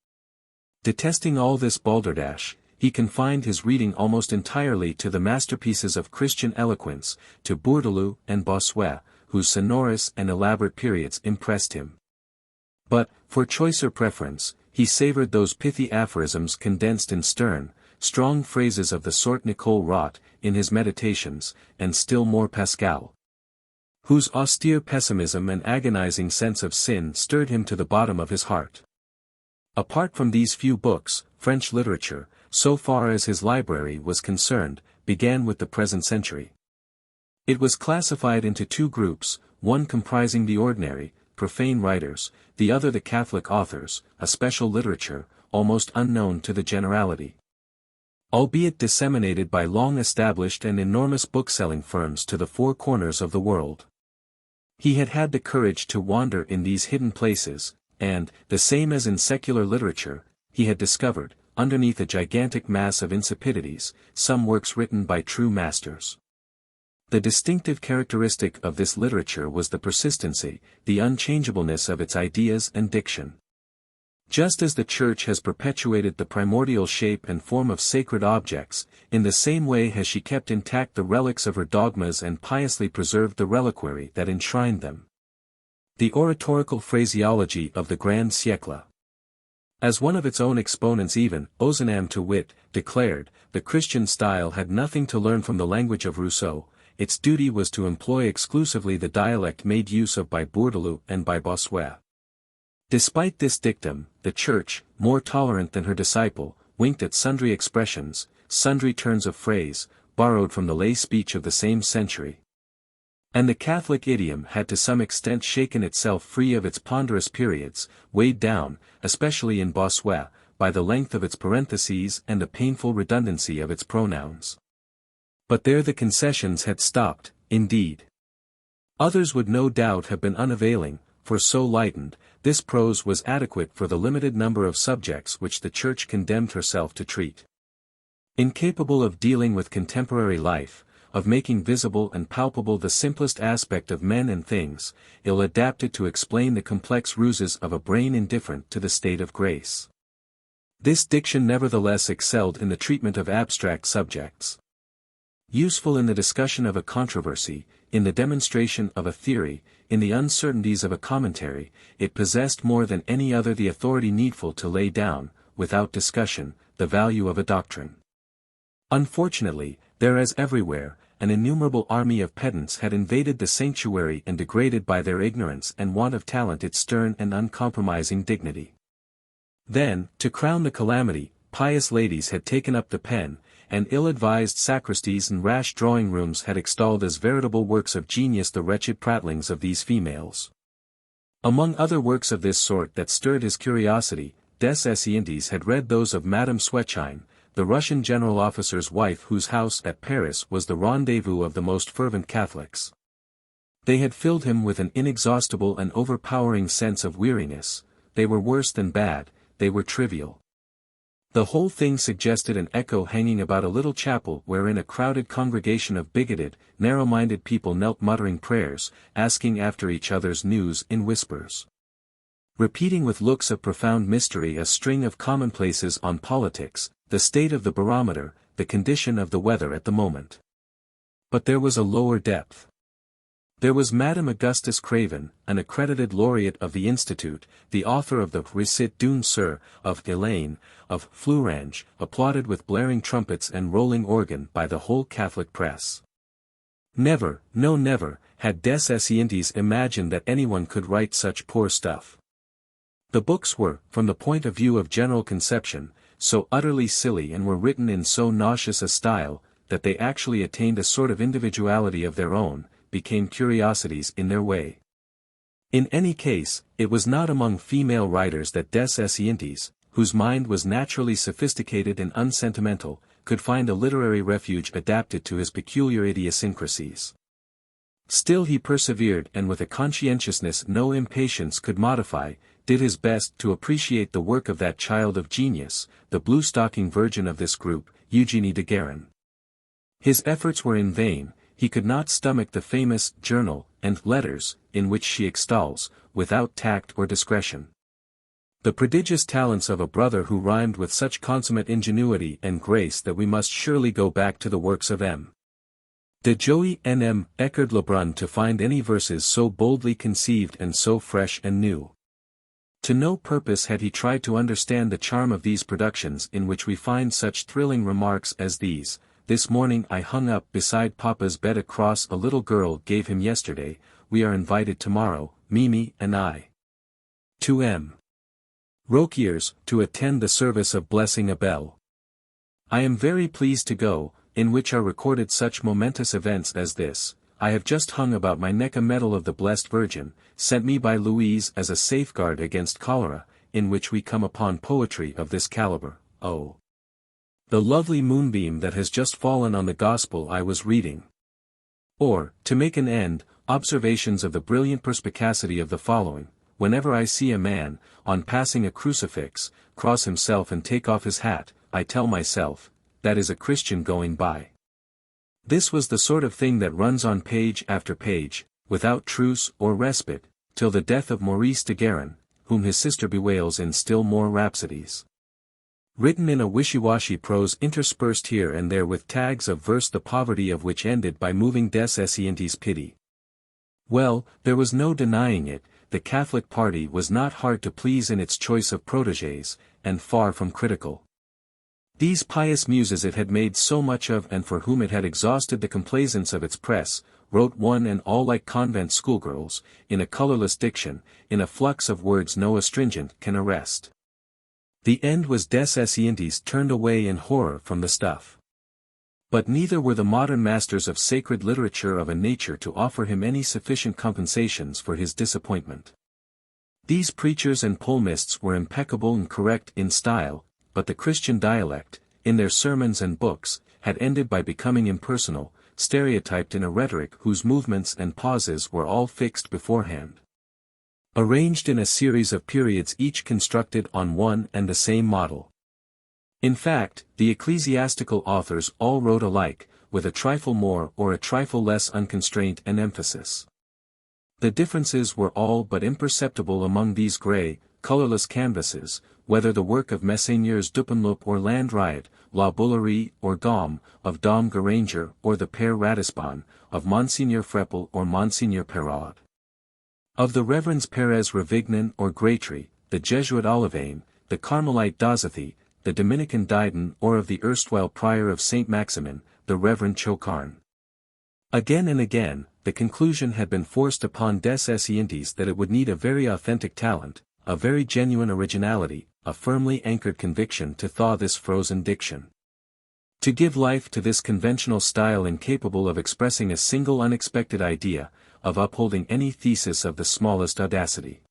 Detesting all this balderdash, he confined his reading almost entirely to the masterpieces of Christian eloquence, to Bourdelot and Bossuet, whose sonorous and elaborate periods impressed him. But, for choicer preference, he savored those pithy aphorisms condensed in stern, strong phrases of the sort Nicole wrought, in his Meditations, and still more Pascal, whose austere pessimism and agonizing sense of sin stirred him to the bottom of his heart. Apart from these few books, French literature, so far as his library was concerned, began with the present century. It was classified into two groups, one comprising the ordinary, profane writers, the other the Catholic authors, a special literature, almost unknown to the generality, albeit disseminated by long-established and enormous bookselling firms to the four corners of the world. He had had the courage to wander in these hidden places, and, the same as in secular literature, he had discovered, underneath a gigantic mass of insipidities, some works written by true masters. The distinctive characteristic of this literature was the persistency, the unchangeableness of its ideas and diction. Just as the Church has perpetuated the primordial shape and form of sacred objects, in the same way has she kept intact the relics of her dogmas and piously preserved the reliquary that enshrined them. The oratorical phraseology of the grand siècle. As one of its own exponents, even, Ozanam to wit, declared, the Christian style had nothing to learn from the language of Rousseau, its duty was to employ exclusively the dialect made use of by Bourdelot and by Bossuet. Despite this dictum, the Church, more tolerant than her disciple, winked at sundry expressions, sundry turns of phrase, borrowed from the lay speech of the same century. And the Catholic idiom had to some extent shaken itself free of its ponderous periods, weighed down, especially in Bossuet, by the length of its parentheses and the painful redundancy of its pronouns. But there the concessions had stopped, indeed. Others would no doubt have been unavailing, for so lightened, this prose was adequate for the limited number of subjects which the Church condemned herself to treat. Incapable of dealing with contemporary life, of making visible and palpable the simplest aspect of men and things, ill-adapted to explain the complex ruses of a brain indifferent to the state of grace. This diction nevertheless excelled in the treatment of abstract subjects. Useful in the discussion of a controversy, in the demonstration of a theory, in the uncertainties of a commentary, it possessed more than any other the authority needful to lay down, without discussion, the value of a doctrine. Unfortunately, there as everywhere, an innumerable army of pedants had invaded the sanctuary and degraded by their ignorance and want of talent its stern and uncompromising dignity. Then, to crown the calamity, pious ladies had taken up the pen, and ill-advised sacristies and rash drawing-rooms had extolled as veritable works of genius the wretched prattlings of these females. Among other works of this sort that stirred his curiosity, des Esseintes had read those of Madame Swetchine, the Russian general officer's wife whose house at Paris was the rendezvous of the most fervent Catholics. They had filled him with an inexhaustible and overpowering sense of weariness, they were worse than bad, they were trivial. The whole thing suggested an echo hanging about a little chapel wherein a crowded congregation of bigoted, narrow-minded people knelt muttering prayers, asking after each other's news in whispers. Repeating with looks of profound mystery a string of commonplaces on politics, the state of the barometer, the condition of the weather at the moment. But there was a lower depth. There was Madame Augustus Craven, an accredited laureate of the Institute, the author of the Récit d'une Sœur, of Elaine, of Fleurange, applauded with blaring trumpets and rolling organ by the whole Catholic press. Never, no never, had des Esseintes imagined that anyone could write such poor stuff. The books were, from the point of view of general conception, so utterly silly and were written in so nauseous a style, that they actually attained a sort of individuality of their own, became curiosities in their way. In any case, it was not among female writers that des Esseintes, whose mind was naturally sophisticated and unsentimental, could find a literary refuge adapted to his peculiar idiosyncrasies. Still he persevered and with a conscientiousness no impatience could modify, did his best to appreciate the work of that child of genius, the blue-stocking virgin of this group, Eugénie de Guerin. His efforts were in vain. He could not stomach the famous journal and letters, in which she extols, without tact or discretion, the prodigious talents of a brother who rhymed with such consummate ingenuity and grace that we must surely go back to the works of M. de Joly and M. Eckhard Lebrun to find any verses so boldly conceived and so fresh and new. To no purpose had he tried to understand the charm of these productions in which we find such thrilling remarks as these. This morning I hung up beside Papa's bed a cross a little girl gave him yesterday. We are invited tomorrow, Mimi and I. To M. Roquiers, to attend the service of Blessing Abel. I am very pleased to go, in which are recorded such momentous events as this. I have just hung about my neck a medal of the Blessed Virgin, sent me by Louise as a safeguard against cholera, in which we come upon poetry of this caliber. Oh! The lovely moonbeam that has just fallen on the gospel I was reading. Or, to make an end, observations of the brilliant perspicacity of the following: whenever I see a man, on passing a crucifix, cross himself and take off his hat, I tell myself, that is a Christian going by. This was the sort of thing that runs on page after page, without truce or respite, till the death of Maurice de Guerin, whom his sister bewails in still more rhapsodies. Written in a wishy-washy prose interspersed here and there with tags of verse, the poverty of which ended by moving des Esseintes' pity. Well, there was no denying it, the Catholic party was not hard to please in its choice of protégés, and far from critical. These pious muses it had made so much of and for whom it had exhausted the complaisance of its press, wrote one and all like convent schoolgirls, in a colourless diction, in a flux of words no astringent can arrest. The end was des Esseintes turned away in horror from the stuff. But neither were the modern masters of sacred literature of a nature to offer him any sufficient compensations for his disappointment. These preachers and polemists were impeccable and correct in style, but the Christian dialect, in their sermons and books, had ended by becoming impersonal, stereotyped in a rhetoric whose movements and pauses were all fixed beforehand, arranged in a series of periods each constructed on one and the same model. In fact, the ecclesiastical authors all wrote alike, with a trifle more or a trifle less unconstraint and emphasis. The differences were all but imperceptible among these grey, colourless canvases, whether the work of Messeigneurs Dupanloup or Landriot, La Bouillerie or Gaume, of Dom Guéranger or the Père Ratisbonne, of Monseigneur Freppel or Monseigneur Perraud, of the Reverends Pérez Ravignan or Grétry, the Jesuit Olivain, the Carmelite Dozathy, the Dominican Didon or of the erstwhile Prior of Saint Maximin, the Reverend Chocarne. Again and again, the conclusion had been forced upon des Esseintes that it would need a very authentic talent, a very genuine originality, a firmly anchored conviction to thaw this frozen diction, to give life to this conventional style incapable of expressing a single unexpected idea, of upholding any thesis of the smallest audacity.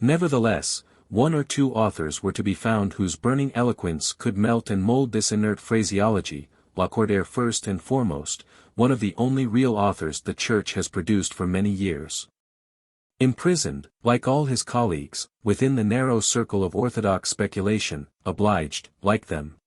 Nevertheless, one or two authors were to be found whose burning eloquence could melt and mold this inert phraseology, Lacordaire first and foremost, one of the only real authors the Church has produced for many years. Imprisoned, like all his colleagues, within the narrow circle of orthodox speculation, obliged, like them,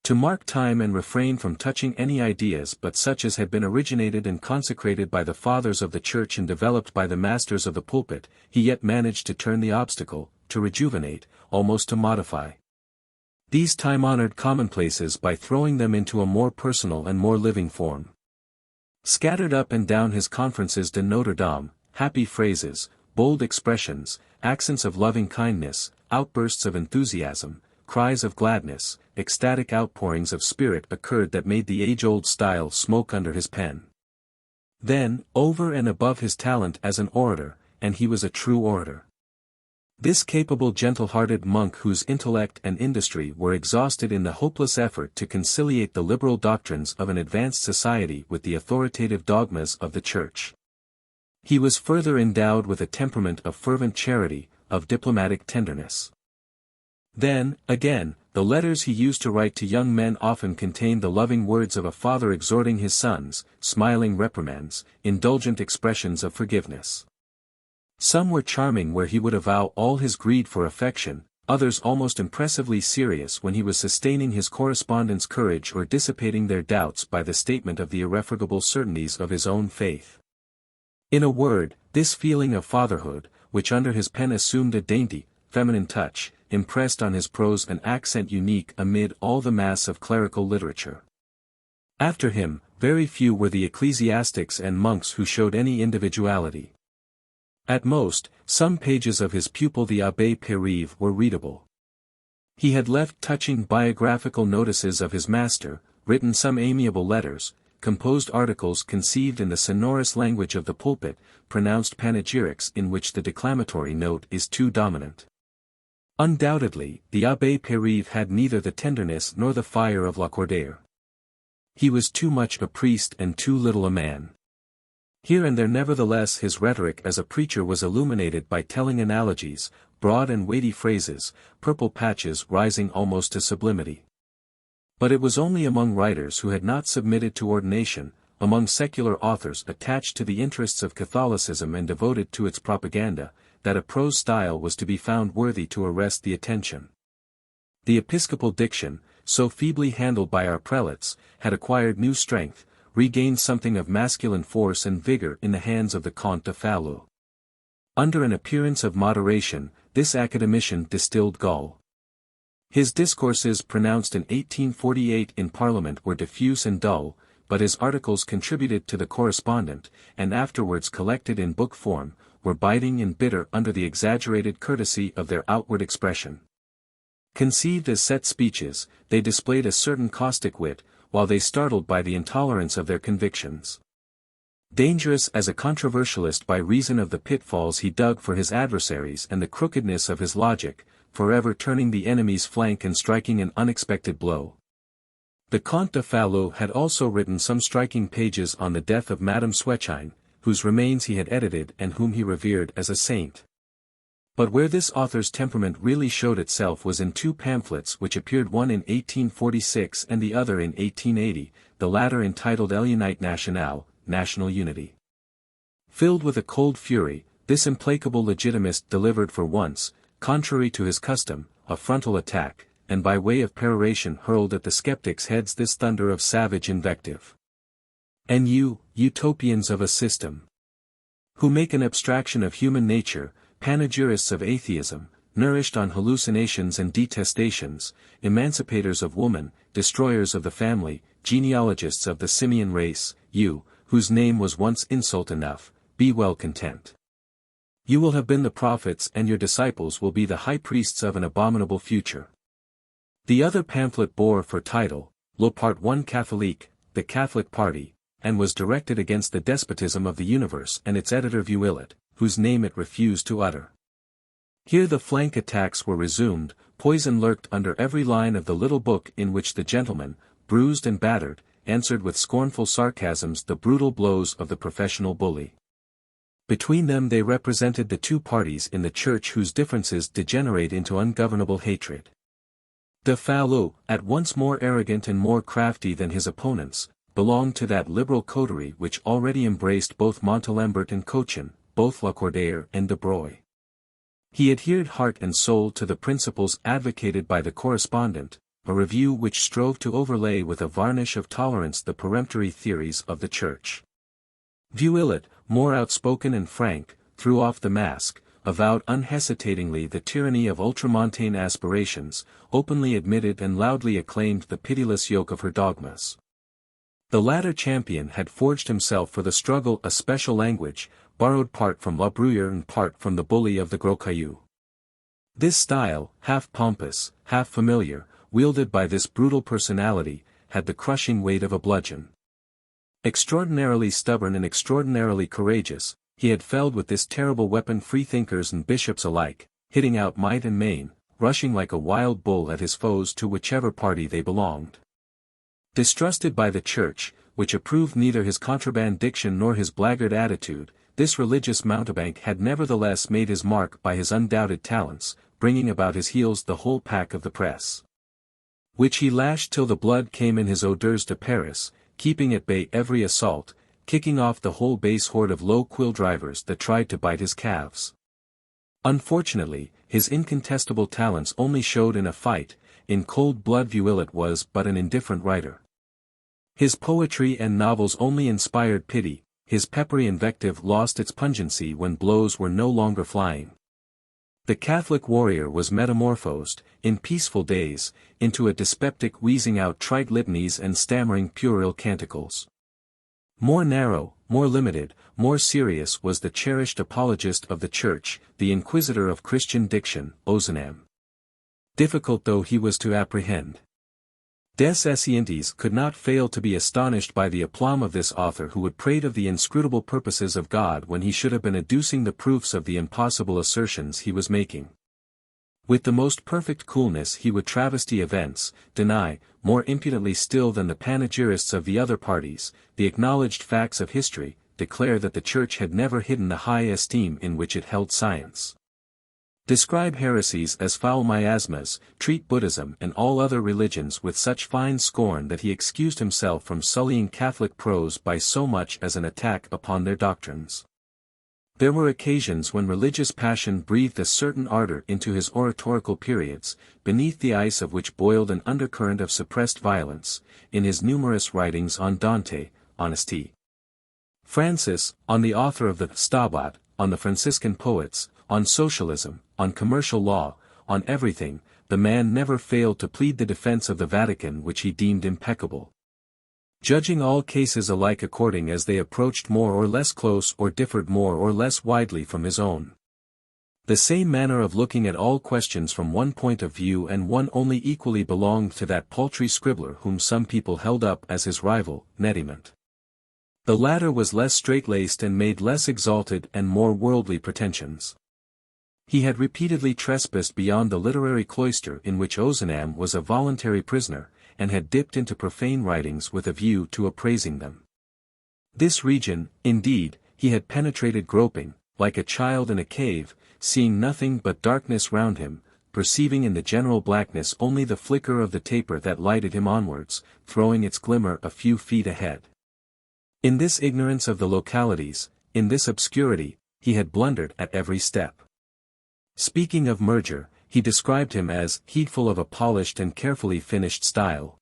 to mark time and refrain from touching any ideas but such as had been originated and consecrated by the fathers of the Church and developed by the masters of the pulpit, he yet managed to turn the obstacle, to rejuvenate, almost to modify these time-honored commonplaces by throwing them into a more personal and more living form. Scattered up and down his conferences de Notre Dame, happy phrases, bold expressions, accents of loving kindness, outbursts of enthusiasm, cries of gladness, ecstatic outpourings of spirit occurred that made the age-old style smoke under his pen. Then, over and above his talent as an orator, and he was a true orator, this capable gentle-hearted monk whose intellect and industry were exhausted in the hopeless effort to conciliate the liberal doctrines of an advanced society with the authoritative dogmas of the Church. He was further endowed with a temperament of fervent charity, of diplomatic tenderness. Then, again, the letters he used to write to young men often contained the loving words of a father exhorting his sons, smiling reprimands, indulgent expressions of forgiveness. Some were charming where he would avow all his greed for affection, others almost impressively serious when he was sustaining his correspondents' courage or dissipating their doubts by the statement of the irrefragable certainties of his own faith. In a word, this feeling of fatherhood, which under his pen assumed a dainty, feminine touch, impressed on his prose an accent unique amid all the mass of clerical literature. After him, very few were the ecclesiastics and monks who showed any individuality. At most, some pages of his pupil the Abbé Périve were readable. He had left touching biographical notices of his master, written some amiable letters, composed articles conceived in the sonorous language of the pulpit, pronounced panegyrics in which the declamatory note is too dominant. Undoubtedly, the Abbé Périve had neither the tenderness nor the fire of Lacordaire. He was too much a priest and too little a man. Here and there nevertheless his rhetoric as a preacher was illuminated by telling analogies, broad and weighty phrases, purple patches rising almost to sublimity. But it was only among writers who had not submitted to ordination, among secular authors attached to the interests of Catholicism and devoted to its propaganda, that a prose style was to be found worthy to arrest the attention. The episcopal diction, so feebly handled by our prelates, had acquired new strength, regained something of masculine force and vigor in the hands of the Comte de Falloux. Under an appearance of moderation, this academician distilled gall. His discourses pronounced in 1848 in Parliament were diffuse and dull, but his articles contributed to the Correspondent, and afterwards collected in book form, were biting and bitter under the exaggerated courtesy of their outward expression. Conceived as set speeches, they displayed a certain caustic wit, while they startled by the intolerance of their convictions. Dangerous as a controversialist by reason of the pitfalls he dug for his adversaries and the crookedness of his logic, forever turning the enemy's flank and striking an unexpected blow. The Comte de Falloux had also written some striking pages on the death of Madame Swetchine, whose remains he had edited and whom he revered as a saint. But where this author's temperament really showed itself was in two pamphlets which appeared, one in 1846 and the other in 1880, the latter entitled L'Unité Nationale, National Unity. Filled with a cold fury, this implacable legitimist delivered for once, contrary to his custom, a frontal attack, and by way of peroration hurled at the skeptics' heads this thunder of savage invective. And you, utopians of a system, who make an abstraction of human nature, panegyrists of atheism, nourished on hallucinations and detestations, emancipators of woman, destroyers of the family, genealogists of the simian race, you, whose name was once insult enough, be well content. You will have been the prophets and your disciples will be the high priests of an abominable future. The other pamphlet bore for title, Le Part 1 Catholique, the Catholic Party, and was directed against the despotism of the universe and its editor Vuillet, whose name it refused to utter. Here the flank attacks were resumed, poison lurked under every line of the little book in which the gentleman, bruised and battered, answered with scornful sarcasms the brutal blows of the professional bully. Between them they represented the two parties in the Church whose differences degenerate into ungovernable hatred. De Falloux, at once more arrogant and more crafty than his opponents, belonged to that liberal coterie which already embraced both Montalembert and Cochin, both Lacordaire and de Broglie. He adhered heart and soul to the principles advocated by the Correspondent, a review which strove to overlay with a varnish of tolerance the peremptory theories of the Church. Vuillet, more outspoken and frank, threw off the mask, avowed unhesitatingly the tyranny of ultramontane aspirations, openly admitted and loudly acclaimed the pitiless yoke of her dogmas. The latter champion had forged himself for the struggle a special language, borrowed part from La Bruyère and part from the bully of the Gros Caillou. This style, half pompous, half familiar, wielded by this brutal personality, had the crushing weight of a bludgeon. Extraordinarily stubborn and extraordinarily courageous, he had felled with this terrible weapon freethinkers and bishops alike, hitting out might and main, rushing like a wild bull at his foes to whichever party they belonged. Distrusted by the Church, which approved neither his contraband diction nor his blackguard attitude, this religious mountebank had nevertheless made his mark by his undoubted talents, bringing about his heels the whole pack of the press, which he lashed till the blood came in his odeurs de Paris, keeping at bay every assault, kicking off the whole base horde of low quill drivers that tried to bite his calves. Unfortunately, his incontestable talents only showed in a fight. In cold blood Vuillet was but an indifferent writer. His poetry and novels only inspired pity, his peppery invective lost its pungency when blows were no longer flying. The Catholic warrior was metamorphosed, in peaceful days, into a dyspeptic wheezing out trite litanies and stammering puerile canticles. More narrow, more limited, more serious was the cherished apologist of the Church, the inquisitor of Christian diction, Ozanam. Difficult though he was to apprehend. Des Esseintes could not fail to be astonished by the aplomb of this author who would prate of the inscrutable purposes of God when he should have been adducing the proofs of the impossible assertions he was making. With the most perfect coolness he would travesty events, deny, more impudently still than the panegyrists of the other parties, the acknowledged facts of history, declare that the Church had never hidden the high esteem in which it held science. Describe heresies as foul miasmas, treat Buddhism and all other religions with such fine scorn that he excused himself from sullying Catholic prose by so much as an attack upon their doctrines. There were occasions when religious passion breathed a certain ardor into his oratorical periods, beneath the ice of which boiled an undercurrent of suppressed violence, in his numerous writings on Dante, on St. Francis, on the author of the Stabat, on the Franciscan poets, on socialism, on commercial law, on everything, the man never failed to plead the defense of the Vatican which he deemed impeccable. Judging all cases alike according as they approached more or less close or differed more or less widely from his own. The same manner of looking at all questions from one point of view and one only equally belonged to that paltry scribbler whom some people held up as his rival, Netimant. The latter was less straight-laced and made less exalted and more worldly pretensions. He had repeatedly trespassed beyond the literary cloister in which Ozanam was a voluntary prisoner, and had dipped into profane writings with a view to appraising them. This region, indeed, he had penetrated groping, like a child in a cave, seeing nothing but darkness round him, perceiving in the general blackness only the flicker of the taper that lighted him onwards, throwing its glimmer a few feet ahead. In this ignorance of the localities, in this obscurity, he had blundered at every step. Speaking of Murger, he described him as heedful of a polished and carefully finished style.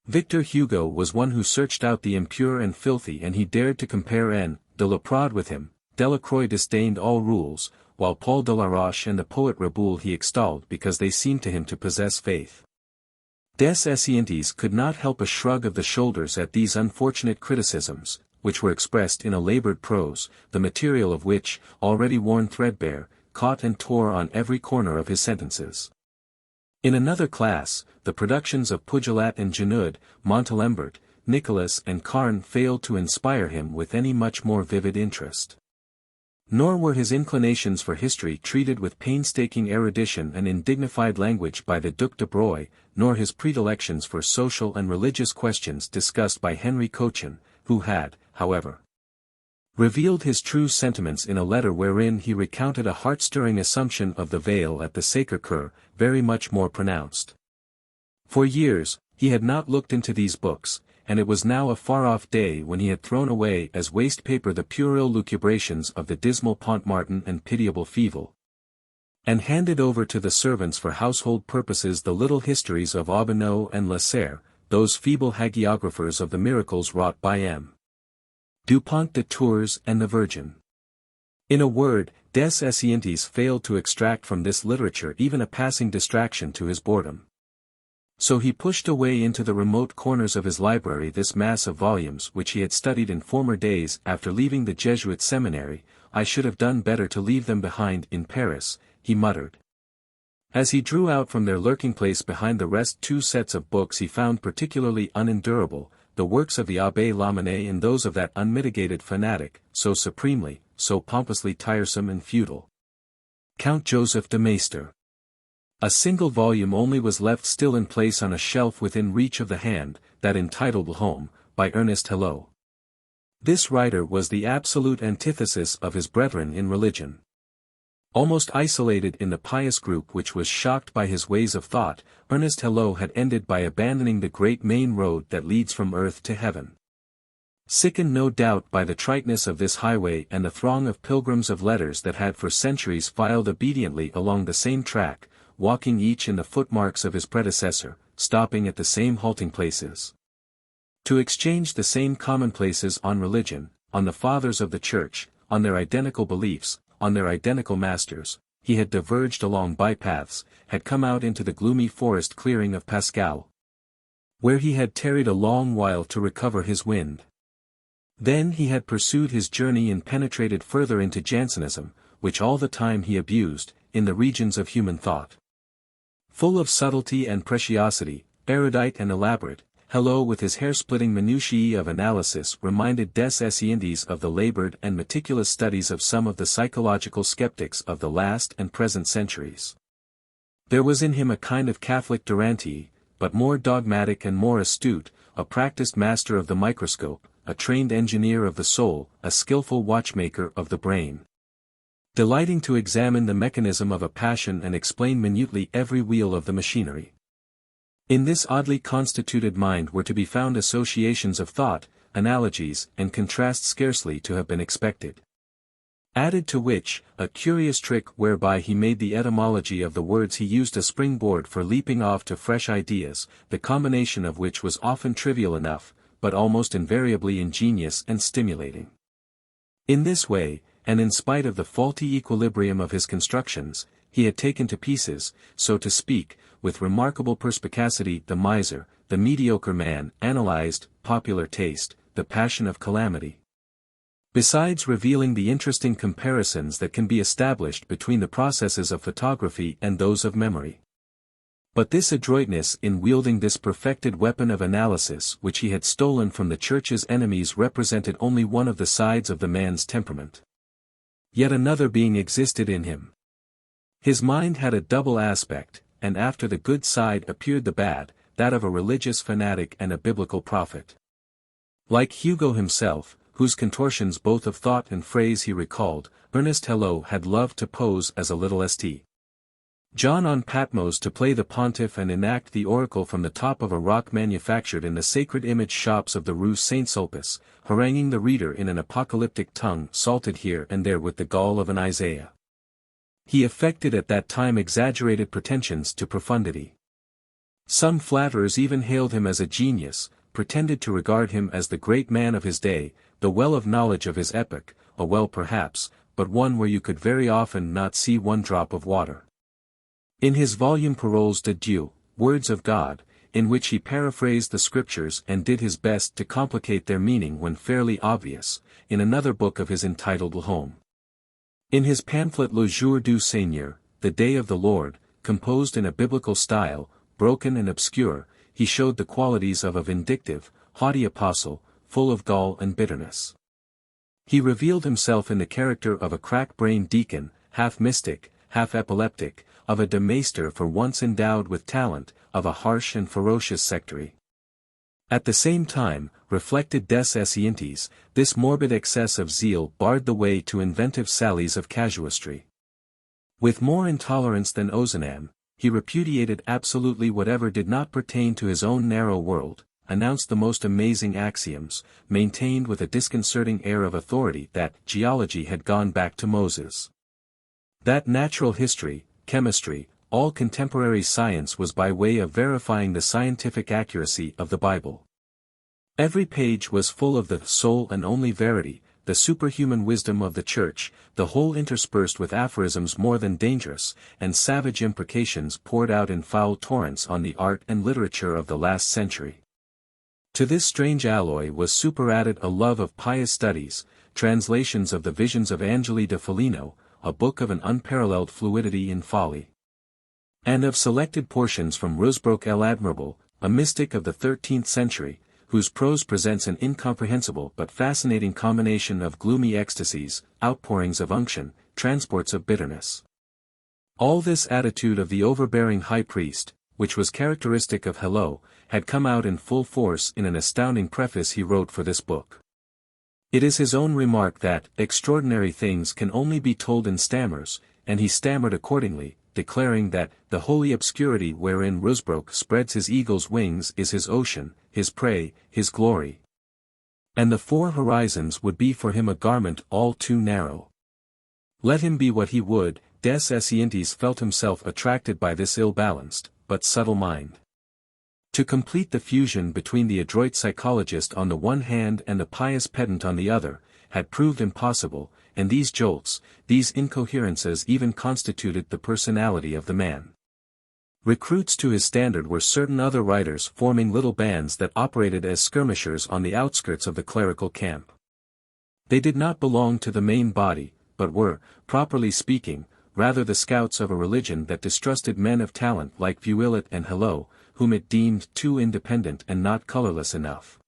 Victor Hugo was one who searched out the impure and filthy, and he dared to compare N. de Laprade with him. Delacroix disdained all rules, while Paul Delaroche and the poet Rebours he extolled because they seemed to him to possess faith. Des Esseintes could not help a shrug of the shoulders at these unfortunate criticisms, which were expressed in a labored prose, the material of which, already worn threadbare, caught and tore on every corner of his sentences. In another class, the productions of Pugilat and Junod, Montalembert, Nicholas and Carne failed to inspire him with any much more vivid interest. Nor were his inclinations for history treated with painstaking erudition and in dignified language by the Duc de Broglie, nor his predilections for social and religious questions discussed by Henry Cochin, who had, however, revealed his true sentiments in a letter wherein he recounted a heart-stirring assumption of the veil at the Sacré-Cœur, very much more pronounced. For years, he had not looked into these books, and it was now a far-off day when he had thrown away as waste paper the puerile lucubrations of the dismal Pontmartin and pitiable Fievel, and handed over to the servants for household purposes the little histories of Aubineau and Lasserre, those feeble hagiographers of the miracles wrought by M. Dupont de Tours and the Virgin. In a word, Des Esseintes failed to extract from this literature even a passing distraction to his boredom. So he pushed away into the remote corners of his library this mass of volumes which he had studied in former days after leaving the Jesuit seminary. "I should have done better to leave them behind in Paris," he muttered. As he drew out from their lurking place behind the rest two sets of books he found particularly unendurable, the works of the Abbé Lamennais and those of that unmitigated fanatic, so supremely, so pompously tiresome and feudal, Count Joseph de Maistre. A single volume only was left still in place on a shelf within reach of the hand, that entitled Home, by Ernest Hello. This writer was the absolute antithesis of his brethren in religion. Almost isolated in the pious group which was shocked by his ways of thought, Ernest Hello had ended by abandoning the great main road that leads from earth to heaven. Sickened no doubt by the triteness of this highway and the throng of pilgrims of letters that had for centuries filed obediently along the same track, walking each in the footmarks of his predecessor, stopping at the same halting places, to exchange the same commonplaces on religion, on the fathers of the church, on their identical beliefs, on their identical masters, he had diverged along bypaths, had come out into the gloomy forest clearing of Pascal, where he had tarried a long while to recover his wind. Then he had pursued his journey and penetrated further into Jansenism, which all the time he abused, in the regions of human thought. Full of subtlety and preciosity, erudite and elaborate, Hello with his hair-splitting minutiae of analysis reminded Des Esseintes of the labored and meticulous studies of some of the psychological skeptics of the last and present centuries. There was in him a kind of Catholic Durante, but more dogmatic and more astute, a practiced master of the microscope, a trained engineer of the soul, a skillful watchmaker of the brain, delighting to examine the mechanism of a passion and explain minutely every wheel of the machinery. In this oddly constituted mind were to be found associations of thought, analogies, and contrasts scarcely to have been expected. Added to which, a curious trick whereby he made the etymology of the words he used a springboard for leaping off to fresh ideas, the combination of which was often trivial enough, but almost invariably ingenious and stimulating. In this way, and in spite of the faulty equilibrium of his constructions, he had taken to pieces, so to speak, with remarkable perspicacity the miser, the mediocre man, analyzed, popular taste, the passion of calamity. Besides revealing the interesting comparisons that can be established between the processes of photography and those of memory. But this adroitness in wielding this perfected weapon of analysis which he had stolen from the Church's enemies represented only one of the sides of the man's temperament. Yet another being existed in him. His mind had a double aspect, and after the good side appeared the bad, that of a religious fanatic and a biblical prophet. Like Hugo himself, whose contortions both of thought and phrase he recalled, Ernest Hello had loved to pose as a little St. John on Patmos to play the pontiff and enact the oracle from the top of a rock manufactured in the sacred image shops of the Rue Saint-Sulpice, haranguing the reader in an apocalyptic tongue salted here and there with the gall of an Isaiah. He affected at that time exaggerated pretensions to profundity. Some flatterers even hailed him as a genius, pretended to regard him as the great man of his day, the well of knowledge of his epoch, a well perhaps, but one where you could very often not see one drop of water. In his volume Paroles de Dieu, Words of God, in which he paraphrased the scriptures and did his best to complicate their meaning when fairly obvious, in another book of his entitled Home. In his pamphlet Le Jour du Seigneur, The Day of the Lord, composed in a biblical style, broken and obscure, he showed the qualities of a vindictive, haughty apostle, full of gall and bitterness. He revealed himself in the character of a crack-brained deacon, half mystic, half epileptic, of a de Maistre for once endowed with talent, of a harsh and ferocious sectary. At the same time, reflected Des Esseintes, this morbid excess of zeal barred the way to inventive sallies of casuistry. With more intolerance than Ozanam, he repudiated absolutely whatever did not pertain to his own narrow world, announced the most amazing axioms, maintained with a disconcerting air of authority that geology had gone back to Moses. That natural history, chemistry, all contemporary science was by way of verifying the scientific accuracy of the Bible. Every page was full of the sole and only verity, the superhuman wisdom of the Church, the whole interspersed with aphorisms more than dangerous, and savage imprecations poured out in foul torrents on the art and literature of the last century. To this strange alloy was superadded a love of pious studies, translations of the Visions of Angeli de Foligno, a book of an unparalleled fluidity in folly, and of selected portions from Rusbrook el Admirable, a mystic of the 13th century, whose prose presents an incomprehensible but fascinating combination of gloomy ecstasies, outpourings of unction, transports of bitterness. All this attitude of the overbearing high priest, which was characteristic of Hello, had come out in full force in an astounding preface he wrote for this book. It is his own remark that extraordinary things can only be told in stammers, and he stammered accordingly, declaring that the holy obscurity wherein Rusbrook spreads his eagle's wings is his ocean, his prey, his glory. And the four horizons would be for him a garment all too narrow. Let him be what he would, Des Esseintes felt himself attracted by this ill-balanced, but subtle mind. To complete the fusion between the adroit psychologist on the one hand and the pious pedant on the other, had proved impossible, and these jolts, these incoherences even constituted the personality of the man. Recruits to his standard were certain other writers forming little bands that operated as skirmishers on the outskirts of the clerical camp. They did not belong to the main body, but were, properly speaking, rather the scouts of a religion that distrusted men of talent like Vuillet and Hello, whom it deemed too independent and not colorless enough.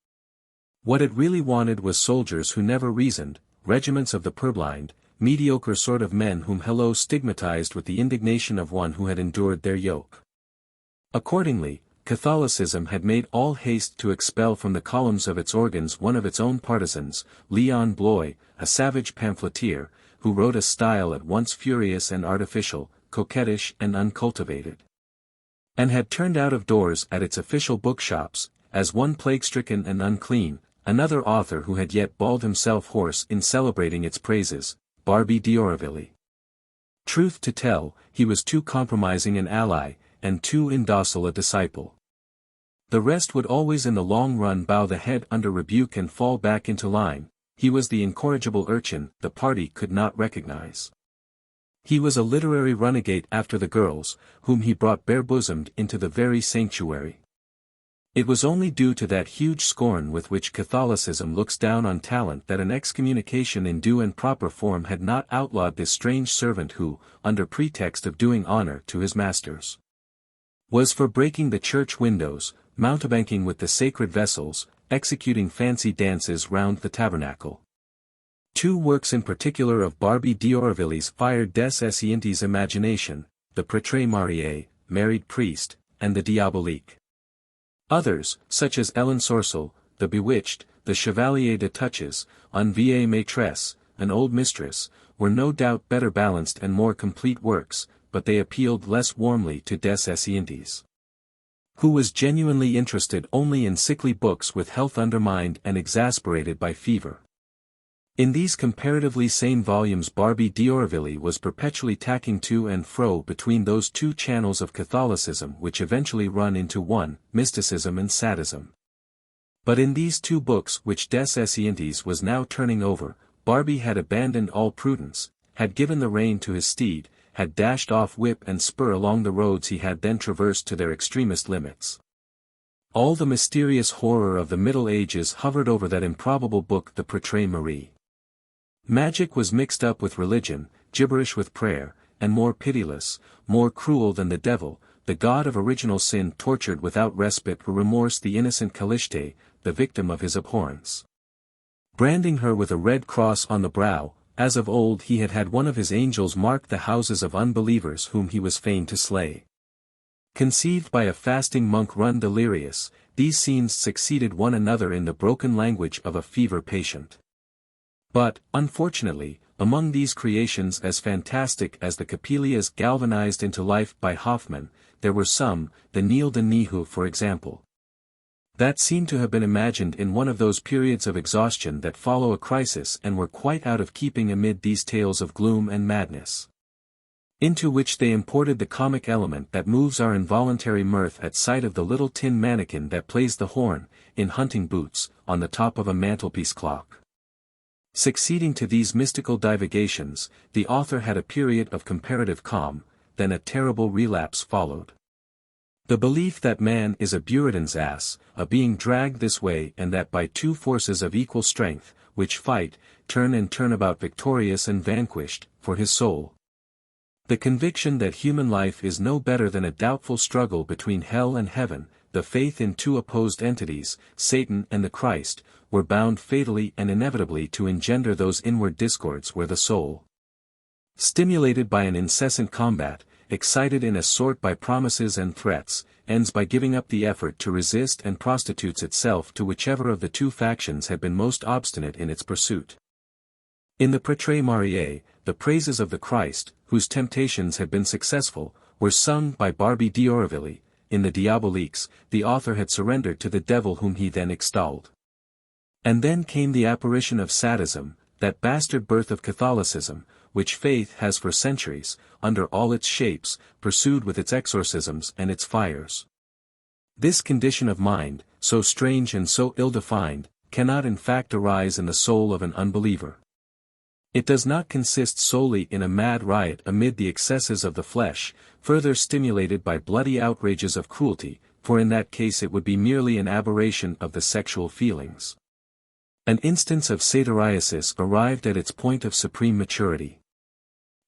What it really wanted was soldiers who never reasoned, regiments of the purblind, mediocre sort of men whom Hello stigmatized with the indignation of one who had endured their yoke. Accordingly, Catholicism had made all haste to expel from the columns of its organs one of its own partisans, Leon Bloy, a savage pamphleteer, who wrote a style at once furious and artificial, coquettish and uncultivated, and had turned out of doors at its official bookshops, as one plague-stricken and unclean, another author who had yet bawled himself hoarse in celebrating its praises, Barbey d'Aurevilly. Truth to tell, he was too compromising an ally, and too indocile a disciple. The rest would always in the long run bow the head under rebuke and fall back into line. He was the incorrigible urchin the party could not recognize. He was a literary runagate after the girls, whom he brought bare-bosomed into the very sanctuary. It was only due to that huge scorn with which Catholicism looks down on talent that an excommunication in due and proper form had not outlawed this strange servant who, under pretext of doing honor to his masters, was for breaking the church windows, mountebanking with the sacred vessels, executing fancy dances round the tabernacle. Two works in particular of Barbey d'Aurevilly's fired Des Esseintes' imagination, the Prêtre Marié, Married Priest, and the Diabolique. Others, such as L'Ensorcel, the Bewitched, the Chevalier de Touches, Un Vieille Maîtresse, an Old Mistress, were no doubt better balanced and more complete works, but they appealed less warmly to Des Esseintes, who was genuinely interested only in sickly books with health undermined and exasperated by fever. In these comparatively sane volumes Barbey d'Aurevilly was perpetually tacking to and fro between those two channels of Catholicism which eventually run into one, mysticism and sadism. But in these two books which Des Esseintes was now turning over, Barbey had abandoned all prudence, had given the rein to his steed, had dashed off whip and spur along the roads he had then traversed to their extremest limits. All the mysterious horror of the Middle Ages hovered over that improbable book the Prêtre Marie. Magic was mixed up with religion, gibberish with prayer, and more pitiless, more cruel than the devil, the god of original sin tortured without respite or remorse the innocent Caliste, the victim of his abhorrence, branding her with a red cross on the brow, as of old he had had one of his angels mark the houses of unbelievers whom he was fain to slay. Conceived by a fasting monk run delirious, these scenes succeeded one another in the broken language of a fever patient. But, unfortunately, among these creations as fantastic as the Capelias galvanized into life by Hoffmann, there were some, the Nil de Nihu for example, that seemed to have been imagined in one of those periods of exhaustion that follow a crisis and were quite out of keeping amid these tales of gloom and madness, into which they imported the comic element that moves our involuntary mirth at sight of the little tin mannequin that plays the horn, in hunting boots, on the top of a mantelpiece clock. Succeeding to these mystical divagations, the author had a period of comparative calm, then a terrible relapse followed. The belief that man is a Buridan's ass, a being dragged this way and that by two forces of equal strength, which fight, turn and turn about victorious and vanquished, for his soul. The conviction that human life is no better than a doubtful struggle between hell and heaven, the faith in two opposed entities, Satan and the Christ, were bound fatally and inevitably to engender those inward discords where the soul, stimulated by an incessant combat, excited in a sort by promises and threats, ends by giving up the effort to resist and prostitutes itself to whichever of the two factions had been most obstinate in its pursuit. In the Prêtres Mariés, the praises of the Christ, whose temptations had been successful, were sung by Barbey d'Aurevilly. In the Diaboliques, the author had surrendered to the devil whom he then extolled. And then came the apparition of sadism, that bastard birth of Catholicism, which faith has for centuries, under all its shapes, pursued with its exorcisms and its fires. This condition of mind, so strange and so ill-defined, cannot in fact arise in the soul of an unbeliever. It does not consist solely in a mad riot amid the excesses of the flesh, further stimulated by bloody outrages of cruelty, for in that case it would be merely an aberration of the sexual feelings. An instance of satyriasis arrived at its point of supreme maturity.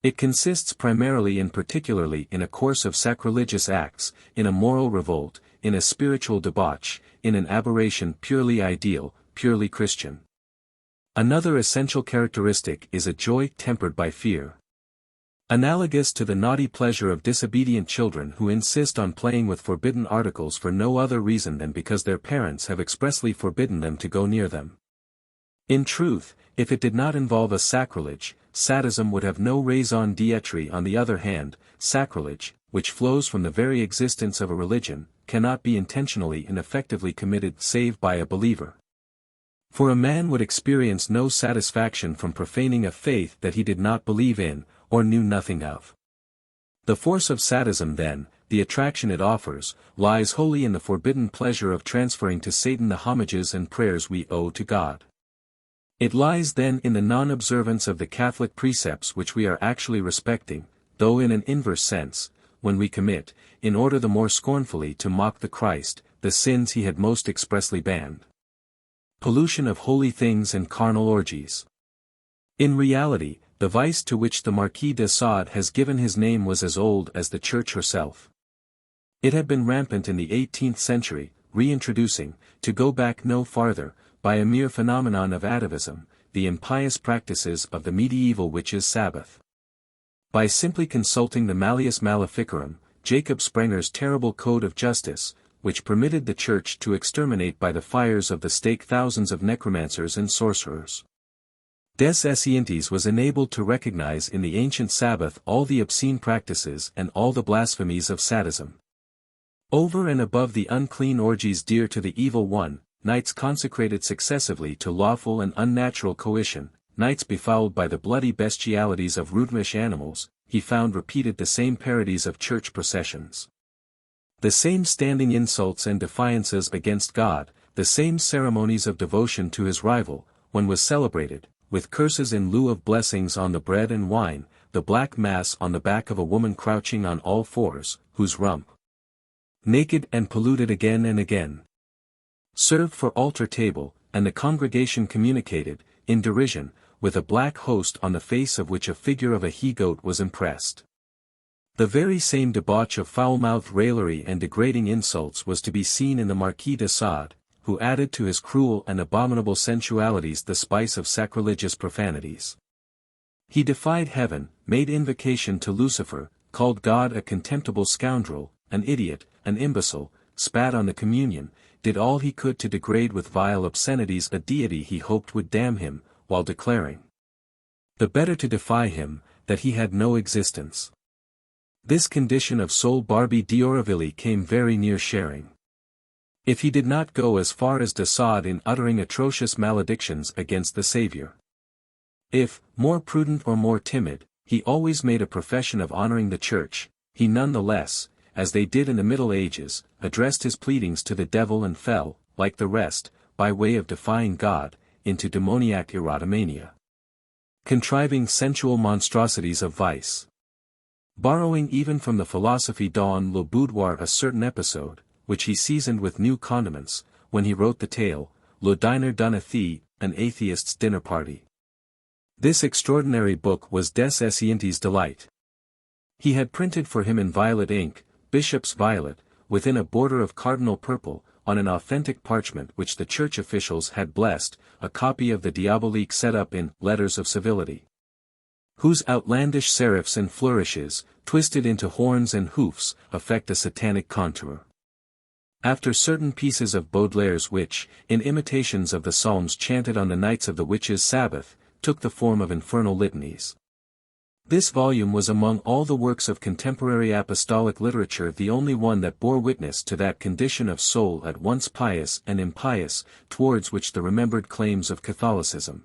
It consists primarily and particularly in a course of sacrilegious acts, in a moral revolt, in a spiritual debauch, in an aberration purely ideal, purely Christian. Another essential characteristic is a joy tempered by fear. Analogous to the naughty pleasure of disobedient children who insist on playing with forbidden articles for no other reason than because their parents have expressly forbidden them to go near them. In truth, if it did not involve a sacrilege, sadism would have no raison d'être. On the other hand, sacrilege, which flows from the very existence of a religion, cannot be intentionally and effectively committed save by a believer. For a man would experience no satisfaction from profaning a faith that he did not believe in, or knew nothing of. The force of sadism then, the attraction it offers, lies wholly in the forbidden pleasure of transferring to Satan the homages and prayers we owe to God. It lies then in the non-observance of the Catholic precepts which we are actually respecting, though in an inverse sense, when we commit, in order the more scornfully to mock the Christ, the sins he had most expressly banned. Pollution of holy things and carnal orgies. In reality, the vice to which the Marquis de Sade has given his name was as old as the Church herself. It had been rampant in the 18th century, reintroducing, to go back no farther, by a mere phenomenon of atavism, the impious practices of the medieval witches' Sabbath. By simply consulting the Malleus Maleficarum, Jacob Sprenger's terrible code of justice, which permitted the Church to exterminate by the fires of the stake thousands of necromancers and sorcerers. Des Esseintes was enabled to recognize in the ancient Sabbath all the obscene practices and all the blasphemies of sadism. Over and above the unclean orgies dear to the evil one, nights consecrated successively to lawful and unnatural coition, nights befouled by the bloody bestialities of rudimentish animals, he found repeated the same parodies of church processions. The same standing insults and defiances against God, the same ceremonies of devotion to his rival, when was celebrated, with curses in lieu of blessings on the bread and wine, the black mass on the back of a woman crouching on all fours, whose rump, naked and polluted again and again, served for altar table, and the congregation communicated, in derision, with a black host on the face of which a figure of a he-goat was impressed. The very same debauch of foul-mouthed raillery and degrading insults was to be seen in the Marquis de Sade, who added to his cruel and abominable sensualities the spice of sacrilegious profanities. He defied heaven, made invocation to Lucifer, called God a contemptible scoundrel, an idiot, an imbecile, spat on the communion, did all he could to degrade with vile obscenities a deity he hoped would damn him, while declaring, the better to defy him, that he had no existence. This condition of soul Barbey d'Aurevilly came very near sharing. if he did not go as far as Desaud in uttering atrocious maledictions against the Saviour. If, more prudent or more timid, he always made a profession of honouring the Church, he none the less, as they did in the Middle Ages, addressed his pleadings to the devil and fell, like the rest, by way of defying God, into demoniac erotomania. Contriving sensual monstrosities of vice. Borrowing even from the philosophy dans le boudoir a certain episode, which he seasoned with new condiments, when he wrote the tale, Le Dîner d'un Athée, an atheist's dinner party. This extraordinary book was des Esseintes' delight. He had printed for him in violet ink, bishop's violet, within a border of cardinal purple, on an authentic parchment which the church officials had blessed, a copy of the Diabolique set up in Letters of Civility, whose outlandish serifs and flourishes, twisted into horns and hoofs, affect a satanic contour. After certain pieces of Baudelaire's which, in imitations of the psalms chanted on the nights of the witches' Sabbath, took the form of infernal litanies. This volume was among all the works of contemporary apostolic literature the only one that bore witness to that condition of soul at once pious and impious, towards which the remembered claims of Catholicism,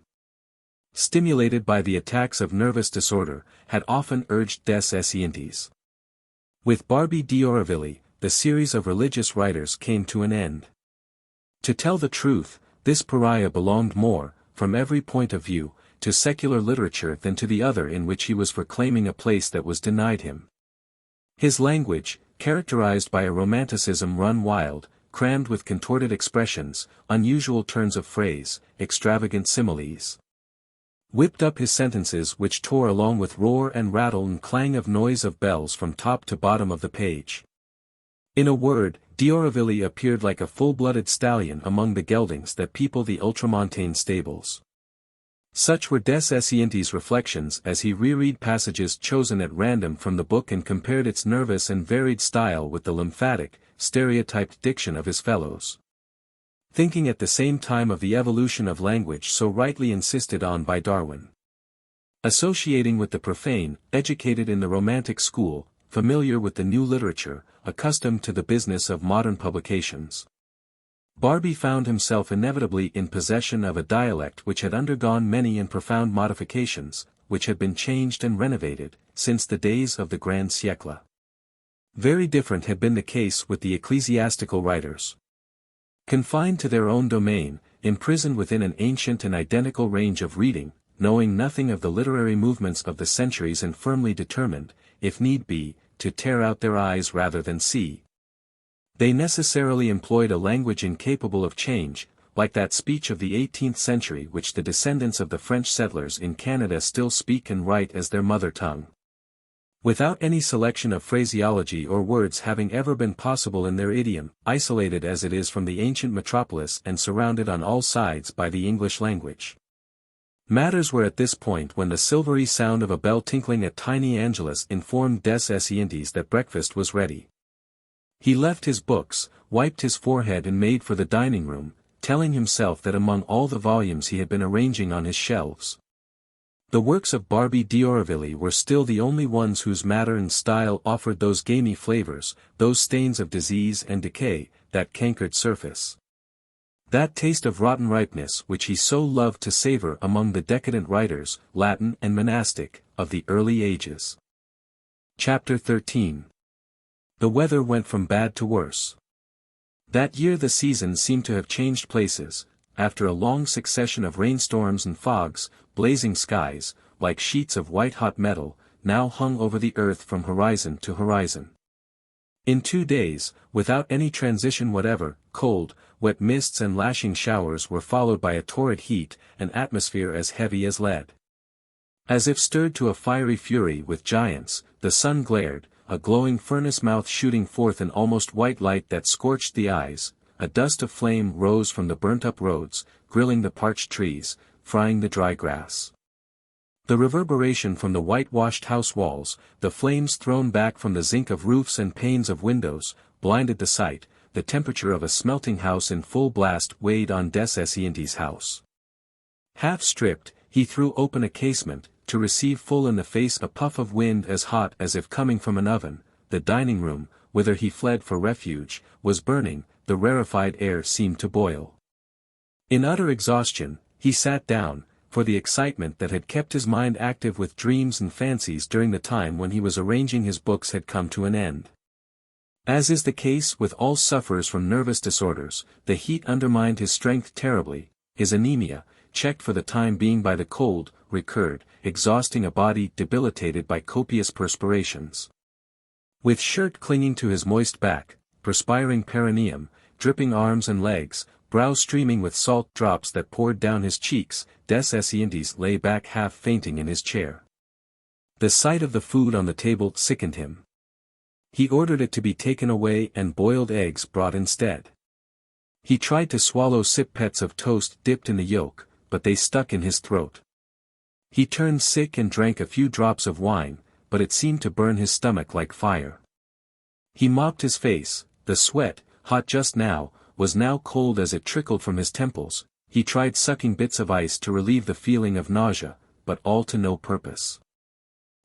stimulated by the attacks of nervous disorder, had often urged des Esseintes. With Barbey d'Aurevilly, the series of religious writers came to an end. To tell the truth, this pariah belonged more, from every point of view, to secular literature than to the other in which he was reclaiming a place that was denied him. His language, characterized by a romanticism run wild, crammed with contorted expressions, unusual turns of phrase, extravagant similes, whipped up his sentences which tore along with roar and rattle and clang of noise of bells from top to bottom of the page. In a word, d'Aurevilly appeared like a full-blooded stallion among the geldings that people the ultramontane stables. Such were des Esseintes' reflections as he reread passages chosen at random from the book and compared its nervous and varied style with the lymphatic, stereotyped diction of his fellows. Thinking at the same time of the evolution of language so rightly insisted on by Darwin. Associating with the profane, educated in the Romantic school, familiar with the new literature, accustomed to the business of modern publications. Barbey found himself inevitably in possession of a dialect which had undergone many and profound modifications, which had been changed and renovated, since the days of the grand siècle. Very different had been the case with the ecclesiastical writers. Confined to their own domain, imprisoned within an ancient and identical range of reading, knowing nothing of the literary movements of the centuries and firmly determined, if need be, to tear out their eyes rather than see. They necessarily employed a language incapable of change, like that speech of the 18th century which the descendants of the French settlers in Canada still speak and write as their mother tongue. Without any selection of phraseology or words having ever been possible in their idiom, isolated as it is from the ancient metropolis and surrounded on all sides by the English language. Matters were at this point when the silvery sound of a bell tinkling at Tiny Angelus informed des Esseintes that breakfast was ready. He left his books, wiped his forehead and made for the dining room, telling himself that among all the volumes he had been arranging on his shelves, the works of Barbey d'Aurevilly were still the only ones whose matter and style offered those gamey flavors, those stains of disease and decay, that cankered surface. That taste of rotten ripeness which he so loved to savor among the decadent writers, Latin and monastic, of the early ages. Chapter 13. The weather went from bad to worse. That year the seasons seemed to have changed places, after a long succession of rainstorms and fogs, blazing skies, like sheets of white-hot metal, now hung over the earth from horizon to horizon. In 2 days, without any transition whatever, cold, wet mists and lashing showers were followed by a torrid heat, an atmosphere as heavy as lead. As if stirred to a fiery fury with giants, the sun glared, a glowing furnace mouth shooting forth an almost white light that scorched the eyes, a dust of flame rose from the burnt-up roads, grilling the parched trees, frying the dry grass. The reverberation from the whitewashed house walls, the flames thrown back from the zinc of roofs and panes of windows, blinded the sight. The temperature of a smelting house in full blast weighed on des Esseintes' house. Half stripped, he threw open a casement, to receive full in the face a puff of wind as hot as if coming from an oven. The dining room, whither he fled for refuge, was burning, the rarefied air seemed to boil. In utter exhaustion, he sat down, for the excitement that had kept his mind active with dreams and fancies during the time when he was arranging his books had come to an end. As is the case with all sufferers from nervous disorders, the heat undermined his strength terribly, his anemia, checked for the time being by the cold, recurred, exhausting a body debilitated by copious perspirations. With shirt clinging to his moist back, perspiring perineum, dripping arms and legs, brow streaming with salt drops that poured down his cheeks, des Esseintes lay back half fainting in his chair. The sight of the food on the table sickened him. He ordered it to be taken away and boiled eggs brought instead. He tried to swallow sippets of toast dipped in the yolk, but they stuck in his throat. He turned sick and drank a few drops of wine, but it seemed to burn his stomach like fire. He mopped his face, the sweat, hot just now, was now cold as it trickled from his temples. He tried sucking bits of ice to relieve the feeling of nausea, but all to no purpose.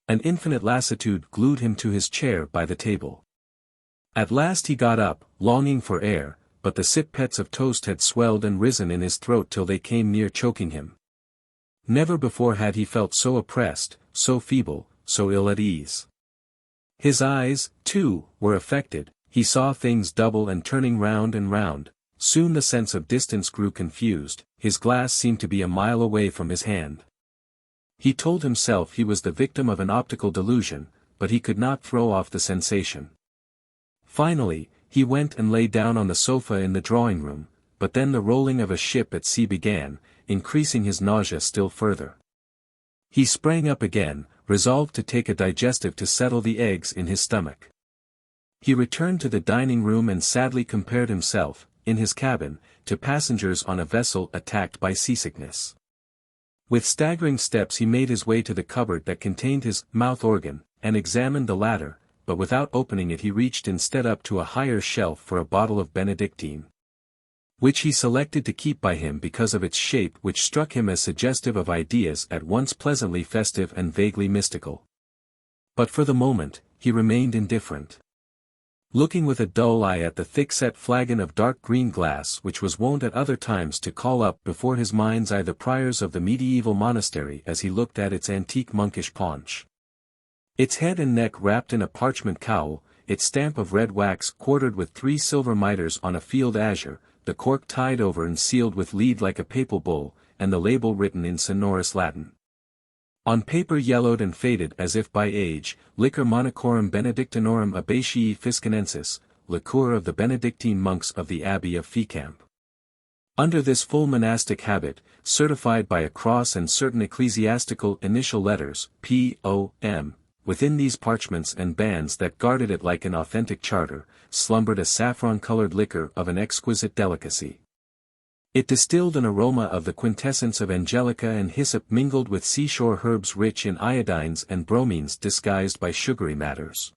An infinite lassitude glued him to his chair by the table. At last he got up, longing for air, but the sippets of toast had swelled and risen in his throat till they came near choking him. Never before had he felt so oppressed, so feeble, so ill at ease. His eyes, too, were affected. He saw things double and turning round and round. Soon the sense of distance grew confused, his glass seemed to be a mile away from his hand. He told himself he was the victim of an optical delusion, but he could not throw off the sensation. Finally, he went and lay down on the sofa in the drawing-room, but then the rolling of a ship at sea began, increasing his nausea still further. He sprang up again, resolved to take a digestive to settle the eggs in his stomach. He returned to the dining-room and sadly compared himself, in his cabin, to passengers on a vessel attacked by seasickness. With staggering steps he made his way to the cupboard that contained his mouth organ, and examined the latter, but without opening it he reached instead up to a higher shelf for a bottle of Benedictine, which he selected to keep by him because of its shape, which struck him as suggestive of ideas at once pleasantly festive and vaguely mystical. But for the moment, he remained indifferent. Looking with a dull eye at the thick-set flagon of dark green glass which was wont at other times to call up before his mind's eye the priors of the medieval monastery as he looked at its antique monkish paunch. Its head and neck wrapped in a parchment cowl, its stamp of red wax quartered with 3 silver mitres on a field azure, the cork tied over and sealed with lead like a papal bull, and the label written in sonorous Latin. On paper yellowed and faded as if by age, Liquor Monachorum Benedictinorum Abbatii Fiscanensis, liqueur of the Benedictine monks of the Abbey of Fécamp. Under this full monastic habit, certified by a cross and certain ecclesiastical initial letters, P.O.M., within these parchments and bands that guarded it like an authentic charter, slumbered a saffron-colored liquor of an exquisite delicacy. It distilled an aroma of the quintessence of angelica and hyssop mingled with seashore herbs rich in iodines and bromines disguised by sugary matters.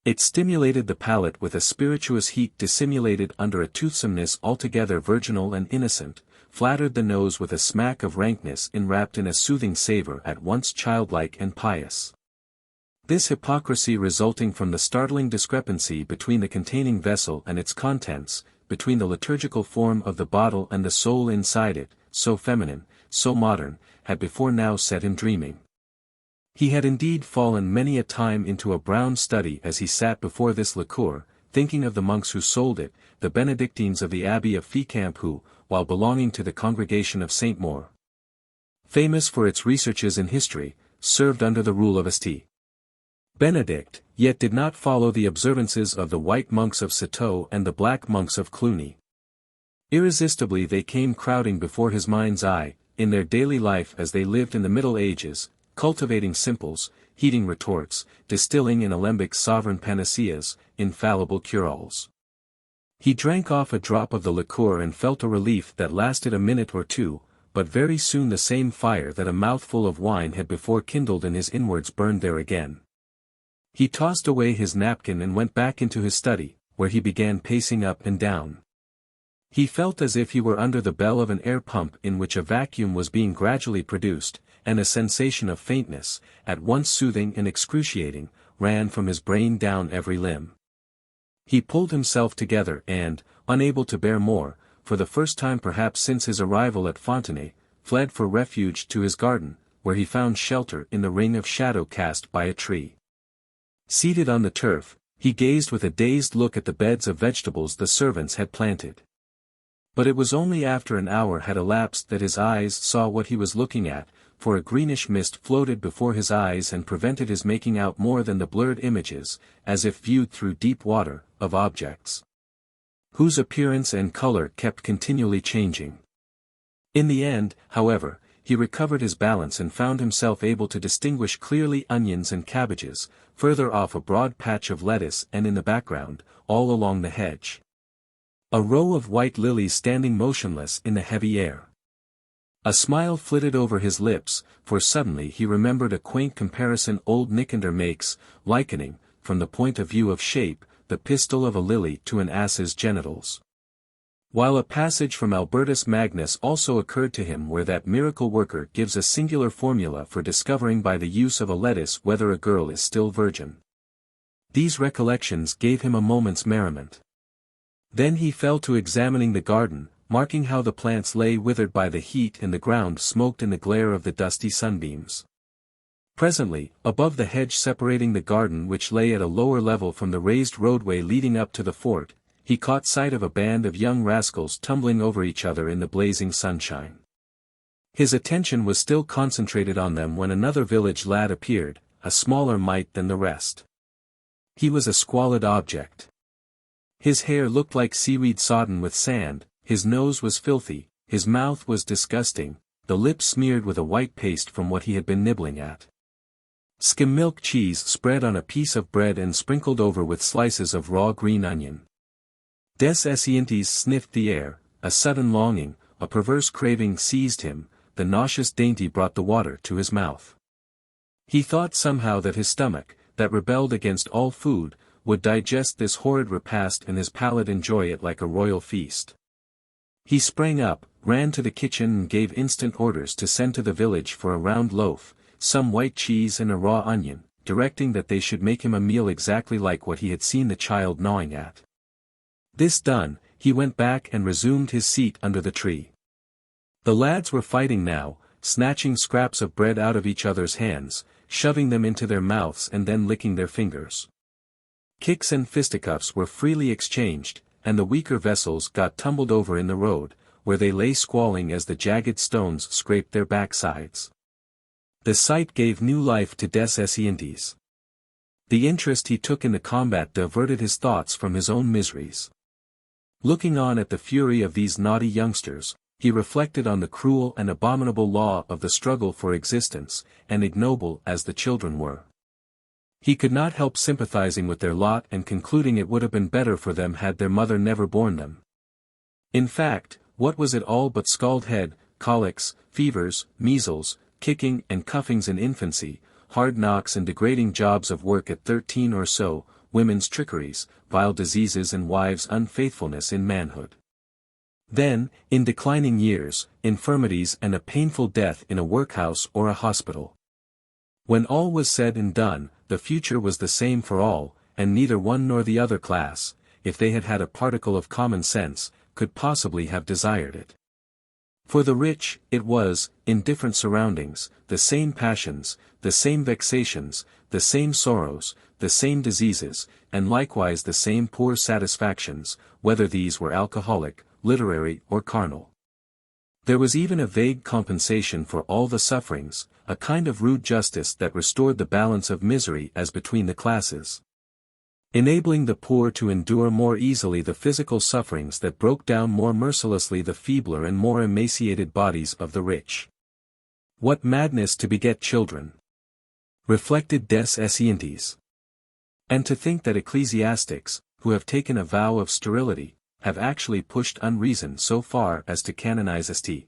It stimulated the palate with a spirituous heat dissimulated under a toothsomeness altogether virginal and innocent, flattered the nose with a smack of rankness enwrapped in a soothing savour at once childlike and pious. This hypocrisy resulting from the startling discrepancy between the containing vessel and its contents, between the liturgical form of the bottle and the soul inside it, so feminine, so modern, had before now set him dreaming. He had indeed fallen many a time into a brown study as he sat before this liqueur, thinking of the monks who sold it, the Benedictines of the Abbey of Fécamp who, while belonging to the congregation of St. Maur, famous for its researches in history, served under the rule of St. Benedict, yet did not follow the observances of the white monks of Citeaux and the black monks of Cluny. Irresistibly they came crowding before his mind's eye, in their daily life as they lived in the Middle Ages, cultivating simples, heating retorts, distilling in alembics sovereign panaceas, infallible cure-alls. He drank off a drop of the liqueur and felt a relief that lasted a minute or two, but very soon the same fire that a mouthful of wine had before kindled in his inwards burned there again. He tossed away his napkin and went back into his study, where he began pacing up and down. He felt as if he were under the bell of an air pump in which a vacuum was being gradually produced, and a sensation of faintness, at once soothing and excruciating, ran from his brain down every limb. He pulled himself together and, unable to bear more, for the first time perhaps since his arrival at Fontenay, fled for refuge to his garden, where he found shelter in the ring of shadow cast by a tree. Seated on the turf, he gazed with a dazed look at the beds of vegetables the servants had planted. But it was only after an hour had elapsed that his eyes saw what he was looking at, for a greenish mist floated before his eyes and prevented his making out more than the blurred images, as if viewed through deep water, of objects, whose appearance and color kept continually changing. In the end, however, he recovered his balance and found himself able to distinguish clearly onions and cabbages, further off a broad patch of lettuce and in the background, all along the hedge, a row of white lilies standing motionless in the heavy air. A smile flitted over his lips, for suddenly he remembered a quaint comparison old Nicander makes, likening, from the point of view of shape, the pistil of a lily to an ass's genitals. While a passage from Albertus Magnus also occurred to him where that miracle worker gives a singular formula for discovering by the use of a lettuce whether a girl is still virgin. These recollections gave him a moment's merriment. Then he fell to examining the garden, marking how the plants lay withered by the heat and the ground smoked in the glare of the dusty sunbeams. Presently, above the hedge separating the garden which lay at a lower level from the raised roadway leading up to the fort, he caught sight of a band of young rascals tumbling over each other in the blazing sunshine. His attention was still concentrated on them when another village lad appeared, a smaller mite than the rest. He was a squalid object. His hair looked like seaweed sodden with sand, his nose was filthy, his mouth was disgusting, the lips smeared with a white paste from what he had been nibbling at. Skim milk cheese spread on a piece of bread and sprinkled over with slices of raw green onion. Des Esseintes sniffed the air, a sudden longing, a perverse craving seized him, the nauseous dainty brought the water to his mouth. He thought somehow that his stomach, that rebelled against all food, would digest this horrid repast and his palate enjoy it like a royal feast. He sprang up, ran to the kitchen and gave instant orders to send to the village for a round loaf, some white cheese and a raw onion, directing that they should make him a meal exactly like what he had seen the child gnawing at. This done, he went back and resumed his seat under the tree. The lads were fighting now, snatching scraps of bread out of each other's hands, shoving them into their mouths and then licking their fingers. Kicks and fisticuffs were freely exchanged, and the weaker vessels got tumbled over in the road, where they lay squalling as the jagged stones scraped their backsides. The sight gave new life to Des Esseintes. The interest he took in the combat diverted his thoughts from his own miseries. Looking on at the fury of these naughty youngsters, he reflected on the cruel and abominable law of the struggle for existence, and ignoble as the children were. He could not help sympathizing with their lot and concluding it would have been better for them had their mother never borne them. In fact, what was it all but scald head, colics, fevers, measles, kicking and cuffings in infancy, hard knocks and degrading jobs of work at 13 or so, women's trickeries, vile diseases and wives' unfaithfulness in manhood. Then, in declining years, infirmities and a painful death in a workhouse or a hospital. When all was said and done, the future was the same for all, and neither one nor the other class, if they had had a particle of common sense, could possibly have desired it. For the rich, it was, in different surroundings, the same passions, the same vexations, the same sorrows, the same diseases, and likewise the same poor satisfactions, whether these were alcoholic, literary or carnal. There was even a vague compensation for all the sufferings, a kind of rude justice that restored the balance of misery as between the classes, enabling the poor to endure more easily the physical sufferings that broke down more mercilessly the feebler and more emaciated bodies of the rich. What madness to beget children! Reflected Des Esseintes. And to think that ecclesiastics, who have taken a vow of sterility, have actually pushed unreason so far as to canonize St.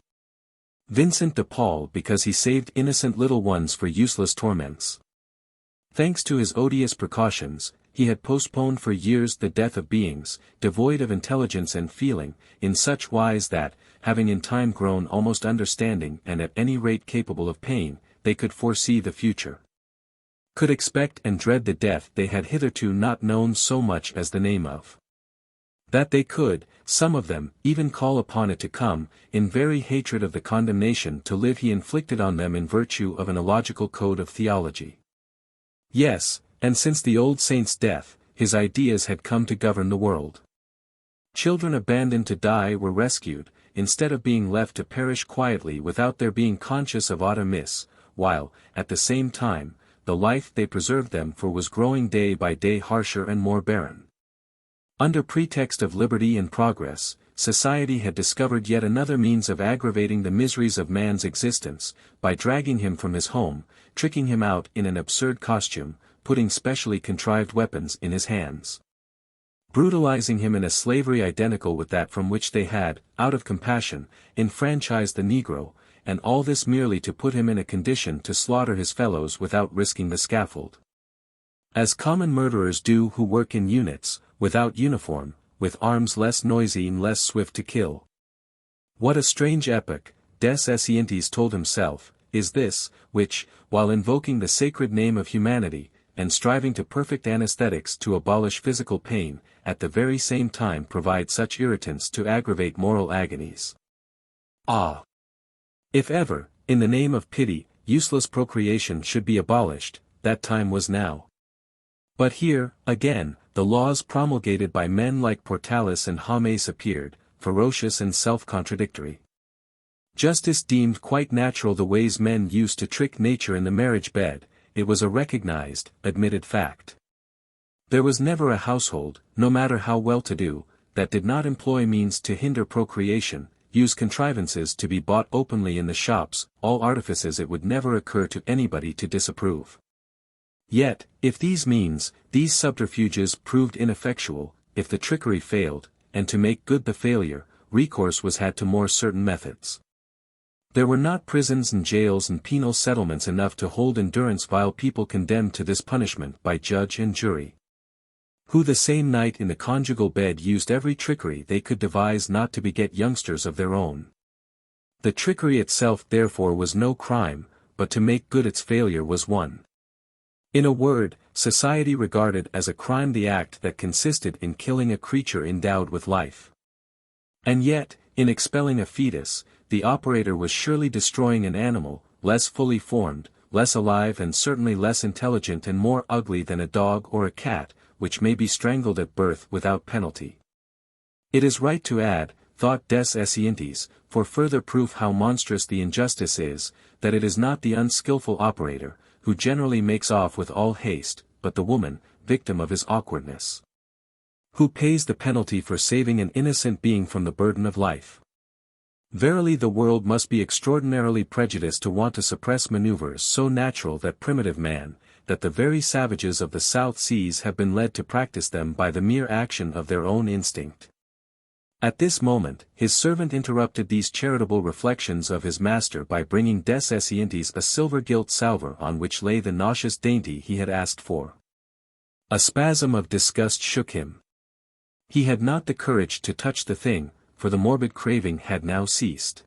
Vincent de Paul because he saved innocent little ones for useless torments. Thanks to his odious precautions, he had postponed for years the death of beings, devoid of intelligence and feeling, in such wise that, having in time grown almost understanding and at any rate capable of pain, they could foresee the future, could expect and dread the death they had hitherto not known so much as the name of. That they could, some of them, even call upon it to come, in very hatred of the condemnation to live he inflicted on them in virtue of an illogical code of theology. Yes, and since the old saint's death, his ideas had come to govern the world. Children abandoned to die were rescued, instead of being left to perish quietly without their being conscious of aught amiss, while, at the same time, the life they preserved them for was growing day by day harsher and more barren. Under pretext of liberty and progress, society had discovered yet another means of aggravating the miseries of man's existence, by dragging him from his home, tricking him out in an absurd costume, putting specially contrived weapons in his hands, brutalizing him in a slavery identical with that from which they had, out of compassion, enfranchised the Negro, and all this merely to put him in a condition to slaughter his fellows without risking the scaffold. As common murderers do who work in units, without uniform, with arms less noisy and less swift to kill. What a strange epoch, Des Esseintes told himself, is this, which, while invoking the sacred name of humanity, and striving to perfect anesthetics to abolish physical pain, at the very same time provide such irritants to aggravate moral agonies. Ah! If ever, in the name of pity, useless procreation should be abolished, that time was now. But here, again, the laws promulgated by men like Portalis and James appeared, ferocious and self-contradictory. Justice deemed quite natural the ways men used to trick nature in the marriage bed. It was a recognized, admitted fact. There was never a household, no matter how well-to-do, that did not employ means to hinder procreation, use contrivances to be bought openly in the shops, all artifices it would never occur to anybody to disapprove. Yet, if these means, these subterfuges proved ineffectual, if the trickery failed, and to make good the failure, recourse was had to more certain methods. There were not prisons and jails and penal settlements enough to hold in durance vile people condemned to this punishment by judge and jury, who the same night in the conjugal bed used every trickery they could devise not to beget youngsters of their own. The trickery itself therefore was no crime, but to make good its failure was one. In a word, society regarded as a crime the act that consisted in killing a creature endowed with life. And yet, in expelling a fetus, the operator was surely destroying an animal, less fully formed, less alive and certainly less intelligent and more ugly than a dog or a cat, which may be strangled at birth without penalty. It is right to add, thought Des Esseintes, for further proof how monstrous the injustice is, that it is not the unskilful operator, who generally makes off with all haste, but the woman, victim of his awkwardness, who pays the penalty for saving an innocent being from the burden of life. Verily the world must be extraordinarily prejudiced to want to suppress maneuvers so natural that primitive man, that the very savages of the South Seas have been led to practice them by the mere action of their own instinct. At this moment, his servant interrupted these charitable reflections of his master by bringing Des Esseintes a silver-gilt salver on which lay the nauseous dainty he had asked for. A spasm of disgust shook him. He had not the courage to touch the thing, for the morbid craving had now ceased.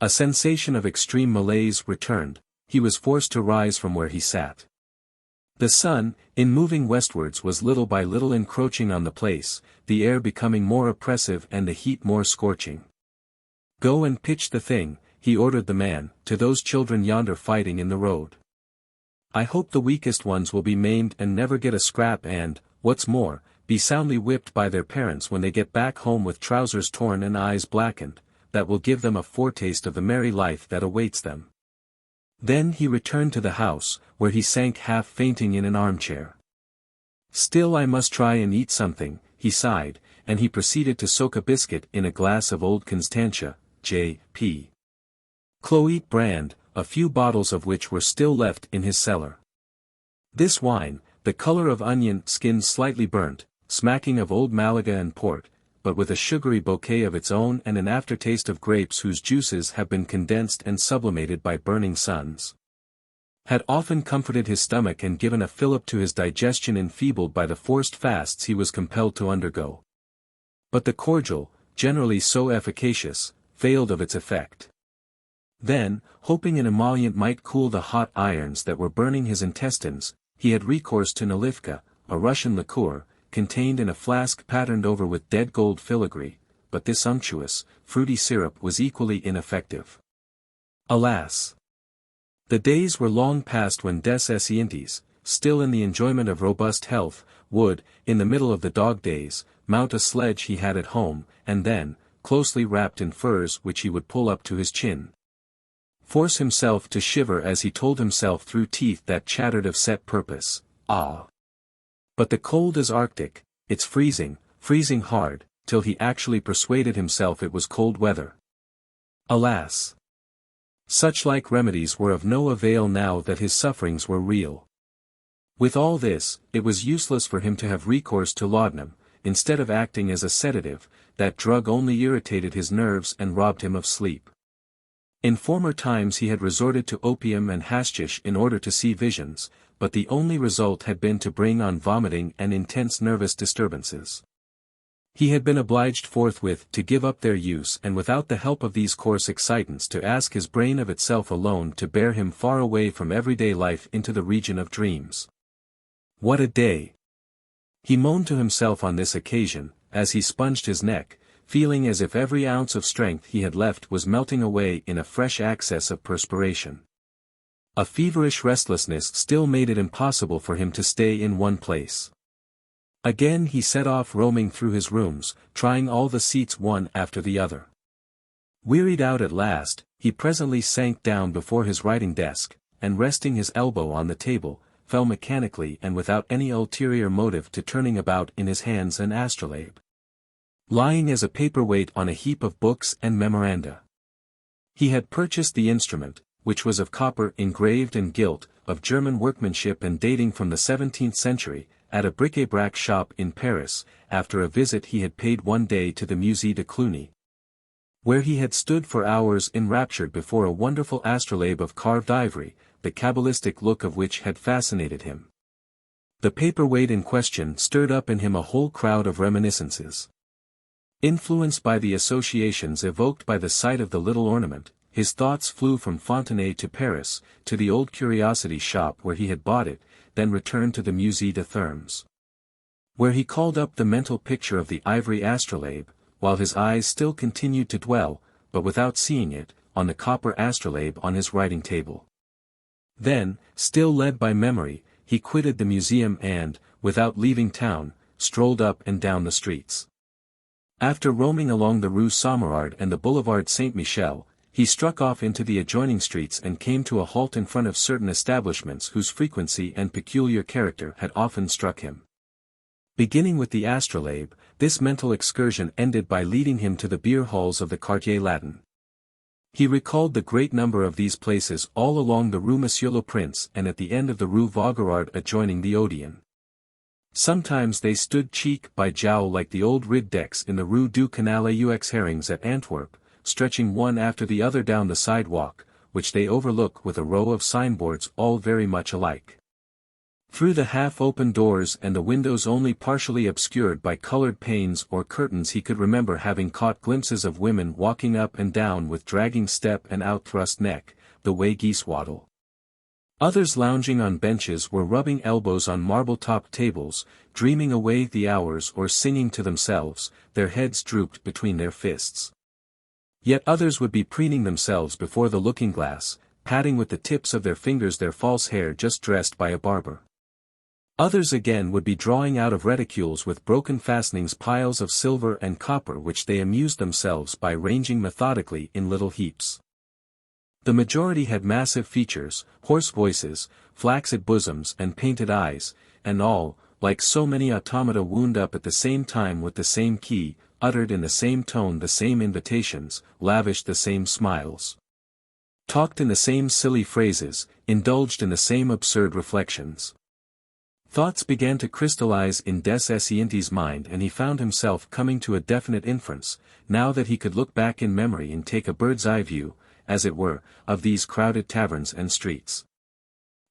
A sensation of extreme malaise returned, he was forced to rise from where he sat. The sun, in moving westwards was little by little encroaching on the place, the air becoming more oppressive and the heat more scorching. Go and pitch the thing, he ordered the man, to those children yonder fighting in the road. I hope the weakest ones will be maimed and never get a scrap and, what's more, be soundly whipped by their parents when they get back home with trousers torn and eyes blackened, that will give them a foretaste of the merry life that awaits them. Then he returned to the house, where he sank half fainting in an armchair. Still I must try and eat something, he sighed, and he proceeded to soak a biscuit in a glass of old Constantia, J.P. Cloete brand, a few bottles of which were still left in his cellar. This wine, the color of onion skin slightly burnt, smacking of old Malaga and port, but with a sugary bouquet of its own and an aftertaste of grapes whose juices have been condensed and sublimated by burning suns, had often comforted his stomach and given a fillip to his digestion enfeebled by the forced fasts he was compelled to undergo. But the cordial, generally so efficacious, failed of its effect. Then, hoping an emollient might cool the hot irons that were burning his intestines, he had recourse to Nalivka, a Russian liqueur, contained in a flask patterned over with dead gold filigree, but this unctuous, fruity syrup was equally ineffective. Alas! The days were long past when des Esseintes, still in the enjoyment of robust health, would, in the middle of the dog days, mount a sledge he had at home, and then, closely wrapped in furs which he would pull up to his chin, force himself to shiver as he told himself through teeth that chattered of set purpose, "Ah! But the cold is arctic, it's freezing, freezing hard," till he actually persuaded himself it was cold weather. Alas! Such like remedies were of no avail now that his sufferings were real. With all this, it was useless for him to have recourse to laudanum. Instead of acting as a sedative, that drug only irritated his nerves and robbed him of sleep. In former times he had resorted to opium and hashish in order to see visions, but the only result had been to bring on vomiting and intense nervous disturbances. He had been obliged forthwith to give up their use and without the help of these coarse excitants to ask his brain of itself alone to bear him far away from everyday life into the region of dreams. What a day! He moaned to himself on this occasion, as he sponged his neck, feeling as if every ounce of strength he had left was melting away in a fresh access of perspiration. A feverish restlessness still made it impossible for him to stay in one place. Again he set off roaming through his rooms, trying all the seats one after the other. Wearied out at last, he presently sank down before his writing desk, and resting his elbow on the table, fell mechanically and without any ulterior motive to turning about in his hands an astrolabe, lying as a paperweight on a heap of books and memoranda. He had purchased the instrument, which was of copper engraved and gilt, of German workmanship and dating from the 17th century, at a bric-a-brac shop in Paris, after a visit he had paid one day to the Musée de Cluny, where he had stood for hours enraptured before a wonderful astrolabe of carved ivory, the cabalistic look of which had fascinated him. The paperweight in question stirred up in him a whole crowd of reminiscences. Influenced by the associations evoked by the sight of the little ornament, his thoughts flew from Fontenay to Paris, to the old curiosity shop where he had bought it, then returned to the Musée de Thermes, where he called up the mental picture of the ivory astrolabe, while his eyes still continued to dwell, but without seeing it, on the copper astrolabe on his writing table. Then, still led by memory, he quitted the museum and, without leaving town, strolled up and down the streets. After roaming along the Rue Sommerard and the Boulevard Saint-Michel, he struck off into the adjoining streets and came to a halt in front of certain establishments whose frequency and peculiar character had often struck him. Beginning with the astrolabe, this mental excursion ended by leading him to the beer halls of the Quartier Latin. He recalled the great number of these places all along the Rue Monsieur le Prince and at the end of the Rue Vaugirard adjoining the Odeon. Sometimes they stood cheek by jowl like the old rid decks in the Rue du Canal aux Herrings at Antwerp, stretching one after the other down the sidewalk, which they overlook with a row of signboards all very much alike. Through the half-open doors and the windows only partially obscured by colored panes or curtains he could remember having caught glimpses of women walking up and down with dragging step and out-thrust neck, the way geese waddle. Others lounging on benches were rubbing elbows on marble-topped tables, dreaming away the hours or singing to themselves, their heads drooped between their fists. Yet others would be preening themselves before the looking-glass, patting with the tips of their fingers their false hair just dressed by a barber. Others again would be drawing out of reticules with broken fastenings piles of silver and copper which they amused themselves by ranging methodically in little heaps. The majority had massive features, hoarse voices, flaccid bosoms and painted eyes, and all, like so many automata wound up at the same time with the same key, uttered in the same tone the same invitations, lavished the same smiles, talked in the same silly phrases, indulged in the same absurd reflections. Thoughts began to crystallize in des Esseintes' mind and he found himself coming to a definite inference, now that he could look back in memory and take a bird's-eye view, as it were, of these crowded taverns and streets.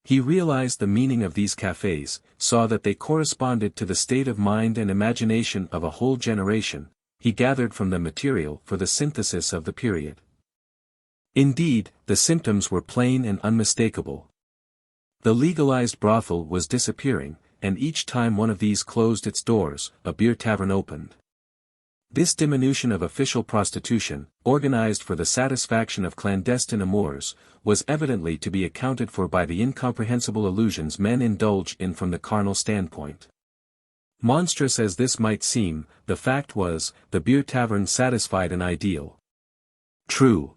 He realized the meaning of these cafés, saw that they corresponded to the state of mind and imagination of a whole generation, he gathered from them material for the synthesis of the period. Indeed, the symptoms were plain and unmistakable. The legalized brothel was disappearing, and each time one of these closed its doors, a beer tavern opened. This diminution of official prostitution, organized for the satisfaction of clandestine amours, was evidently to be accounted for by the incomprehensible illusions men indulge in from the carnal standpoint. Monstrous as this might seem, the fact was, the beer tavern satisfied an ideal. True.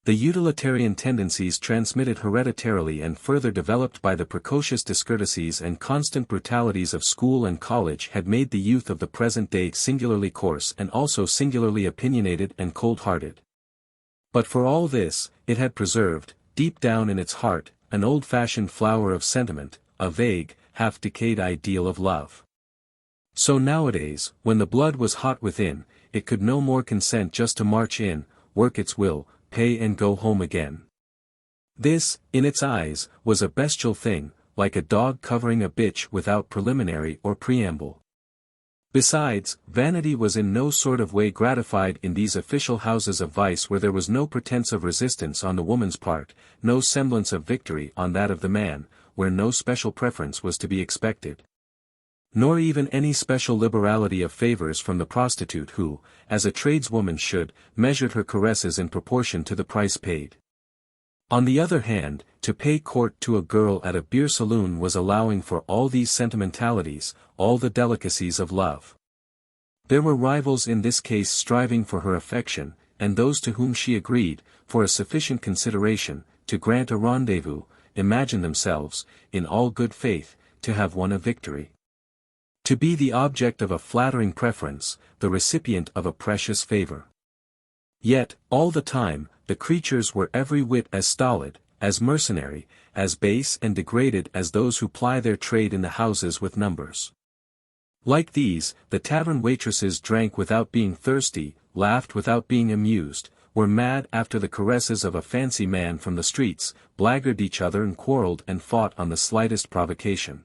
The utilitarian tendencies transmitted hereditarily and further developed by the precocious discourtesies and constant brutalities of school and college had made the youth of the present day singularly coarse and also singularly opinionated and cold-hearted. But for all this, it had preserved, deep down in its heart, an old-fashioned flower of sentiment, a vague, half-decayed ideal of love. So nowadays, when the blood was hot within, it could no more consent just to march in, work its will, pay and go home again. This, in its eyes, was a bestial thing, like a dog covering a bitch without preliminary or preamble. Besides, vanity was in no sort of way gratified in these official houses of vice where there was no pretense of resistance on the woman's part, no semblance of victory on that of the man, where no special preference was to be expected. Nor even any special liberality of favors from the prostitute who, as a tradeswoman should, measured her caresses in proportion to the price paid. On the other hand, to pay court to a girl at a beer saloon was allowing for all these sentimentalities, all the delicacies of love. There were rivals in this case striving for her affection, and those to whom she agreed, for a sufficient consideration, to grant a rendezvous, imagined themselves, in all good faith, to have won a victory. To be the object of a flattering preference, the recipient of a precious favor. Yet, all the time, the creatures were every whit as stolid, as mercenary, as base and degraded as those who ply their trade in the houses with numbers. Like these, the tavern waitresses drank without being thirsty, laughed without being amused, were mad after the caresses of a fancy man from the streets, blackguarded each other and quarreled and fought on the slightest provocation.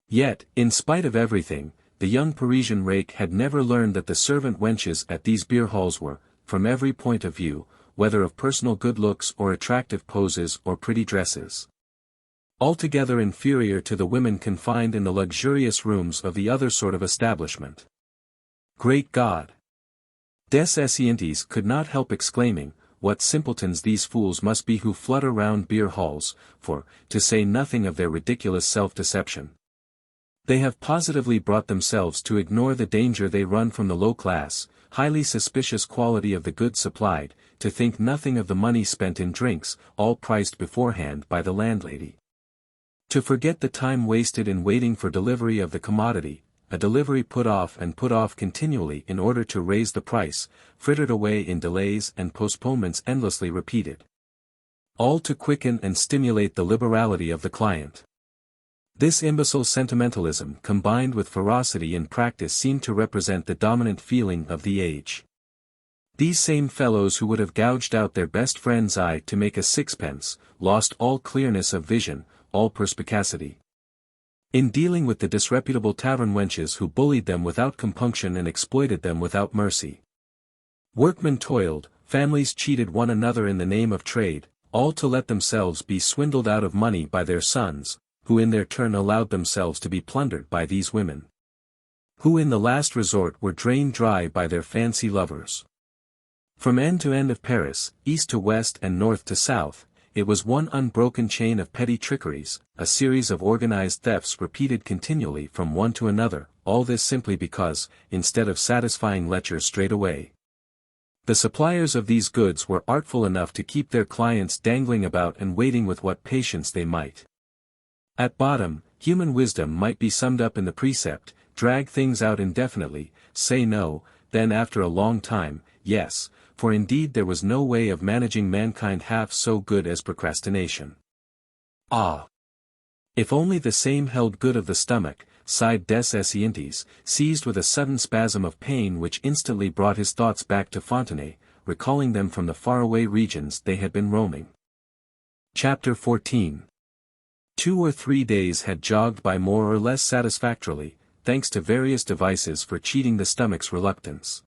Yet, in spite of everything, the young Parisian rake had never learned that the servant wenches at these beer halls were, from every point of view, whether of personal good looks or attractive poses or pretty dresses, altogether inferior to the women confined in the luxurious rooms of the other sort of establishment. Great God! Des Esseintes could not help exclaiming, what simpletons these fools must be who flutter round beer halls, for, to say nothing of their ridiculous self-deception, they have positively brought themselves to ignore the danger they run from the low class, highly suspicious quality of the goods supplied, to think nothing of the money spent in drinks, all priced beforehand by the landlady. To forget the time wasted in waiting for delivery of the commodity, a delivery put off continually in order to raise the price, frittered away in delays and postponements endlessly repeated. All to quicken and stimulate the liberality of the client. This imbecile sentimentalism combined with ferocity in practice seemed to represent the dominant feeling of the age. These same fellows who would have gouged out their best friend's eye to make a sixpence, lost all clearness of vision, all perspicacity. In dealing with the disreputable tavern wenches who bullied them without compunction and exploited them without mercy. Workmen toiled, families cheated one another in the name of trade, all to let themselves be swindled out of money by their sons, who in their turn allowed themselves to be plundered by these women, who in the last resort were drained dry by their fancy lovers. From end to end of Paris, east to west and north to south, it was one unbroken chain of petty trickeries, a series of organized thefts repeated continually from one to another, all this simply because, instead of satisfying lecher straight away, the suppliers of these goods were artful enough to keep their clients dangling about and waiting with what patience they might. At bottom, human wisdom might be summed up in the precept, drag things out indefinitely, say no, then after a long time, yes, for indeed there was no way of managing mankind half so good as procrastination. Ah! If only the same held good of the stomach, sighed Des Esseintes, seized with a sudden spasm of pain which instantly brought his thoughts back to Fontenay, recalling them from the faraway regions they had been roaming. Chapter 14. 2 or 3 days had jogged by more or less satisfactorily, thanks to various devices for cheating the stomach's reluctance.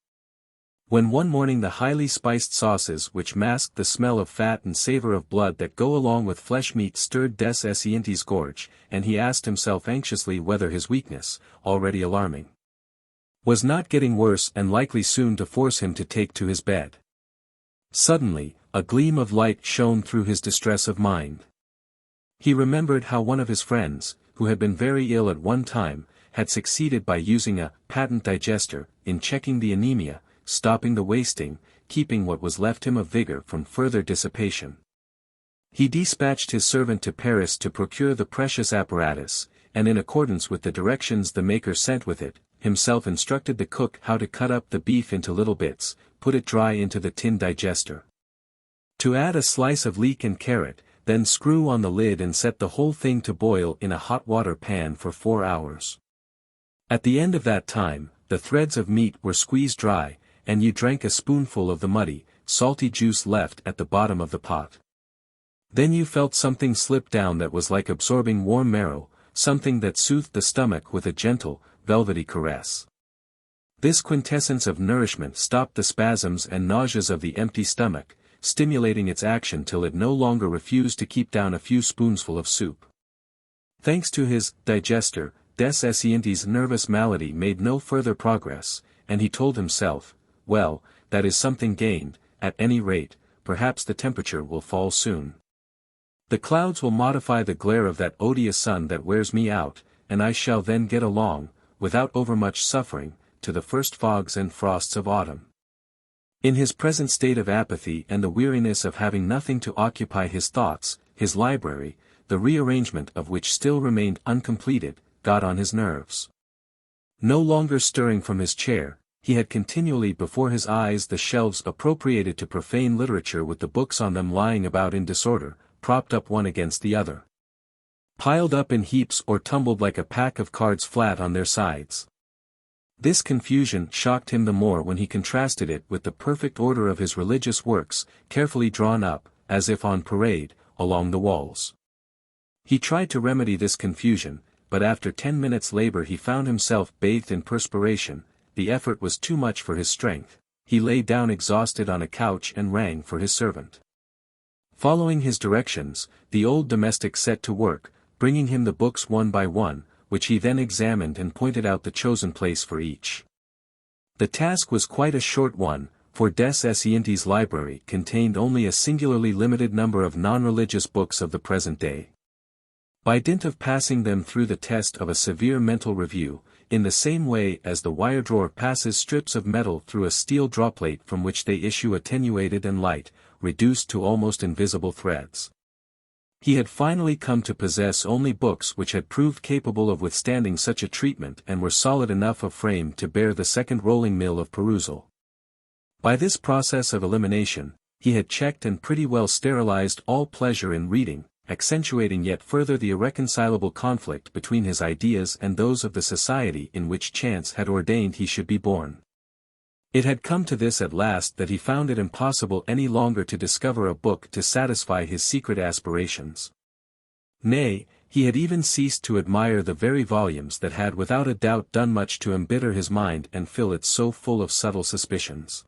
When one morning the highly spiced sauces which masked the smell of fat and savor of blood that go along with flesh meat stirred des Esseintes' gorge, and he asked himself anxiously whether his weakness, already alarming, was not getting worse and likely soon to force him to take to his bed. Suddenly, a gleam of light shone through his distress of mind. He remembered how one of his friends, who had been very ill at one time, had succeeded by using a patent digester, in checking the anemia, stopping the wasting, keeping what was left him of vigor from further dissipation. He dispatched his servant to Paris to procure the precious apparatus, and in accordance with the directions the maker sent with it, himself instructed the cook how to cut up the beef into little bits, put it dry into the tin digester. To add a slice of leek and carrot, then screw on the lid and set the whole thing to boil in a hot water pan for 4 hours. At the end of that time, the threads of meat were squeezed dry, and you drank a spoonful of the muddy, salty juice left at the bottom of the pot. Then you felt something slip down that was like absorbing warm marrow, something that soothed the stomach with a gentle, velvety caress. This quintessence of nourishment stopped the spasms and nauseas of the empty stomach, stimulating its action till it no longer refused to keep down a few spoonsful of soup. Thanks to his digester, des Esseintes' nervous malady made no further progress, and he told himself, well, that is something gained, at any rate, perhaps the temperature will fall soon. The clouds will modify the glare of that odious sun that wears me out, and I shall then get along, without overmuch suffering, to the first fogs and frosts of autumn. In his present state of apathy and the weariness of having nothing to occupy his thoughts, his library, the rearrangement of which still remained uncompleted, got on his nerves. No longer stirring from his chair, he had continually before his eyes the shelves appropriated to profane literature with the books on them lying about in disorder, propped up one against the other, piled up in heaps or tumbled like a pack of cards flat on their sides. This confusion shocked him the more when he contrasted it with the perfect order of his religious works, carefully drawn up, as if on parade, along the walls. He tried to remedy this confusion, but after 10 minutes' labor he found himself bathed in perspiration. The effort was too much for his strength. He lay down exhausted on a couch and rang for his servant. Following his directions, the old domestic set to work, bringing him the books one by one, which he then examined and pointed out the chosen place for each. The task was quite a short one, for des Esseintes' library contained only a singularly limited number of non-religious books of the present day. By dint of passing them through the test of a severe mental review, in the same way as the wire drawer passes strips of metal through a steel drawplate from which they issue attenuated and light, reduced to almost invisible threads, he had finally come to possess only books which had proved capable of withstanding such a treatment and were solid enough of frame to bear the second rolling mill of perusal. By this process of elimination, he had checked and pretty well sterilized all pleasure in reading, accentuating yet further the irreconcilable conflict between his ideas and those of the society in which chance had ordained he should be born. It had come to this at last that he found it impossible any longer to discover a book to satisfy his secret aspirations. Nay, he had even ceased to admire the very volumes that had without a doubt done much to embitter his mind and fill it so full of subtle suspicions.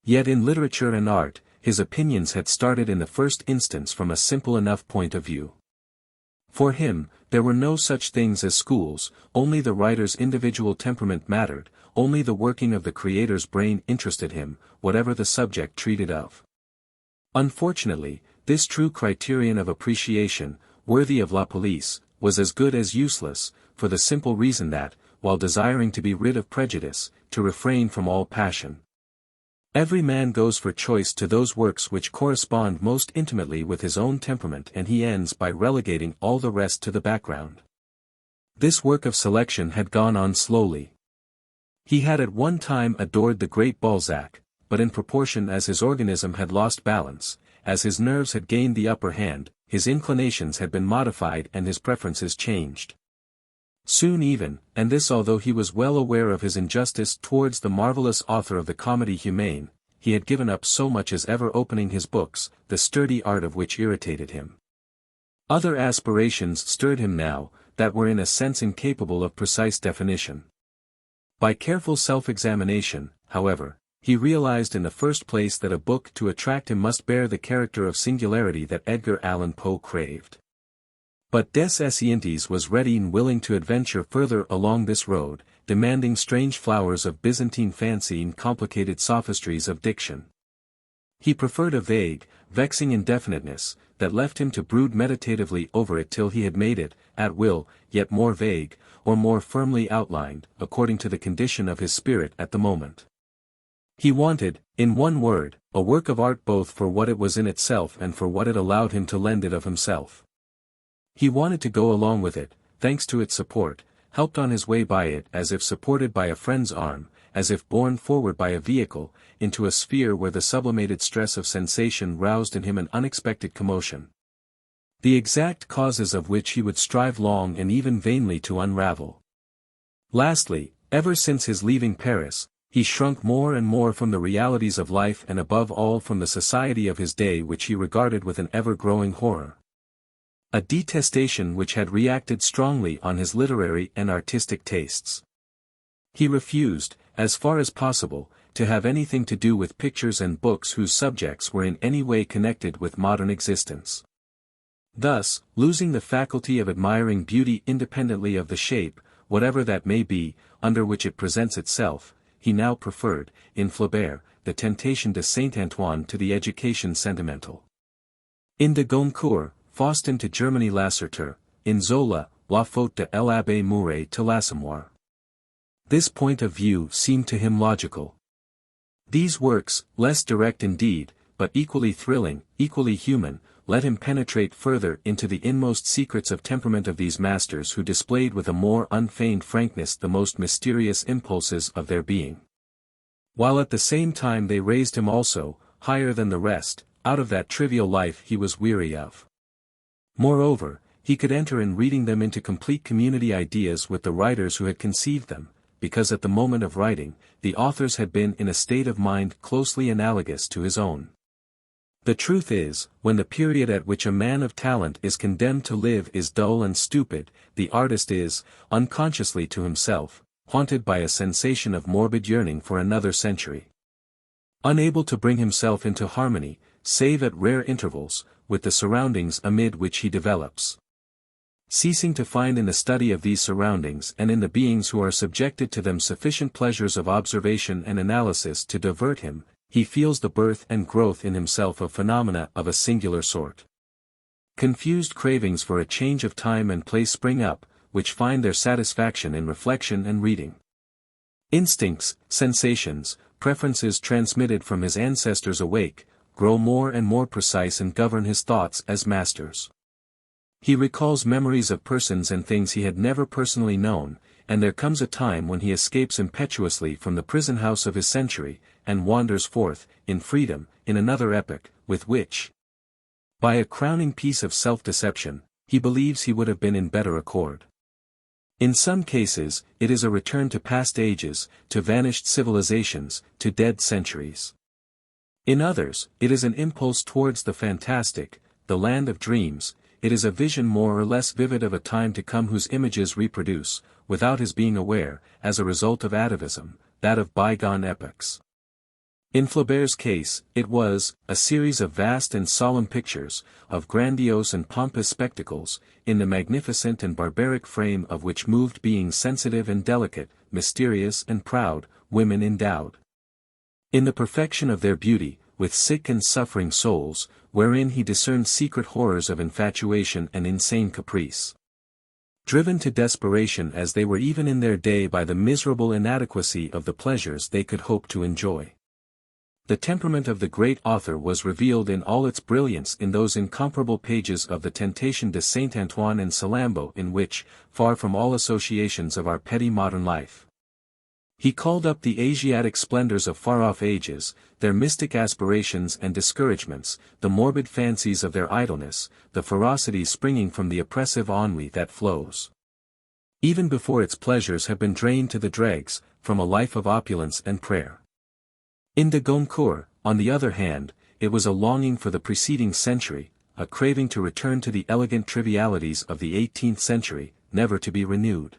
Yet in literature and art, his opinions had started in the first instance from a simple enough point of view. For him, there were no such things as schools, only the writer's individual temperament mattered, only the working of the creator's brain interested him, whatever the subject treated of. Unfortunately, this true criterion of appreciation, worthy of La Police, was as good as useless, for the simple reason that, while desiring to be rid of prejudice, to refrain from all passion, every man goes for choice to those works which correspond most intimately with his own temperament, and he ends by relegating all the rest to the background. This work of selection had gone on slowly. He had at one time adored the great Balzac, but in proportion as his organism had lost balance, as his nerves had gained the upper hand, his inclinations had been modified and his preferences changed. Soon even, and this although he was well aware of his injustice towards the marvelous author of the Comedy Humaine, he had given up so much as ever opening his books, the sturdy art of which irritated him. Other aspirations stirred him now, that were in a sense incapable of precise definition. By careful self-examination, however, He realized in the first place that a book to attract him must bear the character of singularity that Edgar Allan Poe craved. But Des Esseintes was ready and willing to adventure further along this road, demanding strange flowers of Byzantine fancy and complicated sophistries of diction. He preferred a vague, vexing indefiniteness, that left him to brood meditatively over it till he had made it, at will, yet more vague, or more firmly outlined, according to the condition of his spirit at the moment. He wanted, in one word, a work of art both for what it was in itself and for what it allowed him to lend it of himself. He wanted to go along with it, thanks to its support, helped on his way by it as if supported by a friend's arm, as if borne forward by a vehicle, into a sphere where the sublimated stress of sensation roused in him an unexpected commotion, the exact causes of which he would strive long and even vainly to unravel. Lastly, ever since his leaving Paris, he shrunk more and more from the realities of life and above all from the society of his day which he regarded with an ever-growing horror. A detestation which had reacted strongly on his literary and artistic tastes. He refused, as far as possible, to have anything to do with pictures and books whose subjects were in any way connected with modern existence. Thus, losing the faculty of admiring beauty independently of the shape, whatever that may be, under which it presents itself, he now preferred, in Flaubert, the tentation de Saint-Antoine to the education sentimental. In de Goncourt, Faustin to Germany Lasserter, in Zola, La Faute de l'Abbé Mouret to l'Assommoir. This point of view seemed to him logical. These works, less direct indeed, but equally thrilling, equally human, let him penetrate further into the inmost secrets of temperament of these masters who displayed with a more unfeigned frankness the most mysterious impulses of their being. While at the same time they raised him also, higher than the rest, out of that trivial life he was weary of. Moreover, he could enter in reading them into complete community ideas with the writers who had conceived them, because at the moment of writing, the authors had been in a state of mind closely analogous to his own. The truth is, when the period at which a man of talent is condemned to live is dull and stupid, the artist is, unconsciously to himself, haunted by a sensation of morbid yearning for another century. Unable to bring himself into harmony, save at rare intervals, with the surroundings amid which he develops. Ceasing to find in the study of these surroundings and in the beings who are subjected to them sufficient pleasures of observation and analysis to divert him, he feels the birth and growth in himself of phenomena of a singular sort. Confused cravings for a change of time and place spring up, which find their satisfaction in reflection and reading. Instincts, sensations, preferences transmitted from his ancestors awake, grow more and more precise and govern his thoughts as masters. He recalls memories of persons and things he had never personally known, and there comes a time when he escapes impetuously from the prison house of his century, and wanders forth, in freedom, in another epoch, with which, by a crowning piece of self-deception, he believes he would have been in better accord. In some cases, it is a return to past ages, to vanished civilizations, to dead centuries. In others, it is an impulse towards the fantastic, the land of dreams. It is a vision more or less vivid of a time to come whose images reproduce, without his being aware, as a result of atavism, that of bygone epochs. In Flaubert's case, it was, a series of vast and solemn pictures, of grandiose and pompous spectacles, in the magnificent and barbaric frame of which moved beings sensitive and delicate, mysterious and proud, women endowed in the perfection of their beauty, with sick and suffering souls, wherein he discerned secret horrors of infatuation and insane caprice. Driven to desperation as they were even in their day by the miserable inadequacy of the pleasures they could hope to enjoy. The temperament of the great author was revealed in all its brilliance in those incomparable pages of the Tentation de Saint-Antoine and Salammbô in which, far from all associations of our petty modern life, he called up the Asiatic splendors of far-off ages, their mystic aspirations and discouragements, the morbid fancies of their idleness, the ferocities springing from the oppressive ennui that flows, even before its pleasures have been drained to the dregs, from a life of opulence and prayer. In de Goncourt, on the other hand, it was a longing for the preceding century, a craving to return to the elegant trivialities of the 18th century, never to be renewed.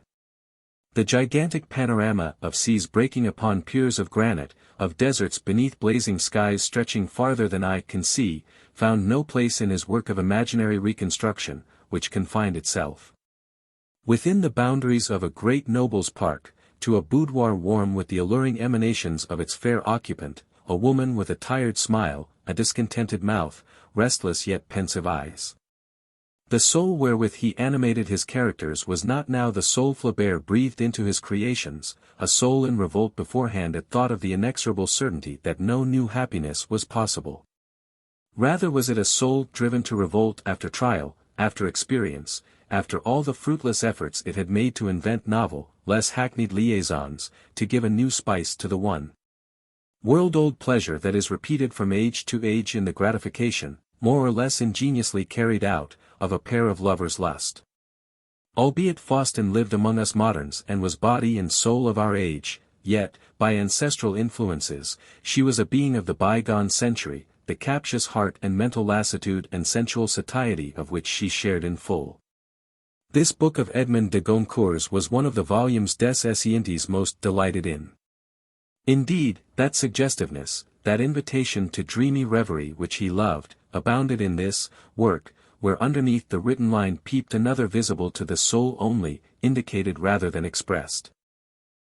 The gigantic panorama of seas breaking upon piers of granite, of deserts beneath blazing skies stretching farther than eye can see, found no place in his work of imaginary reconstruction, which confined itself within the boundaries of a great noble's park, to a boudoir warm with the alluring emanations of its fair occupant, a woman with a tired smile, a discontented mouth, restless yet pensive eyes. The soul wherewith he animated his characters was not now the soul Flaubert breathed into his creations, a soul in revolt beforehand at thought of the inexorable certainty that no new happiness was possible. Rather was it a soul driven to revolt after trial, after experience, after all the fruitless efforts it had made to invent novel, less hackneyed liaisons, to give a new spice to the one world-old pleasure that is repeated from age to age in the gratification, more or less ingeniously carried out, of a pair of lovers' lust. Albeit Faustin lived among us moderns and was body and soul of our age, yet, by ancestral influences, she was a being of the bygone century, the captious heart and mental lassitude and sensual satiety of which she shared in full. This book of Edmond de Goncourt's was one of the volumes des Esseintes most delighted in. Indeed, that suggestiveness, that invitation to dreamy reverie which he loved, abounded in this work, where underneath the written line peeped another visible to the soul only, indicated rather than expressed,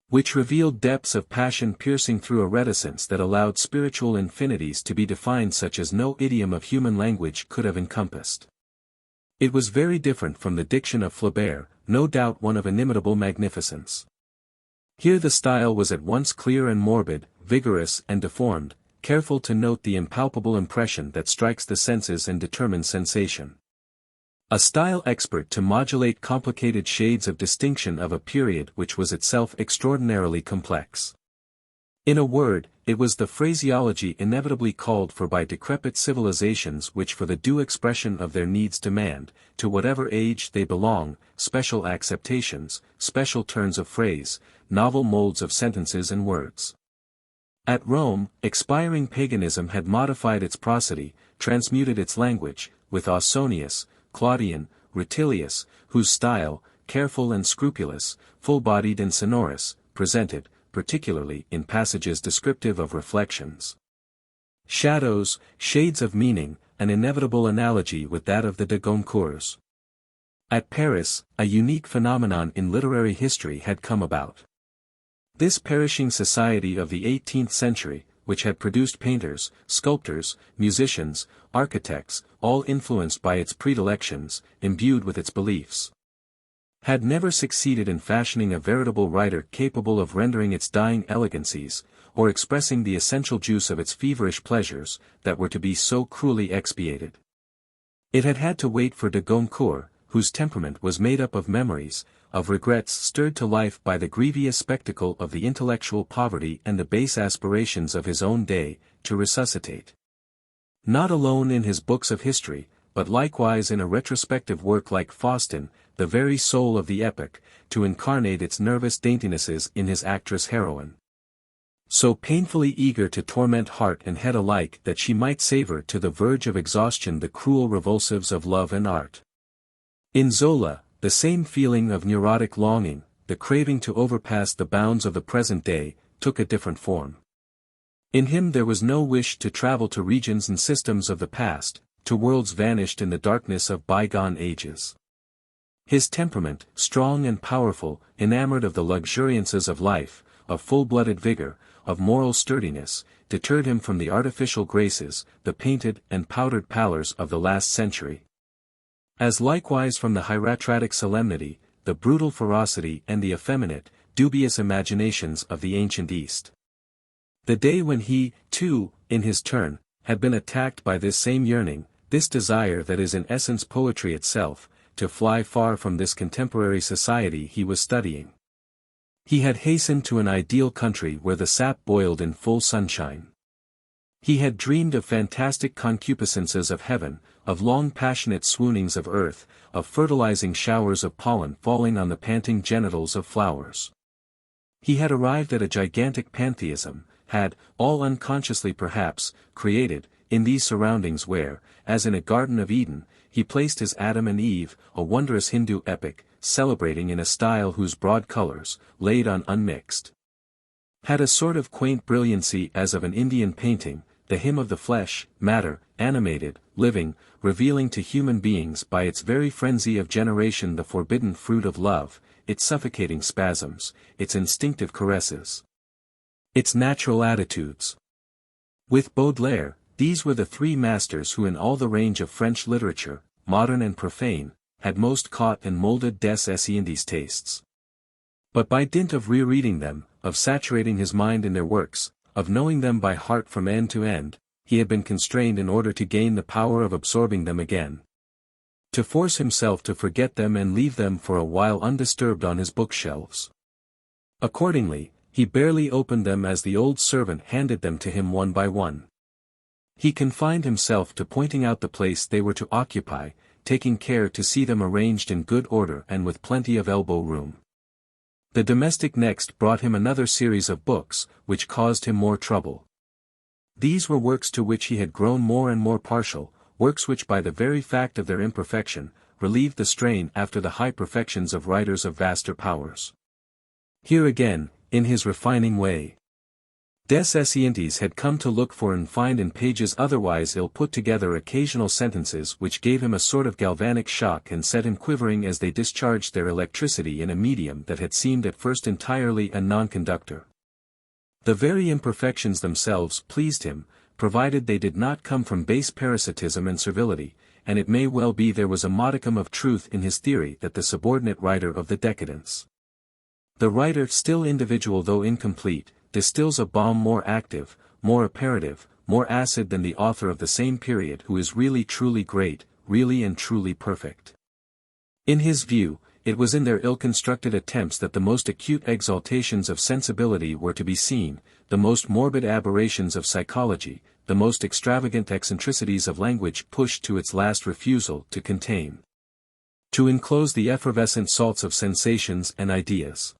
which revealed depths of passion piercing through a reticence that allowed spiritual infinities to be defined such as no idiom of human language could have encompassed. It was very different from the diction of Flaubert, no doubt one of inimitable magnificence. Here the style was at once clear and morbid, vigorous and deformed, careful to note the impalpable impression that strikes the senses and determines sensation. A style expert to modulate complicated shades of distinction of a period which was itself extraordinarily complex. In a word, it was the phraseology inevitably called for by decrepit civilizations which for the due expression of their needs demand, to whatever age they belong, special acceptations, special turns of phrase, novel molds of sentences and words. At Rome, expiring paganism had modified its prosody, transmuted its language, with Ausonius, Claudian, Rutilius, whose style, careful and scrupulous, full-bodied and sonorous, presented, particularly in passages descriptive of reflections, shadows, shades of meaning, an inevitable analogy with that of the de Goncourts. At Paris, a unique phenomenon in literary history had come about. This perishing society of the 18th century, which had produced painters, sculptors, musicians, architects, all influenced by its predilections, imbued with its beliefs, had never succeeded in fashioning a veritable writer capable of rendering its dying elegancies, or expressing the essential juice of its feverish pleasures, that were to be so cruelly expiated. It had had to wait for de Goncourt, whose temperament was made up of memories, of regrets stirred to life by the grievous spectacle of the intellectual poverty and the base aspirations of his own day, to resuscitate. Not alone in his books of history, but likewise in a retrospective work like Faustin, the very soul of the epoch, to incarnate its nervous daintinesses in his actress-heroine. So painfully eager to torment heart and head alike that she might savor to the verge of exhaustion the cruel revulsives of love and art. In Zola, the same feeling of neurotic longing, the craving to overpass the bounds of the present day, took a different form. In him there was no wish to travel to regions and systems of the past, to worlds vanished in the darkness of bygone ages. His temperament, strong and powerful, enamored of the luxuriances of life, of full-blooded vigor, of moral sturdiness, deterred him from the artificial graces, the painted and powdered pallors of the last century, as likewise from the hieratic solemnity, the brutal ferocity and the effeminate, dubious imaginations of the ancient East. The day when he, too, in his turn, had been attacked by this same yearning, this desire that is in essence poetry itself, to fly far from this contemporary society he was studying. He had hastened to an ideal country where the sap boiled in full sunshine. He had dreamed of fantastic concupiscences of heaven, of long passionate swoonings of earth, of fertilizing showers of pollen falling on the panting genitals of flowers. He had arrived at a gigantic pantheism, had, all unconsciously perhaps, created, in these surroundings where, as in a Garden of Eden, he placed his Adam and Eve, a wondrous Hindu epic, celebrating in a style whose broad colors, laid on unmixed Had a sort of quaint brilliancy as of an Indian painting, the hymn of the flesh, matter, animated, living, revealing to human beings by its very frenzy of generation the forbidden fruit of love, its suffocating spasms, its instinctive caresses, its natural attitudes. With Baudelaire, these were the three masters who in all the range of French literature, modern and profane, had most caught and moulded des Esseintes' tastes. But by dint of rereading them, of saturating his mind in their works, of knowing them by heart from end to end, he had been constrained in order to gain the power of absorbing them again, to force himself to forget them and leave them for a while undisturbed on his bookshelves. Accordingly, he barely opened them as the old servant handed them to him one by one. He confined himself to pointing out the place they were to occupy, taking care to see them arranged in good order and with plenty of elbow room. The domestic next brought him another series of books, which caused him more trouble. These were works to which he had grown more and more partial, works which by the very fact of their imperfection, relieved the strain after the high perfections of writers of vaster powers. Here again, in his refining way, des Esseintes had come to look for and find in pages otherwise ill put together occasional sentences which gave him a sort of galvanic shock and set him quivering as they discharged their electricity in a medium that had seemed at first entirely a non-conductor. The very imperfections themselves pleased him, provided they did not come from base parasitism and servility, and it may well be there was a modicum of truth in his theory that the subordinate writer of the decadence, the writer still individual though incomplete, distills a balm more active, more apparative, more acid than the author of the same period who is really truly great, really and truly perfect. In his view, it was in their ill-constructed attempts that the most acute exaltations of sensibility were to be seen, the most morbid aberrations of psychology, the most extravagant eccentricities of language pushed to its last refusal to contain, to enclose the effervescent salts of sensations and ideas.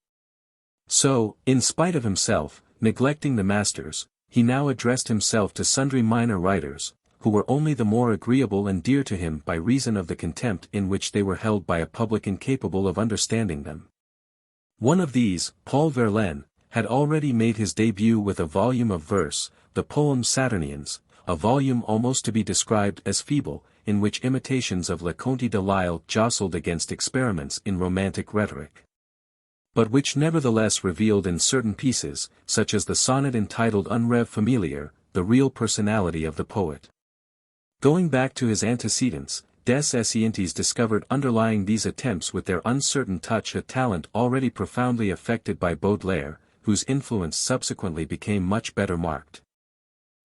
So, in spite of himself, neglecting the masters, he now addressed himself to sundry minor writers, who were only the more agreeable and dear to him by reason of the contempt in which they were held by a public incapable of understanding them. One of these, Paul Verlaine, had already made his debut with a volume of verse, the poem Saturnians, a volume almost to be described as feeble, in which imitations of Leconte de Lisle jostled against experiments in romantic rhetoric, but which nevertheless revealed in certain pieces, such as the sonnet entitled Un rêve familier, the real personality of the poet. Going back to his antecedents, des Esseintes discovered underlying these attempts with their uncertain touch a talent already profoundly affected by Baudelaire, whose influence subsequently became much better marked,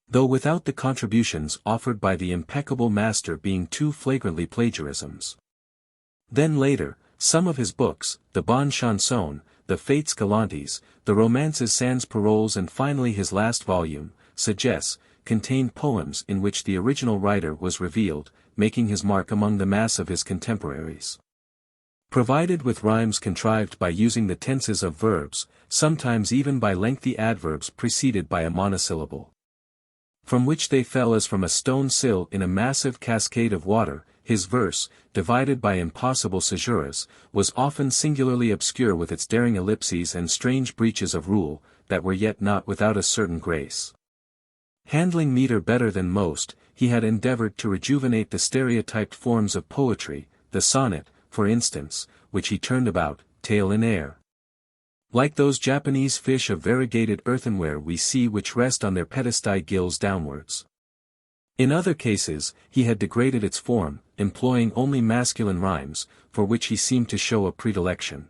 though without the contributions offered by the impeccable master being too flagrantly plagiarisms. Then later, some of his books, the Bonnes Chansons, the Fates Galantes, the Romances sans paroles and finally his last volume, Sagesse, contained poems in which the original writer was revealed, making his mark among the mass of his contemporaries. Provided with rhymes contrived by using the tenses of verbs, sometimes even by lengthy adverbs preceded by a monosyllable, from which they fell as from a stone sill in a massive cascade of water, his verse, divided by impossible caesuras, was often singularly obscure with its daring ellipses and strange breaches of rule, that were yet not without a certain grace. Handling metre better than most, he had endeavoured to rejuvenate the stereotyped forms of poetry, the sonnet, for instance, which he turned about, tail in air, like those Japanese fish of variegated earthenware we see which rest on their pedestals gills downwards. In other cases, he had degraded its form, employing only masculine rhymes, for which he seemed to show a predilection.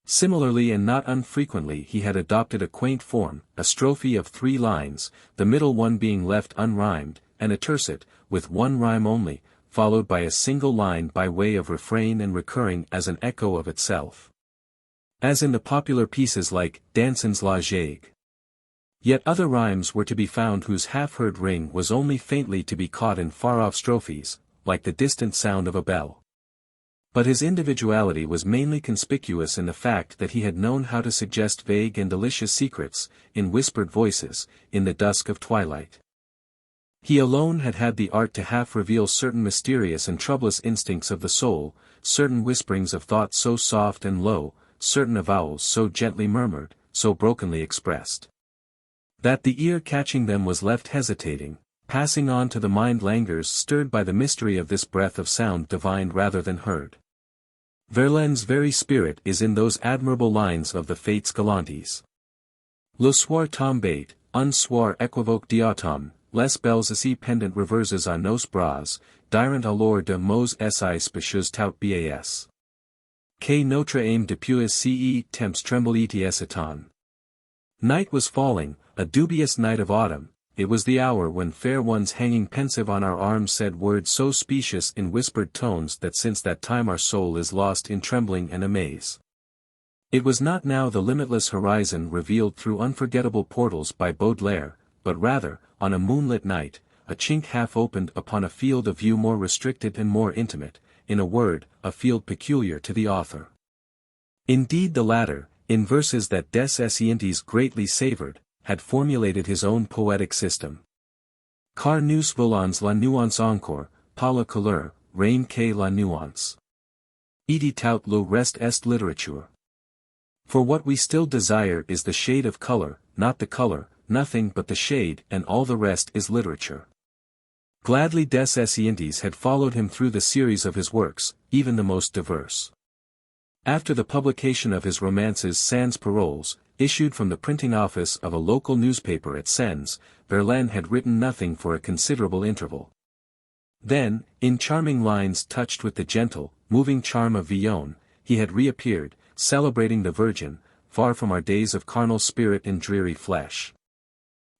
Similarly and not unfrequently he had adopted a quaint form, a strophe of 3 lines, the middle one being left unrhymed, and a tercet, with 1 rhyme only, followed by a single line by way of refrain and recurring as an echo of itself, as in the popular pieces like Dansons la Jague. Yet other rhymes were to be found whose half-heard ring was only faintly to be caught in far-off strophes, like the distant sound of a bell. But his individuality was mainly conspicuous in the fact that he had known how to suggest vague and delicious secrets, in whispered voices, in the dusk of twilight. He alone had had the art to half-reveal certain mysterious and troublous instincts of the soul, certain whisperings of thought so soft and low, certain avowals so gently murmured, so brokenly expressed, that the ear catching them was left hesitating, passing on to the mind languors stirred by the mystery of this breath of sound divined rather than heard. Verlaine's very spirit is in those admirable lines of the Fates galantes. Le soir tombait, un soir équivoque d'automne, les belles ici pendant reverses à nos bras, dirent alors de mos essais spécieux tout bas. Que notre âme depuis ce temps tremble et s'étonne. Night was falling, a dubious night of autumn. It was the hour when fair ones hanging pensive on our arms said words so specious in whispered tones that since that time our soul is lost in trembling and amaze. It was not now the limitless horizon revealed through unforgettable portals by Baudelaire, but rather, on a moonlit night, a chink half opened upon a field of view more restricted and more intimate, in a word, a field peculiar to the author. Indeed the latter, in verses that des Esseintes greatly savoured, had formulated his own poetic system. Car nous voulons la nuance encore, pas la couleur, rien que la nuance. Et tout le reste est littérature. For what we still desire is the shade of color, not the color, nothing but the shade and all the rest is literature. Gladly des Esseintes had followed him through the series of his works, even the most diverse. After the publication of his romances Sans Paroles, issued from the printing office of a local newspaper at Sens, Verlaine had written nothing for a considerable interval. Then, in charming lines touched with the gentle, moving charm of Villon, he had reappeared, celebrating the Virgin, far from our days of carnal spirit and dreary flesh.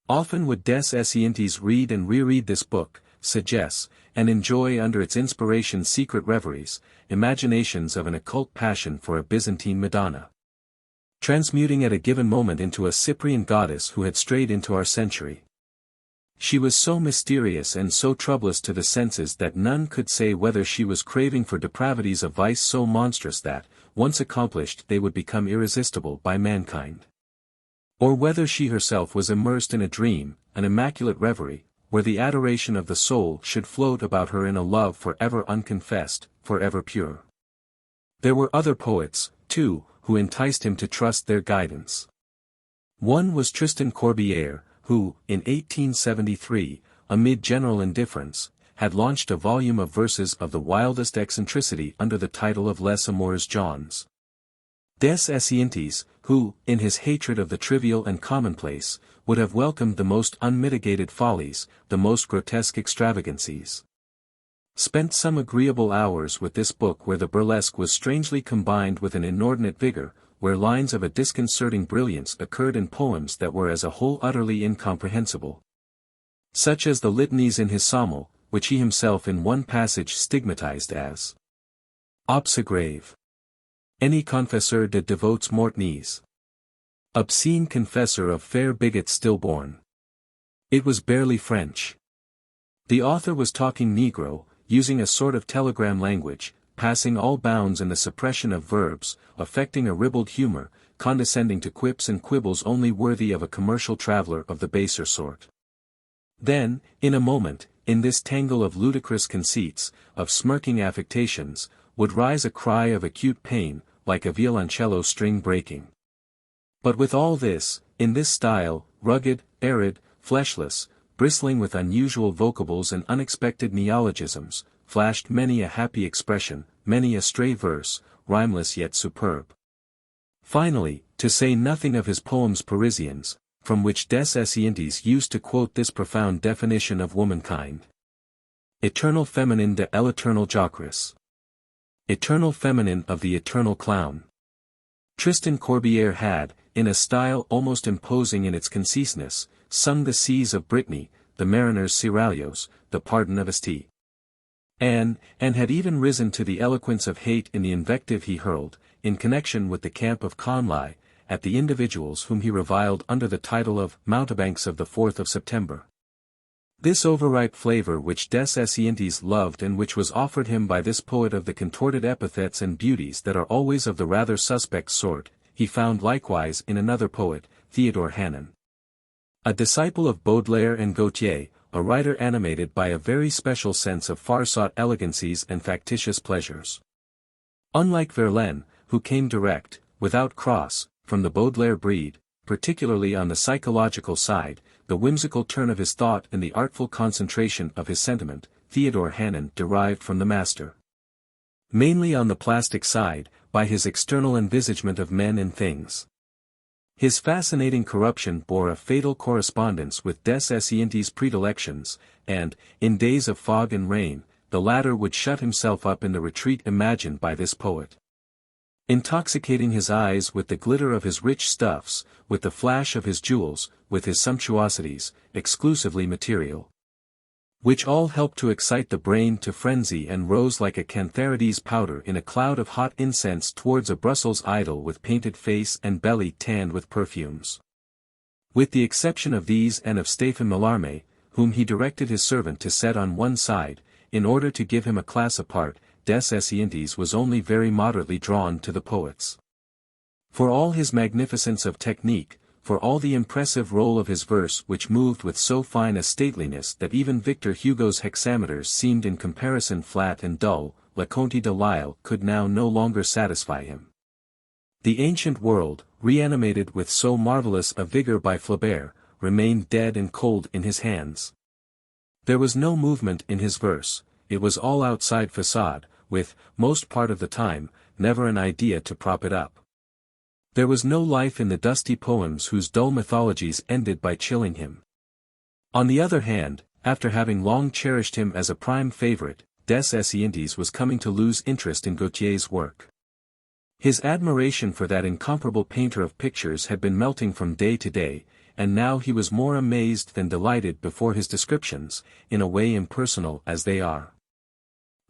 Often would des Esseintes read and reread this book, sagesse, and enjoy under its inspiration secret reveries, imaginations of an occult passion for a Byzantine Madonna, transmuting at a given moment into a Cyprian goddess who had strayed into our century. She was so mysterious and so troublous to the senses that none could say whether she was craving for depravities of vice so monstrous that, once accomplished they would become irresistible by mankind, or whether she herself was immersed in a dream, an immaculate reverie, where the adoration of the soul should float about her in a love forever unconfessed, forever pure. There were other poets, too, who enticed him to trust their guidance. One was Tristan Corbière, who, in 1873, amid general indifference, had launched a volume of verses of the wildest eccentricity under the title of Les Amours Jaunes. Des Esseintes, who, in his hatred of the trivial and commonplace, would have welcomed the most unmitigated follies, the most grotesque extravagancies, spent some agreeable hours with this book where the burlesque was strangely combined with an inordinate vigor, where lines of a disconcerting brilliance occurred in poems that were as a whole utterly incomprehensible, such as the litanies in his Psalmo, which he himself in one passage stigmatized as obsgrave. Any confesseur de devotes mortnis. Obscene confessor of fair bigots stillborn. It was barely French. The author was talking Negro, using a sort of telegram language, passing all bounds in the suppression of verbs, affecting a ribald humor, condescending to quips and quibbles only worthy of a commercial traveler of the baser sort. Then, in a moment, in this tangle of ludicrous conceits, of smirking affectations, would rise a cry of acute pain, like a violoncello string breaking. But with all this, in this style, rugged, arid, fleshless, bristling with unusual vocables and unexpected neologisms, flashed many a happy expression, many a stray verse, rhymeless yet superb. Finally, to say nothing of his poems Parisians, from which des Esseintes used to quote this profound definition of womankind. Eternal feminine de l'éternel Joris. Eternal feminine of the eternal clown. Tristan Corbière had, in a style almost imposing in its conciseness, sung the seas of Brittany, the mariner's seraglios, the pardon of St. and had even risen to the eloquence of hate in the invective he hurled, in connection with the camp of Conly, at the individuals whom he reviled under the title of mountebanks of the 4th of September. This overripe flavor which des Esseintes loved and which was offered him by this poet of the contorted epithets and beauties that are always of the rather suspect sort, he found likewise in another poet, Theodore Hannon. A disciple of Baudelaire and Gautier, a writer animated by a very special sense of far-sought elegancies and factitious pleasures. Unlike Verlaine, who came direct, without cross, from the Baudelaire breed, particularly on the psychological side, the whimsical turn of his thought and the artful concentration of his sentiment, Theodor Hannon derived from the master. Mainly on the plastic side, by his external envisagement of men and things. His fascinating corruption bore a fatal correspondence with des Esseintes' predilections, and, in days of fog and rain, the latter would shut himself up in the retreat imagined by this poet. Intoxicating his eyes with the glitter of his rich stuffs, with the flash of his jewels, with his sumptuosities, exclusively material. Which all helped to excite the brain to frenzy and rose like a cantharides powder in a cloud of hot incense towards a Brussels idol with painted face and belly tanned with perfumes. With the exception of these and of Stephen Mallarmé, whom he directed his servant to set on one side, in order to give him a class apart, des Esseintes was only very moderately drawn to the poets. For all his magnificence of technique, for all the impressive roll of his verse which moved with so fine a stateliness that even Victor Hugo's hexameters seemed in comparison flat and dull, Le Conte de Lisle could now no longer satisfy him. The ancient world, reanimated with so marvelous a vigor by Flaubert, remained dead and cold in his hands. There was no movement in his verse, it was all outside façade, with, most part of the time, never an idea to prop it up. There was no life in the dusty poems whose dull mythologies ended by chilling him. On the other hand, after having long cherished him as a prime favorite, des Esseintes was coming to lose interest in Gautier's work. His admiration for that incomparable painter of pictures had been melting from day to day, and now he was more amazed than delighted before his descriptions, in a way impersonal as they are.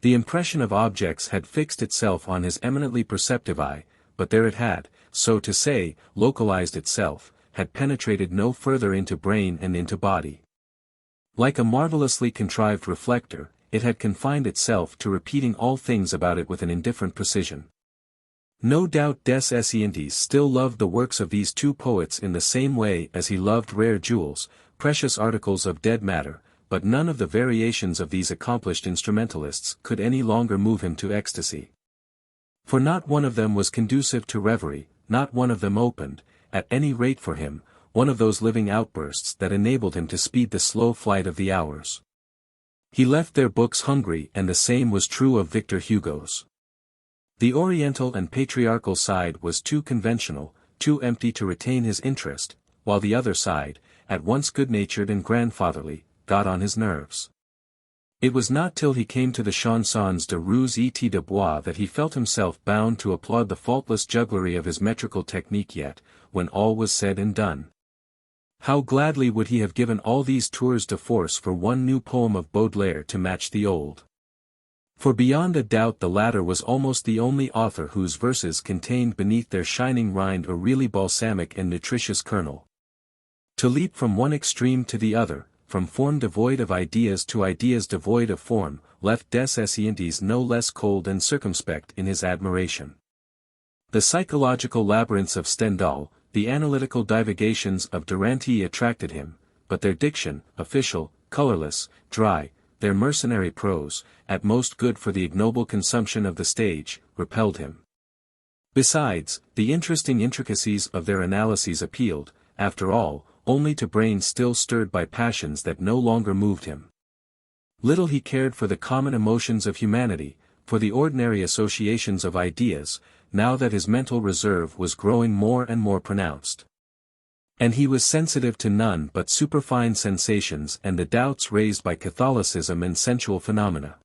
The impression of objects had fixed itself on his eminently perceptive eye, but there it had, so to say, localized itself, had penetrated no further into brain and into body. Like a marvelously contrived reflector, it had confined itself to repeating all things about it with an indifferent precision. No doubt des Esseintes still loved the works of these two poets in the same way as he loved rare jewels, precious articles of dead matter, but none of the variations of these accomplished instrumentalists could any longer move him to ecstasy. For not one of them was conducive to reverie, not one of them opened, at any rate for him, one of those living outbursts that enabled him to speed the slow flight of the hours. He left their books hungry, and the same was true of Victor Hugo's. The Oriental and patriarchal side was too conventional, too empty to retain his interest, while the other side, at once good-natured and grandfatherly, got on his nerves. It was not till he came to the chansons de Ruse et de Bois that he felt himself bound to applaud the faultless jugglery of his metrical technique yet, when all was said and done. How gladly would he have given all these tours de force for one new poem of Baudelaire to match the old. For beyond a doubt the latter was almost the only author whose verses contained beneath their shining rind a really balsamic and nutritious kernel. To leap from one extreme to the other, from form devoid of ideas to ideas devoid of form, left des Esseintes no less cold and circumspect in his admiration. The psychological labyrinths of Stendhal, the analytical divagations of Duranty attracted him, but their diction, official, colorless, dry, their mercenary prose, at most good for the ignoble consumption of the stage, repelled him. Besides, the interesting intricacies of their analyses appealed, after all, only to brains still stirred by passions that no longer moved him. Little he cared for the common emotions of humanity, for the ordinary associations of ideas, now that his mental reserve was growing more and more pronounced. And he was sensitive to none but superfine sensations and the doubts raised by Catholicism and sensual phenomena.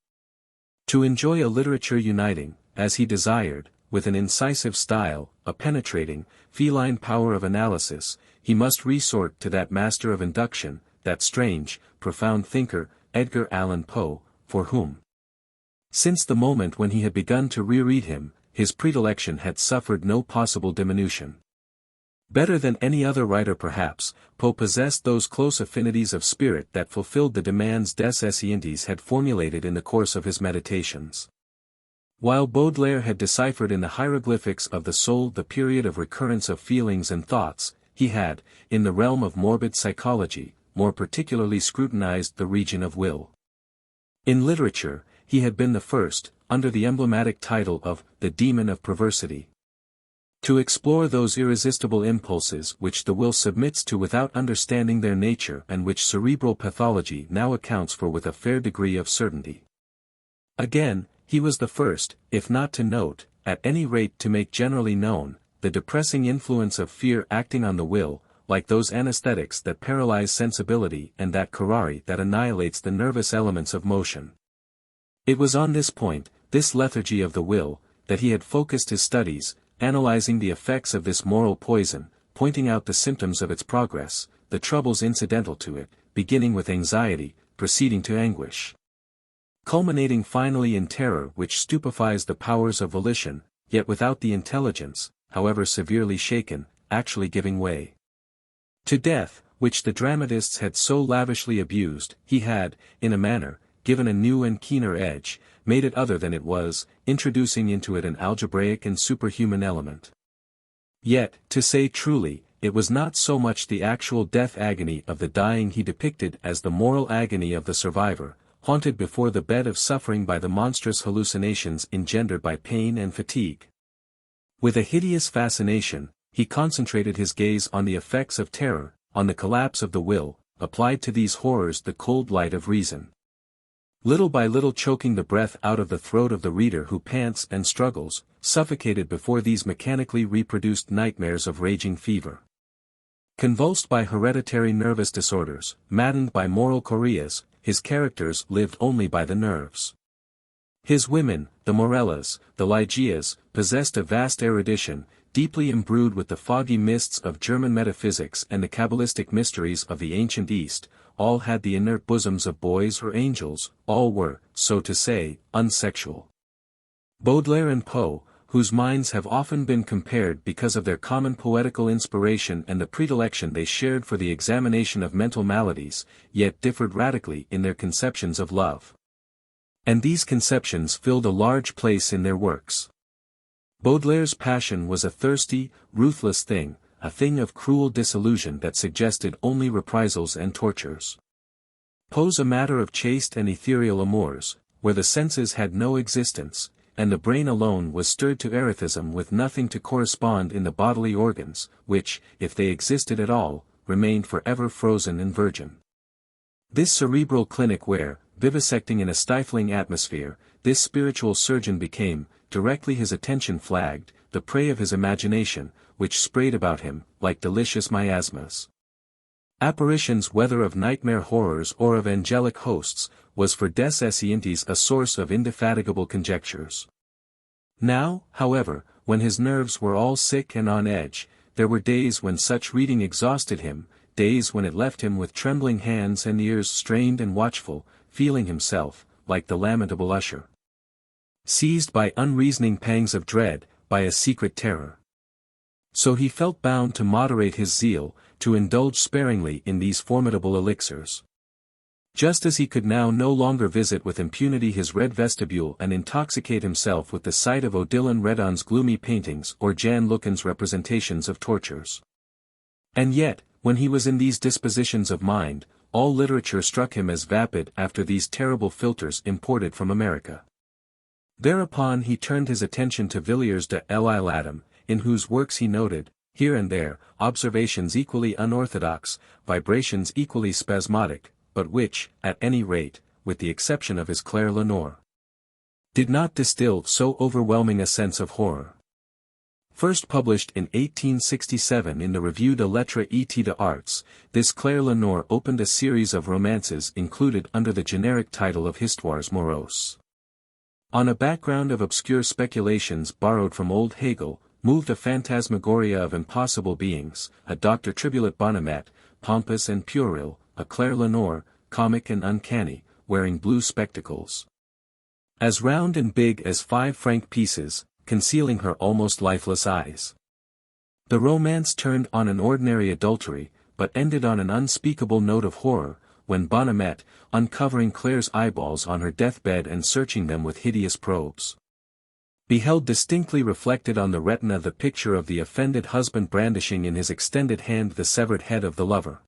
To enjoy a literature uniting, as he desired, with an incisive style, a penetrating, feline power of analysis, he must resort to that master of induction, that strange, profound thinker, Edgar Allan Poe, for whom, since the moment when he had begun to reread him, his predilection had suffered no possible diminution. Better than any other writer perhaps, Poe possessed those close affinities of spirit that fulfilled the demands des Esseintes had formulated in the course of his meditations. While Baudelaire had deciphered in the hieroglyphics of the soul the period of recurrence of feelings and thoughts, he had, in the realm of morbid psychology, more particularly scrutinized the region of will. In literature, he had been the first, under the emblematic title of the demon of perversity. To explore those irresistible impulses which the will submits to without understanding their nature and which cerebral pathology now accounts for with a fair degree of certainty. Again, he was the first, if not to note, at any rate to make generally known, the depressing influence of fear acting on the will, like those anesthetics that paralyze sensibility and that curare that annihilates the nervous elements of motion. It was on this point, this lethargy of the will, that he had focused his studies, analyzing the effects of this moral poison, pointing out the symptoms of its progress, the troubles incidental to it, beginning with anxiety, proceeding to anguish, culminating finally in terror which stupefies the powers of volition, yet without the intelligence, however severely shaken, actually giving way. To death, which the dramatists had so lavishly abused, he had, in a manner, given a new and keener edge, made it other than it was, introducing into it an algebraic and superhuman element. Yet, to say truly, it was not so much the actual death agony of the dying he depicted as the moral agony of the survivor, haunted before the bed of suffering by the monstrous hallucinations engendered by pain and fatigue. With a hideous fascination, he concentrated his gaze on the effects of terror, on the collapse of the will, applied to these horrors the cold light of reason. Little by little choking the breath out of the throat of the reader who pants and struggles, suffocated before these mechanically reproduced nightmares of raging fever. Convulsed by hereditary nervous disorders, maddened by moral choreas, his characters lived only by the nerves. His women, the Morellas, the Lygias, possessed a vast erudition, deeply imbrued with the foggy mists of German metaphysics and the Kabbalistic mysteries of the ancient East. All had the inert bosoms of boys or angels, all were, so to say, unsexual. Baudelaire and Poe, whose minds have often been compared because of their common poetical inspiration and the predilection they shared for the examination of mental maladies, yet differed radically in their conceptions of love. And these conceptions filled a large place in their works. Baudelaire's passion was a thirsty, ruthless thing, a thing of cruel disillusion that suggested only reprisals and tortures. Poe's a matter of chaste and ethereal amours, where the senses had no existence, and the brain alone was stirred to erethism with nothing to correspond in the bodily organs, which, if they existed at all, remained forever frozen and virgin. This cerebral clinic where, vivisecting in a stifling atmosphere, this spiritual surgeon became, directly his attention flagged, the prey of his imagination, which sprayed about him, like delicious miasmas. Apparitions whether of nightmare horrors or of angelic hosts, was for des Esseintes a source of indefatigable conjectures. Now, however, when his nerves were all sick and on edge, there were days when such reading exhausted him, days when it left him with trembling hands and ears strained and watchful, feeling himself, like the lamentable usher, seized by unreasoning pangs of dread, by a secret terror. So he felt bound to moderate his zeal, to indulge sparingly in these formidable elixirs. Just as he could now no longer visit with impunity his red vestibule and intoxicate himself with the sight of Odilon Redon's gloomy paintings or Jan Lucan's representations of tortures. And yet, when he was in these dispositions of mind, all literature struck him as vapid after these terrible filters imported from America. Thereupon he turned his attention to Villiers de l'Isle-Adam, in whose works he noted, here and there, observations equally unorthodox, vibrations equally spasmodic, but which, at any rate, with the exception of his Claire Lenore, did not distill so overwhelming a sense of horror. First published in 1867 in the Revue de Lettres et des Arts, this Claire Lenore opened a series of romances included under the generic title of Histoires Moroses. On a background of obscure speculations borrowed from old Hegel, moved a phantasmagoria of impossible beings, a Dr. Triboulet Bonhomet, pompous and puerile, a Claire Lenore, comic and uncanny, wearing blue spectacles, as round and big as 5-franc pieces, concealing her almost lifeless eyes. The romance turned on an ordinary adultery, but ended on an unspeakable note of horror, when Bonhomet, uncovering Claire's eyeballs on her deathbed and searching them with hideous probes, beheld distinctly reflected on the retina the picture of the offended husband brandishing in his extended hand the severed head of the lover,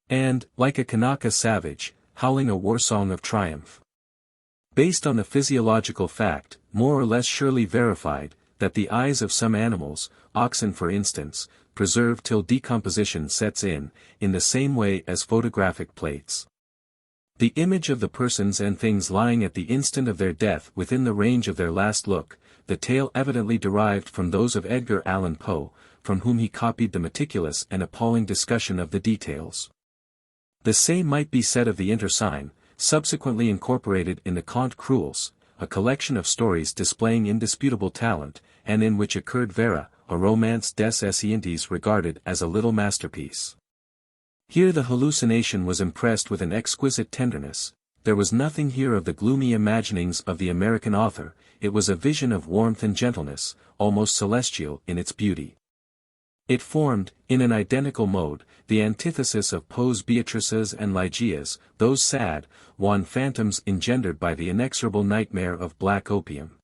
and, like a Kanaka savage, howling a war song of triumph. Based on the physiological fact, more or less surely verified, that the eyes of some animals, oxen for instance, preserved till decomposition sets in the same way as photographic plates. The image of the persons and things lying at the instant of their death within the range of their last look, the tale evidently derived from those of Edgar Allan Poe, from whom he copied the meticulous and appalling discussion of the details. The same might be said of the Intersign, subsequently incorporated in the Contes Cruels, a collection of stories displaying indisputable talent, and in which occurred Vera, a romance des Esseintes regarded as a little masterpiece. Here the hallucination was impressed with an exquisite tenderness. There was nothing here of the gloomy imaginings of the American author, it was a vision of warmth and gentleness, almost celestial in its beauty. It formed, in an identical mode, the antithesis of Poe's Beatrices and Lygias, those sad, wan phantoms engendered by the inexorable nightmare of black opium.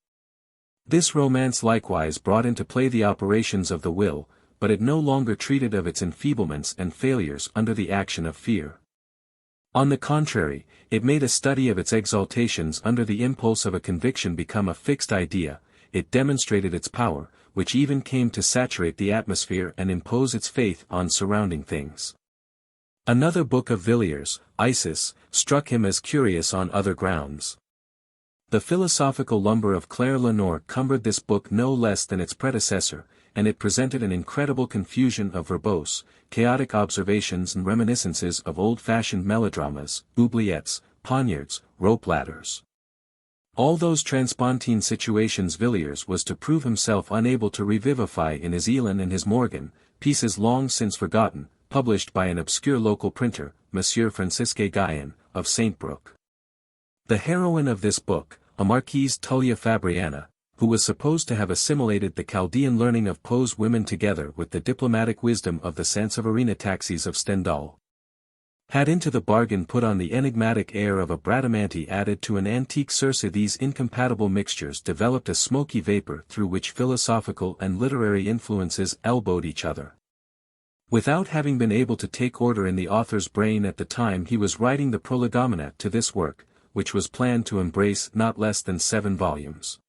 This romance likewise brought into play the operations of the will, but it no longer treated of its enfeeblements and failures under the action of fear. On the contrary, it made a study of its exaltations under the impulse of a conviction become a fixed idea. It demonstrated its power, which even came to saturate the atmosphere and impose its faith on surrounding things. Another book of Villiers, Isis, struck him as curious on other grounds. The philosophical lumber of Claire Lenore cumbered this book no less than its predecessor, and it presented an incredible confusion of verbose, chaotic observations and reminiscences of old-fashioned melodramas, oubliettes, poniards, rope ladders. All those transpontine situations Villiers was to prove himself unable to revivify in his Elin and his Morgan, pieces long since forgotten, published by an obscure local printer, Monsieur Francisque Guyon, of Saint-Brook. The heroine of this book, a Marquise Tullia Fabriana, who was supposed to have assimilated the Chaldean learning of Poe's women together with the diplomatic wisdom of the Sanseverina taxis of Stendhal, had into the bargain put on the enigmatic air of a Bradamante added to an antique Circe. These incompatible mixtures developed a smoky vapor through which philosophical and literary influences elbowed each other. Without having been able to take order in the author's brain at the time he was writing the prolegomena to this work, which was planned to embrace not less than 7 volumes.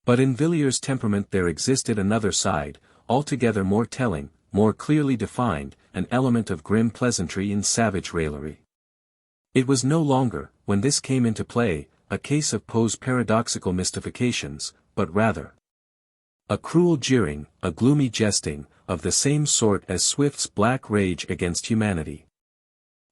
But in Villiers' temperament there existed another side, altogether more telling, more clearly defined, an element of grim pleasantry and savage raillery. It was no longer, when this came into play, a case of Poe's paradoxical mystifications, but rather a cruel jeering, a gloomy jesting, of the same sort as Swift's black rage against humanity.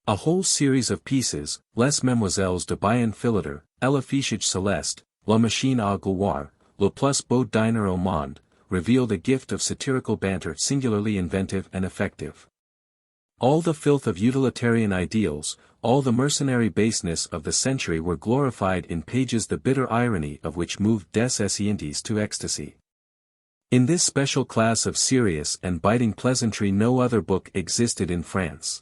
A whole series of pieces, Les Memoiselles de Bayan Philidor, Elle Affichage Céleste, La Machine à Gouloir, Le Plus Beau Diner au Monde, revealed a gift of satirical banter singularly inventive and effective. All the filth of utilitarian ideals, all the mercenary baseness of the century were glorified in pages the bitter irony of which moved des Esseintes to ecstasy. In this special class of serious and biting pleasantry no other book existed in France.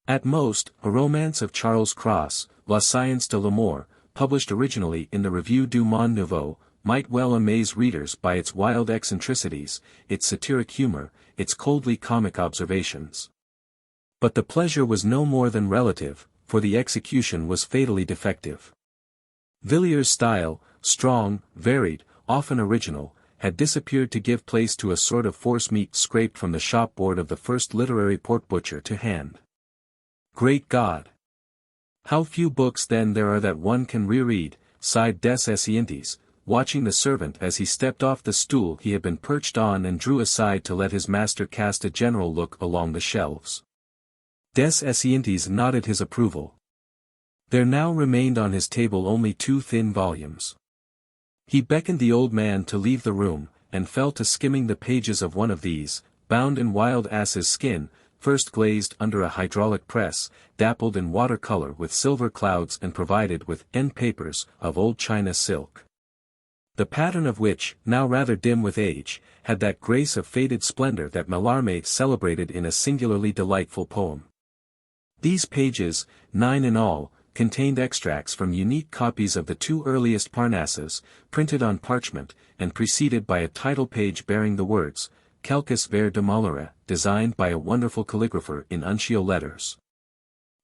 At most, a romance of Charles Cros, La Science de l'Amour, published originally in the Revue du Monde Nouveau, might well amaze readers by its wild eccentricities, its satiric humor, its coldly comic observations. But the pleasure was no more than relative, for the execution was fatally defective. Villiers' style, strong, varied, often original, had disappeared to give place to a sort of force-meat scraped from the shop-board of the first literary pork-butcher to hand. Great God! How few books then there are that one can reread, sighed des Esseintes, watching the servant as he stepped off the stool he had been perched on and drew aside to let his master cast a general look along the shelves. Des Esseintes nodded his approval. There now remained on his table only 2 thin volumes. He beckoned the old man to leave the room, and fell to skimming the pages of one of these, bound in wild ass's skin, first glazed under a hydraulic press, dappled in water-color with silver clouds and provided with end papers of old China silk. The pattern of which, now rather dim with age, had that grace of faded splendor that Mallarmé celebrated in a singularly delightful poem. These pages, 9 in all, contained extracts from unique copies of the 2 earliest Parnasses, printed on parchment, and preceded by a title page bearing the words, Quelques vers de Mallarmé, designed by a wonderful calligrapher in uncial letters.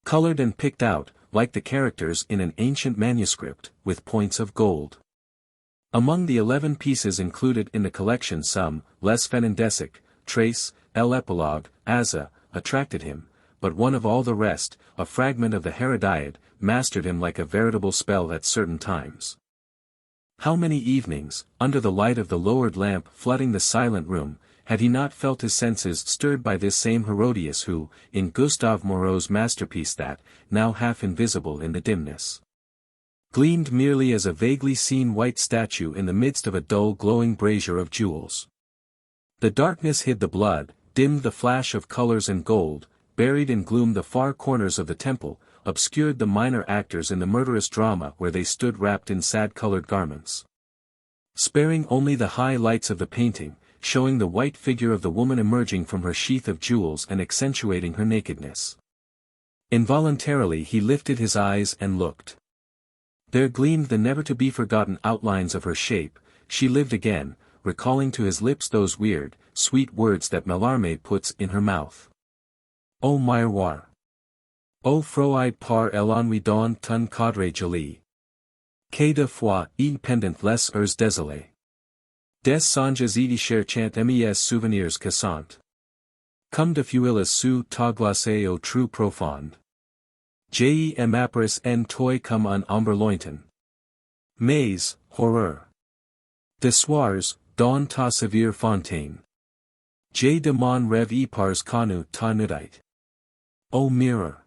Colored and picked out, like the characters in an ancient manuscript, with points of gold. Among the 11 pieces included in the collection some, Les Fernandesic, Trace, El Epilogue, Aza, attracted him, but one of all the rest, a fragment of the Herodiad, mastered him like a veritable spell at certain times. How many evenings, under the light of the lowered lamp flooding the silent room, had he not felt his senses stirred by this same Herodias who, in Gustave Moreau's masterpiece that, now half invisible in the dimness, gleamed merely as a vaguely seen white statue in the midst of a dull glowing brazier of jewels. The darkness hid the blood, dimmed the flash of colors and gold, buried in gloom the far corners of the temple, obscured the minor actors in the murderous drama where they stood wrapped in sad-colored garments, sparing only the high lights of the painting, showing the white figure of the woman emerging from her sheath of jewels and accentuating her nakedness. Involuntarily he lifted his eyes and looked. There gleamed the never-to-be-forgotten outlines of her shape. She lived again, recalling to his lips those weird, sweet words that Mallarmé puts in her mouth. O miroir! O froide par l'ennui dans ton cadre joli! Que de fois il pendant les heures désolées. Des songes et cherchant mes souvenirs cassant. Comme de fuiles sous ta glacée au trou profond. J'ai m'apparis en toi comme un ombre lointain. Mais, horreur! De soirs, dans ta sévère fontaine. J'ai de mon rêve épars connu ta nudite. O mirror!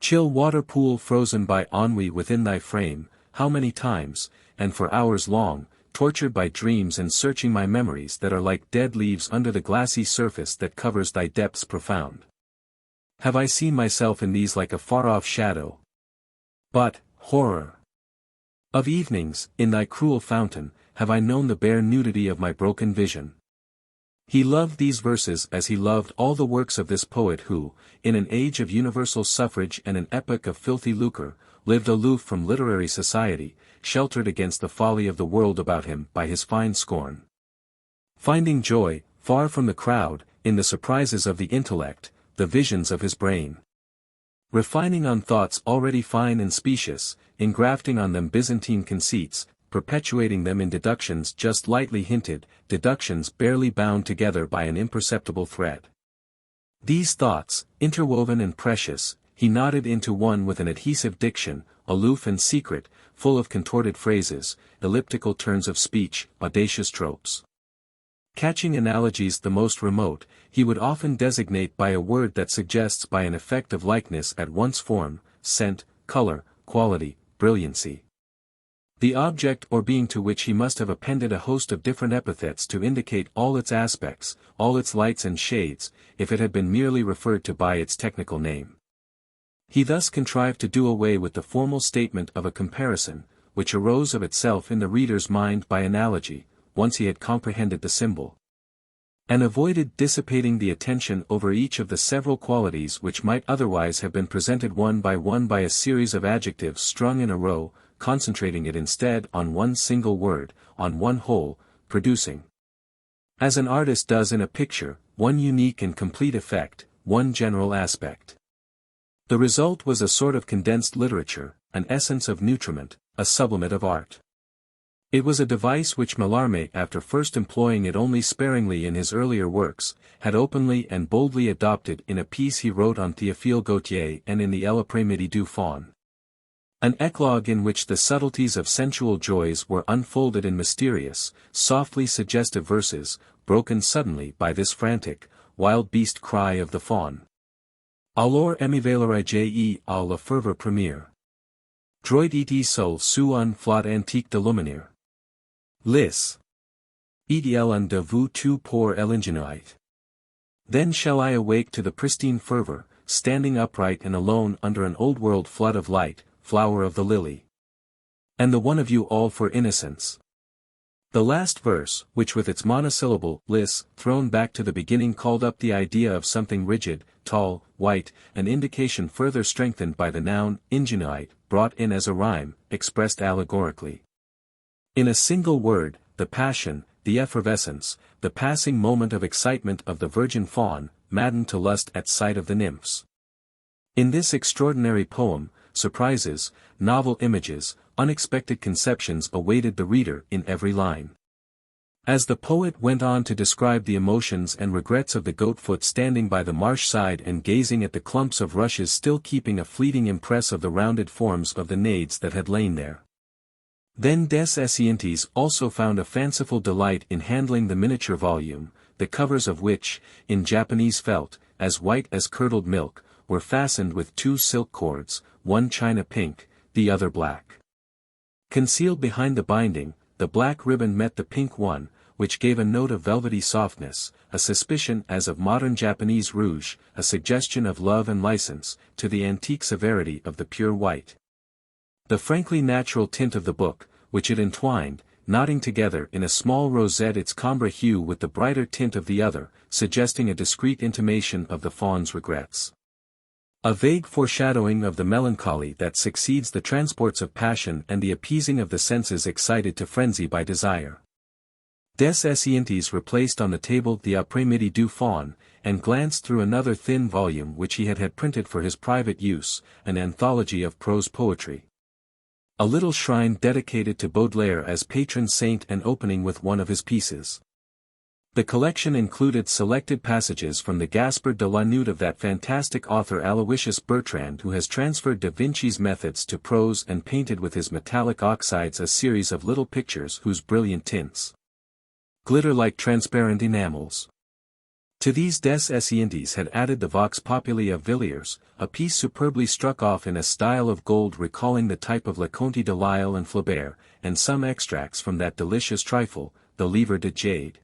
Chill water pool frozen by ennui within thy frame, how many times, and for hours long, tortured by dreams and searching my memories that are like dead leaves under the glassy surface that covers thy depths profound. Have I seen myself in these like a far-off shadow? But, horror! Of evenings, in thy cruel fountain, have I known the bare nudity of my broken vision. He loved these verses as he loved all the works of this poet who, in an age of universal suffrage and an epoch of filthy lucre, lived aloof from literary society, sheltered against the folly of the world about him by his fine scorn. Finding joy, far from the crowd, in the surprises of the intellect, the visions of his brain. Refining on thoughts already fine and specious, engrafting on them Byzantine conceits, perpetuating them in deductions just lightly hinted, deductions barely bound together by an imperceptible thread. These thoughts, interwoven and precious, he knotted into one with an adhesive diction, aloof and secret, full of contorted phrases, elliptical turns of speech, audacious tropes. Catching analogies the most remote, he would often designate by a word that suggests by an effect of likeness at once form, scent, color, quality, brilliancy. The object or being to which he must have appended a host of different epithets to indicate all its aspects, all its lights and shades, if it had been merely referred to by its technical name. He thus contrived to do away with the formal statement of a comparison, which arose of itself in the reader's mind by analogy, once he had comprehended the symbol, and avoided dissipating the attention over each of the several qualities which might otherwise have been presented one by a series of adjectives strung in a row, concentrating it instead on one single word, on one whole, producing, as an artist does in a picture, one unique and complete effect, one general aspect. The result was a sort of condensed literature, an essence of nutriment, a sublimate of art. It was a device which Mallarmé, after first employing it only sparingly in his earlier works, had openly and boldly adopted in a piece he wrote on Théophile Gautier and in the L'Après-midi du Faun. An eclogue in which the subtleties of sensual joys were unfolded in mysterious, softly suggestive verses, broken suddenly by this frantic, wild beast cry of the faun. Alors émivélerai je à la ferveur première. Droit et sol sous un flot antique de luminaire. Lis. Et un de vous tout pour l'ingénuité. Then shall I awake to the pristine fervor, standing upright and alone under an old-world flood of light, flower of the lily. And the one of you all for innocence. The last verse, which with its monosyllable, lis, thrown back to the beginning called up the idea of something rigid, tall, white, an indication further strengthened by the noun, ingenuite, brought in as a rhyme, expressed allegorically. In a single word, the passion, the effervescence, the passing moment of excitement of the virgin faun, maddened to lust at sight of the nymphs. In this extraordinary poem, surprises, novel images, unexpected conceptions awaited the reader in every line. As the poet went on to describe the emotions and regrets of the goatfoot standing by the marsh side and gazing at the clumps of rushes still keeping a fleeting impress of the rounded forms of the naiads that had lain there. Then des Esseintes also found a fanciful delight in handling the miniature volume, the covers of which, in Japanese felt, as white as curdled milk, were fastened with 2 silk cords, one china pink, the other black. Concealed behind the binding, the black ribbon met the pink one, which gave a note of velvety softness, a suspicion as of modern Japanese rouge, a suggestion of love and license, to the antique severity of the pure white. The frankly natural tint of the book, which it entwined, knotting together in a small rosette its sombre hue with the brighter tint of the other, suggesting a discreet intimation of the faun's regrets. A vague foreshadowing of the melancholy that succeeds the transports of passion and the appeasing of the senses excited to frenzy by desire. Des Esseintes replaced on the table the Après-midi du Faun, and glanced through another thin volume which he had printed for his private use, an anthology of prose poetry. A little shrine dedicated to Baudelaire as patron saint and opening with one of his pieces. The collection included selected passages from the Gaspard de la Nuit of that fantastic author Aloysius Bertrand, who has transferred Da Vinci's methods to prose and painted with his metallic oxides a series of little pictures whose brilliant tints glitter like transparent enamels. To these des Esseintes had added the Vox Populi of Villiers, a piece superbly struck off in a style of gold recalling the type of Leconte de Lisle and Flaubert, and some extracts from that delicious trifle, the Livre de Jade,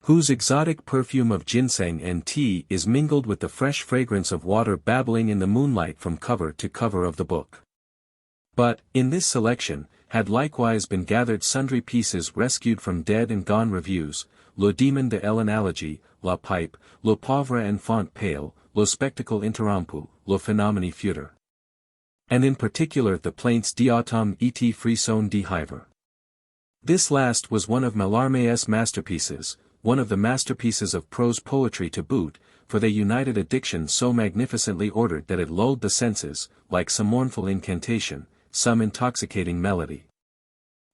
whose exotic perfume of ginseng and tea is mingled with the fresh fragrance of water babbling in the moonlight from cover to cover of the book. But, in this selection, had likewise been gathered sundry pieces rescued from dead and gone reviews, Le Démon de l'Analogie, La Pipe, Le Pauvre Enfant Pale, Le Spectacle Interrompu, Le Phénomène Futur. And in particular the Plaintes d'Automne et Frisson d'Hiver. This last was one of Mallarmé's masterpieces, one of the masterpieces of prose poetry to boot, for they united a diction so magnificently ordered that it lulled the senses, like some mournful incantation, some intoxicating melody.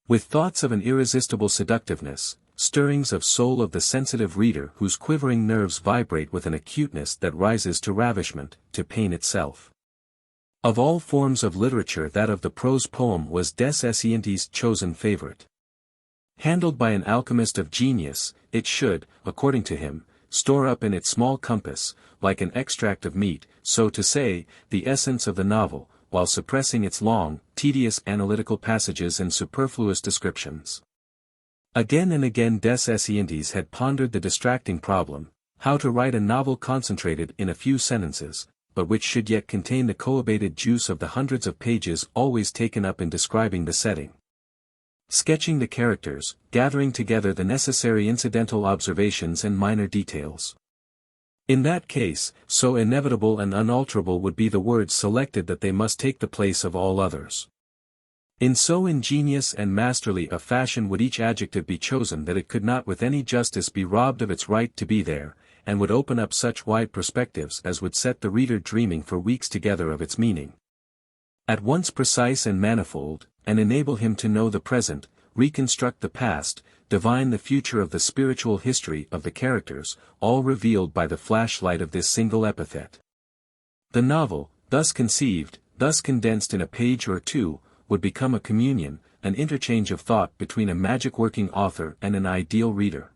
With thoughts of an irresistible seductiveness, stirrings of soul of the sensitive reader whose quivering nerves vibrate with an acuteness that rises to ravishment, to pain itself. Of all forms of literature that of the prose poem was des Esseintes' chosen favorite. Handled by an alchemist of genius, it should, according to him, store up in its small compass, like an extract of meat, so to say, the essence of the novel, while suppressing its long, tedious analytical passages and superfluous descriptions. Again and again des Esseintes had pondered the distracting problem, how to write a novel concentrated in a few sentences, but which should yet contain the coabated juice of the hundreds of pages always taken up in describing the setting, sketching the characters, gathering together the necessary incidental observations and minor details. In that case, so inevitable and unalterable would be the words selected that they must take the place of all others. In so ingenious and masterly a fashion would each adjective be chosen that it could not with any justice be robbed of its right to be there, and would open up such wide perspectives as would set the reader dreaming for weeks together of its meaning. At once precise and manifold, and enable him to know the present, reconstruct the past, divine the future of the spiritual history of the characters, all revealed by the flashlight of this single epithet. The novel, thus conceived, thus condensed in a page or two, would become a communion, an interchange of thought between a magic-working author and an ideal reader.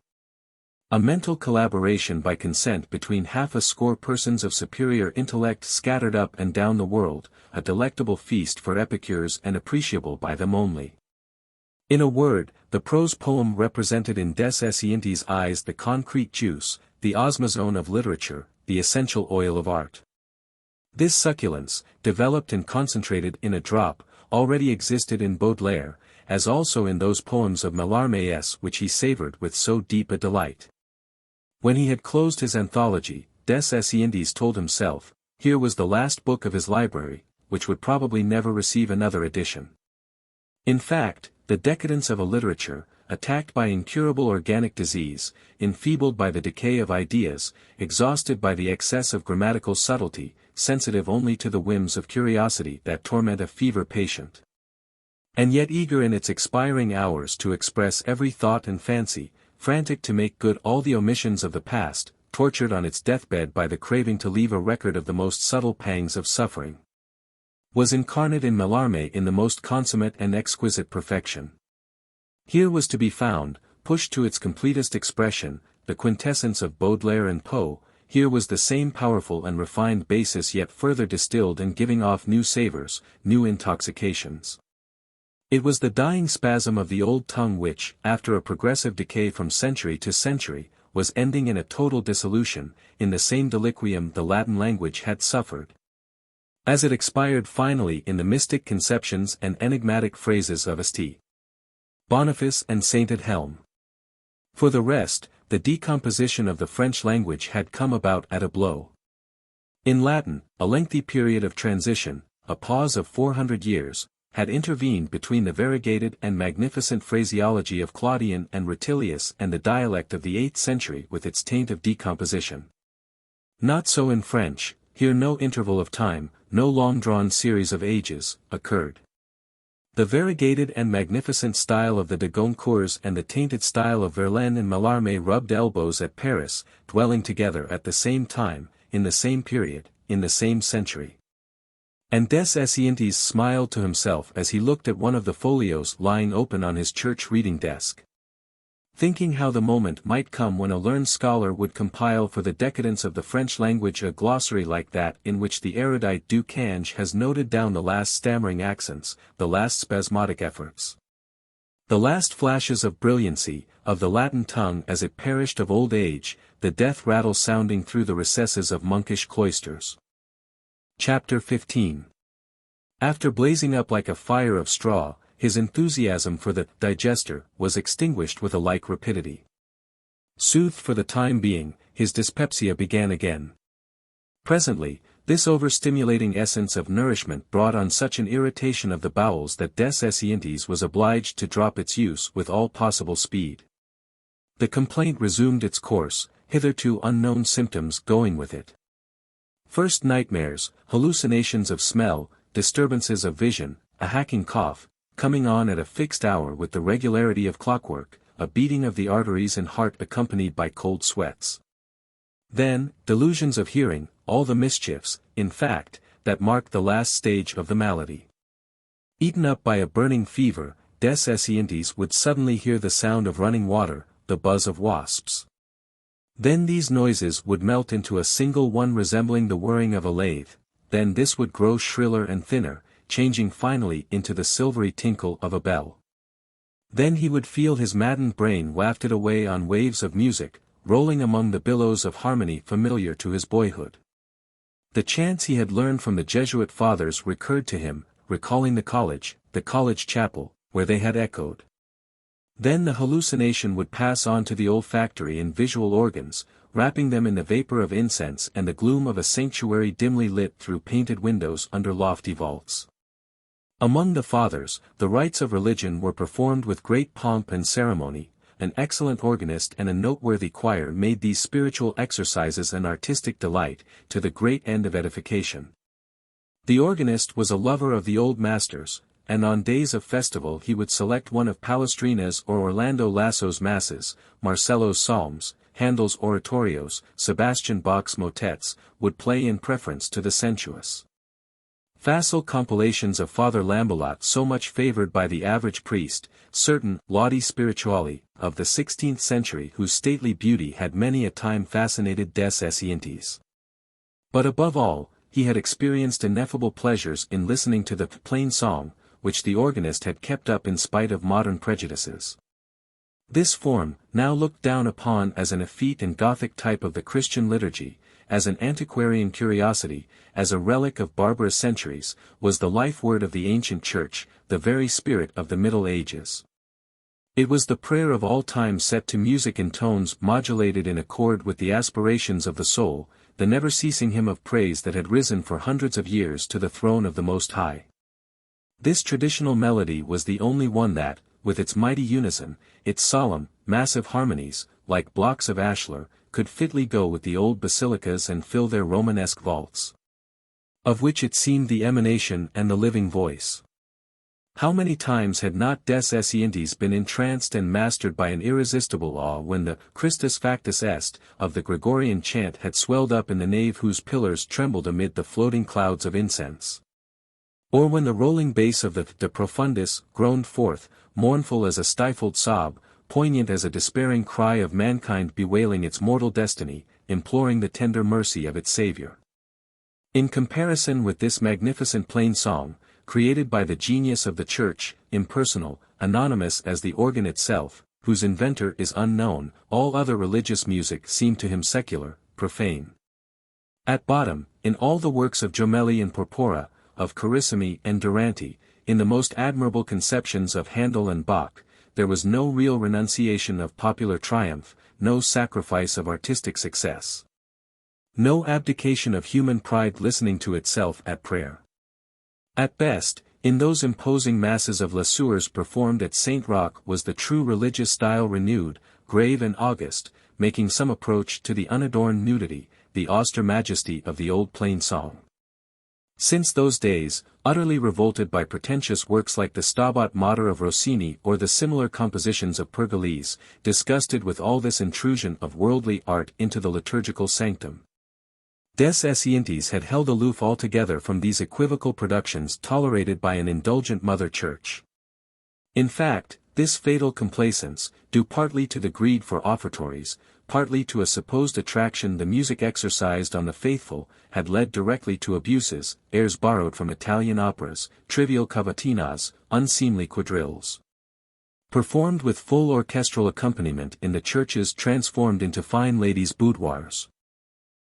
A mental collaboration by consent between half a score persons of superior intellect scattered up and down the world, a delectable feast for epicures and appreciable by them only. In a word, the prose poem represented in des Esseintes' eyes the concrete juice, the osmazone of literature, the essential oil of art. This succulence, developed and concentrated in a drop, already existed in Baudelaire, as also in those poems of Mallarmé's which he savoured with so deep a delight. When he had closed his anthology, des Esseintes told himself, here was the last book of his library, which would probably never receive another edition. In fact, the decadence of a literature, attacked by incurable organic disease, enfeebled by the decay of ideas, exhausted by the excess of grammatical subtlety, sensitive only to the whims of curiosity that torment a fever patient. and yet eager in its expiring hours to express every thought and fancy, frantic to make good all the omissions of the past, tortured on its deathbed by the craving to leave a record of the most subtle pangs of suffering, was incarnate in Mallarmé in the most consummate and exquisite perfection. Here was to be found, pushed to its completest expression, the quintessence of Baudelaire and Poe. Here was the same powerful and refined basis yet further distilled and giving off new savors, new intoxications. It was the dying spasm of the old tongue which, after a progressive decay from century to century, was ending in a total dissolution, in the same deliquium the Latin language had suffered, as it expired finally in the mystic conceptions and enigmatic phrases of St. Boniface and Saint Edhelm. For the rest, the decomposition of the French language had come about at a blow. In Latin, a lengthy period of transition, a pause of 400 years, had intervened between the variegated and magnificent phraseology of Claudian and Rutilius and the dialect of the 8th century with its taint of decomposition. Not so in French. Here no interval of time, no long-drawn series of ages, occurred. The variegated and magnificent style of the de Goncourts and the tainted style of Verlaine and Mallarmé rubbed elbows at Paris, dwelling together at the same time, in the same period, in the same century. And des Esseintes smiled to himself as he looked at one of the folios lying open on his church reading desk, thinking how the moment might come when a learned scholar would compile for the decadence of the French language a glossary like that in which the erudite Du Cange has noted down the last stammering accents, the last spasmodic efforts, the last flashes of brilliancy, of the Latin tongue as it perished of old age, the death rattle sounding through the recesses of monkish cloisters. Chapter 15. After blazing up like a fire of straw, his enthusiasm for the digester was extinguished with a like rapidity. Soothed for the time being, his dyspepsia began again. Presently, this overstimulating essence of nourishment brought on such an irritation of the bowels that des Esseintes was obliged to drop its use with all possible speed. The complaint resumed its course, hitherto unknown symptoms going with it. First nightmares, hallucinations of smell, disturbances of vision, a hacking cough, coming on at a fixed hour with the regularity of clockwork, a beating of the arteries and heart accompanied by cold sweats. Then, delusions of hearing, all the mischiefs, in fact, that marked the last stage of the malady. Eaten up by a burning fever, des Esseintes would suddenly hear the sound of running water, the buzz of wasps. Then these noises would melt into a single one resembling the whirring of a lathe, then this would grow shriller and thinner, changing finally into the silvery tinkle of a bell. Then he would feel his maddened brain wafted away on waves of music, rolling among the billows of harmony familiar to his boyhood. The chants he had learned from the Jesuit fathers recurred to him, recalling the college chapel, where they had echoed. Then the hallucination would pass on to the olfactory and visual organs, wrapping them in the vapor of incense and the gloom of a sanctuary dimly lit through painted windows under lofty vaults. Among the fathers, the rites of religion were performed with great pomp and ceremony. An excellent organist and a noteworthy choir made these spiritual exercises an artistic delight, to the great end of edification. The organist was a lover of the old masters, and on days of festival he would select one of Palestrina's or Orlando Lasso's masses, Marcello's psalms, Handel's oratorios, Sebastian Bach's motets, would play in preference to the sensuous, facile compilations of Father Lambelat so much favored by the average priest, certain Laudi Spirituali, of the 16th century whose stately beauty had many a time fascinated des Esseintes. But above all, he had experienced ineffable pleasures in listening to the plain song, which the organist had kept up in spite of modern prejudices. This form, now looked down upon as an effete and Gothic type of the Christian liturgy, as an antiquarian curiosity, as a relic of barbarous centuries, was the life-word of the ancient Church, the very spirit of the Middle Ages. It was the prayer of all time set to music in tones modulated in accord with the aspirations of the soul, the never-ceasing hymn of praise that had risen for hundreds of years to the throne of the Most High. This traditional melody was the only one that, with its mighty unison, its solemn, massive harmonies, like blocks of ashlar, could fitly go with the old basilicas and fill their Romanesque vaults, of which it seemed the emanation and the living voice. How many times had not des Esseintes been entranced and mastered by an irresistible awe when the Christus factus est of the Gregorian chant had swelled up in the nave whose pillars trembled amid the floating clouds of incense? Or when the rolling bass of the De Profundis groaned forth, mournful as a stifled sob, poignant as a despairing cry of mankind bewailing its mortal destiny, imploring the tender mercy of its Saviour. In comparison with this magnificent plain song, created by the genius of the Church, impersonal, anonymous as the organ itself, whose inventor is unknown, all other religious music seemed to him secular, profane. At bottom, in all the works of Jomelli and Porpora, of Carissimi and Durante, in the most admirable conceptions of Handel and Bach, there was no real renunciation of popular triumph, no sacrifice of artistic success. No abdication of human pride listening to itself at prayer. At best, in those imposing masses of Lesueurs performed at Saint Roch was the true religious style renewed, grave and august, making some approach to the unadorned nudity, the austere majesty of the old plain song. Since those days, utterly revolted by pretentious works like the Stabat Mater of Rossini or the similar compositions of Pergolese, disgusted with all this intrusion of worldly art into the liturgical sanctum, des Esseintes had held aloof altogether from these equivocal productions tolerated by an indulgent Mother Church. In fact, this fatal complaisance, due partly to the greed for offertories, partly to a supposed attraction the music exercised on the faithful, had led directly to abuses, airs borrowed from Italian operas, trivial cavatinas, unseemly quadrilles, performed with full orchestral accompaniment in the churches transformed into fine ladies' boudoirs,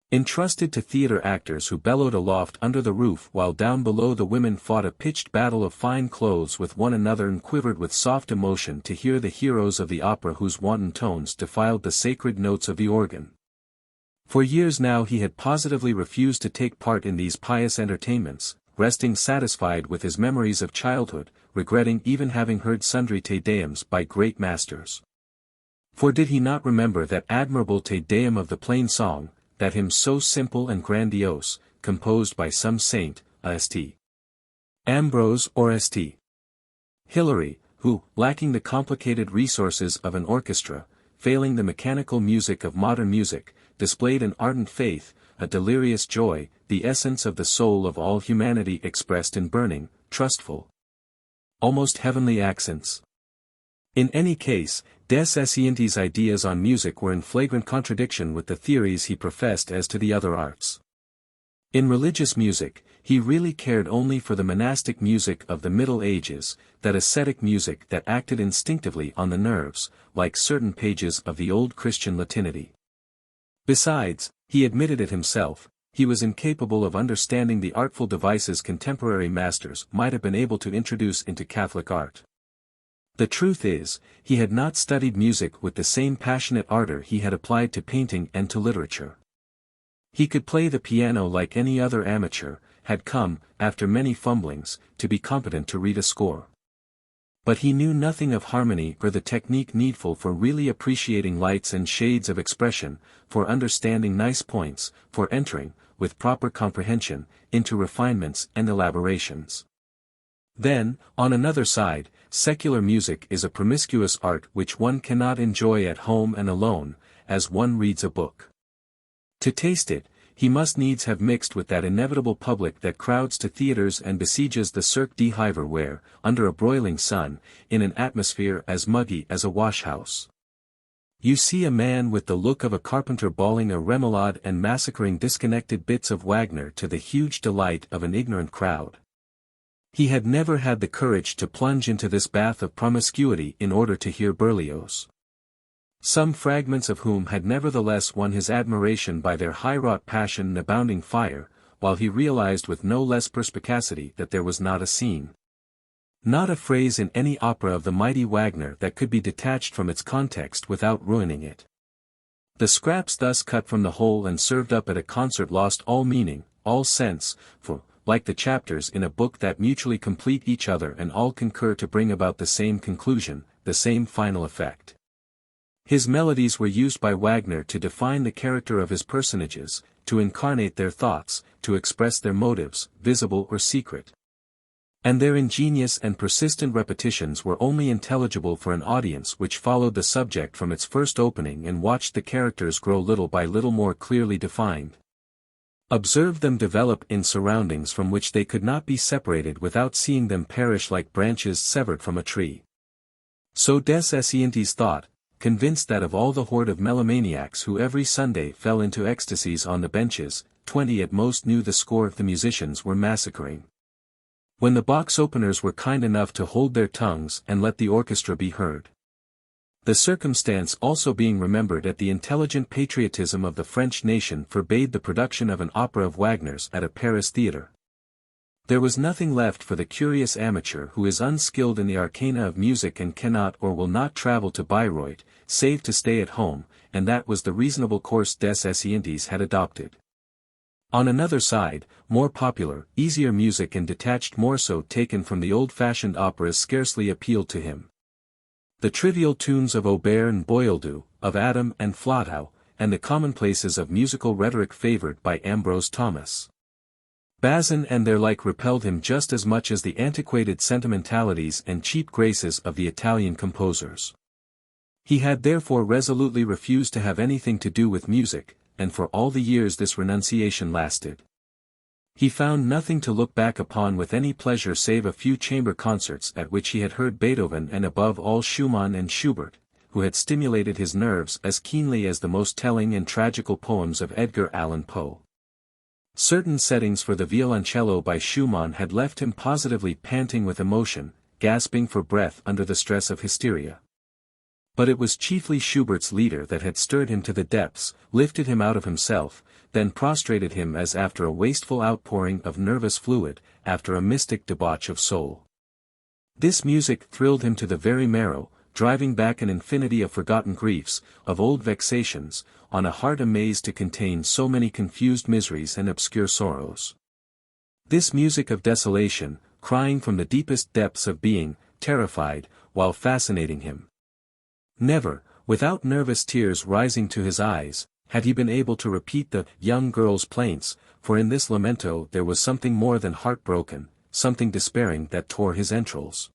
entrusted to theatre actors who bellowed aloft under the roof while down below the women fought a pitched battle of fine clothes with one another and quivered with soft emotion to hear the heroes of the opera whose wanton tones defiled the sacred notes of the organ. For years now he had positively refused to take part in these pious entertainments, resting satisfied with his memories of childhood, regretting even having heard sundry Te Deums by great masters. For did he not remember that admirable Te Deum of the plain song, that hymn so simple and grandiose, composed by some saint, St. Ambrose or St. Hilary, who, lacking the complicated resources of an orchestra, failing the mechanical music of modern music, displayed an ardent faith, a delirious joy, the essence of the soul of all humanity expressed in burning, trustful, almost heavenly accents. In any case, des Esseintes' ideas on music were in flagrant contradiction with the theories he professed as to the other arts. In religious music, he really cared only for the monastic music of the Middle Ages, that ascetic music that acted instinctively on the nerves, like certain pages of the old Christian Latinity. Besides, he admitted it himself, he was incapable of understanding the artful devices contemporary masters might have been able to introduce into Catholic art. The truth is, he had not studied music with the same passionate ardor he had applied to painting and to literature. He could play the piano like any other amateur, had come, after many fumblings, to be competent to read a score. But he knew nothing of harmony or the technique needful for really appreciating lights and shades of expression, for understanding nice points, for entering, with proper comprehension, into refinements and elaborations. Then, on another side, secular music is a promiscuous art which one cannot enjoy at home and alone, as one reads a book. To taste it, he must needs have mixed with that inevitable public that crowds to theatres and besieges the Cirque de Hiver where, under a broiling sun, in an atmosphere as muggy as a wash-house, you see a man with the look of a carpenter bawling a remoulade and massacring disconnected bits of Wagner to the huge delight of an ignorant crowd. He had never had the courage to plunge into this bath of promiscuity in order to hear Berlioz, some fragments of whom had nevertheless won his admiration by their high-wrought passion and abounding fire, while he realized with no less perspicacity that there was not a scene, not a phrase in any opera of the mighty Wagner that could be detached from its context without ruining it. The scraps thus cut from the whole and served up at a concert lost all meaning, all sense, for, like the chapters in a book that mutually complete each other and all concur to bring about the same conclusion, the same final effect. His melodies were used by Wagner to define the character of his personages, to incarnate their thoughts, to express their motives, visible or secret. And their ingenious and persistent repetitions were only intelligible for an audience which followed the subject from its first opening and watched the characters grow little by little more clearly defined. Observed them develop in surroundings from which they could not be separated without seeing them perish like branches severed from a tree. So des Esseintes thought, convinced that of all the horde of melomaniacs who every Sunday fell into ecstasies on the benches, 20 at most knew the score of the musicians were massacring. When the box openers were kind enough to hold their tongues and let the orchestra be heard. The circumstance also being remembered at the intelligent patriotism of the French nation forbade the production of an opera of Wagner's at a Paris theatre. There was nothing left for the curious amateur who is unskilled in the arcana of music and cannot or will not travel to Bayreuth, save to stay at home, and that was the reasonable course des Esseintes had adopted. On another side, more popular, easier music and detached morceaux taken from the old-fashioned operas scarcely appealed to him. The trivial tunes of Aubert and Boieldieu, of Adam and Flotow, and the commonplaces of musical rhetoric favored by Ambrose Thomas. Bazin and their like repelled him just as much as the antiquated sentimentalities and cheap graces of the Italian composers. He had therefore resolutely refused to have anything to do with music, and for all the years this renunciation lasted. He found nothing to look back upon with any pleasure save a few chamber concerts at which he had heard Beethoven and above all Schumann and Schubert, who had stimulated his nerves as keenly as the most telling and tragical poems of Edgar Allan Poe. Certain settings for the violoncello by Schumann had left him positively panting with emotion, gasping for breath under the stress of hysteria. But it was chiefly Schubert's Lieder that had stirred him to the depths, lifted him out of himself, then prostrated him as after a wasteful outpouring of nervous fluid, after a mystic debauch of soul. This music thrilled him to the very marrow, driving back an infinity of forgotten griefs, of old vexations, on a heart amazed to contain so many confused miseries and obscure sorrows. This music of desolation, crying from the deepest depths of being, terrified, while fascinating him. Never, without nervous tears rising to his eyes, had he been able to repeat the young girl's plaints, for in this lamento there was something more than heartbroken, something despairing that tore his entrails.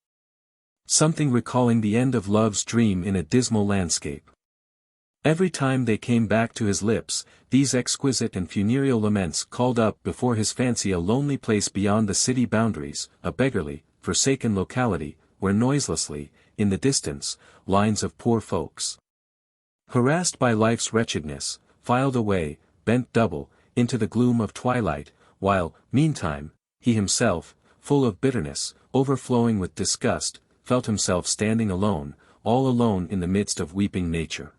Something recalling the end of love's dream in a dismal landscape. Every time they came back to his lips, these exquisite and funereal laments called up before his fancy a lonely place beyond the city boundaries, a beggarly, forsaken locality, where noiselessly, in the distance, lines of poor folks, harassed by life's wretchedness, filed away, bent double, into the gloom of twilight, while, meantime, he himself, full of bitterness, overflowing with disgust, felt himself standing alone, all alone in the midst of weeping nature.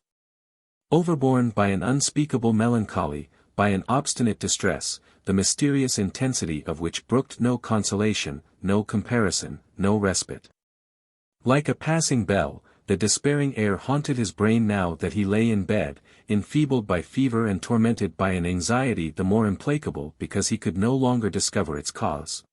Overborne by an unspeakable melancholy, by an obstinate distress, the mysterious intensity of which brooked no consolation, no comparison, no respite. Like a passing bell, the despairing air haunted his brain now that he lay in bed, enfeebled by fever and tormented by an anxiety the more implacable because he could no longer discover its cause.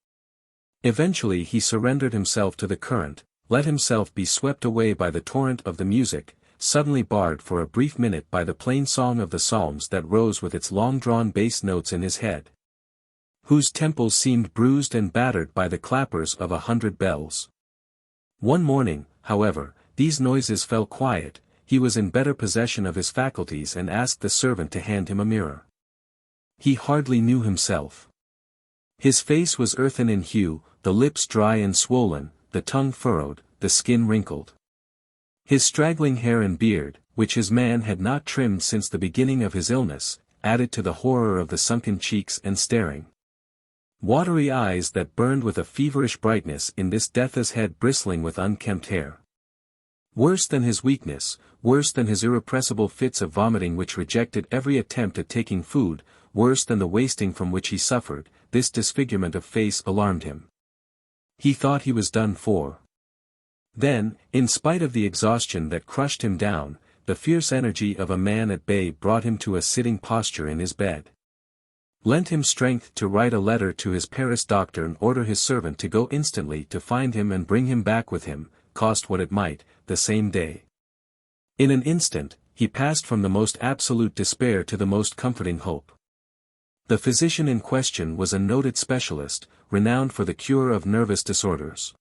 Eventually he surrendered himself to the current, let himself be swept away by the torrent of the music, suddenly barred for a brief minute by the plain song of the psalms that rose with its long-drawn bass notes in his head, whose temples seemed bruised and battered by the clappers of 100 bells. One morning, however, these noises fell quiet, he was in better possession of his faculties and asked the servant to hand him a mirror. He hardly knew himself. His face was earthen in hue, the lips dry and swollen, the tongue furrowed, the skin wrinkled. His straggling hair and beard, which his man had not trimmed since the beginning of his illness, added to the horror of the sunken cheeks and staring, watery eyes that burned with a feverish brightness in this death's head bristling with unkempt hair. Worse than his weakness, worse than his irrepressible fits of vomiting which rejected every attempt at taking food, worse than the wasting from which he suffered, this disfigurement of face alarmed him. He thought he was done for. Then, in spite of the exhaustion that crushed him down, the fierce energy of a man at bay brought him to a sitting posture in his bed, lent him strength to write a letter to his Paris doctor and order his servant to go instantly to find him and bring him back with him, cost what it might, the same day. In an instant, he passed from the most absolute despair to the most comforting hope. The physician in question was a noted specialist, renowned for the cure of nervous disorders.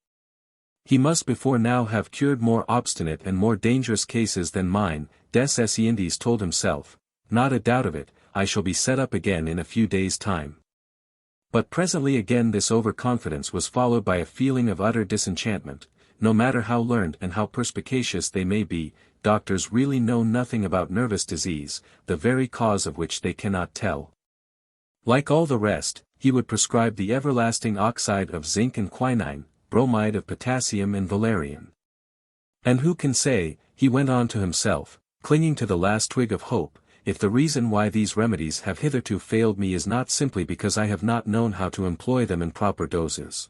He must before now have cured more obstinate and more dangerous cases than mine, des Esseintes told himself. Not a doubt of it, I shall be set up again in a few days' time. But presently again this overconfidence was followed by a feeling of utter disenchantment. No matter how learned and how perspicacious they may be, doctors really know nothing about nervous disease, the very cause of which they cannot tell. Like all the rest, he would prescribe the everlasting oxide of zinc and quinine, bromide of potassium and valerian. And who can say, he went on to himself, clinging to the last twig of hope, if the reason why these remedies have hitherto failed me is not simply because I have not known how to employ them in proper doses.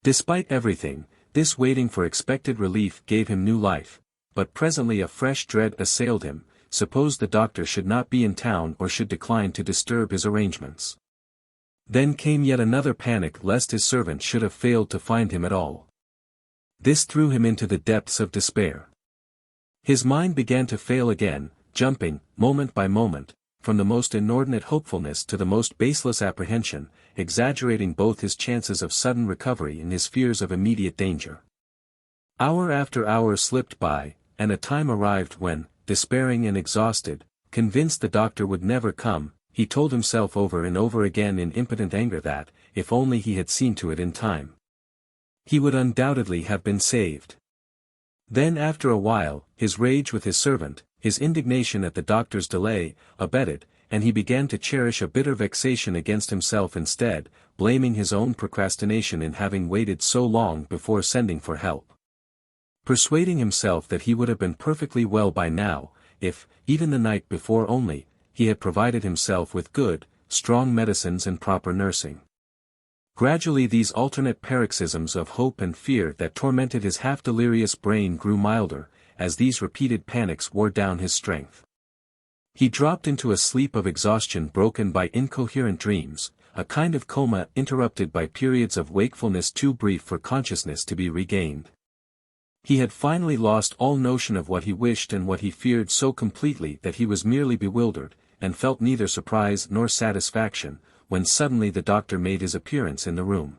Despite everything, this waiting for expected relief gave him new life, but presently a fresh dread assailed him. Suppose the doctor should not be in town or should decline to disturb his arrangements. Then came yet another panic lest his servant should have failed to find him at all. This threw him into the depths of despair. His mind began to fail again, jumping, moment by moment, from the most inordinate hopefulness to the most baseless apprehension, exaggerating both his chances of sudden recovery and his fears of immediate danger. Hour after hour slipped by, and a time arrived when, despairing and exhausted, convinced the doctor would never come, he told himself over and over again in impotent anger that, if only he had seen to it in time, he would undoubtedly have been saved. Then after a while, his rage with his servant, his indignation at the doctor's delay, abated, and he began to cherish a bitter vexation against himself instead, blaming his own procrastination in having waited so long before sending for help. Persuading himself that he would have been perfectly well by now, if, even the night before only, he had provided himself with good, strong medicines and proper nursing. Gradually these alternate paroxysms of hope and fear that tormented his half-delirious brain grew milder, as these repeated panics wore down his strength. He dropped into a sleep of exhaustion broken by incoherent dreams, a kind of coma interrupted by periods of wakefulness too brief for consciousness to be regained. He had finally lost all notion of what he wished and what he feared so completely that he was merely bewildered, and felt neither surprise nor satisfaction, when suddenly the doctor made his appearance in the room.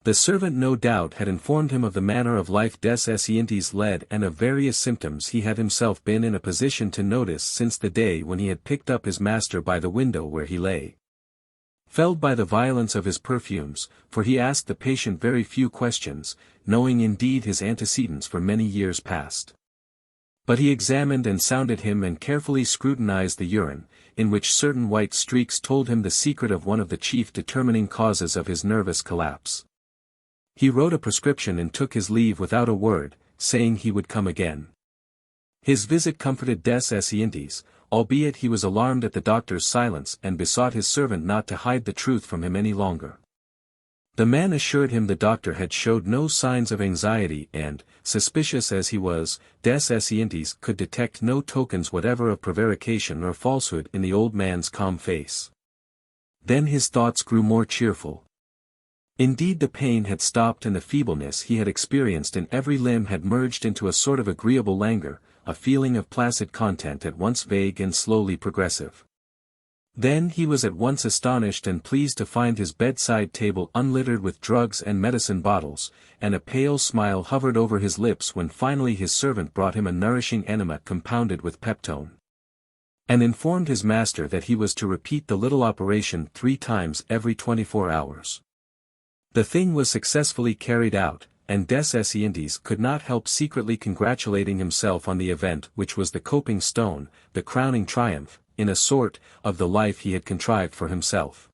The servant no doubt had informed him of the manner of life des Esseintes led and of various symptoms he had himself been in a position to notice since the day when he had picked up his master by the window where he lay. Felled by the violence of his perfumes, for he asked the patient very few questions, knowing indeed his antecedents for many years past. But he examined and sounded him and carefully scrutinized the urine, in which certain white streaks told him the secret of one of the chief determining causes of his nervous collapse. He wrote a prescription and took his leave without a word, saying he would come again. His visit comforted des Esseintes, albeit he was alarmed at the doctor's silence and besought his servant not to hide the truth from him any longer. The man assured him the doctor had showed no signs of anxiety and, suspicious as he was, des Esseintes could detect no tokens whatever of prevarication or falsehood in the old man's calm face. Then his thoughts grew more cheerful. Indeed the pain had stopped and the feebleness he had experienced in every limb had merged into a sort of agreeable languor, a feeling of placid content at once vague and slowly progressive. Then he was at once astonished and pleased to find his bedside table unlittered with drugs and medicine bottles, and a pale smile hovered over his lips when finally his servant brought him a nourishing enema compounded with peptone, and informed his master that he was to repeat the little operation 3 times every 24 hours. The thing was successfully carried out, and des Esseintes could not help secretly congratulating himself on the event which was the coping stone, the crowning triumph, in a sort, of the life he had contrived for himself.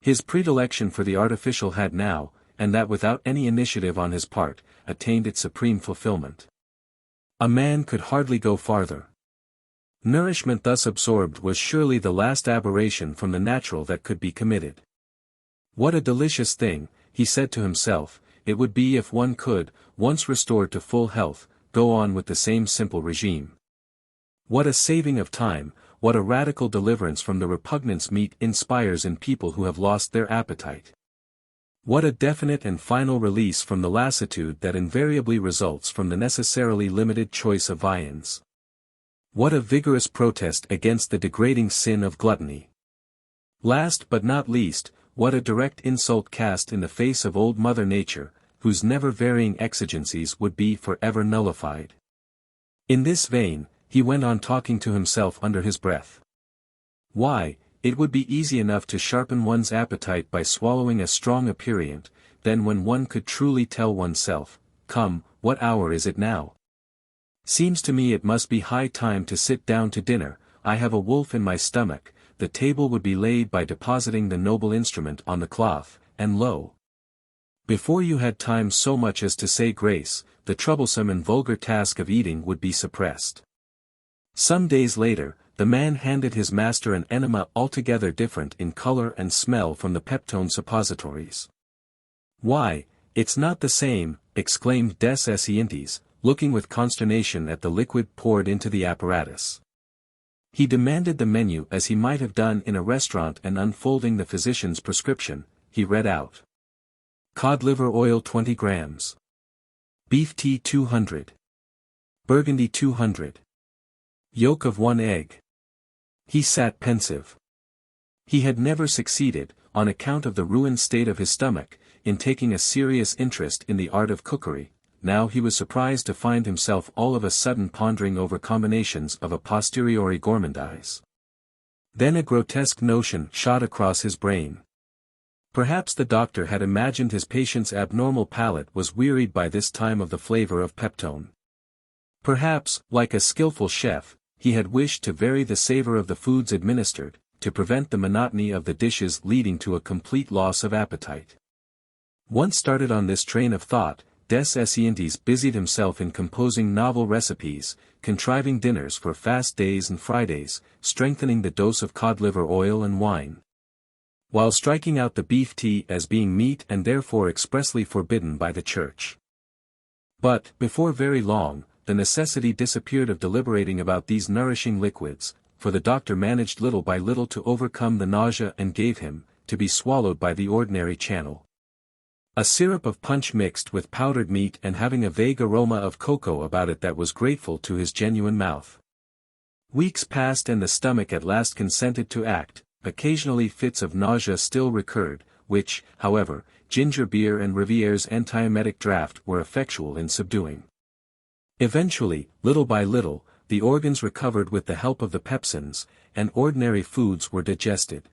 His predilection for the artificial had now, and that without any initiative on his part, attained its supreme fulfillment. A man could hardly go farther. Nourishment thus absorbed was surely the last aberration from the natural that could be committed. What a delicious thing, he said to himself, it would be if one could, once restored to full health, go on with the same simple regime. What a saving of time, what a radical deliverance from the repugnance meat inspires in people who have lost their appetite. What a definite and final release from the lassitude that invariably results from the necessarily limited choice of viands. What a vigorous protest against the degrading sin of gluttony. Last but not least, what a direct insult cast in the face of old Mother Nature, whose never-varying exigencies would be forever nullified. In this vein, he went on talking to himself under his breath. Why, it would be easy enough to sharpen one's appetite by swallowing a strong aperient, then when one could truly tell oneself, "Come, what hour is it now? Seems to me it must be high time to sit down to dinner, I have a wolf in my stomach," the table would be laid by depositing the noble instrument on the cloth, and lo! Before you had time so much as to say grace, the troublesome and vulgar task of eating would be suppressed. Some days later, the man handed his master an enema altogether different in color and smell from the peptone suppositories. "Why, it's not the same," exclaimed des Esseintes, looking with consternation at the liquid poured into the apparatus. He demanded the menu as he might have done in a restaurant, and unfolding the physician's prescription, he read out. Cod liver oil 20 grams. Beef tea 200. Burgundy 200. Yolk of 1 egg. He sat pensive. He had never succeeded, on account of the ruined state of his stomach, in taking a serious interest in the art of cookery. Now he was surprised to find himself all of a sudden pondering over combinations of a posteriori gourmandise. Then a grotesque notion shot across his brain. Perhaps the doctor had imagined his patient's abnormal palate was wearied by this time of the flavor of peptone. Perhaps, like a skillful chef, he had wished to vary the savor of the foods administered, to prevent the monotony of the dishes leading to a complete loss of appetite. Once started on this train of thought, des Esseintes busied himself in composing novel recipes, contriving dinners for fast days and Fridays, strengthening the dose of cod liver oil and wine, while striking out the beef tea as being meat and therefore expressly forbidden by the Church. But, before very long, the necessity disappeared of deliberating about these nourishing liquids, for the doctor managed little by little to overcome the nausea and gave him, to be swallowed by the ordinary channel, a syrup of punch mixed with powdered meat and having a vague aroma of cocoa about it that was grateful to his genuine mouth. Weeks passed and the stomach at last consented to act. Occasionally fits of nausea still recurred, which, however, ginger beer and Riviere's antiemetic draught were effectual in subduing. Eventually, little by little, the organs recovered with the help of the pepsins, and ordinary foods were digested.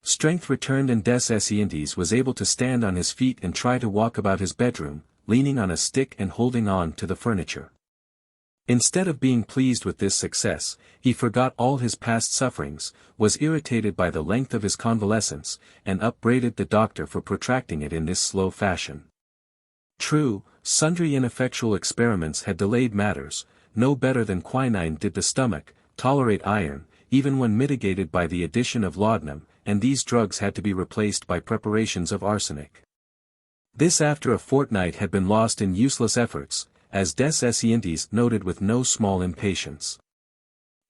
Strength returned and des Esseintes was able to stand on his feet and try to walk about his bedroom, leaning on a stick and holding on to the furniture. Instead of being pleased with this success, he forgot all his past sufferings, was irritated by the length of his convalescence, and upbraided the doctor for protracting it in this slow fashion. True, sundry ineffectual experiments had delayed matters. No better than quinine did the stomach tolerate iron, even when mitigated by the addition of laudanum, and these drugs had to be replaced by preparations of arsenic. This after a fortnight had been lost in useless efforts, as des Esseintes noted with no small impatience.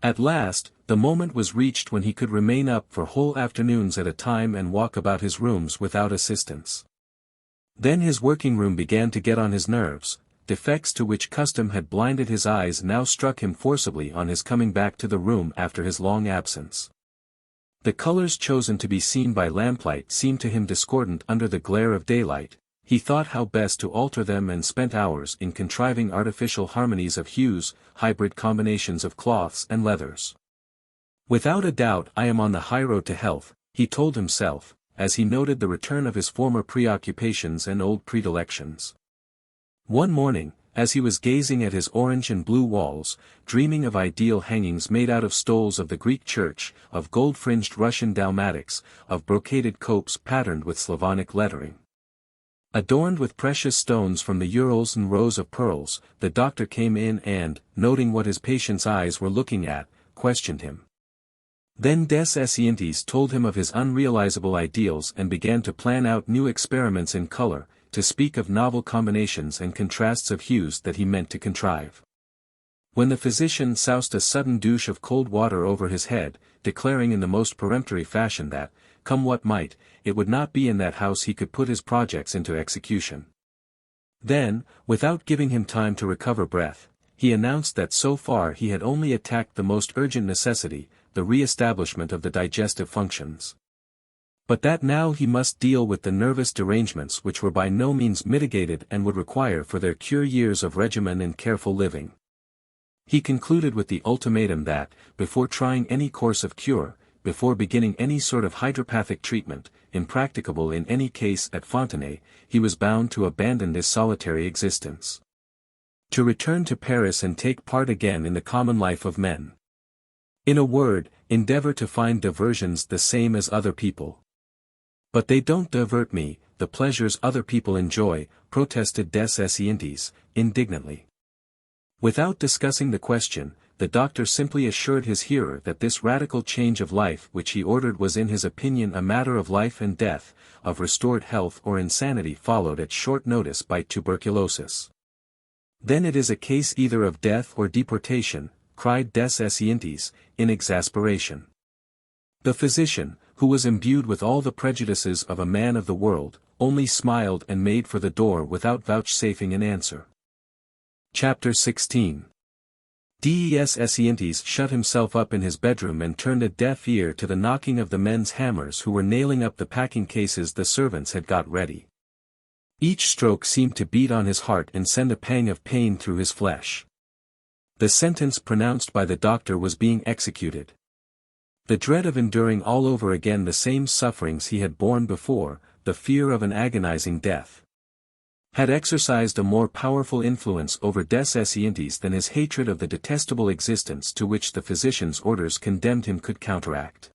At last, the moment was reached when he could remain up for whole afternoons at a time and walk about his rooms without assistance. Then his working room began to get on his nerves. Defects to which custom had blinded his eyes now struck him forcibly on his coming back to the room after his long absence. The colors chosen to be seen by lamplight seemed to him discordant under the glare of daylight. He thought how best to alter them and spent hours in contriving artificial harmonies of hues, hybrid combinations of cloths and leathers. Without a doubt I am on the highroad to health, he told himself, as he noted the return of his former preoccupations and old predilections. One morning, as he was gazing at his orange and blue walls, dreaming of ideal hangings made out of stoles of the Greek church, of gold-fringed Russian dalmatics, of brocaded copes patterned with Slavonic lettering, adorned with precious stones from the Urals and rows of pearls, the doctor came in and, noting what his patient's eyes were looking at, questioned him. Then des Esseintes told him of his unrealizable ideals and began to plan out new experiments in color, to speak of novel combinations and contrasts of hues that he meant to contrive. When the physician soused a sudden douche of cold water over his head, declaring in the most peremptory fashion that, come what might, it would not be in that house he could put his projects into execution. Then, without giving him time to recover breath, he announced that so far he had only attacked the most urgent necessity, the re-establishment of the digestive functions. But that now he must deal with the nervous derangements which were by no means mitigated and would require for their cure years of regimen and careful living. He concluded with the ultimatum that, before trying any course of cure, before beginning any sort of hydropathic treatment, impracticable in any case at Fontenay, he was bound to abandon this solitary existence. To return to Paris and take part again in the common life of men. In a word, endeavor to find diversions the same as other people. But they don't divert me, the pleasures other people enjoy, protested des Esseintes, indignantly. Without discussing the question, the doctor simply assured his hearer that this radical change of life which he ordered was in his opinion a matter of life and death, of restored health or insanity followed at short notice by tuberculosis. Then it is a case either of death or deportation, cried des Esseintes, in exasperation. The physician, who was imbued with all the prejudices of a man of the world, only smiled and made for the door without vouchsafing an answer. Chapter 16. Des Esseintes shut himself up in his bedroom and turned a deaf ear to the knocking of the men's hammers who were nailing up the packing cases the servants had got ready. Each stroke seemed to beat on his heart and send a pang of pain through his flesh. The sentence pronounced by the doctor was being executed. The dread of enduring all over again the same sufferings he had borne before, the fear of an agonizing death, had exercised a more powerful influence over des Esseintes than his hatred of the detestable existence to which the physician's orders condemned him could counteract.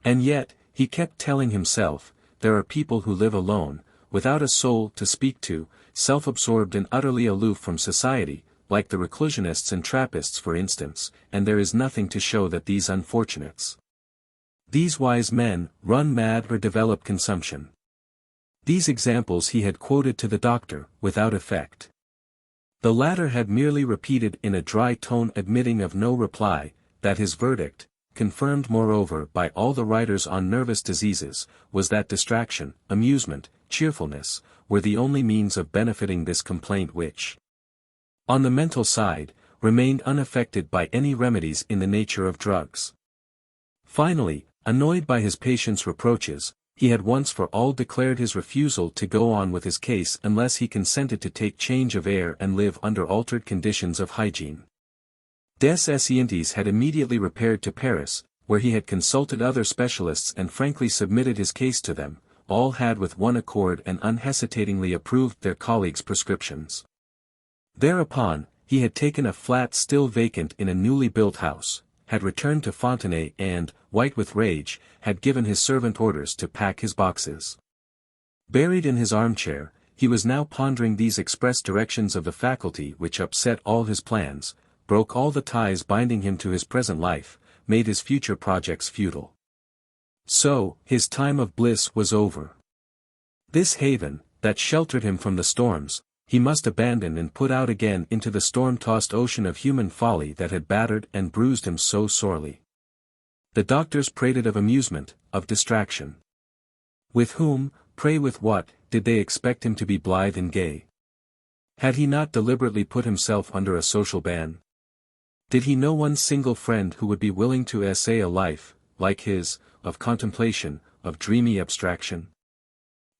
And yet, he kept telling himself, there are people who live alone, without a soul to speak to, self-absorbed and utterly aloof from society, like the reclusionists and Trappists for instance, and there is nothing to show that these unfortunates, these wise men, run mad or develop consumption. These examples he had quoted to the doctor, without effect. The latter had merely repeated in a dry tone admitting of no reply, that his verdict, confirmed moreover by all the writers on nervous diseases, was that distraction, amusement, cheerfulness, were the only means of benefiting this complaint which, on the mental side, remained unaffected by any remedies in the nature of drugs. Finally, annoyed by his patient's reproaches, he had once for all declared his refusal to go on with his case unless he consented to take change of air and live under altered conditions of hygiene. Des Esseintes had immediately repaired to Paris, where he had consulted other specialists and frankly submitted his case to them. All had with one accord and unhesitatingly approved their colleagues' prescriptions. Thereupon, he had taken a flat still vacant in a newly built house, had returned to Fontenay and, white with rage, had given his servant orders to pack his boxes. Buried in his armchair, he was now pondering these express directions of the faculty which upset all his plans, broke all the ties binding him to his present life, made his future projects futile. So, his time of bliss was over. This haven, that sheltered him from the storms, he must abandon and put out again into the storm-tossed ocean of human folly that had battered and bruised him so sorely. The doctors prated of amusement, of distraction. With whom, pray with what, did they expect him to be blithe and gay? Had he not deliberately put himself under a social ban? Did he know one single friend who would be willing to essay a life, like his, of contemplation, of dreamy abstraction?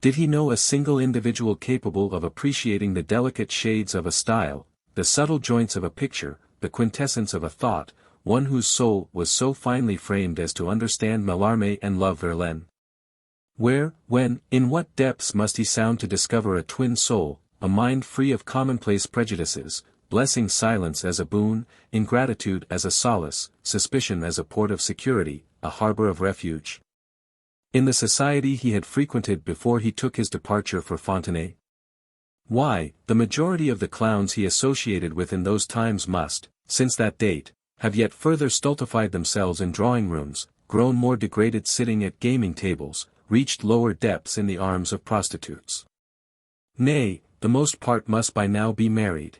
Did he know a single individual capable of appreciating the delicate shades of a style, the subtle joints of a picture, the quintessence of a thought, one whose soul was so finely framed as to understand Mallarmé and love Verlaine? Where, when, in what depths must he sound to discover a twin soul, a mind free of commonplace prejudices, blessing silence as a boon, ingratitude as a solace, suspicion as a port of security, a harbor of refuge? In the society he had frequented before he took his departure for Fontenay? Why, the majority of the clowns he associated with in those times must, since that date, have yet further stultified themselves in drawing-rooms, grown more degraded sitting at gaming tables, reached lower depths in the arms of prostitutes. Nay, the most part must by now be married.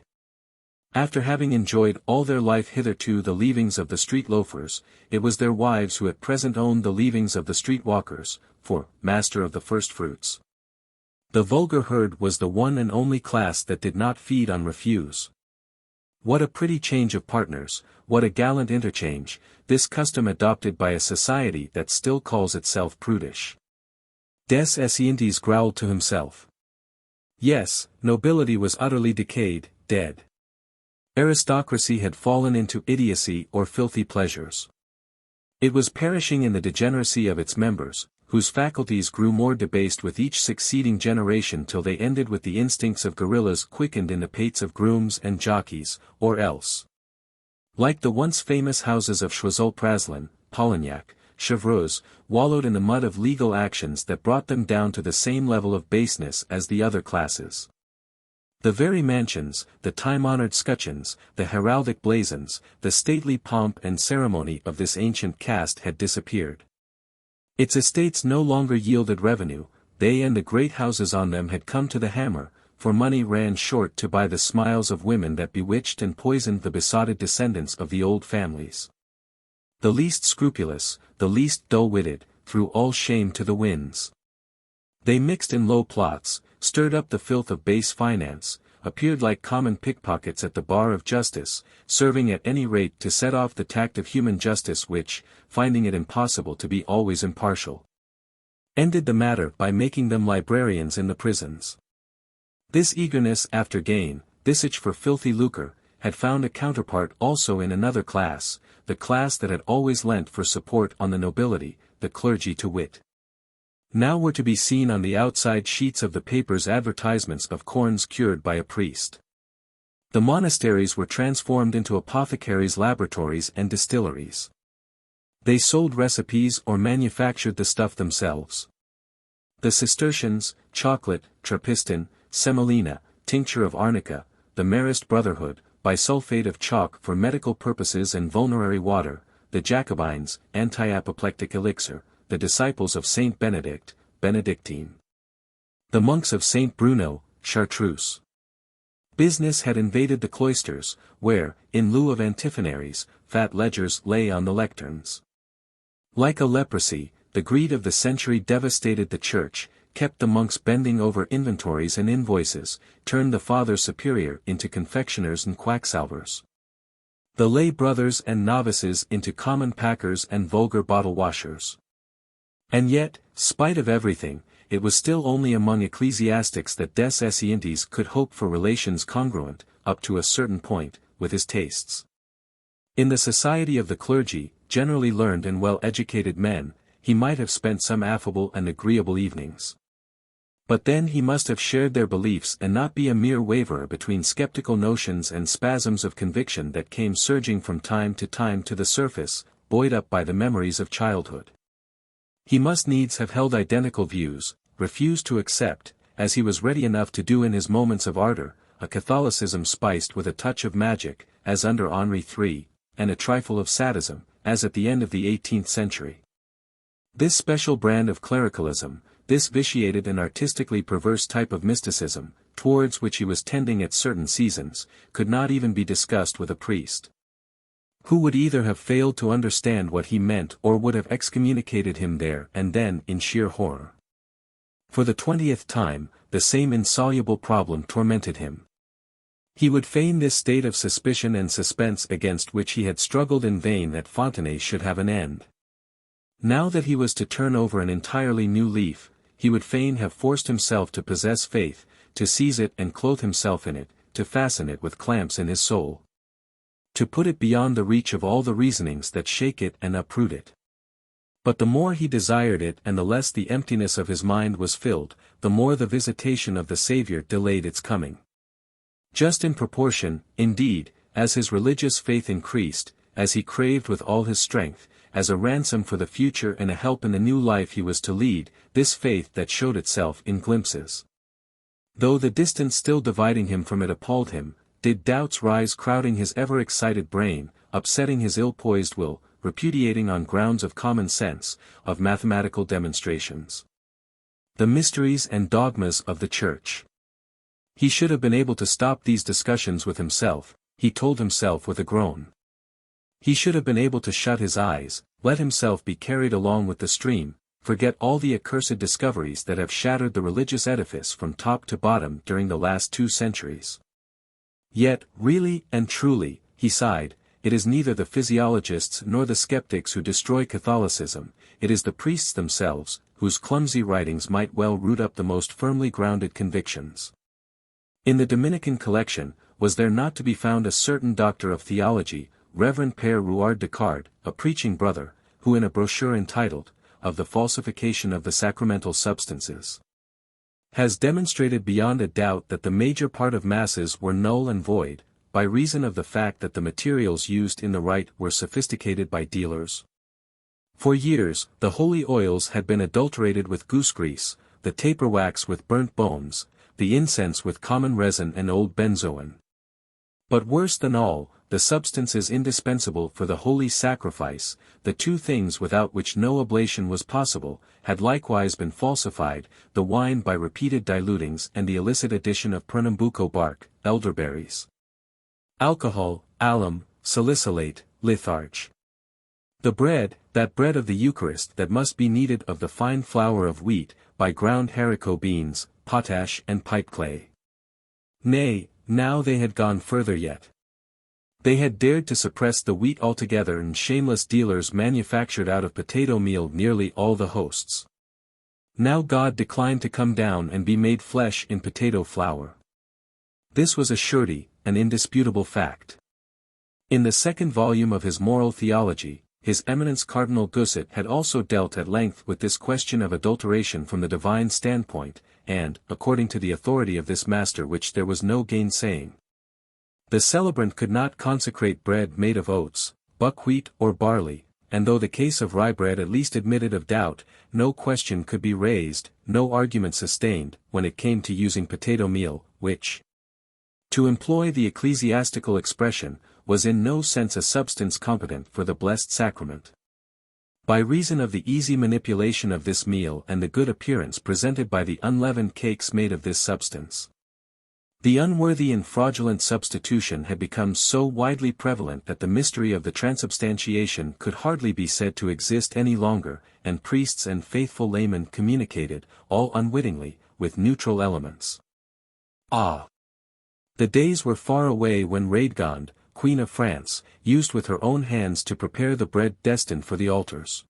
After having enjoyed all their life hitherto the leavings of the street loafers, it was their wives who at present owned the leavings of the street walkers, for, master of the first fruits. The vulgar herd was the one and only class that did not feed on refuse. What a pretty change of partners, what a gallant interchange, this custom adopted by a society that still calls itself prudish. Des Esseintes growled to himself. Yes, nobility was utterly decayed, dead. Aristocracy had fallen into idiocy or filthy pleasures. It was perishing in the degeneracy of its members, whose faculties grew more debased with each succeeding generation till they ended with the instincts of gorillas quickened in the pates of grooms and jockeys, or else. Like the once famous houses of Choiseul-Praslin, Polignac, Chevreuse, wallowed in the mud of legal actions that brought them down to the same level of baseness as the other classes. The very mansions, the time-honored scutcheons, the heraldic blazons, the stately pomp and ceremony of this ancient caste had disappeared. Its estates no longer yielded revenue, they and the great houses on them had come to the hammer, for money ran short to buy the smiles of women that bewitched and poisoned the besotted descendants of the old families. The least scrupulous, the least dull-witted, threw all shame to the winds. They mixed in low plots, stirred up the filth of base finance, appeared like common pickpockets at the bar of justice, serving at any rate to set off the tact of human justice which, finding it impossible to be always impartial, ended the matter by making them librarians in the prisons. This eagerness after gain, this itch for filthy lucre, had found a counterpart also in another class, the class that had always lent for support on the nobility, the clergy to wit. Now were to be seen on the outside sheets of the papers advertisements of corns cured by a priest. The monasteries were transformed into apothecaries' laboratories and distilleries. They sold recipes or manufactured the stuff themselves. The Cistercians, chocolate, Trapistin, semolina, tincture of arnica, the Marist Brotherhood, bisulfate of chalk for medical purposes and vulnerary water, the Jacobines, anti-apoplectic elixir, the disciples of Saint Benedict, Benedictine. The monks of Saint Bruno, Chartreuse. Business had invaded the cloisters, where, in lieu of antiphonaries, fat ledgers lay on the lecterns. Like a leprosy, the greed of the century devastated the church, kept the monks bending over inventories and invoices, turned the fathers superior into confectioners and quacksalvers. The lay brothers and novices into common packers and vulgar bottle washers. And yet, spite of everything, it was still only among ecclesiastics that Des Esseintes could hope for relations congruent, up to a certain point, with his tastes. In the society of the clergy, generally learned and well-educated men, he might have spent some affable and agreeable evenings. But then he must have shared their beliefs and not be a mere waverer between skeptical notions and spasms of conviction that came surging from time to the surface, buoyed up by the memories of childhood. He must needs have held identical views, refused to accept, as he was ready enough to do in his moments of ardor, a Catholicism spiced with a touch of magic, as under Henri III, and a trifle of sadism, as at the end of the 18th century. This special brand of clericalism, this vitiated and artistically perverse type of mysticism, towards which he was tending at certain seasons, could not even be discussed with a priest, who would either have failed to understand what he meant or would have excommunicated him there and then in sheer horror. For the 20th time, the same insoluble problem tormented him. He would feign this state of suspicion and suspense against which he had struggled in vain that Fontenay should have an end. Now that he was to turn over an entirely new leaf, he would fain have forced himself to possess faith, to seize it and clothe himself in it, to fasten it with clamps in his soul. To put it beyond the reach of all the reasonings that shake it and uproot it. But the more he desired it and the less the emptiness of his mind was filled, the more the visitation of the Saviour delayed its coming. Just in proportion, indeed, as his religious faith increased, as he craved with all his strength, as a ransom for the future and a help in the new life he was to lead, this faith that showed itself in glimpses. Though the distance still dividing him from it appalled him, did doubts rise crowding his ever-excited brain, upsetting his ill-poised will, repudiating on grounds of common sense, of mathematical demonstrations, the mysteries and dogmas of the Church. He should have been able to stop these discussions with himself, he told himself with a groan. He should have been able to shut his eyes, let himself be carried along with the stream, forget all the accursed discoveries that have shattered the religious edifice from top to bottom during the last 2 centuries. Yet, really and truly, he sighed, it is neither the physiologists nor the skeptics who destroy Catholicism, it is the priests themselves, whose clumsy writings might well root up the most firmly grounded convictions. In the Dominican collection, was there not to be found a certain doctor of theology, Reverend Père Rouard Descartes, a preaching brother, who in a brochure entitled, Of the Falsification of the Sacramental Substances, has demonstrated beyond a doubt that the major part of masses were null and void, by reason of the fact that the materials used in the rite were sophisticated by dealers. For years, the holy oils had been adulterated with goose grease, the taper wax with burnt bones, the incense with common resin and old benzoin. But worse than all, the substances indispensable for the holy sacrifice, the two things without which no oblation was possible, had likewise been falsified, the wine by repeated dilutings and the illicit addition of pernambuco bark, elderberries, alcohol, alum, salicylate, litharge. The bread, that bread of the Eucharist that must be kneaded of the fine flour of wheat, by ground haricot beans, potash and pipeclay. Nay, now they had gone further yet. They had dared to suppress the wheat altogether, and shameless dealers manufactured out of potato meal nearly all the hosts. Now God declined to come down and be made flesh in potato flour. This was a surety, an indisputable fact. In the second volume of his Moral Theology, His Eminence Cardinal Gusset had also dealt at length with this question of adulteration from the divine standpoint, and, according to the authority of this master which there was no gainsaying, the celebrant could not consecrate bread made of oats, buckwheat or barley, and though the case of rye bread at least admitted of doubt, no question could be raised, no argument sustained, when it came to using potato meal, which, to employ the ecclesiastical expression, was in no sense a substance competent for the blessed sacrament. By reason of the easy manipulation of this meal and the good appearance presented by the unleavened cakes made of this substance, the unworthy and fraudulent substitution had become so widely prevalent that the mystery of the transubstantiation could hardly be said to exist any longer, and priests and faithful laymen communicated, all unwittingly, with neutral elements. Ah! The days were far away when Radegonde, Queen of France, used with her own hands to prepare the bread destined for the altars.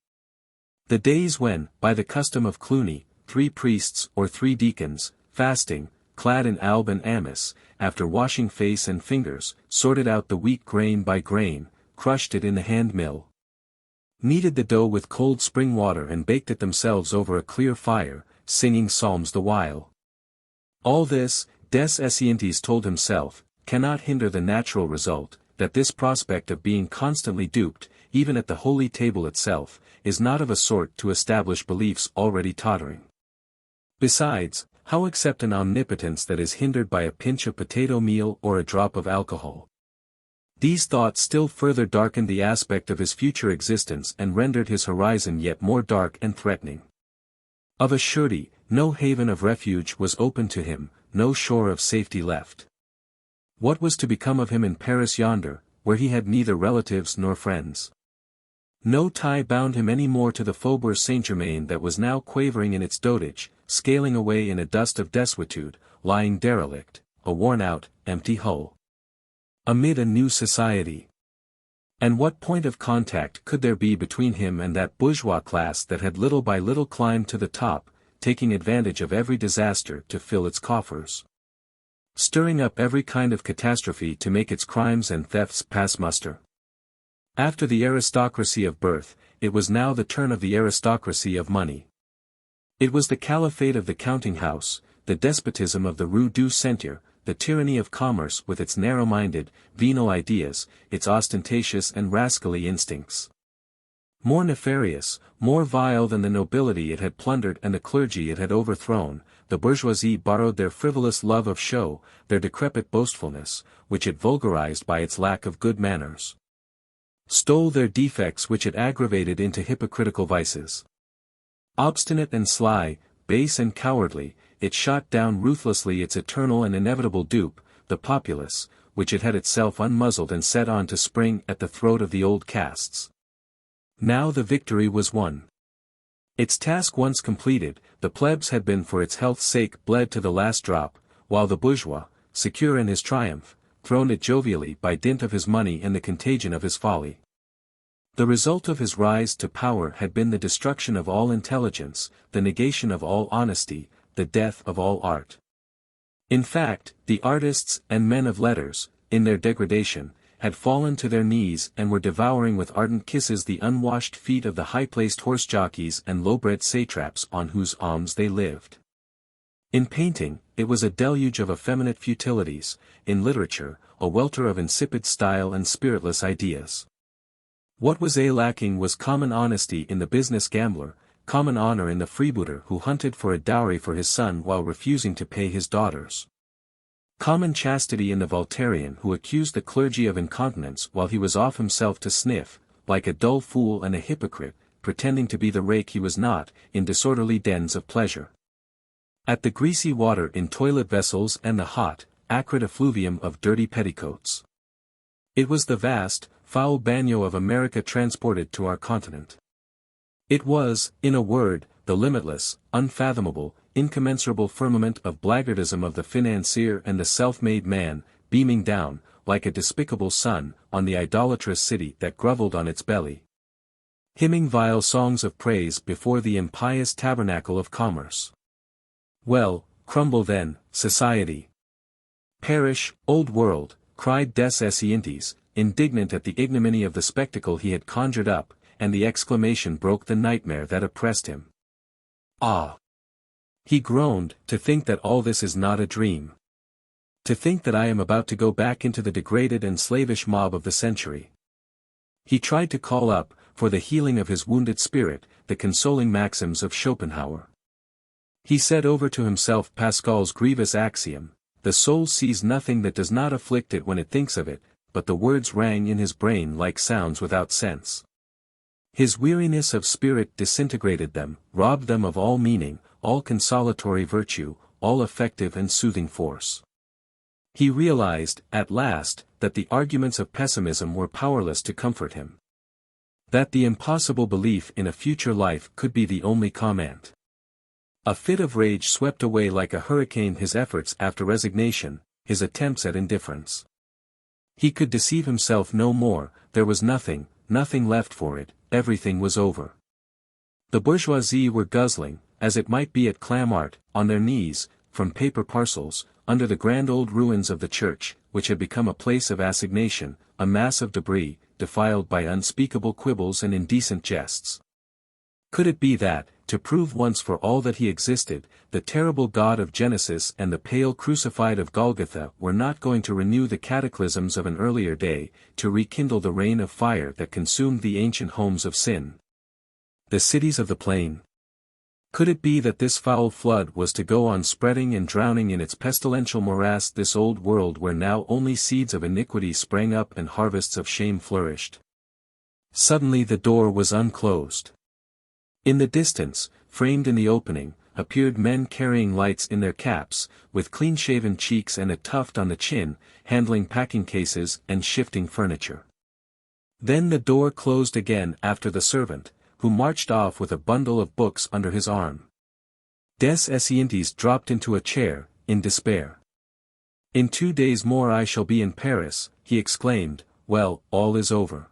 The days when, by the custom of Cluny, 3 priests or 3 deacons, fasting, clad in alb and amice, after washing face and fingers, sorted out the wheat grain by grain, crushed it in the hand mill, kneaded the dough with cold spring water and baked it themselves over a clear fire, singing psalms the while. All this, Des Esseintes told himself, cannot hinder the natural result, that this prospect of being constantly duped, even at the holy table itself, is not of a sort to establish beliefs already tottering. Besides, how accept an omnipotence that is hindered by a pinch of potato meal or a drop of alcohol? These thoughts still further darkened the aspect of his future existence and rendered his horizon yet more dark and threatening. Of a surety, no haven of refuge was open to him, no shore of safety left. What was to become of him in Paris yonder, where he had neither relatives nor friends? No tie bound him any more to the Faubourg Saint-Germain that was now quavering in its dotage, scaling away in a dust of desuetude, lying derelict, a worn-out, empty hull, amid a new society. And what point of contact could there be between him and that bourgeois class that had little by little climbed to the top, taking advantage of every disaster to fill its coffers, stirring up every kind of catastrophe to make its crimes and thefts pass muster? After the aristocracy of birth, it was now the turn of the aristocracy of money. It was the caliphate of the counting-house, the despotism of the Rue du Sentier, the tyranny of commerce with its narrow-minded, venal ideas, its ostentatious and rascally instincts. More nefarious, more vile than the nobility it had plundered and the clergy it had overthrown, the bourgeoisie borrowed their frivolous love of show, their decrepit boastfulness, which it vulgarized by its lack of good manners, stole their defects which it aggravated into hypocritical vices. Obstinate and sly, base and cowardly, it shot down ruthlessly its eternal and inevitable dupe, the populace, which it had itself unmuzzled and set on to spring at the throat of the old castes. Now the victory was won. Its task once completed, the plebs had been for its health's sake bled to the last drop, while the bourgeois, secure in his triumph, throned it jovially by dint of his money and the contagion of his folly. The result of his rise to power had been the destruction of all intelligence, the negation of all honesty, the death of all art. In fact, the artists and men of letters, in their degradation, had fallen to their knees and were devouring with ardent kisses the unwashed feet of the high-placed horse-jockeys and low-bred satraps on whose alms they lived. In painting, it was a deluge of effeminate futilities; in literature, a welter of insipid style and spiritless ideas. What was lacking was common honesty in the business gambler, common honor in the freebooter who hunted for a dowry for his son while refusing to pay his daughters. Common chastity in the Voltairian who accused the clergy of incontinence while he was off himself to sniff, like a dull fool and a hypocrite, pretending to be the rake he was not, in disorderly dens of pleasure. At the greasy water in toilet vessels and the hot, acrid effluvium of dirty petticoats. It was the vast, foul bagnio of America transported to our continent. It was, in a word, the limitless, unfathomable, incommensurable firmament of blackguardism of the financier and the self-made man, beaming down, like a despicable sun, on the idolatrous city that grovelled on its belly, hymning vile songs of praise before the impious tabernacle of commerce. Well, crumble then, society. Perish, old world, cried des Esseintes, indignant at the ignominy of the spectacle he had conjured up, and the exclamation broke the nightmare that oppressed him. Ah! He groaned, to think that all this is not a dream. To think that I am about to go back into the degraded and slavish mob of the century. He tried to call up, for the healing of his wounded spirit, the consoling maxims of Schopenhauer. He said over to himself Pascal's grievous axiom, "The soul sees nothing that does not afflict it when it thinks of it," but the words rang in his brain like sounds without sense. His weariness of spirit disintegrated them, robbed them of all meaning, all consolatory virtue, all effective and soothing force. He realized, at last, that the arguments of pessimism were powerless to comfort him. That the impossible belief in a future life could be the only comment. A fit of rage swept away like a hurricane his efforts after resignation, his attempts at indifference. He could deceive himself no more, there was nothing left for it, everything was over. The bourgeoisie were guzzling, as it might be at Clamart, on their knees, from paper parcels, under the grand old ruins of the church, which had become a place of assignation, a mass of debris, defiled by unspeakable quibbles and indecent jests. Could it be that, to prove once for all that he existed, the terrible God of Genesis and the pale crucified of Golgotha were not going to renew the cataclysms of an earlier day, to rekindle the rain of fire that consumed the ancient homes of sin? The cities of the plain? Could it be that this foul flood was to go on spreading and drowning in its pestilential morass this old world where now only seeds of iniquity sprang up and harvests of shame flourished? Suddenly the door was unclosed. In the distance, framed in the opening, appeared men carrying lights in their caps, with clean-shaven cheeks and a tuft on the chin, handling packing cases and shifting furniture. Then the door closed again after the servant, who marched off with a bundle of books under his arm. Des Esseintes dropped into a chair, in despair. "In 2 days more I shall be in Paris," he exclaimed. "Well, all is over.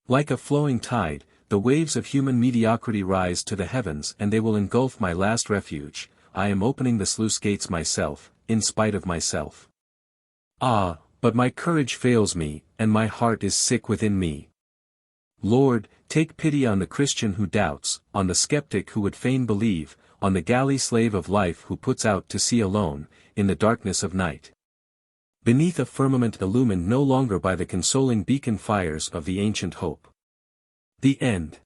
Like a flowing tide, the waves of human mediocrity rise to the heavens and they will engulf my last refuge. I am opening the sluice gates myself, in spite of myself. Ah, but my courage fails me, and my heart is sick within me. Lord, take pity on the Christian who doubts, on the skeptic who would fain believe, on the galley slave of life who puts out to sea alone, in the darkness of night. Beneath a firmament illumined no longer by the consoling beacon fires of the ancient hope. The end.